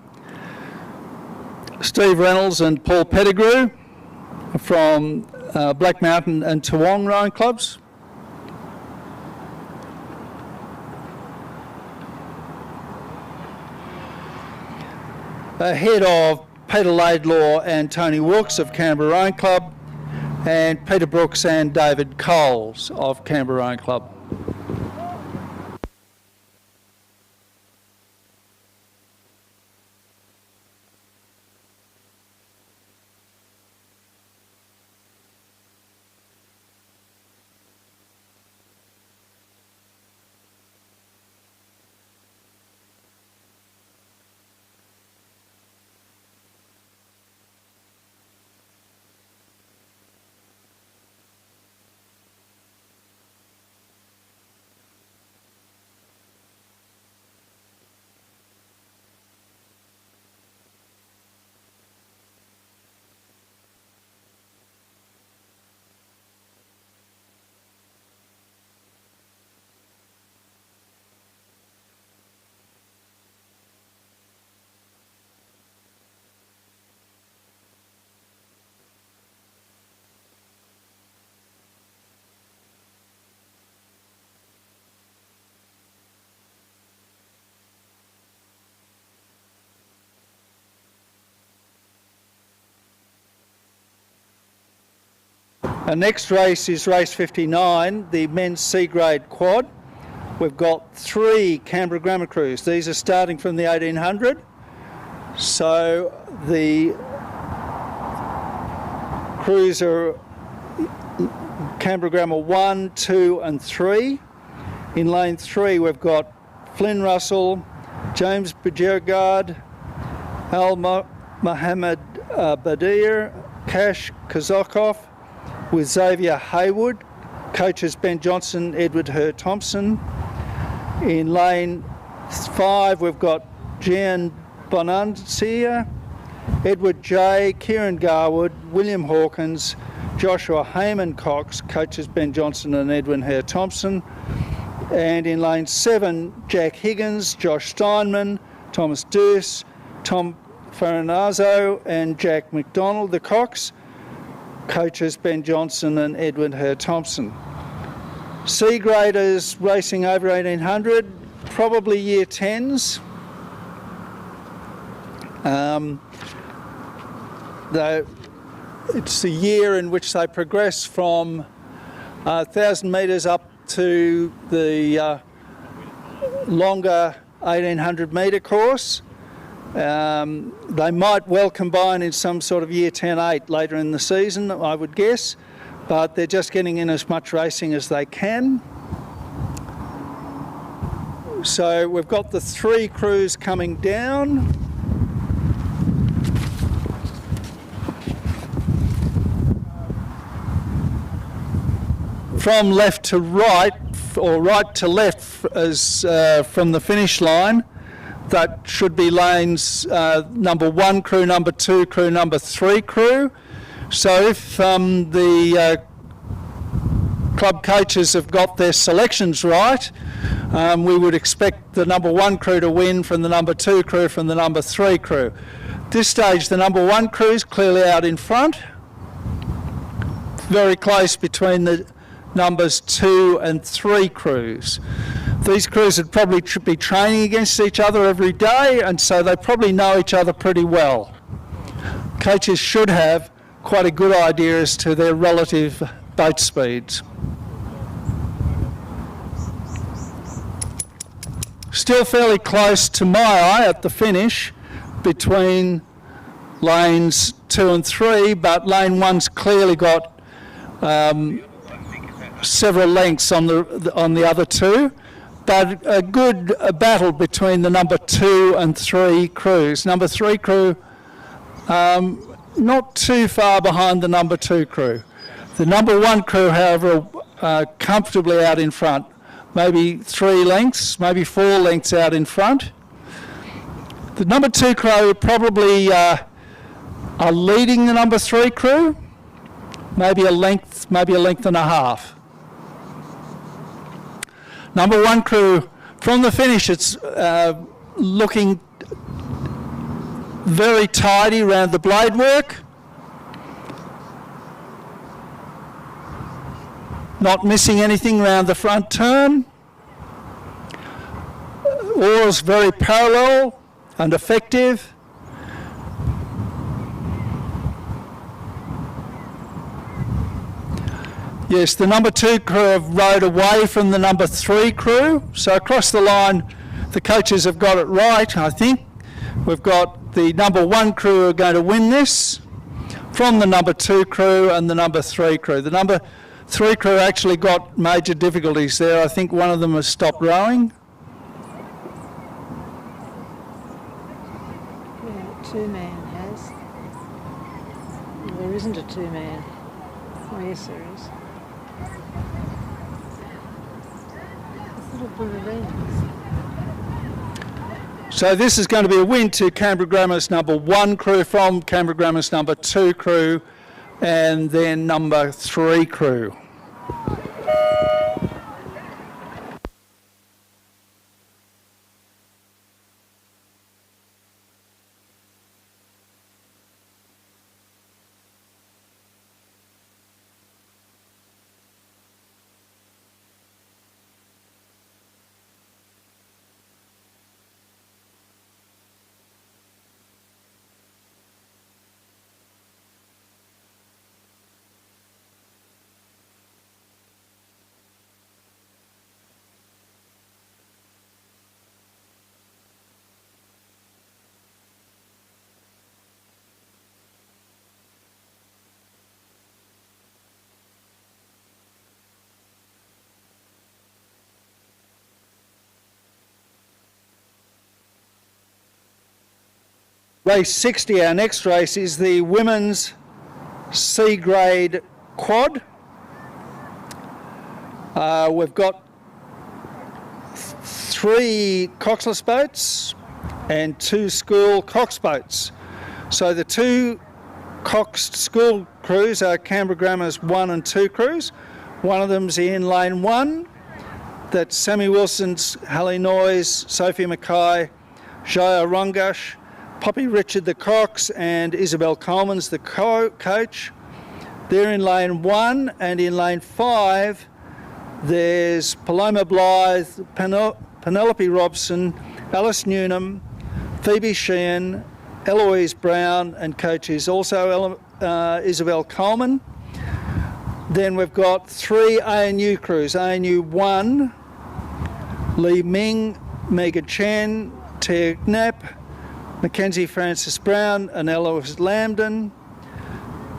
Steve Reynolds and Paul Pettigrew from Black Mountain and Toowong rowing clubs. Ahead of Peter Laidlaw and Tony Wilkes of Canberra Rowing Club, and Peter Brooks and David Coles of Canberra Rowing Club. Our next race is race 59, the men's C grade quad. We've got 3 Canberra Grammar crews. These are starting from the 1800. So the crews are Canberra Grammar 1, 2 and 3. In lane 3 we've got Flynn Russell, James Bajirgard, Al Mohammed Badir, Cash Kazakov, with Xavier Haywood, coaches Ben Johnson, Edward Herr Thompson. In lane 5 we've got Gian Bonancia, Edward J, Kieran Garwood, William Hawkins, Joshua Heyman Cox, coaches Ben Johnson and Edwin Herr Thompson. And in lane 7, Jack Higgins, Josh Steinman, Thomas Deuce, Tom Farinazzo and Jack McDonald, the Cox, coaches Ben Johnson and Edwin Herr Thompson. C graders racing over 1800, probably year 10s. Though it's the year in which they progress from 1,000 metres up to the longer 1800 metre course. They might well combine in some sort of year 10-8 later in the season, I would guess, but they're just getting in as much racing as they can. So we've got the 3 crews coming down. From left to right, or right to left, as from the finish line, that should be lanes number 1 crew, number 2 crew, number 3 crew. So if the club coaches have got their selections right, we would expect the number 1 crew to win from the number 2 crew, from the number 3 crew. At this stage, the number 1 crew is clearly out in front. Very close between the numbers 2 and 3 crews. These crews would probably be training against each other every day, and so they probably know each other pretty well. Coaches should have quite a good idea as to their relative boat speeds. Still fairly close to my eye at the finish between lanes 2 and 3, but lane 1's clearly got several lengths on the other 2, but a good battle between the number 2 and 3 crews. Number 3 crew not too far behind the number 2 crew. The number 1 crew, however, comfortably out in front, maybe 3 lengths, maybe 4 lengths out in front. The number 2 crew probably are leading the number 3 crew, maybe a length and a half. Number 1 crew, from the finish, it's looking very tidy around the blade work. Not missing anything around the front turn. Oars very parallel and effective. Yes, the number 2 crew have rowed away from the number 3 crew. So across the line, the coaches have got it right, I think. We've got the number 1 crew who are going to win this from the number 2 crew and the number 3 crew. The number 3 crew actually got major difficulties there. I think one of them has stopped rowing. Yeah, 2-man has. There isn't a 2-man. Oh, yes, there is. So this is going to be a win to Canberra Grammar's number 1 crew from Canberra Grammar's number 2 crew and then number 3 crew. Race 60, our next race, is the women's C grade quad. We've got 3 coxless boats and 2 school cox boats. So the 2 coxed school crews are Canberra Grammar's 1 and 2 crews. One of them's in lane 1. That's Sammy Wilson's Hallie Noyes, Sophie Mackay, Jaya Rungash, Poppy Richard the Cox and Isabel Coleman's the coach. They're in lane 1, and in lane 5 there's Paloma Blythe, Penelope Robson, Alice Newnham, Phoebe Sheehan, Eloise Brown, and coach is also Isabel Coleman. Then we've got 3 ANU crews. ANU 1, Lee Ming, Megan Chen, Tia Knapp, Mackenzie Francis Brown and Eloise Lambden.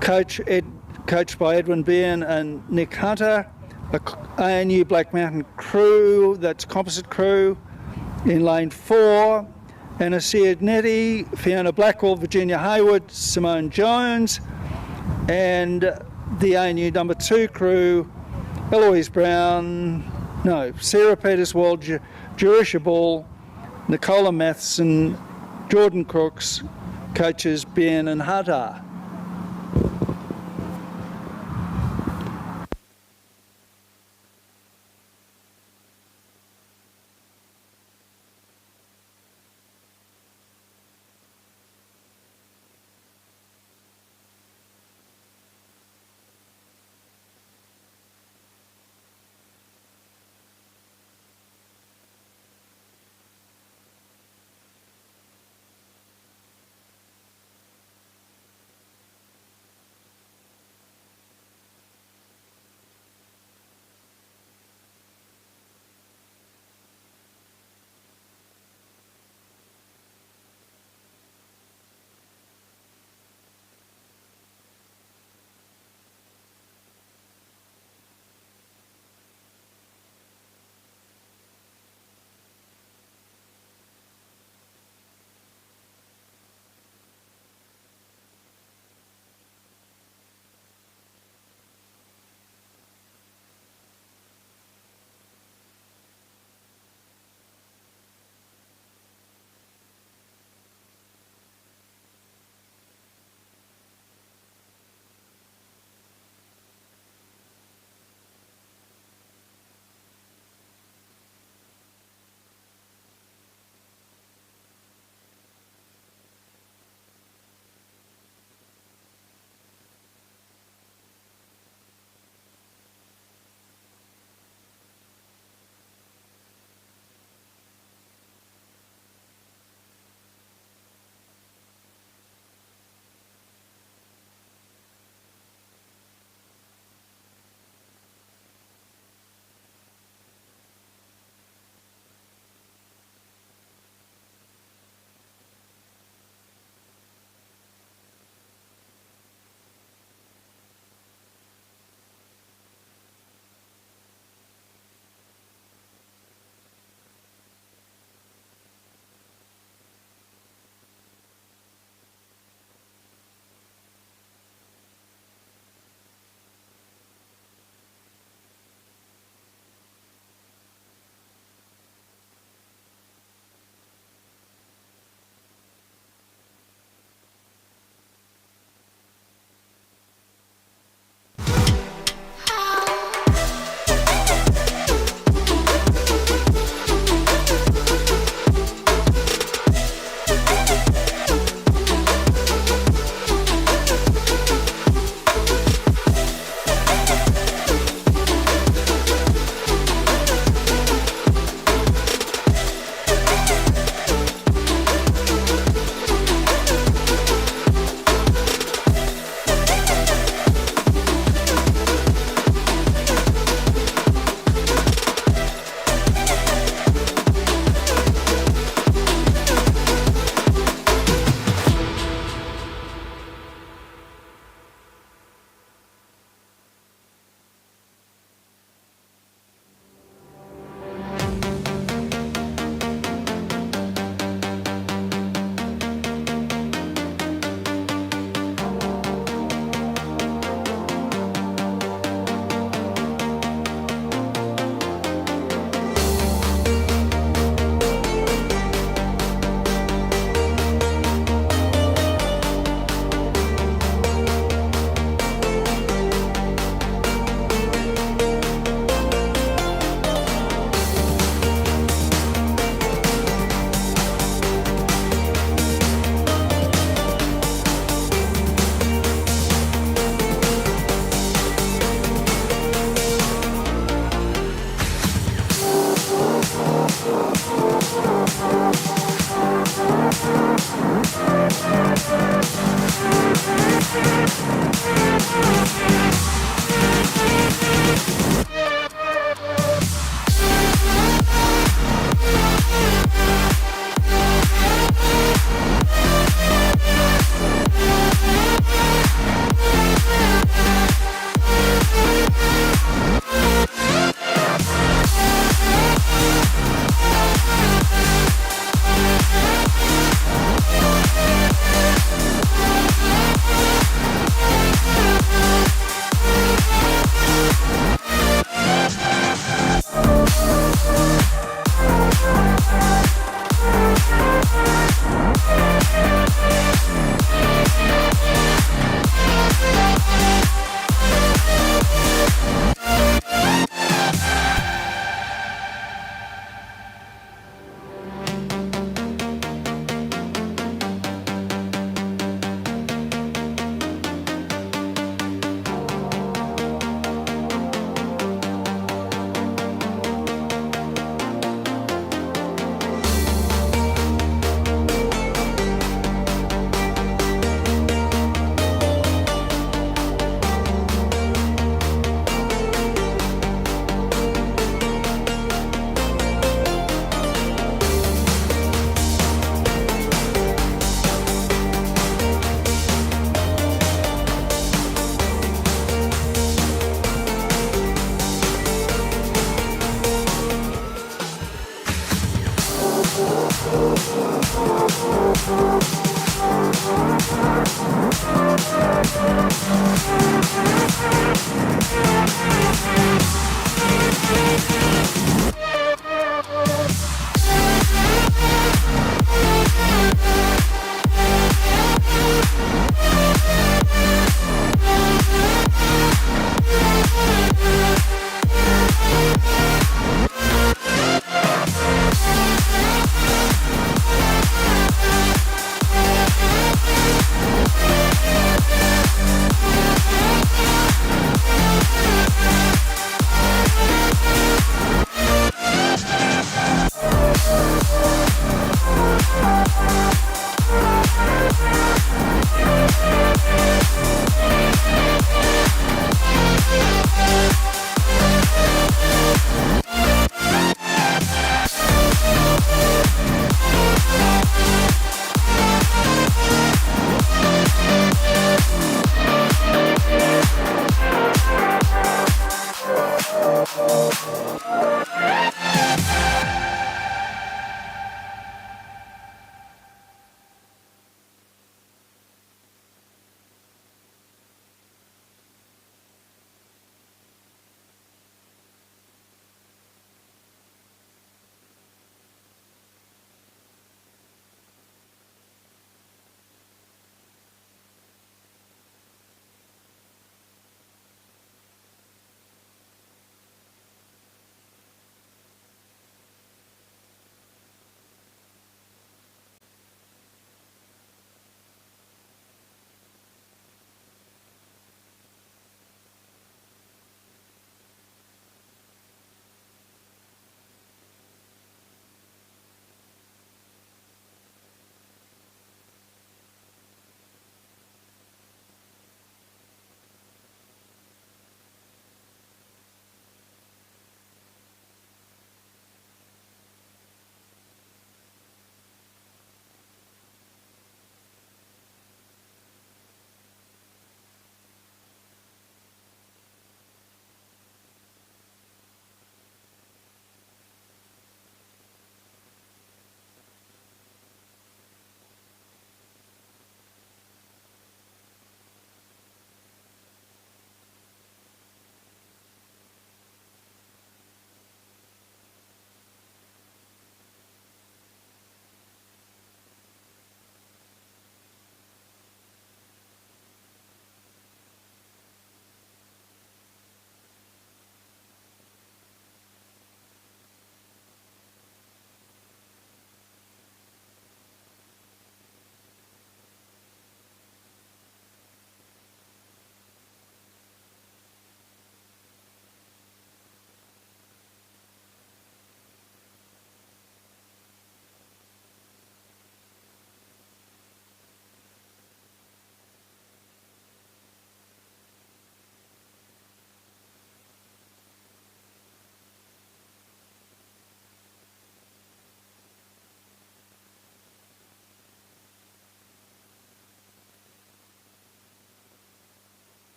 Coach Ed coached by Edwin Bean and Nick Hunter. A ANU Black Mountain crew, that's composite crew, in lane 4. Anasia Nettie, Fiona Blackwell, Virginia Hayward, Simone Jones, and the ANU number 2 crew, Eloise Brown, Sarah Peters-Wald, Jerusha Ball, Nicola Matheson, Jordan Crooks, coaches Bien and Hunter.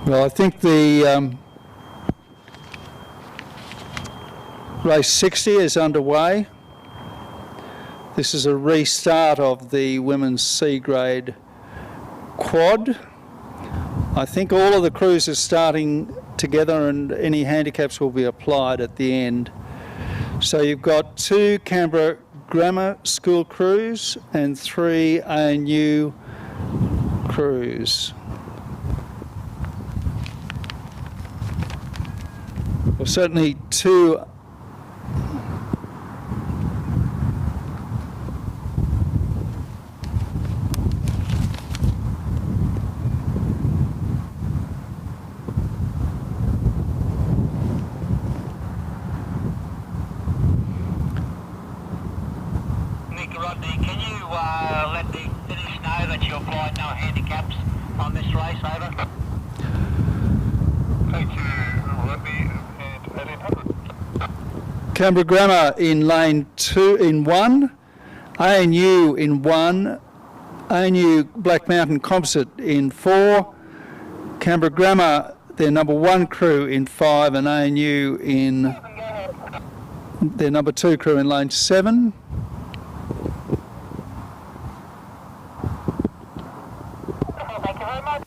Well, I think the race 60 is underway. This is a restart of the women's C grade quad. I think all of the crews are starting together and any handicaps will be applied at the end. So you've got 2 Canberra Grammar School crews and 3 ANU crews. Well, certainly 2 Can you let the finish know that you applied no handicaps on this race, over? Thank you, Rodney, and 1800. Canberra Grammar in lane 1, ANU in 1, ANU Black Mountain Composite in 4, Canberra Grammar, their number 1 crew in 5, and ANU in their number 2 crew in lane 7. Thank you very much.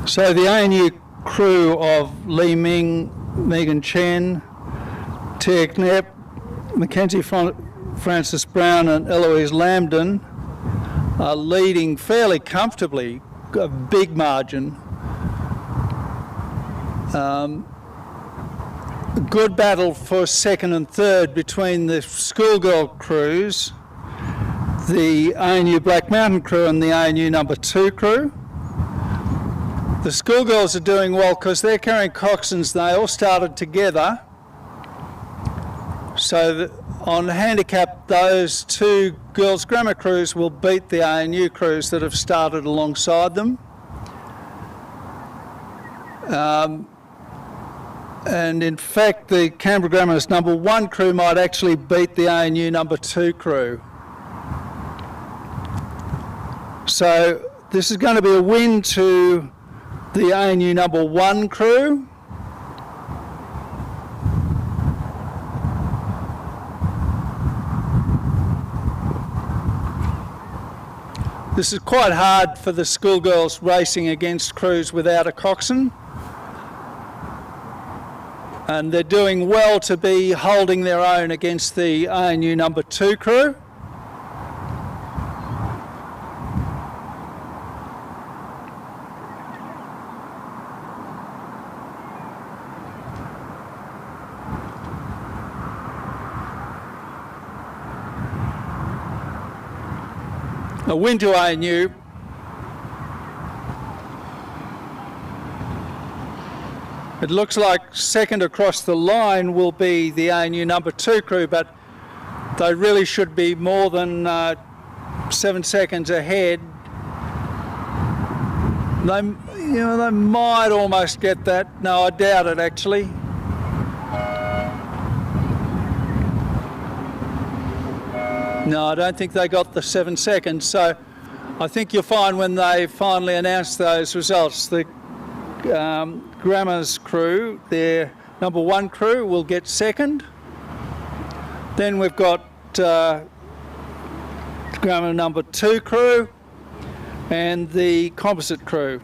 So the ANU crew of Lee Ming, Megan Chen, Tia Knapp, Mackenzie Francis Brown and Eloise Lambden are leading fairly comfortably, a big margin. Good battle for second and third between the schoolgirl crews, the ANU Black Mountain crew and the ANU number 2 crew. The schoolgirls are doing well because they're carrying coxswains. They all started together. So that on handicap, those 2 girls' grammar crews will beat the ANU crews that have started alongside them. And in fact, the Canberra Grammar's number 1 crew might actually beat the ANU number 2 crew. So this is going to be a win to the ANU number 1 crew. This is quite hard for the schoolgirls racing against crews without a coxswain. And they're doing well to be holding their own against the ANU number 2 crew. A win to ANU. It looks like second across the line will be the ANU number 2 crew, but they really should be more than 7 seconds ahead. They might almost get that. No, I doubt it actually. No, I don't think they got the 7 seconds. So I think you'll find when they finally announce those results, the Grammar's crew, their number 1 crew, will get second. Then we've got Grammar number 2 crew and the composite crew.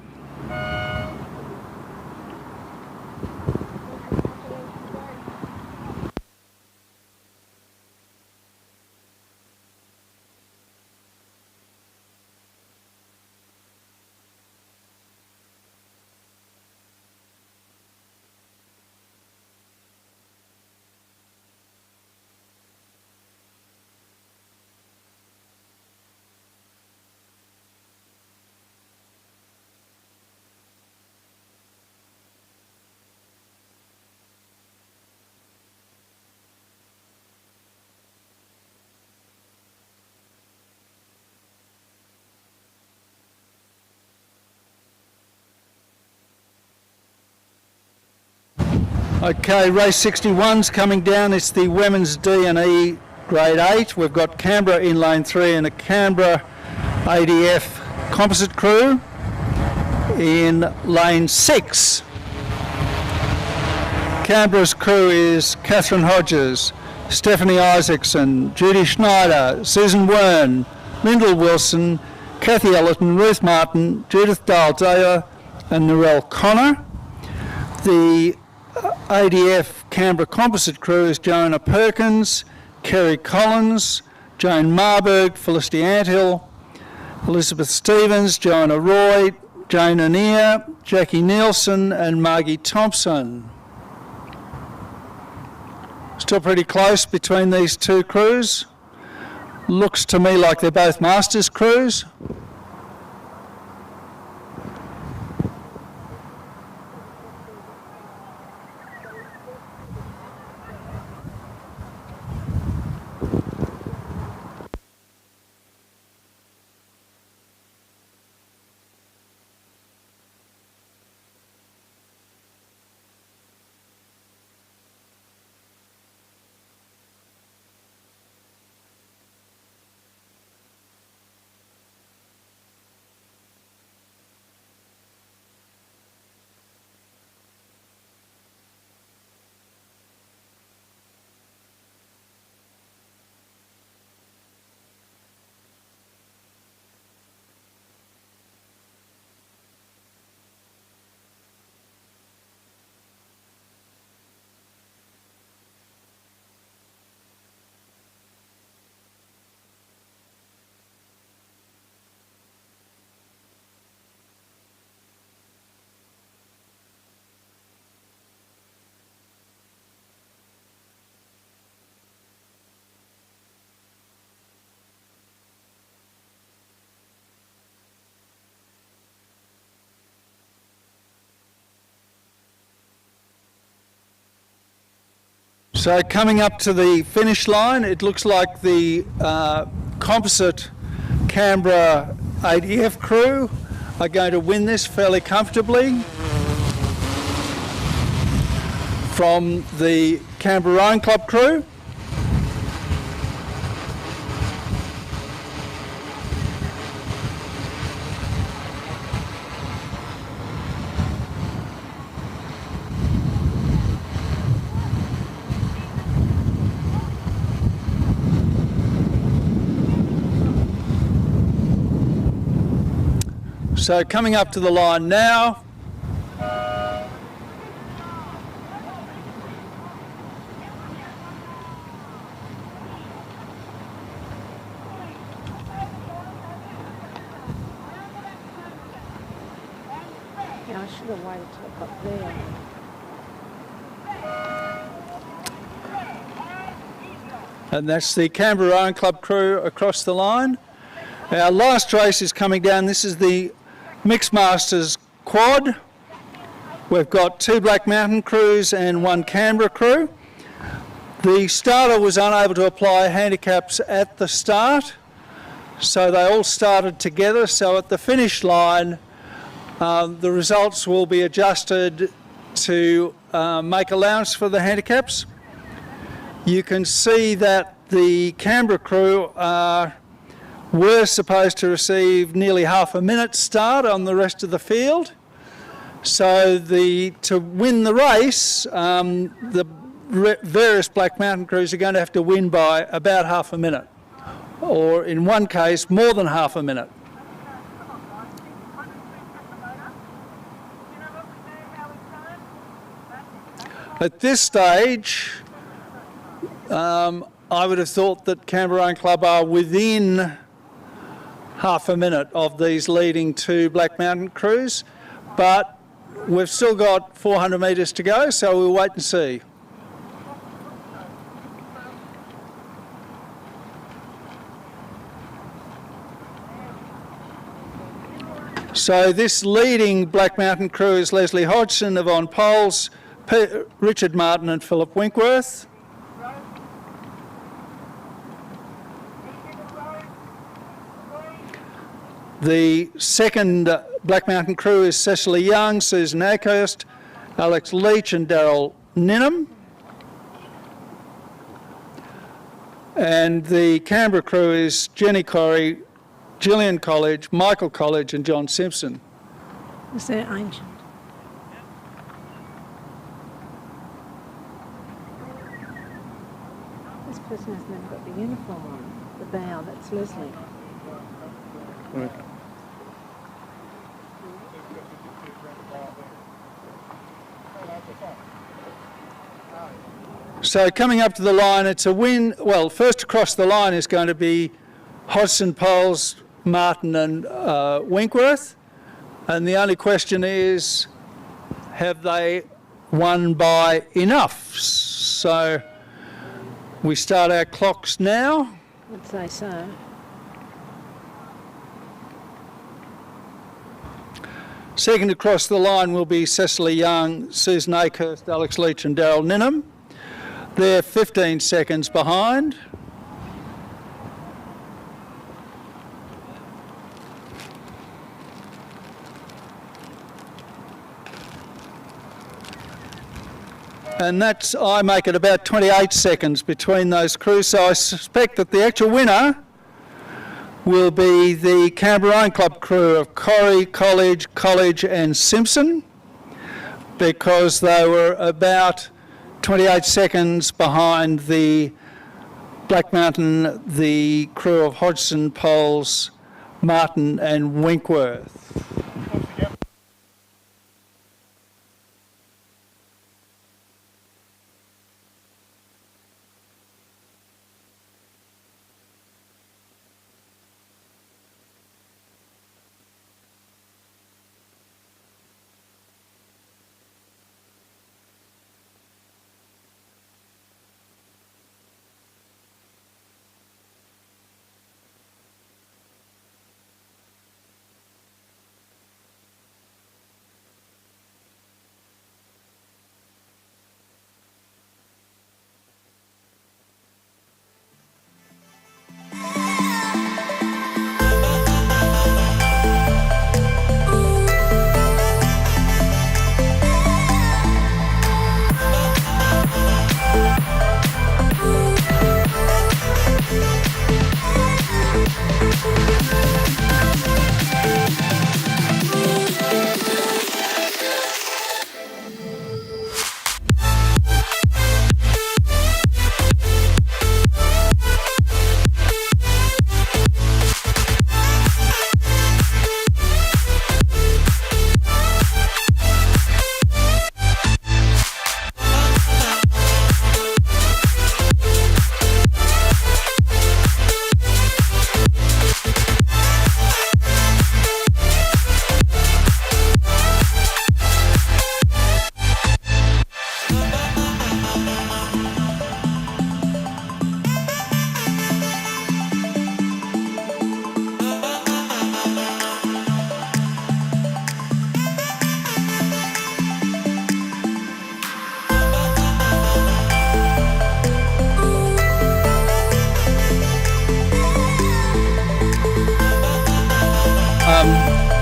Okay, race 61's coming down. It's the women's D&E grade 8. We've got Canberra in lane 3 and a Canberra ADF composite crew in lane 6. Canberra's crew is Catherine Hodges, Stephanie Isaacson, Judy Schneider, Susan Wern, Lyndall Wilson, Kathy Ellerton, Ruth Martin, Judith Dale-Daya and Narelle Connor. The ADF Canberra composite crew is Joanna Perkins, Kerry Collins, Jane Marburg, Felicity Anthill, Elizabeth Stevens, Joanna Roy, Jane Anea, Jackie Nielsen and Margie Thompson. Still pretty close between these 2 crews. Looks to me like they're both Masters crews. So coming up to the finish line, it looks like the composite Canberra ADF crew are going to win this fairly comfortably from the Canberra Rowing Club crew. So coming up to the line now. Yeah, I should have waited till it got there. And that's the Canberra Rowing Club crew across the line. Our last race is coming down. This is the Mixed Masters quad. We've got 2 Black Mountain crews and 1 Canberra crew. The starter was unable to apply handicaps at the start, so they all started together. So at the finish line, the results will be adjusted to make allowance for the handicaps. You can see that the Canberra crew were supposed to receive nearly half a minute start on the rest of the field. So to win the race, the various Black Mountain crews are going to have to win by about half a minute, or in one case, more than half a minute. At this stage, I would have thought that Canberra Rowing Club are within half a minute of these leading 2 Black Mountain crews, but we've still got 400 metres to go, so we'll wait and see. So this leading Black Mountain crew is Leslie Hodgson, Yvonne Poles, Richard Martin and Philip Winkworth. The second Black Mountain crew is Cecily Young, Susan Ackhurst, Alex Leach and Daryl Ninham. And the Canberra crew is Jenny Corrie, Gillian College, Michael College and John Simpson. Is that ancient? This person hasn't even got the uniform on. The bow, that's Leslie. Right. So coming up to the line, it's a win. Well, first across the line is going to be Hodgson, Poles, Martin and Winkworth. And the only question is, have they won by enough? So we start our clocks now. I'd say so. Second across the line will be Cecily Young, Susan Ackhurst, Alex Leach and Daryl Ninham. They're 15 seconds behind. And that's, I make it about 28 seconds between those crews, so I suspect that the actual winner will be the Canberra Rowing Club crew of Corrie, College and Simpson, because they were about 28 seconds behind the Black Mountain, the crew of Hodgson, Poles, Martin and Winkworth.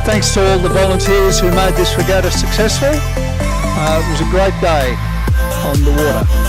thanks to all the volunteers who made this regatta successful. It was a great day on the water.